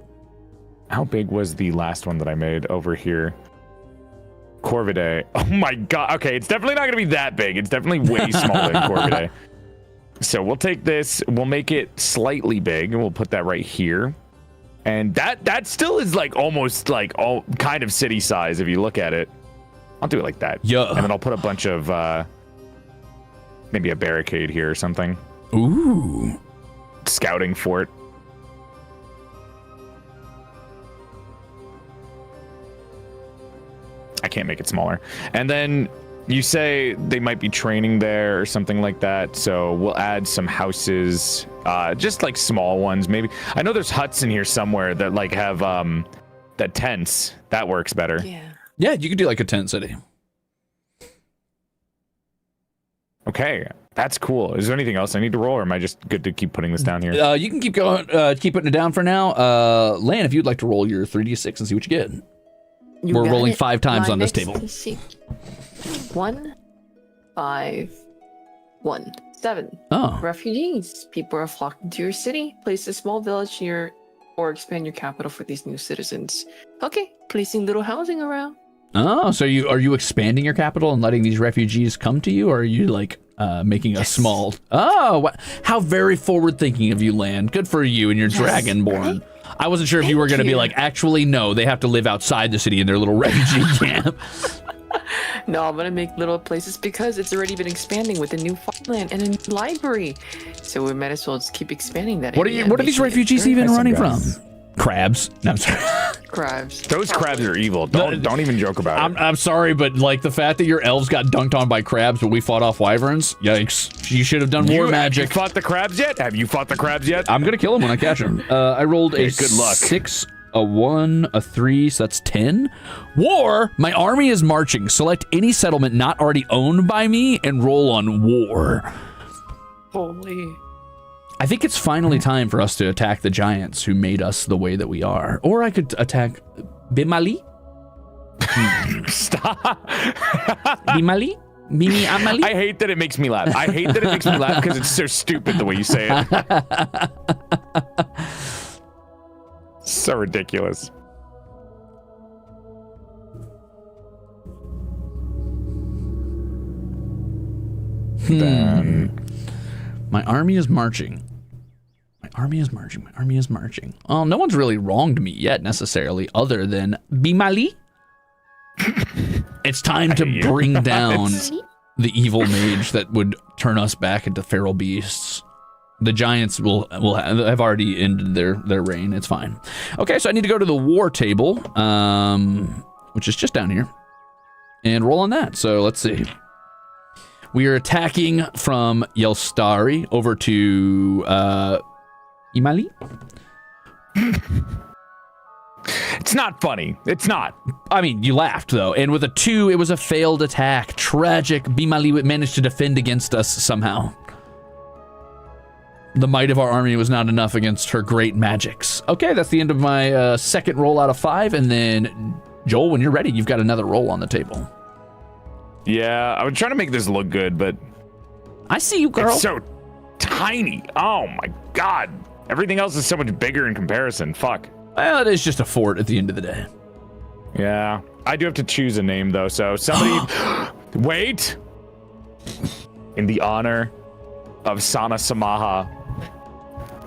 How big was the last one that I made over here? Corvidae. Oh my god. Okay, it's definitely not going to be that big. It's definitely way smaller than Corvidae. So we'll take this, we'll make it slightly big, and we'll put that right here. And that still is like almost like all kind of city size if you look at it. I'll do it like that. Yeah. And then I'll put a bunch of maybe a barricade here or something. Ooh. Scouting fort. I can't make it smaller. And then you say they might be training there or something like that. So we'll add some houses, just like small ones. Maybe I know there's huts in here somewhere that like have that tents. That works better. Yeah, you could do like a tent city. Okay, that's cool. Is there anything else I need to roll, or am I just good to keep putting this down here? You can keep going, keep putting it down for now. Lan, if you'd like to roll your 3d6 and see what you get. We're rolling 5 times on this table. 1, 5, 1, 7. Oh. Refugees. People are flocking to your city. Place a small village near or expand your capital for these new citizens. Okay, placing little housing around. Oh, so are you expanding your capital and letting these refugees come to you, or are you like making a small... Oh, how very forward-thinking of you, Lan. Good for you and your Dragonborn. I wasn't sure if you were going to be like, actually, no, they have to live outside the city in their little refugee camp. No, I'm gonna make little places because it's already been expanding with a new farmland and a new library. So we might as well just keep expanding that. What are these refugees even running from? Crabs. No, I'm sorry. Crabs. Those crabs are evil. Don't even joke about it. I'm sorry, but like the fact that your elves got dunked on by crabs, but we fought off wyverns. Yikes! You should have done war magic. Have you fought the crabs yet? Have you fought the crabs yet? I'm gonna kill him when I catch him. I rolled a good luck. 6, a 1, a 3, so that's 10. War. My army is marching. Select any settlement not already owned by me and roll on war. Holy. I think it's finally time for us to attack the giants who made us the way that we are. Or I could attack Bimali. Stop. Bimali? Mimi Amali? I hate that it makes me laugh. I hate that it makes me laugh because it's so stupid the way you say it. So ridiculous. My army is marching. My army is marching. My army is marching. Oh, no one's really wronged me yet, necessarily, other than Bimali. It's time to bring down the evil mage that would turn us back into feral beasts. The giants will have already ended their reign. It's fine. Okay, so I need to go to the war table, which is just down here, and roll on that. So let's see. We are attacking from Yelstari over to Imali. It's not funny. It's not. I mean, you laughed, though. And with a 2, it was a failed attack. Tragic. Bimali managed to defend against us somehow. The might of our army was not enough against her great magics. Okay, that's the end of my second roll out of 5. And then, Joel, when you're ready, you've got another roll on the table. Yeah, I was trying to make this look good, but... I see you, girl. It's so tiny. Oh, my God. Everything else is so much bigger in comparison. Fuck. Well, it is just a fort at the end of the day. Yeah. I do have to choose a name, though, so somebody... Wait! In the honor of Sana Samaha,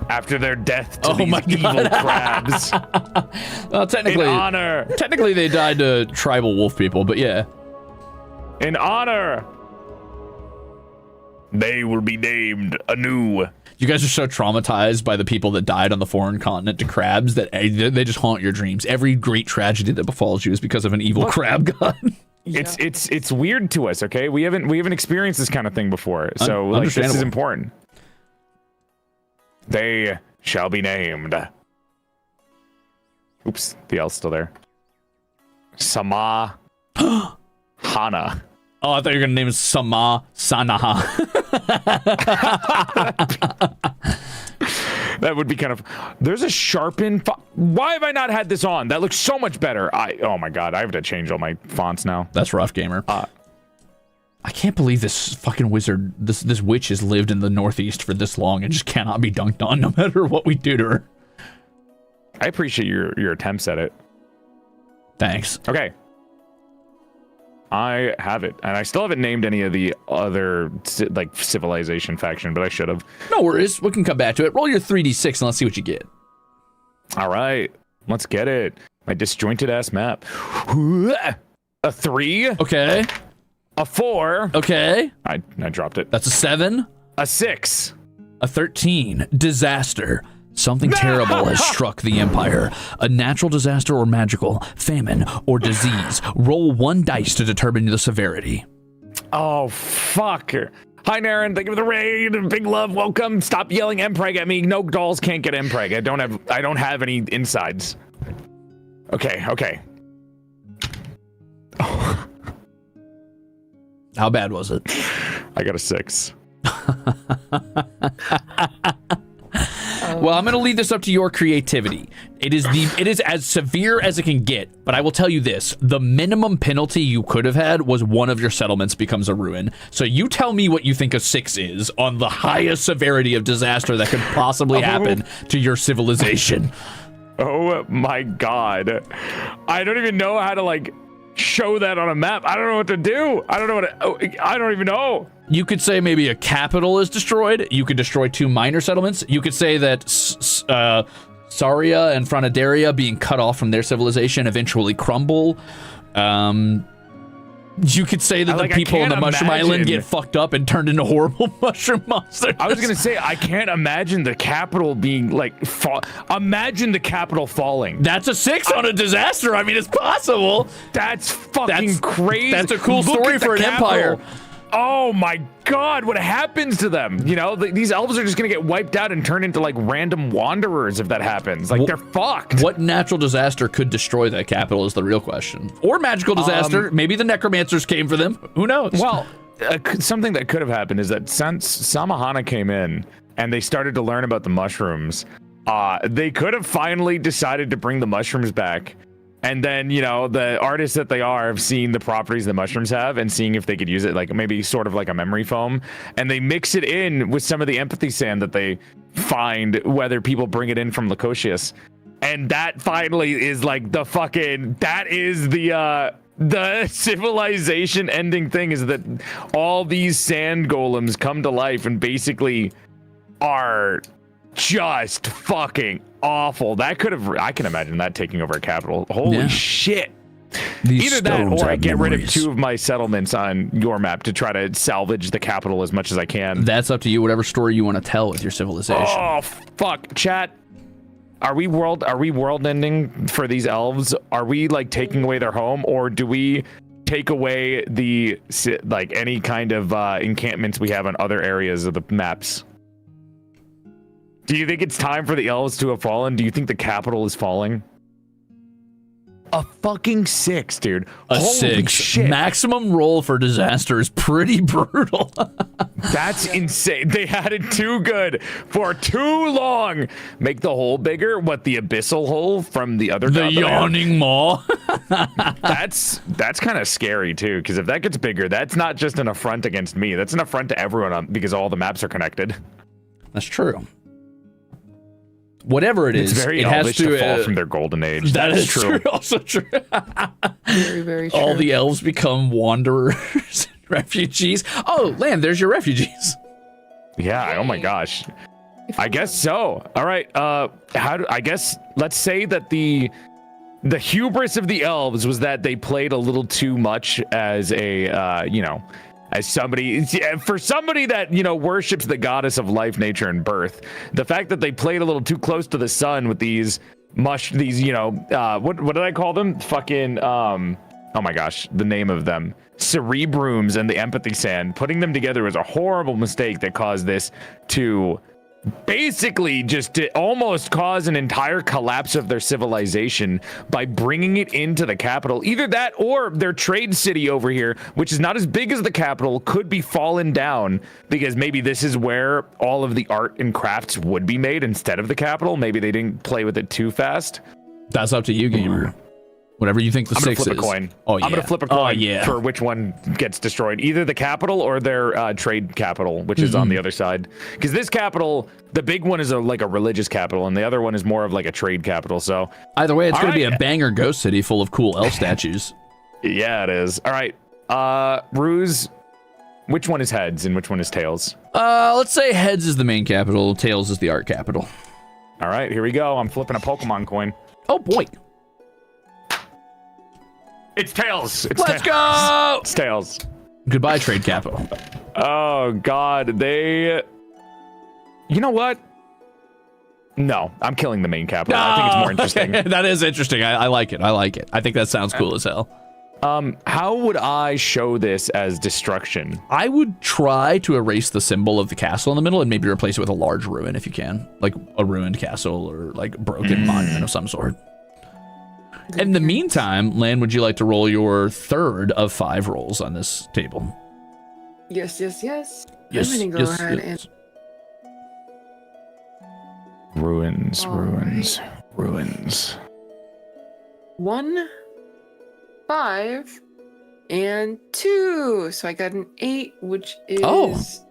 after their death to these evil crabs. Well, technically... In honor! Technically, they died to tribal wolf people, but yeah. In honor! They will be named anew. You guys are so traumatized by the people that died on the foreign continent to crabs that they just haunt your dreams. Every great tragedy that befalls you is because of an evil crab god. It's weird to us, okay? We haven't experienced this kind of thing before, so like, this is important. They shall be named. Oops, the L's still there. Sama Hana. Oh, I thought you were gonna name it Sama Sanaha. That would be kind of. There's a sharpen. Why have I not had this on? That looks so much better. Oh my god, I have to change all my fonts now. That's rough, gamer. I can't believe this fucking wizard, this witch has lived in the Northeast for this long and just cannot be dunked on no matter what we do to her. I appreciate your attempts at it. Thanks. Okay. I have it, and I still haven't named any of the other like civilization faction, but I should have. No worries, we can come back to it. Roll your 3d6 and let's see what you get. All right, let's get it. My disjointed ass map. A 3. Okay. A 4. Okay. I dropped it. That's a 7. A 6. A 13. Disaster. Something terrible has struck the Empire. A natural disaster or magical, famine, or disease. Roll 1 dice to determine the severity. Oh, fuck. Hi, Naren. Thank you for the raid. Big love. Welcome. Stop yelling Mpreg at me. No dolls can't get Mpreg. I don't have any insides. Okay. Oh. How bad was it? I got a 6. Well, I'm going to leave this up to your creativity. It is as severe as it can get, but I will tell you this. The minimum penalty you could have had was one of your settlements becomes a ruin. So you tell me what you think a 6 is on the highest severity of disaster that could possibly happen to your civilization. Oh my god. I don't even know how to like show that on a map. I don't know what to do. I don't even know. You could say maybe a capital is destroyed. You could destroy 2 minor settlements. You could say that Saria and Frontidaria being cut off from their civilization eventually crumble. You could say that the people on the Mushroom Island get fucked up and turned into horrible mushroom monsters. I was gonna say, I can't imagine the capital being like, imagine the capital falling. That's a 6 on a disaster. I mean, it's possible. That's fucking crazy. That's a cool story for an empire. Oh my god, what happens to them? You know, these elves are just gonna get wiped out and turn into like random wanderers if that happens. Like they're fucked. What natural disaster could destroy that capital is the real question. Or magical disaster. Maybe the necromancers came for them. Who knows? Well, something that could have happened is that since Samahana came in and they started to learn about the mushrooms, they could have finally decided to bring the mushrooms back. And then, you know, the artists that they are have seen the properties the mushrooms have and seeing if they could use it, like maybe sort of like a memory foam. And they mix it in with some of the empathy sand that they find, whether people bring it in from Lacosius. And that finally is like the fucking, that is the civilization ending thing, is that all these sand golems come to life and basically are just fucking awful. That could have, I can imagine that taking over a capital. Holy shit. Either that or I get rid of 2 of my settlements on your map to try to salvage the capital as much as I can. That's up to you, whatever story you want to tell with your civilization. Oh fuck, chat. Are we world ending for these elves? Are we like taking away their home, or do we take away the like any kind of encampments we have on other areas of the maps? Do you think it's time for the elves to have fallen? Do you think the capital is falling? A fucking 6, dude. A Holy 6. Shit. Maximum roll for disaster is pretty brutal. That's insane. They had it too good for too long. Make the hole bigger. What, the abyssal hole from the other? The yawning maw. That's kind of scary too, because if that gets bigger, that's not just an affront against me. That's an affront to everyone because all the maps are connected. That's true. Whatever it is, it's very it has to fall from their golden age. That is true. Also true. Very, very true. All the elves become wanderers, refugees. Oh, land, there's your refugees. Yeah. Oh my gosh. I guess so. All right. I guess let's say that the hubris of the elves was that they played a little too much as a as somebody that, you know, worships the goddess of life, nature, and birth. The fact that they played a little too close to the sun with these what did I call them? Fucking oh my gosh, the name of them. Cerebrums and the empathy sand. Putting them together was a horrible mistake that caused this to basically just to almost cause an entire collapse of their civilization by bringing it into the capital. Either that or their trade city over here, which is not as big as the capital, could be fallen down because maybe this is where all of the art and crafts would be made instead of the capital. Maybe they didn't play with it too fast. That's up to you, gamer. Whatever you think the I'm gonna 6 flip is. a coin. Oh, yeah. I'm gonna flip a coin yeah. for which one gets destroyed. Either the capital or their trade capital, which is on the other side. Because this capital, the big one is like a religious capital, and the other one is more of like a trade capital. So either way, it's going to be right. a banger ghost city full of cool elf statues. Yeah, it is. All right, Ruze, which one is heads and which one is tails? Let's say heads is the main capital, tails is the art capital. All right, here we go. I'm flipping a Pokemon coin. Oh boy. It's tails. Let's go. It's tails. Goodbye, trade capital. Oh God, you know what? No, I'm killing the main capital. I think it's more interesting. That is interesting. I like it. I like it. I think that sounds cool as hell. How would I show this as destruction? I would try to erase the symbol of the castle in the middle and maybe replace it with a large ruin if you can, like a ruined castle or like broken monument of some sort. In the meantime, Lan, would you like to roll your 3rd of 5 rolls on this table? Yes. Yes, I'm gonna go ahead and Ruins. 1, 5, and 2. So I got an 8, which is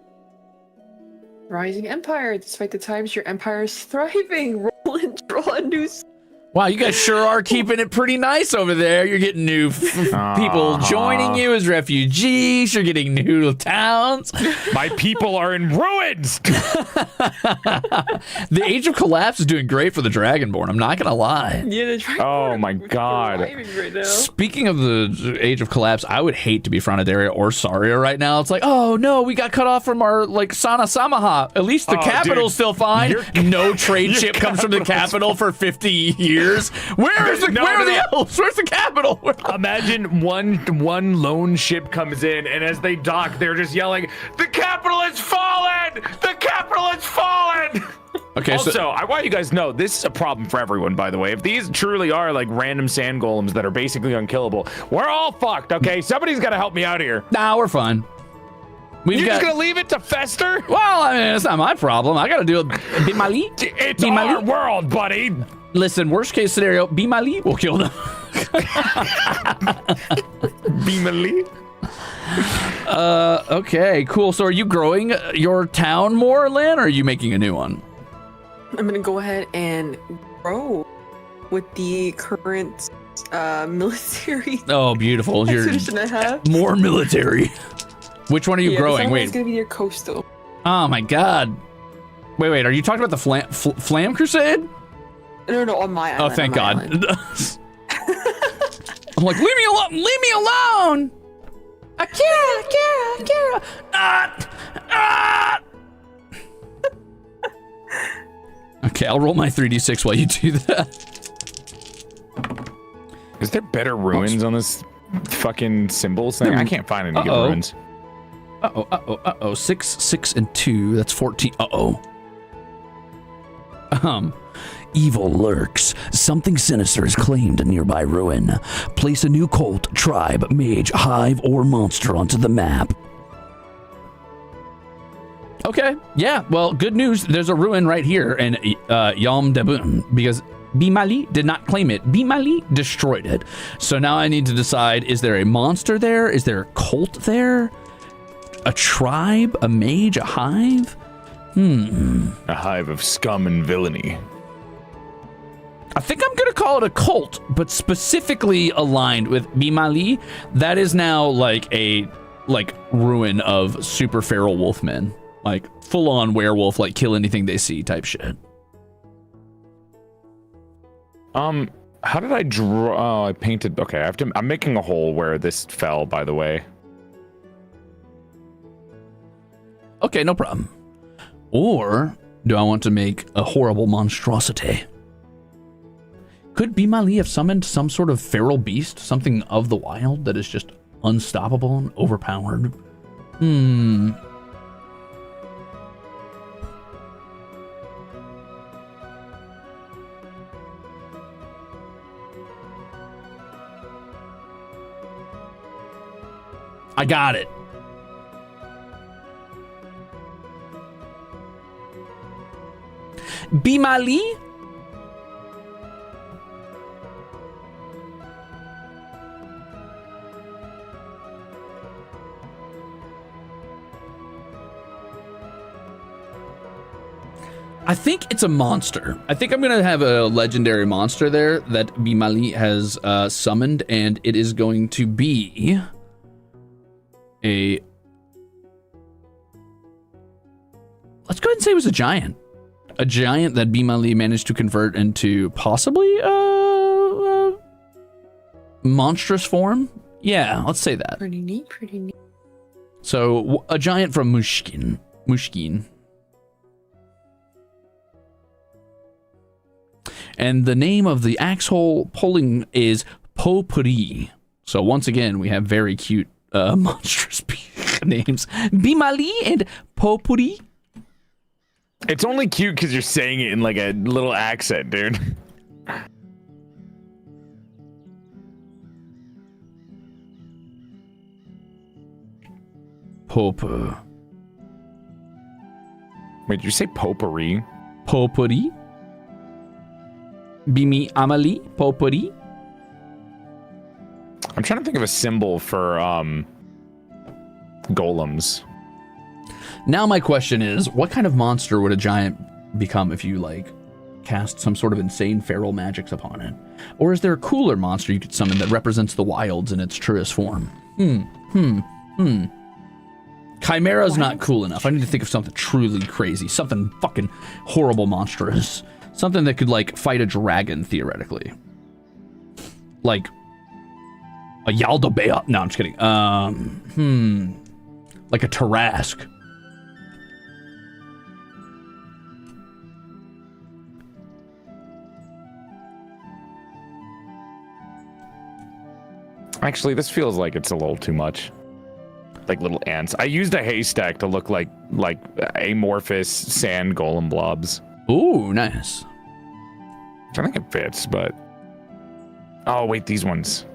Rising Empire. Despite the times your empire is thriving, roll and draw a new. Wow, you guys sure are keeping it pretty nice over there. You're getting new people joining you as refugees. You're getting new towns. My people are in ruins. The Age of Collapse is doing great for the Dragonborn. I'm not going to lie. Yeah, the Dragonborn Oh my are God. thriving right now. Speaking of the Age of Collapse, I would hate to be Frontadaria or Saria right now. It's like, oh no, we got cut off from our like Sana Samaha. At least the capital's dude, stitle fine. No trade ship comes from the capital for 50 years. Where are the elves? Where's the capital? Imagine one lone ship comes in, and as they dock, they're just yelling, "The capital has fallen! The capital has fallen!" Okay, also, I want you guys to know this is a problem for everyone, by the way. If these truly are like random sand golems that are basically unkillable, we're all fucked, okay? Somebody's got to help me out here. Nah, we're fine. You're just gonna leave it to fester? Well, I mean, it's not my problem. I gotta do a Bimali. It's our world, buddy. Listen, worst case scenario, Bimali will kill them. Beamily. Okay, cool. So are you growing your town more, Lan, or are you making a new one? I'm gonna go ahead and grow with the current military Oh, beautiful. You're expedition I have. more military. Which one are you growing? It's Wait. gonna be near coastal. Oh my God. Wait. Are you talking about the Flam Crusade? No, on my island. Oh, thank on God. my island. I'm like, leave me alone. Leave me alone. Akira. Okay, I'll roll my 3d6 while you do that. Is there better ruins on this fucking symbols thing? I can't find any good ruins. Uh-oh. 6, and 2. That's 14. Evil lurks. Something sinister is claimed a nearby ruin. Place a new cult, tribe, mage, hive, or monster onto the map. Okay, yeah, well, good news. There's a ruin right here in Yom Debun because Bimali did not claim it. Bimali destroyed it. So now I need to decide, is there a monster there? Is there a cult there? A tribe? A mage? A hive? A hive of scum and villainy. I think I'm going to call it a cult, but specifically aligned with Bimali. That is now like a ruin of super feral wolfmen. Like full-on werewolf, like kill anything they see type shit. How did I draw? Oh, I painted. Okay, I'm making a hole where this fell, by the way. Okay, no problem. Or do I want to make a horrible monstrosity? Could Bimali have summoned some sort of feral beast, something of the wild that is just unstoppable and overpowered? I got it. Bimali? I think it's a monster. I think I'm going to have a legendary monster there that Bimali has summoned, and it is going to be a... Let's go ahead and say it was a giant. A giant that Bimali managed to convert into possibly a monstrous form? Yeah, let's say that. Pretty neat, pretty neat. So, a giant from Mushkin. And the name of the axhole pulling is Potpourri. So once again, we have very cute, monstrous names. Bimali and Potpourri. It's only cute because you're saying it in like a little accent, dude. Potpourri. Wait, did you say potpourri? Potpourri. Bimi Amali Potpourri. I'm trying to think of a symbol for golems. Now my question is, what kind of monster would a giant become if you like cast some sort of insane feral magics upon it? Or is there a cooler monster you could summon that represents the wilds in its truest form? Chimera's not cool enough. I need to think of something truly crazy, something fucking horrible, monstrous. Something that could, like, fight a dragon, theoretically. Like, a Yaldabaoth. No, I'm just kidding. Like a Tarask. Actually, this feels like it's a little too much. Like little ants. I used a haystack to look like amorphous sand golem blobs. Ooh, nice. I think it fits, but... Oh, wait, these ones.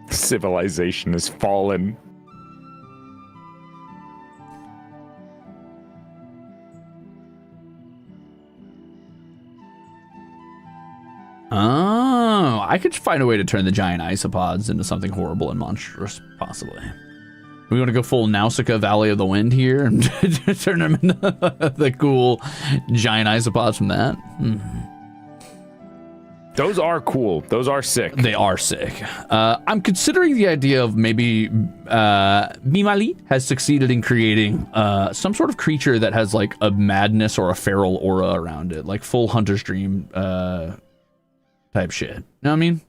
Civilization has fallen. Oh, I could find a way to turn the giant isopods into something horrible and monstrous, possibly. We want to go full Nausicaa Valley of the Wind here and turn them into the cool giant isopods from that? Those are cool. Those are sick. They are sick. I'm considering the idea of maybe Bimali has succeeded in creating some sort of creature that has like a madness or a feral aura around it, like full Hunter's Dream type shit. You know what I mean?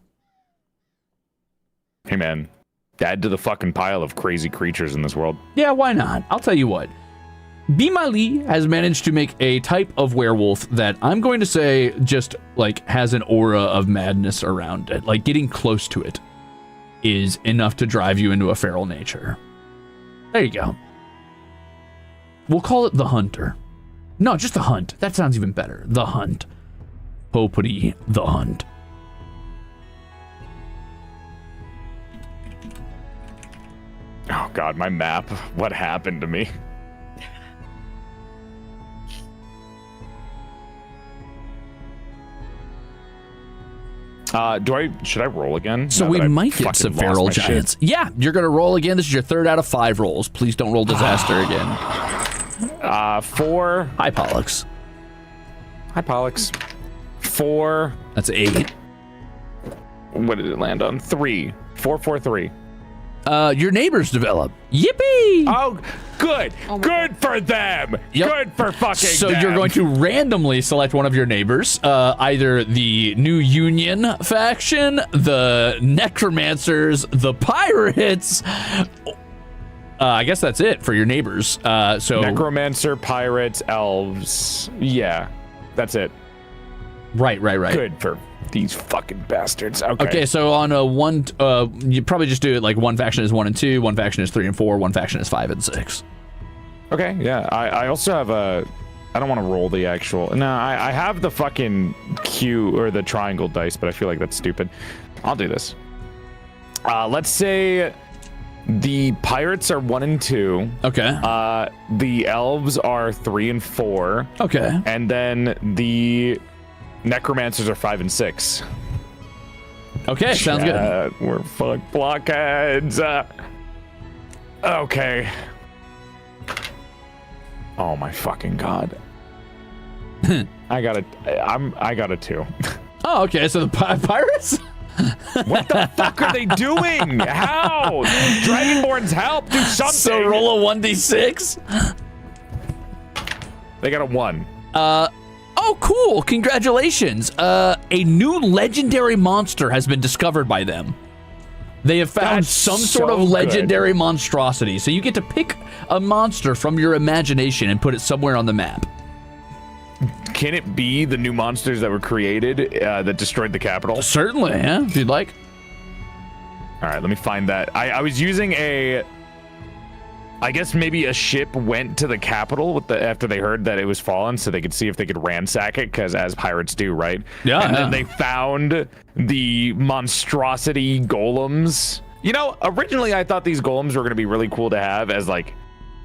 Hey, man. Add to the fucking pile of crazy creatures in this world. Yeah, why not? I'll tell you what. Bimali has managed to make a type of werewolf that I'm going to say just like has an aura of madness around it. Like getting close to it is enough to drive you into a feral nature. There you go. We'll call it the Hunter. No, just the Hunt. That sounds even better. The Hunt. Potpourri, the Hunt. Oh god, my map. What happened to me? Should I roll again? So we might get some feral giants. Shit? Yeah, you're gonna roll again. This is your 3rd out of 5 rolls. Please don't roll disaster again. 4. Hi, Pollux. Hi, Pollux. 4. That's 8. What did it land on? 3. 4, 4, 3. Your neighbors develop. Yippee! Oh, good. Good for them. Yep. Good for fucking So them. you're going to randomly select one of your neighbors, either the New Union faction, the Necromancers, the Pirates. I guess that's it for your neighbors. So Necromancer, pirates, elves. Yeah, that's it. Right. Good for these fucking bastards. Okay, so on a one, you probably just do it like one faction is 1 and 2, one faction is 3 and 4, one faction is 5 and 6. Okay, yeah. I also have a... I don't want to roll the actual... No, I have the fucking Q or the triangle dice, but I feel like that's stupid. I'll do this. Let's say the pirates are 1 and 2. Okay. The elves are 3 and 4. Okay. And then the necromancers are 5 and 6. Okay, sounds good. We're fucked blockheads. Okay. Oh my fucking god. I got a 2. Oh, okay. So the pirates. What the fuck are they doing? How? Dragonborns, help! Do something. So roll a 1d6. They got a 1. Oh, cool! Congratulations. A new legendary monster has been discovered by them. They have found That's some so sort of good. legendary monstrosity. So you get to pick a monster from your imagination and put it somewhere on the map. Can it be the new monsters that were created that destroyed the capital? Certainly, yeah, if you'd like. All right, let me find that. I was using I guess maybe a ship went to the capital after they heard that it was fallen, so they could see if they could ransack it, because as pirates do, right? Yeah. And then they found the monstrosity golems. You know, originally I thought these golems were going to be really cool to have as like,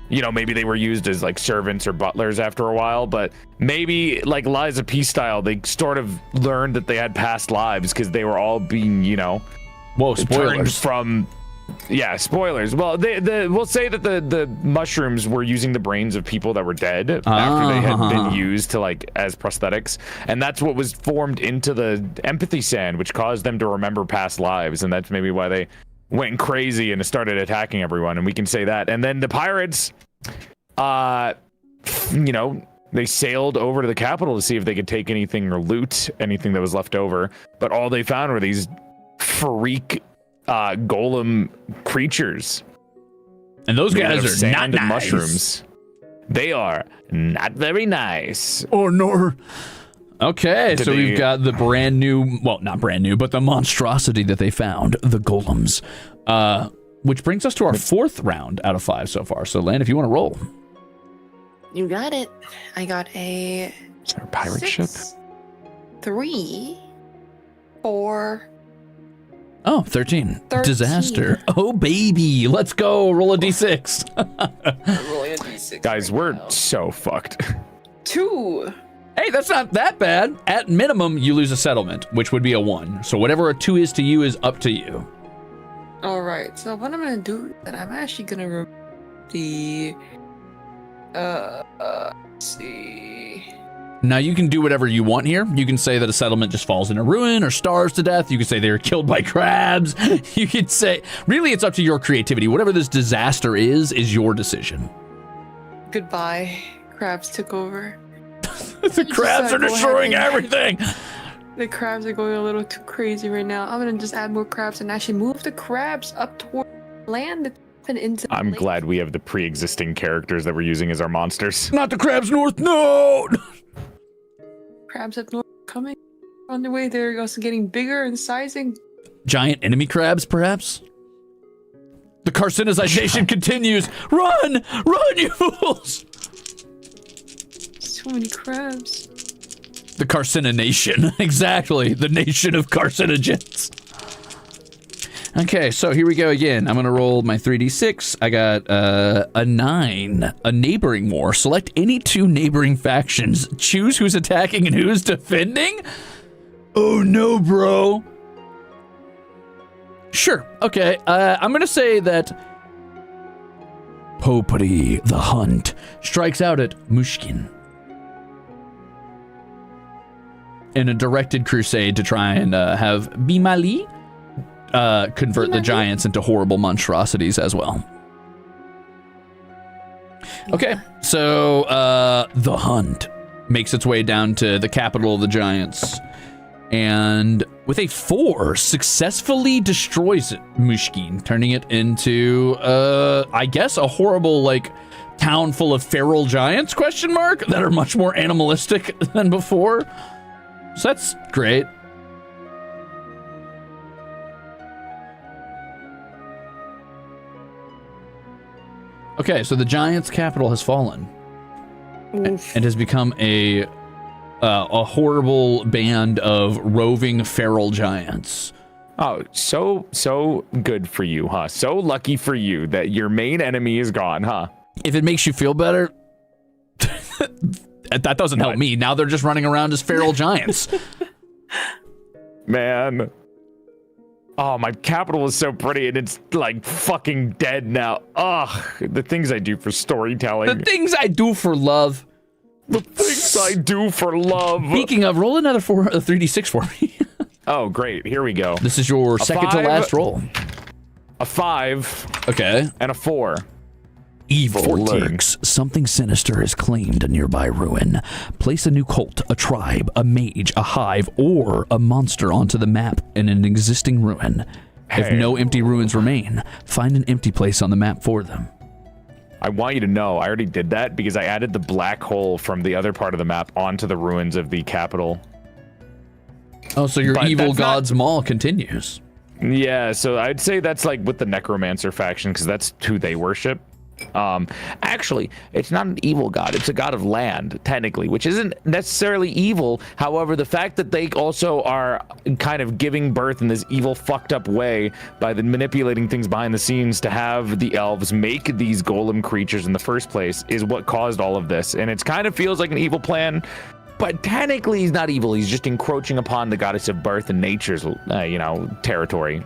you know, maybe they were used as like servants or butlers after a while, but maybe like Liza P style, they sort of learned that they had past lives because they were all being, you know, whoa, turned spoilers from. Yeah, spoilers. Well, we'll say that the mushrooms were using the brains of people that were dead after they had been used to like as prosthetics, and that's what was formed into the empathy sand, which caused them to remember past lives, and that's maybe why they went crazy and started attacking everyone. And we can say that. And then the pirates, you know, they sailed over to the capital to see if they could take anything or loot anything that was left over, but all they found were these freak golem creatures, and those made guys of are sand not and nice. mushrooms. They are not very nice. Oh no. Okay, so we've got the brand new, well, not brand new, but the monstrosity that they found, the golems, which brings us to our 4th round out of 5 so far. So Lan, if you want to roll. You got it. I got a Is there a pirate ship? 3, 4. Oh, 13. 13. Disaster. Oh, baby. Let's go. Roll a d6. I'm rolling a d6. Guys, we're so fucked. 2. Hey, that's not that bad. At minimum, you lose a settlement, which would be a 1. So whatever a 2 is to you is up to you. All right. So what I'm gonna do is that I'm actually gonna remove the. Let's see. Now, you can do whatever you want here. You can say that a settlement just falls in a ruin or starves to death. You can say they were killed by crabs. You could say, really, it's up to your creativity. Whatever this disaster is your decision. Goodbye. Crabs took over. The crabs are destroying everything. The crabs are going a little too crazy right now. I'm gonna just add more crabs and actually move the crabs up toward land and into the I'm lake. glad we have the pre-existing characters that we're using as our monsters. Not the crabs north, no! Crabs up north coming on their way. They're also getting bigger and sizing. Giant enemy crabs, perhaps? The carcinization continues. Run! Run, you fools! So many crabs. The carcination. Exactly. The nation of carcinogens. Okay, so here we go again. I'm going to roll my 3d6. I got a 9. A neighboring war. Select any 2 neighboring factions. Choose who's attacking and who's defending? Oh no, bro. Sure. Okay. I'm going to say that Popri the Hunt strikes out at Mushkin in a directed crusade to try and have Bimali convert the giants into horrible monstrosities as well. Okay, so the Hunt makes its way down to the capital of the giants, and with a 4, successfully destroys Mushkin, turning it into, I guess, a horrible, like, town full of feral giants, ? That are much more animalistic than before. So that's great. Okay, so the giant's capital has fallen and has become a horrible band of roving feral giants. Oh, so good for you, huh? So lucky for you that your main enemy is gone, huh? If it makes you feel better, that doesn't help me. Now they're just running around as feral giants. Man. Oh, my capital is so pretty and it's like fucking dead now. Ugh, the things I do for storytelling. The things I do for love. The things I do for love. Speaking of, roll another 3d6 for me. Oh, great. Here we go. This is your second to last roll. A 5. Okay. And a 4. Evil 14. lurks. Something sinister has claimed a nearby ruin. Place a new cult, a tribe, a mage, a hive, or a monster onto the map in an existing ruin. If no empty ruins remain, find an empty place on the map for them. I want you to know, I already did that because I added the black hole from the other part of the map onto the ruins of the capital. Oh, so your evil god's maul continues. Yeah, so I'd say that's like with the necromancer faction because that's who they worship. Actually, it's not an evil god, it's a god of land, technically, which isn't necessarily evil. However, the fact that they also are kind of giving birth in this evil, fucked up way by the manipulating things behind the scenes to have the elves make these golem creatures in the first place is what caused all of this. And it kind of feels like an evil plan, but technically he's not evil. He's just encroaching upon the goddess of birth and nature's, territory.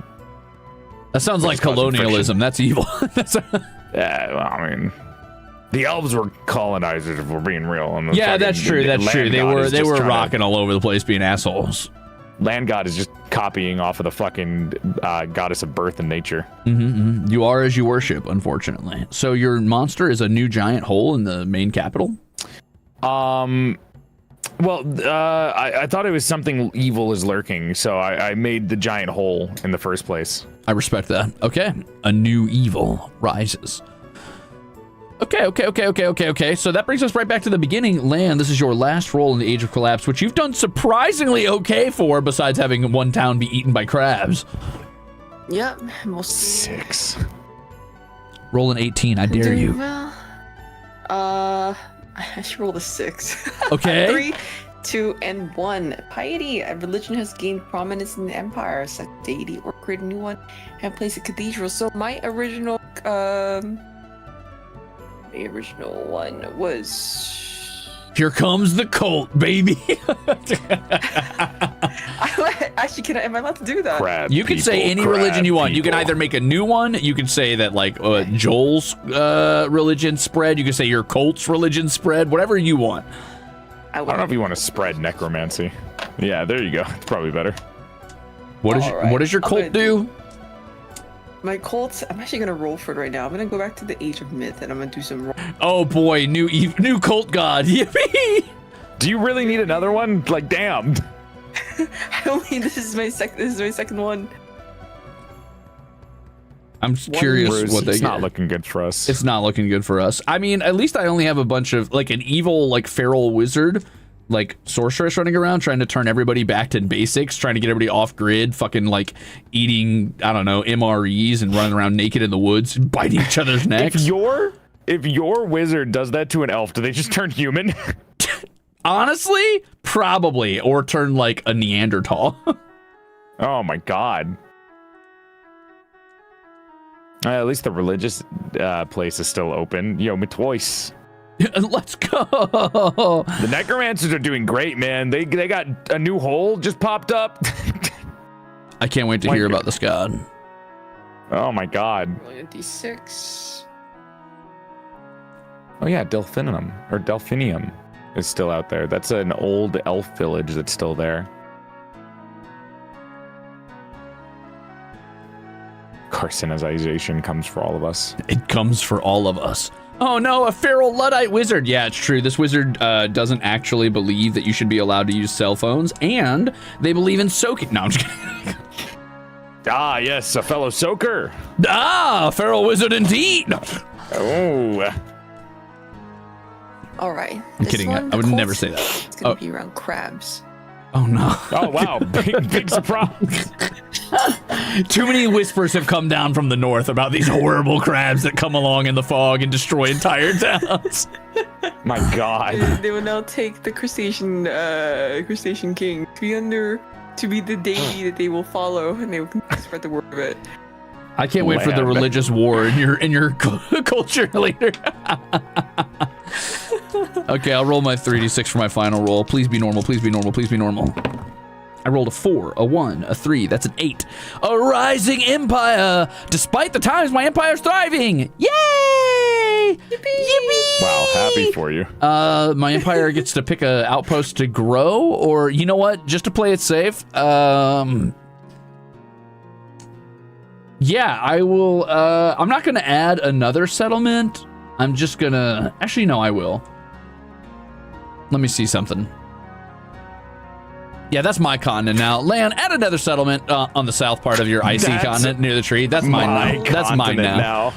That sounds like colonialism. That's evil. Well, I mean, the elves were colonizers, if we're being real. And yeah, that's true. That's true. They were rocking all over the place, being assholes. Land god is just copying off of the fucking goddess of birth and nature. You are as you worship, unfortunately. So your monster is a new giant hole in the main capital? Well, I thought it was something evil is lurking, so I made the giant hole in the first place. I respect that. Okay. A new evil rises. Okay. So that brings us right back to the beginning. Lan, this is your last roll in the Age of Collapse, which you've done surprisingly okay for, besides having one town be eaten by crabs. Yep. We'll see. 6. Roll an 18. I dare you. Well, I should roll the 6. Okay. 3, 2, and 1. Piety. A religion has gained prominence in the empire. Set deity or create a new one and place a cathedral. So my original, one was. Here comes the cult, baby. Actually, am I allowed to do that? Crab You can say any religion you want. You can either make a new one. You can say that like Joel's religion spread. You can say your cult's religion spread. Whatever you want. I don't know if you want to spread necromancy. Yeah, there you go. It's probably better. What does your cult do? My cult, I'm actually gonna roll for it right now. I'm gonna go back to the Age of Myth and I'm gonna do some roll. Oh boy, new cult god. Yippee! Do you really need another one? Like, damn. This is my second one. I'm curious Ruze, what they it's get. not looking good for us. It's not looking good for us. I mean, at least I only have a bunch of like an evil like feral wizard, like sorceress running around trying to turn everybody back to basics, trying to get everybody off grid, fucking like eating, I don't know, MREs and running around naked in the woods, biting each other's necks. If your wizard does that to an elf, do they just turn human? Honestly, probably, or turn like a Neanderthal. Oh my god. At least the religious place is still open. Yo, Matwois. Let's go. The necromancers are doing great, man. They got a new hole just popped up. I can't wait to hear about this god. Oh my god. D6. Oh yeah, Delphinium is still out there. That's an old elf village that's still there. Carcinization comes for all of us. It comes for all of us. Oh no, a feral Luddite wizard. Yeah, it's true. This wizard doesn't actually believe that you should be allowed to use cell phones, and they believe in soaking. No, I'm just kidding. Ah, yes, a fellow soaker. Ah, a feral wizard indeed. Oh. All right. I'm kidding. I would never say that. It's gonna be around crabs. Oh no. Oh wow, big surprise. Too many whispers have come down from the north about these horrible crabs that come along in the fog and destroy entire towns. My God. They will now take the crustacean king to be the deity that they will follow, and they will spread the word of it. I can't wait for the religious war in your culture later. Okay, I'll roll my 3d6 for my final roll. Please be normal, please be normal, please be normal. I rolled a 4, a 1, a 3. That's an 8. A rising empire! Despite the times my empire's thriving! Yay! Yippee! Wow, happy for you. My empire gets to pick a outpost to grow, or you know what? Just to play it safe, yeah, I will. I'm not gonna add another settlement. I'm just gonna. Actually, no, I will. Let me see something. Yeah, that's my continent now. Land, add another settlement on the south part of your icy continent near the tree. That's mine now. That's mine now.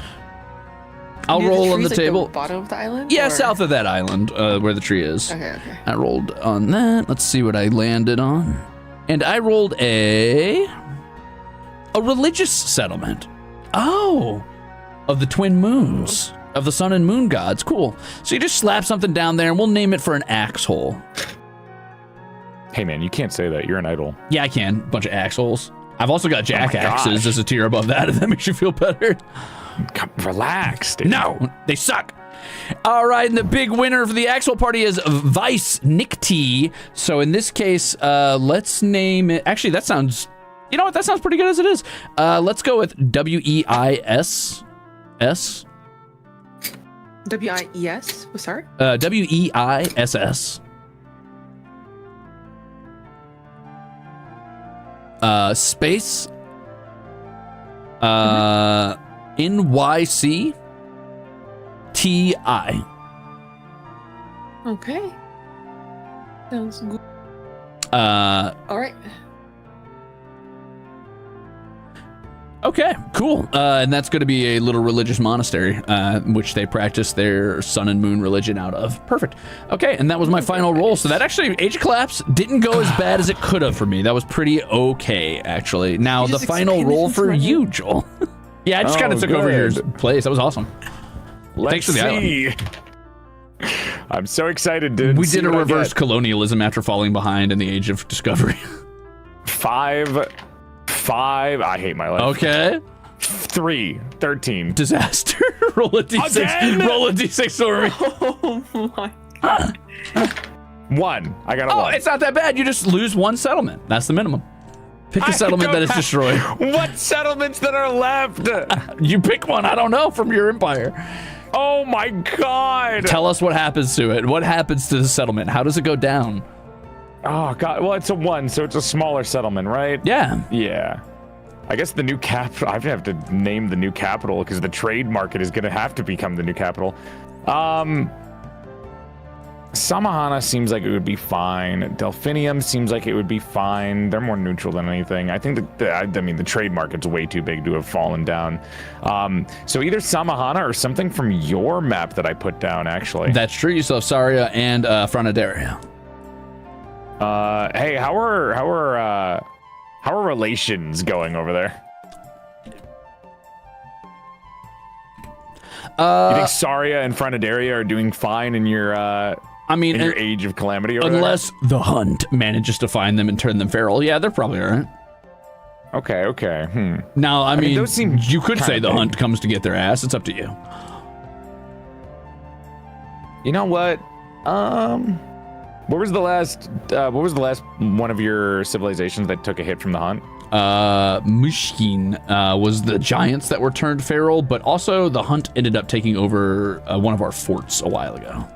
I'll roll on the table. Like the bottom of the island? Yeah, or? South of that island, where the tree is. Okay. I rolled on that. Let's see what I landed on. And I rolled a religious settlement. Oh, of the twin moons, of the sun and moon gods. Cool. So you just slap something down there, and we'll name it for an axe hole. Hey man, you can't say that. You're an idol. Yeah, I can. Bunch of axe holes. I've also got jack axes as a tier above that, if that makes you feel better. Relax, dude. No, they suck. All right, and the big winner for the Axel party is Vice Nick T. So in this case, let's name it. Actually, that sounds. You know what? That sounds pretty good as it is. Let's go with WEISS. WIES? What's sorry? WEISS. Space. NYC. TI. Okay. Sounds good. All right. Okay, cool. And that's going to be a little religious monastery, which they practice their sun and moon religion out of. Perfect. Okay, and that was my final roll. So that actually, Age Collapse didn't go as bad as it could have for me. That was pretty okay, actually. Now, the final roll for you, Joel. Yeah, I just kind of took over your place. That was awesome. Thanks for the island. I'm so excited. We did a reverse colonialism after falling behind in the Age of Discovery. 5. I hate my life. Okay. 3. 13. Disaster. Roll a d6. Again? Roll a d6 for me. Oh my God. 1. I got a 1. Oh, it's not that bad. You just lose one settlement. That's the minimum. Pick a settlement that is destroyed. What settlements that are left? You pick one. I don't know, from your empire. Oh my God. Tell us what happens to it. What happens to the settlement? How does it go down? Oh God. Well, it's a 1, so it's a smaller settlement, right? Yeah. Yeah. I guess the new capital. I have to name the new capital because the trade market is going to have to become the new capital. Samahana seems like it would be fine. Delphinium seems like it would be fine. They're more neutral than anything. I think that the trade market's way too big to have fallen down. So either Samahana or something from your map that I put down, actually. That's true. You still have Saria and Frontidaria. Hey, how are relations going over there? You think Saria and Frontidaria are doing fine in your in your Age of Calamity over unless the hunt manages to find them and turn them feral. Yeah, they're probably all right. Okay. Now, I mean those seem you could say the big. hunt comes to get their ass. It's up to you. You know what? What was the last one of your civilizations that took a hit from the hunt? Mushkin was the giants that were turned feral, but also the hunt ended up taking over one of our forts a while ago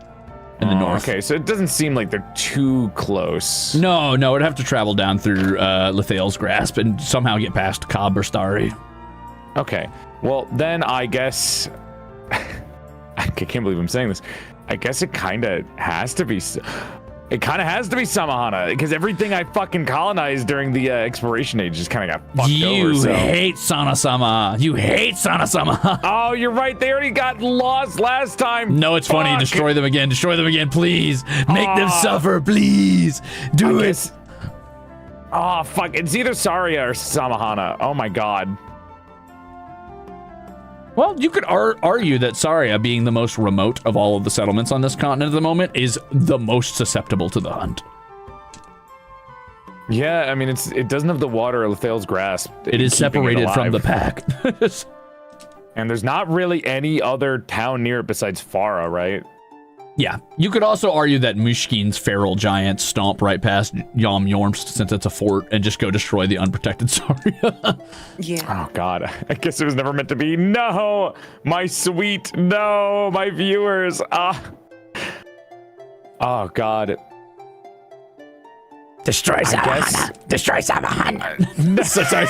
in the north. Okay, so it doesn't seem like they're too close. No, it'd have to travel down through Lethael's grasp and somehow get past Cobb or Starry. Okay, well then I guess I can't believe I'm saying this. I guess it kind of has to be. It kind of has to be Samahana, because everything I fucking colonized during the exploration age just kind of got fucked over. You hate Sana-sama. You hate Sana-sama. Oh, you're right. They already got lost last time. No, it's funny. Destroy them again. Destroy them again, please. Make them suffer, please. Do it. Oh, fuck. It's either Saria or Samahana. Oh, my God. Well, you could argue that Saria, being the most remote of all of the settlements on this continent at the moment, is the most susceptible to the hunt. Yeah, I mean, it doesn't have the water or Thal's grasp. It is separated from the pack. And there's not really any other town near it besides Farah, right? Yeah, you could also argue that Mushkin's feral giants stomp right past Yom Yormst since it's a fort and just go destroy the unprotected Saria. Yeah. Oh, God. I guess it was never meant to be. No! My sweet, no! My viewers! Ah! Oh, God. Destroy Samahana. Destroy Samahana. sorry.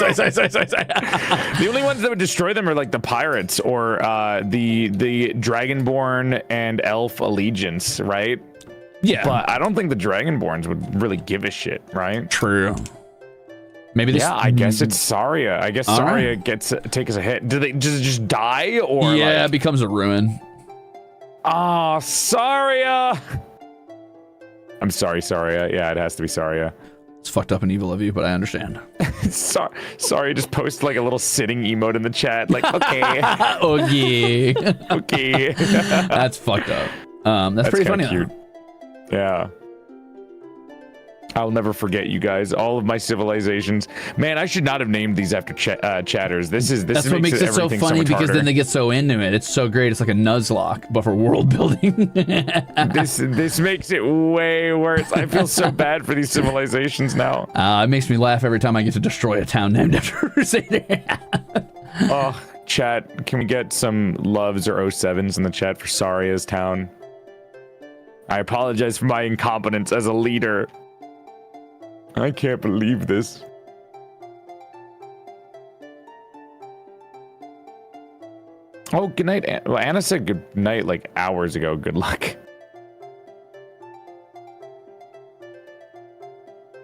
The only ones that would destroy them are like the pirates or the Dragonborn and Elf allegiance, right? Yeah. But I don't think the Dragonborns would really give a shit, right? True. Maybe this. Yeah, I guess it's Saria. I guess Saria right. takes a hit. Does it just die or? Yeah, like... it becomes a ruin. Oh, Saria. I'm sorry, Saria. Yeah, it has to be Saria. It's fucked up and evil of you, but I understand. Sorry, just post like a little sitting emote in the chat. Like, okay. Okay. Okay. That's fucked up. That's pretty funny. Cute. Yeah. I'll never forget you guys. All of my civilizations. Man, I should not have named these after chatters. That's what makes it so funny because then they get so into it. It's so great. It's like a Nuzlocke, but for world building. This makes it way worse. I feel so bad for these civilizations now. It makes me laugh every time I get to destroy a town named after a Crusader. Oh, chat, can we get some loves or 07s in the chat for Saria's town? I apologize for my incompetence as a leader. I can't believe this. Oh, good night. Well, Anna said good night like hours ago. Good luck.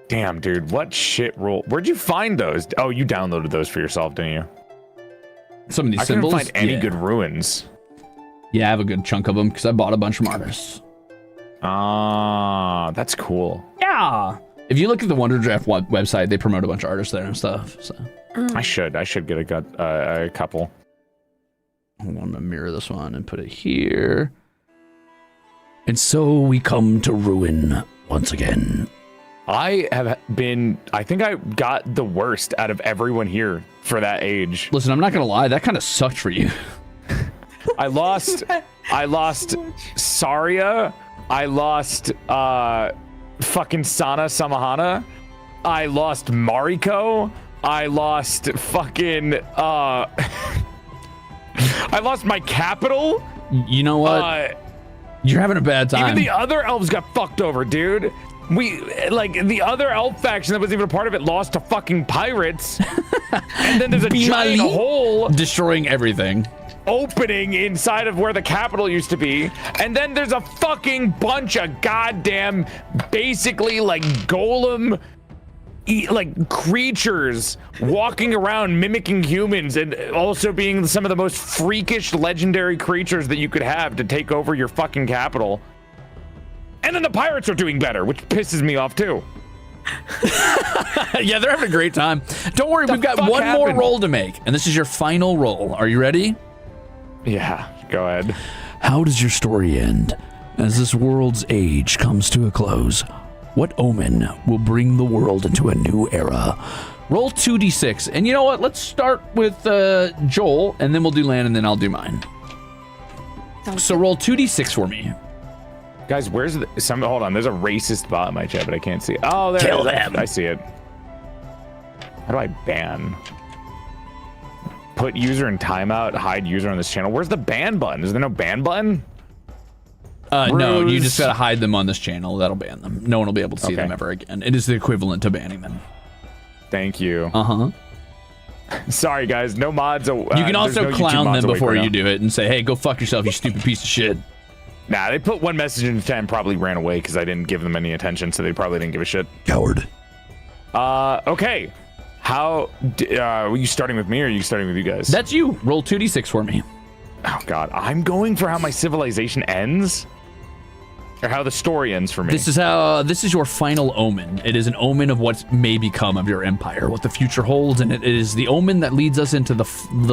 Damn, dude. What shit roll? Where'd you find those? Oh, you downloaded those for yourself, didn't you? Some of these symbols? I couldn't find any good ruins. Yeah, I have a good chunk of them because I bought a bunch from artists. Ah, that's cool. Yeah. If you look at the Wonder Draft website, they promote a bunch of artists there and stuff. So I should get a couple. Hold on, I'm gonna mirror this one and put it here. And so we come to ruin once again. I think I got the worst out of everyone here for that age. Listen, I'm not gonna lie, that kind of sucked for you. I lost Saria. I lost fucking Sana Samahana. I lost Mariko. I lost fucking I lost my capital. You know what? You're having a bad time. Even the other elves got fucked over, dude. The other elf faction that was even a part of it lost to fucking pirates. And then there's a giant hole destroying everything. Opening inside of where the capital used to be, and then there's a fucking bunch of goddamn basically like golem like creatures walking around mimicking humans and also being some of the most freakish legendary creatures that you could have to take over your fucking capital. And then the pirates are doing better, which pisses me off too. Yeah, they're having a great time. Don't worry, we've got one more roll to make, and this is your final roll. Are you ready? Yeah, go ahead. How does your story end as this world's age comes to a close? What omen will bring the world into a new era? Roll 2d6, and you know what? Let's start with Joel, and then we'll do Lan, and then I'll do mine. So roll 2d6 for me. Guys, where's hold on, there's a racist bot in my chat, but I can't see it. Oh, there Kill it is. them. I see it. How do I ban? Put user in timeout, hide user on this channel. Where's the ban button? Is there no ban button? No, you just gotta hide them on this channel. That'll ban them. No one will be able to see them ever again. It is the equivalent to banning them. Thank you. Uh-huh. Sorry, guys. No mods. You can also clown them before you do it and say, hey, go fuck yourself, you stupid piece of shit. Nah, they put one message in the chat and probably ran away because I didn't give them any attention, so they probably didn't give a shit. Coward. Okay. How are you starting with me or are you starting with you guys? That's you. Roll 2d6 for me. Oh god, I'm going for how my civilization ends. Or how the story ends for me. This is your final omen. It is an omen of what may become of your empire, what the future holds, and it is the omen that leads us into the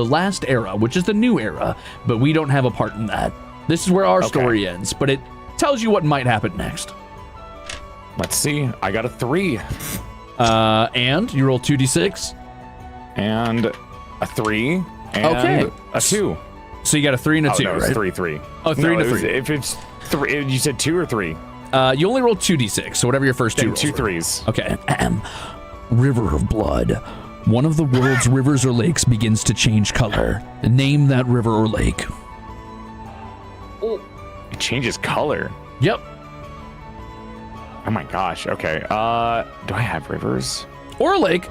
last era, which is the new era, but we don't have a part in that. This is where our story ends, but it tells you what might happen next. Let's see. I got a 3. And you roll 2d6. And a 3. And a 2. So you got a 3 and a 2, no, right? 3. Oh, 3 and a 3. If it's 3, you said 2 or 3? You only roll 2d6, so whatever your first two rolls. 2 3s. Okay. River of blood. One of the world's rivers or lakes begins to change color. Name that river or lake. It changes color. Yep. Oh my gosh. Okay. Do I have rivers? Or a lake.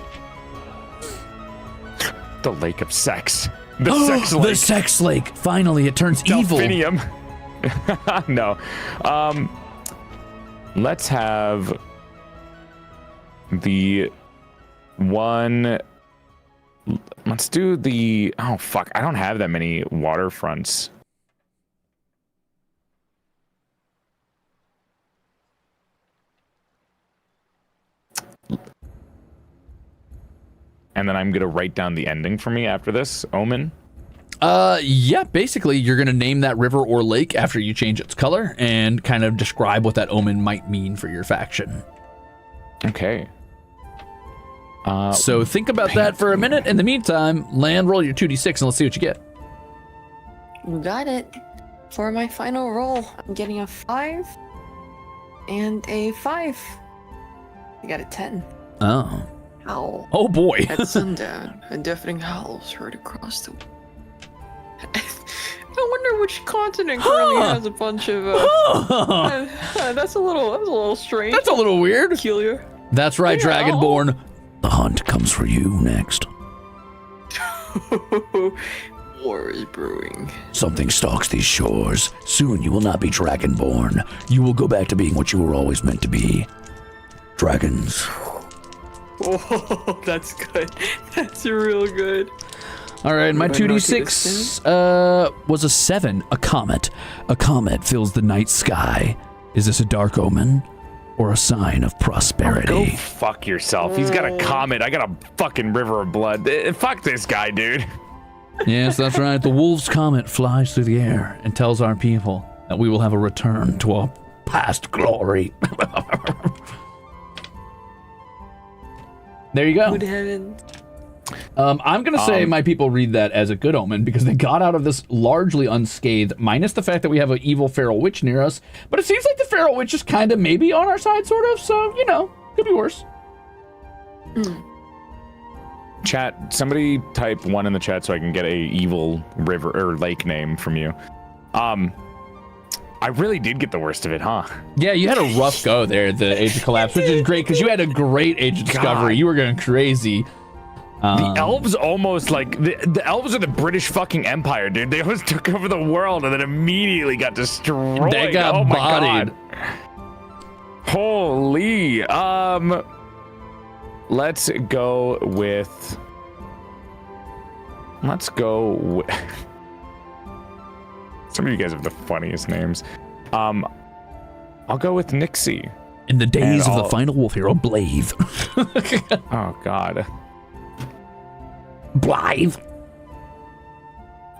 The lake of sex. The sex lake. The sex lake. Finally, it turns evil. Delphinium. No. Let's have the one. Let's do the. Oh fuck! I don't have that many waterfronts. And then I'm gonna write down the ending for me after this omen. Yeah, basically you're going to name that river or lake after you change its color and kind of describe what that omen might mean for your faction. Okay. So think about that for a minute. In the meantime, Land, roll your 2d6 and let's see what you get. You got it. For my final roll, I'm getting a 5 and a 5. I got a 10. Oh. Howl. Oh boy. At sundown, a deafening howl is heard across the. I wonder which continent currently has a bunch of. That's a little strange. That's a little weird. Peculiar. That's right, Dragonborn. The hunt comes for you next. War is brewing. Something stalks these shores. Soon you will not be Dragonborn. You will go back to being what you were always meant to be. Dragons. Oh, that's good. That's real good. All right, my 2d6 was a 7, a comet. A comet fills the night sky. Is this a dark omen or a sign of prosperity? Go fuck yourself. He's got a comet. I got a fucking river of blood. Fuck this guy, dude. Yes, that's right. The wolf's comet flies through the air and tells our people that we will have a return to our past glory. There you go. Good heavens. I'm going to say my people read that as a good omen because they got out of this largely unscathed, minus the fact that we have an evil feral witch near us. But it seems like the feral witch is kind of maybe on our side, sort of. So, you know, could be worse. Chat, somebody type 1 in the chat so I can get a evil river or lake name from you. I really did get the worst of it, huh? Yeah, you had a rough go there at the Age of Collapse, which is great because you had a great Age of Discovery. You were going crazy. The elves almost like the elves are the British fucking Empire, dude. They almost took over the world and then immediately got destroyed. They got bodied. God. Holy. Let's go with. Some of you guys have the funniest names. I'll go with Nixie. In the days of the final wolf hero, Blythe. Oh God. Blythe.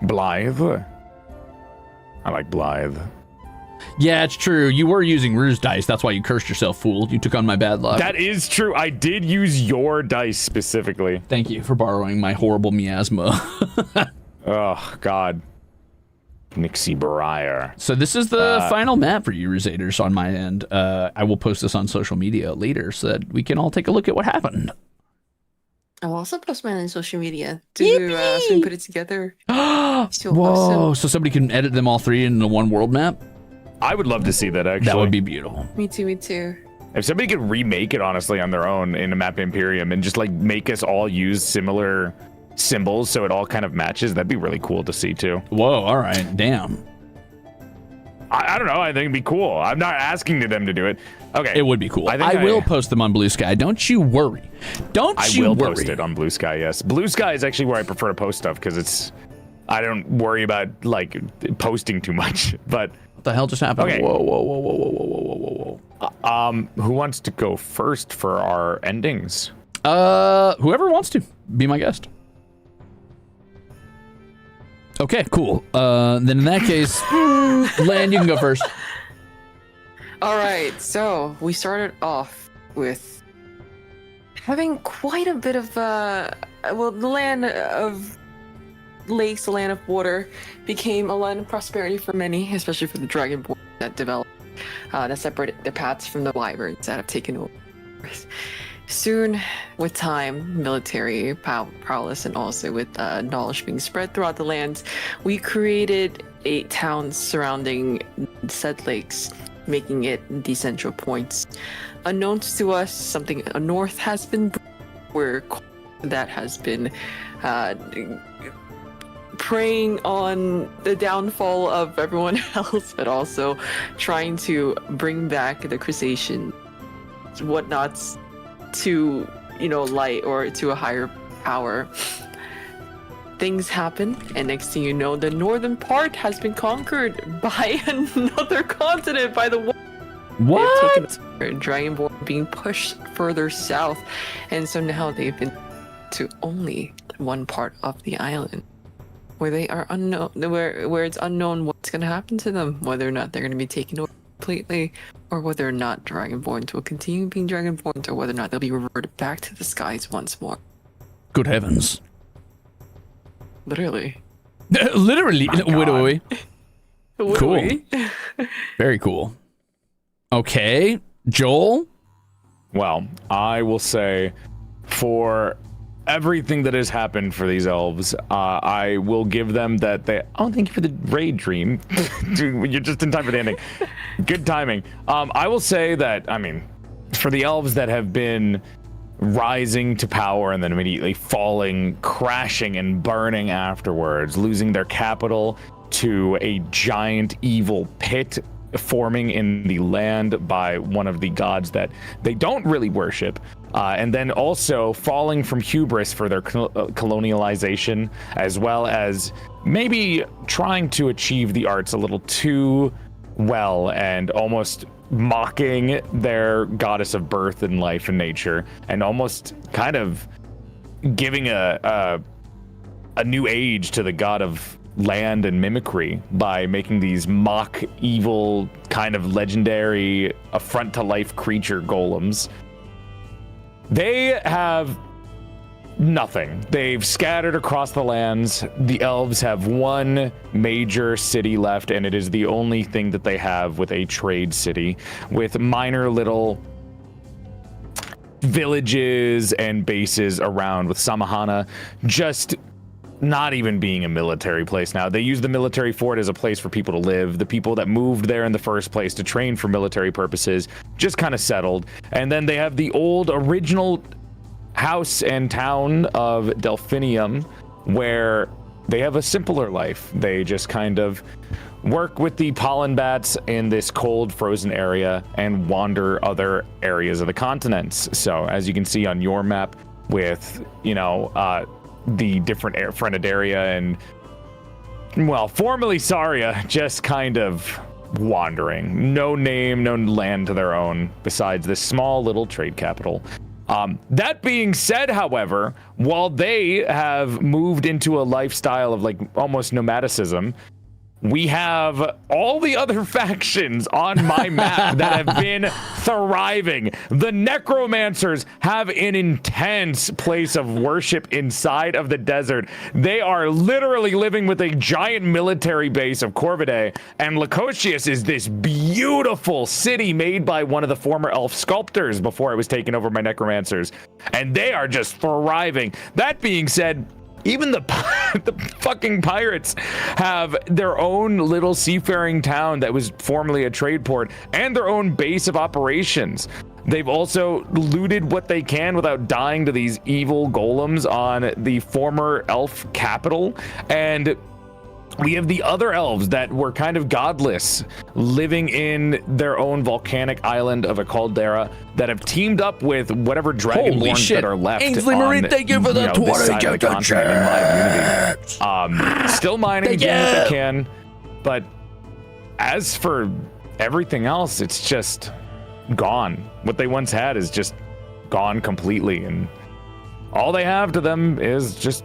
Blythe. I like Blythe. Yeah, it's true. You were using Ruze dice. That's why you cursed yourself, fool. You took on my bad luck. That is true. I did use your dice specifically. Thank you for borrowing my horrible miasma. Oh God. Nixie Briar. So this is the final map for you Rusaders on my end. I will post this on social media later so that we can all take a look at what happened. I'll also post mine on social media to so we put it together. Whoa! Awesome. So somebody can edit them all 3 into one world map? I would love to see that, actually. That would be beautiful. Me too. If somebody could remake it, honestly, on their own in a MAPPA Imperium and just, like, make us all use similar symbols so it all kind of matches, that'd be really cool to see, too. Whoa, all right. Damn. I don't know. I think it'd be cool. I'm not asking them to do it. Okay. It would be cool. I will post them on Blue Sky. Don't you worry. I will post it on Blue Sky, yes. Blue Sky is actually where I prefer to post stuff because I don't worry about, like, posting too much, but... What the hell just happened? Okay. Whoa. Who wants to go first for our endings? Whoever wants to be my guest. Okay, cool. Then in that case, Lan, you can go first. All right, so we started off with having quite a bit of the land of lakes, the land of water, became a land of prosperity for many, especially for the dragonborn that developed, that separated their paths from the wyverns that have taken over. Soon, with time, military prowess, and also with knowledge being spread throughout the lands, we created 8 towns surrounding said lakes, making it the central points. Unknown to us, something north has been where that has been preying on the downfall of everyone else, but also trying to bring back the crustacean whatnots to, light or to a higher power. Things happen, and next thing you know, the northern part has been conquered by another continent, by the What? Dragonborn being pushed further south, and so now they've been to only one part of the island, where they are unknown, where it's unknown what's going to happen to them, whether or not they're going to be taken over completely, or whether or not Dragonborns will continue being Dragonborns, or whether or not they'll be reverted back to the skies once more. Good heavens. Literally. Literally. Wait. Cool. Literally. Very cool. Okay, Joel? Well, I will say, for everything that has happened for these elves, I will give them that they... Oh, thank you for the raid, Dream. Dude, you're just in time for the ending. Good timing. I will say that, for the elves that have been rising to power and then immediately falling, crashing and burning afterwards, losing their capital to a giant evil pit forming in the land by one of the gods that they don't really worship, and then also falling from hubris for their colonialization, as well as maybe trying to achieve the arts a little too well and almost mocking their goddess of birth and life and nature, and almost kind of giving a new age to the god of land and mimicry by making these mock evil kind of legendary affront to life creature golems. They have nothing. They've scattered across the lands. The elves have one major city left, and it is the only thing that they have with a trade city, with minor little villages and bases around, with Samahana just not even being a military place now. They use the military fort as a place for people to live. The people that moved there in the first place to train for military purposes just kind of settled. And then they have the old original house and town of Delphinium, where they have a simpler life. They just kind of work with the pollen bats in this cold, frozen area and wander other areas of the continents. So as you can see on your map with, the different Frenedaria and, well, formerly Saria, just kind of wandering. No name, no land to their own besides this small little trade capital. That being said, however, while they have moved into a lifestyle of like almost nomadicism, we have all the other factions on my map that have been thriving. The necromancers have an intense place of worship inside of the desert. They are literally living with a giant military base of Corvidae, and Lacocius is this beautiful city made by one of the former elf sculptors before it was taken over by necromancers, and they are just thriving. That being said, even the fucking pirates have their own little seafaring town that was formerly a trade port and their own base of operations. They've also looted what they can without dying to these evil golems on the former elf capital. And we have the other elves that were kind of godless, living in their own volcanic island of a caldera, that have teamed up with whatever dragonborns that are left. Ainsley Marine, thank you for the 20 still mining, doing what they can. But as for everything else, it's just gone. What they once had is just gone completely, and all they have to them is just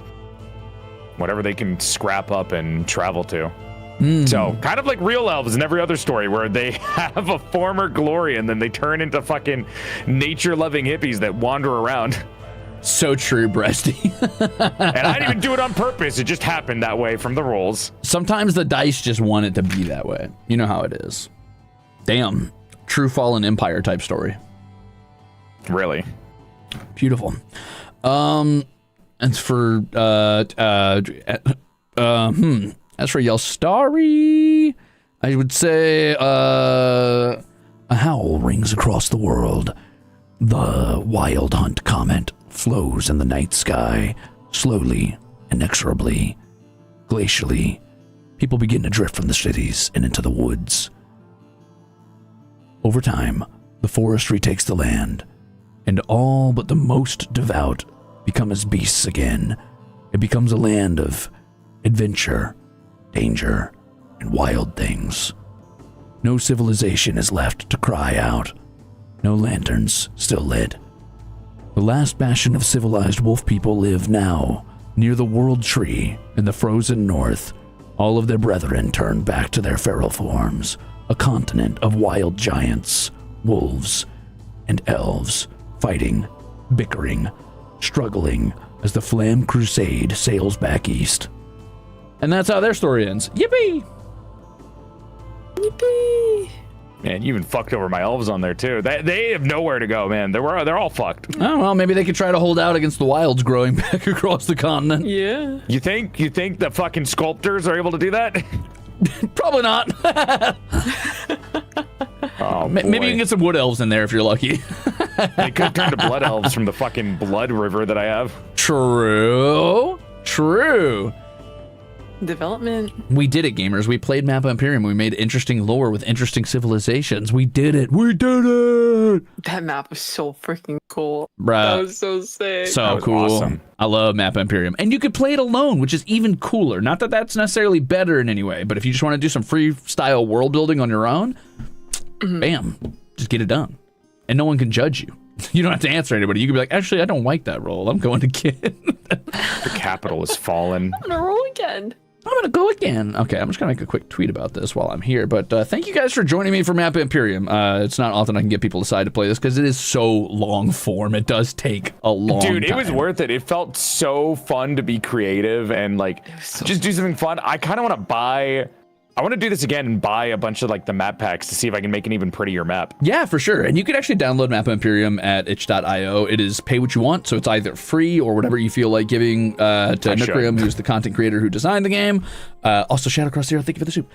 whatever they can scrap up and travel to. So kind of like real elves in every other story where they have a former glory and then they turn into fucking nature-loving hippies that wander around. So true, Breasty. And I didn't even do it on purpose. It just happened that way from the rolls. Sometimes the dice just want it to be that way. You know how it is. Damn. True Fallen Empire type story. Really. Beautiful. As for as for Yelstari, I would say a howl rings across the world. The wild hunt comment flows in the night sky, slowly, inexorably, glacially. People begin to drift from the cities and into the woods. Over time, the forest retakes the land, and all but the most devout become as beasts again. It becomes a land of adventure, danger, and wild things. No civilization is left to cry out. No lanterns still lit. The last bastion of civilized wolf people live now, near the World Tree in the frozen north. All of their brethren turn back to their feral forms, a continent of wild giants, wolves, and elves, fighting, bickering, struggling as the Flam Crusade sails back east. And that's how their story ends. Yippee! Yippee! Man, you even fucked over my elves on there too. They have nowhere to go, man. They're all fucked. Oh, well, maybe they could try to hold out against the wilds growing back across the continent. Yeah. You think the fucking sculptors are able to do that? Probably not. Oh, Maybe you boy. can get some wood elves in there if you're lucky. They could turn to blood elves from the fucking blood river that I have. True. Development. We did it, gamers. We played MAPPA Imperium. We made interesting lore with interesting civilizations. We did it. That map was so freaking cool. Bruh. That was so sick. So That was cool. awesome. I love MAPPA Imperium. And you could play it alone, which is even cooler. Not that that's necessarily better in any way, but if you just want to do some freestyle world building on your own, bam, just get it done. And no one can judge you. You don't have to answer anybody. You can be like, actually, I don't like that roll. I'm going again. The capital has fallen. I'm gonna roll again. I'm going to go again. Okay, I'm just going to make a quick tweet about this while I'm here. But thank you guys for joining me for MAPPA Imperium. It's not often I can get people to decide to play this because it is so long form. It does take a long time. Dude, it was worth it. It felt so fun to be creative and like just do something fun. I kind of want to I want to do this again and buy a bunch of like the map packs to see if I can make an even prettier map. Yeah, for sure. And you can actually download MAPPA Imperium at itch.io. It is pay what you want, so it's either free or whatever you feel like giving to Nookrium, who's the content creator who designed the game. Also, Shadowcross Zero, thank you for the soup.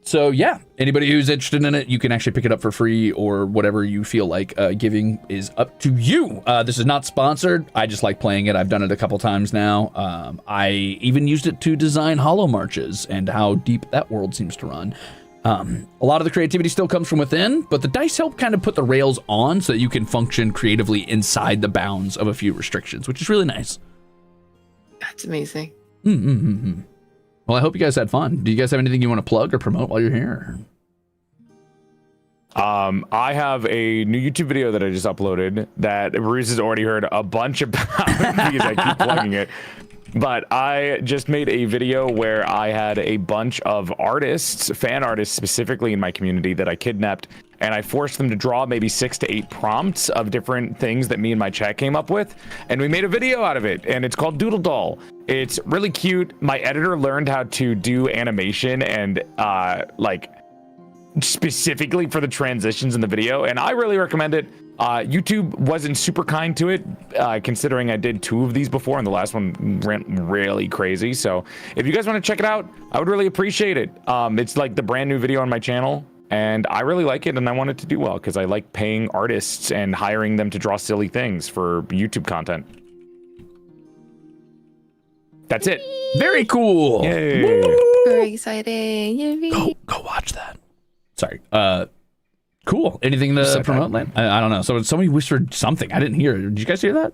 So yeah, anybody who's interested in it, you can actually pick it up for free or whatever you feel like giving is up to you. This is not sponsored. I just like playing it. I've done it a couple times now. I even used it to design Hollow Marches and how deep that world seems to run. A lot of the creativity still comes from within, but the dice help kind of put the rails on so that you can function creatively inside the bounds of a few restrictions, which is really nice. That's amazing. Well, I hope you guys had fun. Do you guys have anything you want to plug or promote while you're here? I have a new YouTube video that I just uploaded that Ruze has already heard a bunch about because I keep plugging it. But I just made a video where I had a bunch of artists, fan artists specifically in my community that I kidnapped, and I forced them to draw maybe 6 to 8 prompts of different things that me and my chat came up with, and we made a video out of it, and it's called Doodle Doll. It's really cute. My editor learned how to do animation and like specifically for the transitions in the video, and I really recommend it. YouTube wasn't super kind to it, considering I did 2 of these before, and the last one went really crazy. So if you guys want to check it out, I would really appreciate it. It's like the brand new video on my channel, and I really like it, and I want it to do well because I like paying artists and hiring them to draw silly things for YouTube content. That's it. Very cool. Yay. Very exciting. Yippee. Go watch that. Sorry. Cool. Anything to promote, Lan? I don't know. So somebody whispered something. I didn't hear it. Did you guys hear that?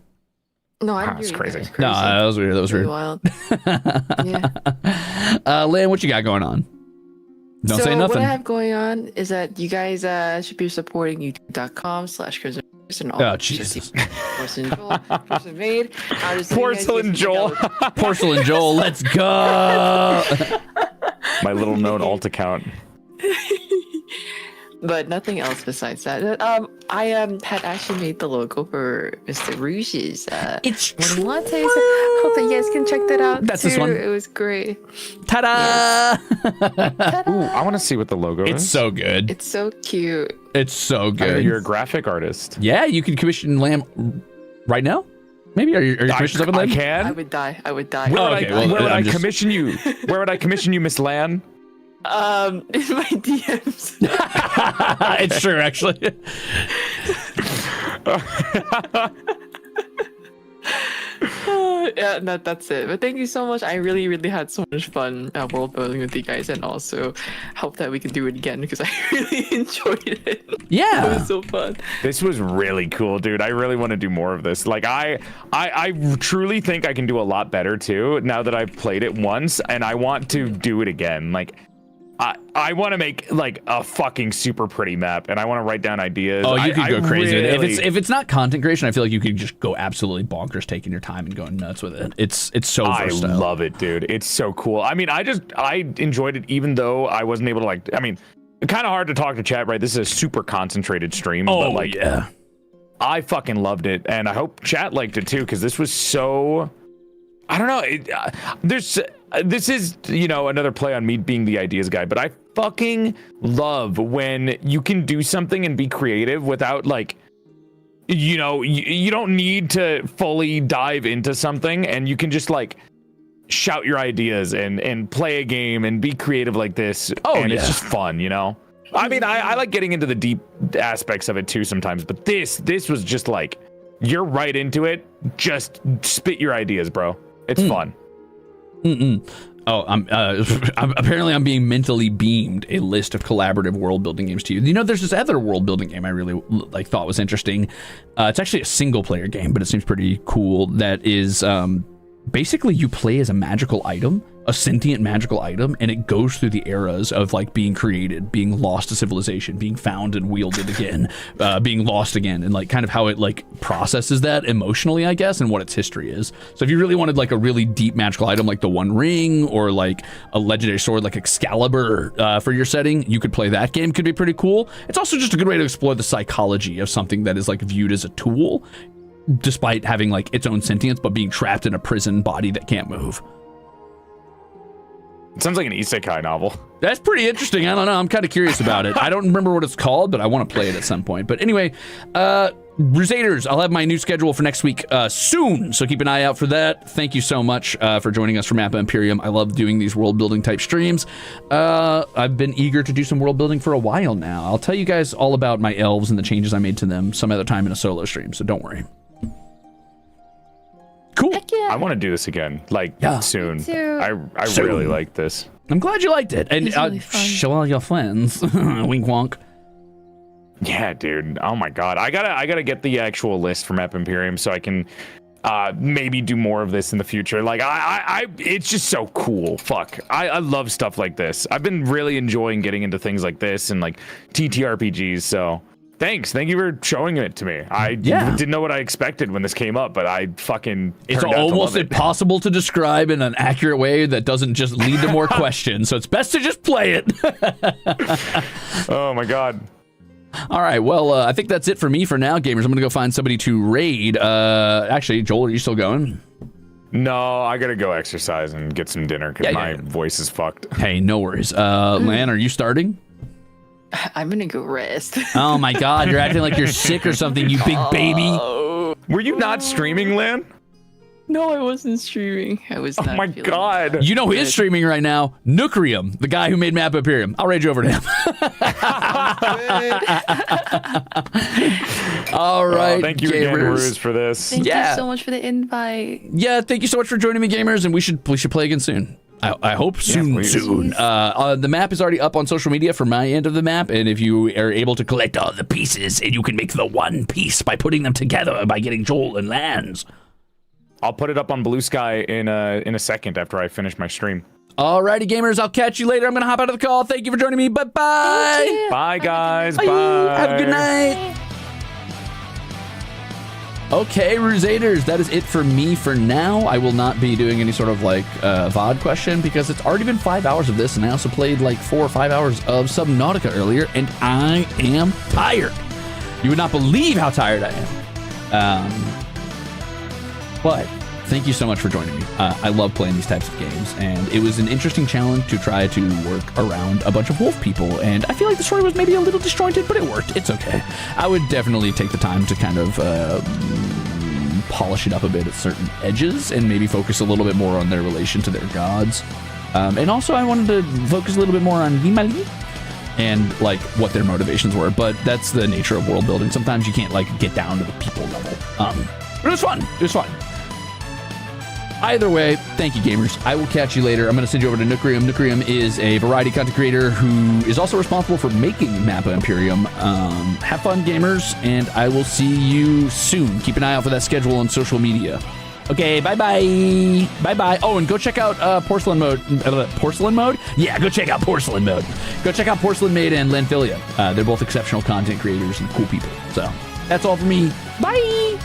No, I That's crazy. No, that was weird. That was Pretty weird. wild. Yeah. Lan, what you got going on? Don't so say what nothing. I have going on is that you guys should be supporting youtube.com/Crimzon Rulez and all. Oh, Jesus. Porcelain Joel, PorcelainMaid. Porcelain Joel. Porcelain Joel, let's go. My little known alt account. But nothing else besides that. I had actually made the logo for Mr. Ruze's It's morning latte. So hope that you guys can check that out. That's too. this one. It was great. Ta-da! Ooh, I want to see what the logo It's is. so good. It's so cute. It's so I know good. you're a graphic artist. Yeah, you can commission Lamb right now? Maybe? Are you commissioned something, I Lamb? can. I would die. I would die. Where would okay, I, well, where would I'm I just- commission you? Where would I commission you, Miss Lan? In my DMs. It's true, actually. Yeah, that's it. But thank you so much. I really, really had so much fun world building with you guys, and also hope that we can do it again because I really enjoyed it. It Yeah. was so fun. This was really cool, dude. I really want to do more of this. Like, I truly think I can do a lot better too now that I've played it once, and I want to do it again. Like, I want to make like a fucking super pretty map, and I want to write down ideas. Oh, you could go crazy. Really, If it's not content creation, I feel like you could just go absolutely bonkers, taking your time and going nuts with it. It's so I versatile. love it, dude. It's so cool. I mean, I enjoyed it, even though I wasn't able to like. I mean, kind of hard to talk to chat, right? This is a super concentrated stream. Oh, but like, yeah. I fucking loved it, and I hope chat liked it too, because this was so. I don't know. This is, you know, another play on me being the ideas guy, but I fucking love when you can do something and be creative without like, you know, you don't need to fully dive into something, and you can just like shout your ideas and play a game and be creative like this. Oh, and yeah. it's just fun, you know. I mean, I like getting into the deep aspects of it too sometimes, but this was just like, you're right into it. Just spit your ideas, bro. It's fun. Oh, I'm apparently I'm being mentally beamed a list of collaborative world building games to you. You know, there's this other world building game I really like thought was interesting. It's actually a single player game, but it seems pretty cool. That is basically you play as a magical item, a sentient magical item, and it goes through the eras of like being created, being lost to civilization, being found and wielded again, being lost again, and like kind of how it like processes that emotionally, I guess, and what its history is. So if you really wanted like a really deep magical item like the One Ring or like a legendary sword like Excalibur for your setting, you could play that game. Could be pretty cool. It's also just a good way to explore the psychology of something that is like viewed as a tool, despite having like its own sentience, but being trapped in a prison body that can't move. It sounds like an isekai novel. That's pretty interesting. I don't know. I'm kind of curious about it. I don't remember what it's called, but I want to play it at some point. But anyway, Ruzeters, I'll have my new schedule for next week soon, so keep an eye out for that. Thank you so much for joining us for MAPPA Imperium. I love doing these world building type streams. I've been eager to do some world building for a while now. I'll tell you guys all about my elves and the changes I made to them some other time in a solo stream, so don't worry. Cool. Heck yeah. I want to do this again, like soon. Me too. I Soon. really like this. I'm glad you liked it. And It's really fun. show all your friends. Wink wonk. Yeah, dude. Oh my god. I gotta get the actual list from MAPPA Imperium so I can maybe do more of this in the future. Like I it's just so cool. Fuck. I love stuff like this. I've been really enjoying getting into things like this and like TTRPGs, so thank you for showing it to me. I didn't know what I expected when this came up, but I fucking It's turned out to almost love it. impossible to describe in an accurate way that doesn't just lead to more questions. So it's best to just play it. Oh my god. All right. Well, I think that's it for me for now, gamers. I'm going to go find somebody to raid. Actually, Joel, are you still going? No, I gotta go exercise and get some dinner because my voice is fucked. Hey, no worries. Lan, are you starting? I'm gonna go rest. Oh my God, you're acting like you're sick or something, you big baby. Were you not streaming, Lan? No, I wasn't streaming. I was Oh not my feeling god. You know who is streaming right now? Nookrium, the guy who made MAPPA Imperium. I'll raid you over to him. All right, Thank you again, gamers. Ruze, for this. Thank Yeah. you so much for the invite. Yeah, thank you so much for joining me, gamers, and we should play again soon. I hope soon. please. The map is already up on social media for my end of the map, and if you are able to collect all the pieces, and you can make the one piece by putting them together by getting Joel and Lans. I'll put it up on Blue Sky in a second after I finish my stream. Alrighty, gamers, I'll catch you later. I'm gonna hop out of the call. Thank you for joining me. Bye-bye. Bye, guys. Bye. Bye. Have a good night. Okay, Ruzeters, that is it for me for now. I will not be doing any sort of like VOD question because it's already been 5 hours of this, and I also played like 4 or 5 hours of Subnautica earlier, and I am tired. You would not believe how tired I am. But thank you so much for joining me. I love playing these types of games, and it was an interesting challenge to try to work around a bunch of wolf people, and I feel like the story was maybe a little disjointed, but it worked. It's okay. I would definitely take the time to kind of polish it up a bit at certain edges and maybe focus a little bit more on their relation to their gods. And also I wanted to focus a little bit more on Vimali and like what their motivations were, but that's the nature of world building. Sometimes you can't like get down to the people level. But it was fun. It was fun. Either way, thank you, gamers. I will catch you later. I'm going to send you over to Nookrium. Nookrium is a variety content creator who is also responsible for making MAPPA Imperium. Have fun, gamers, and I will see you soon. Keep an eye out for that schedule on social media. Okay, bye-bye. Bye-bye. Oh, and go check out Porcelain Mode. Porcelain Mode? Yeah, go check out Porcelain Mode. Go check out PorcelainMaid and Philia. They're both exceptional content creators and cool people. So, that's all for me. Bye!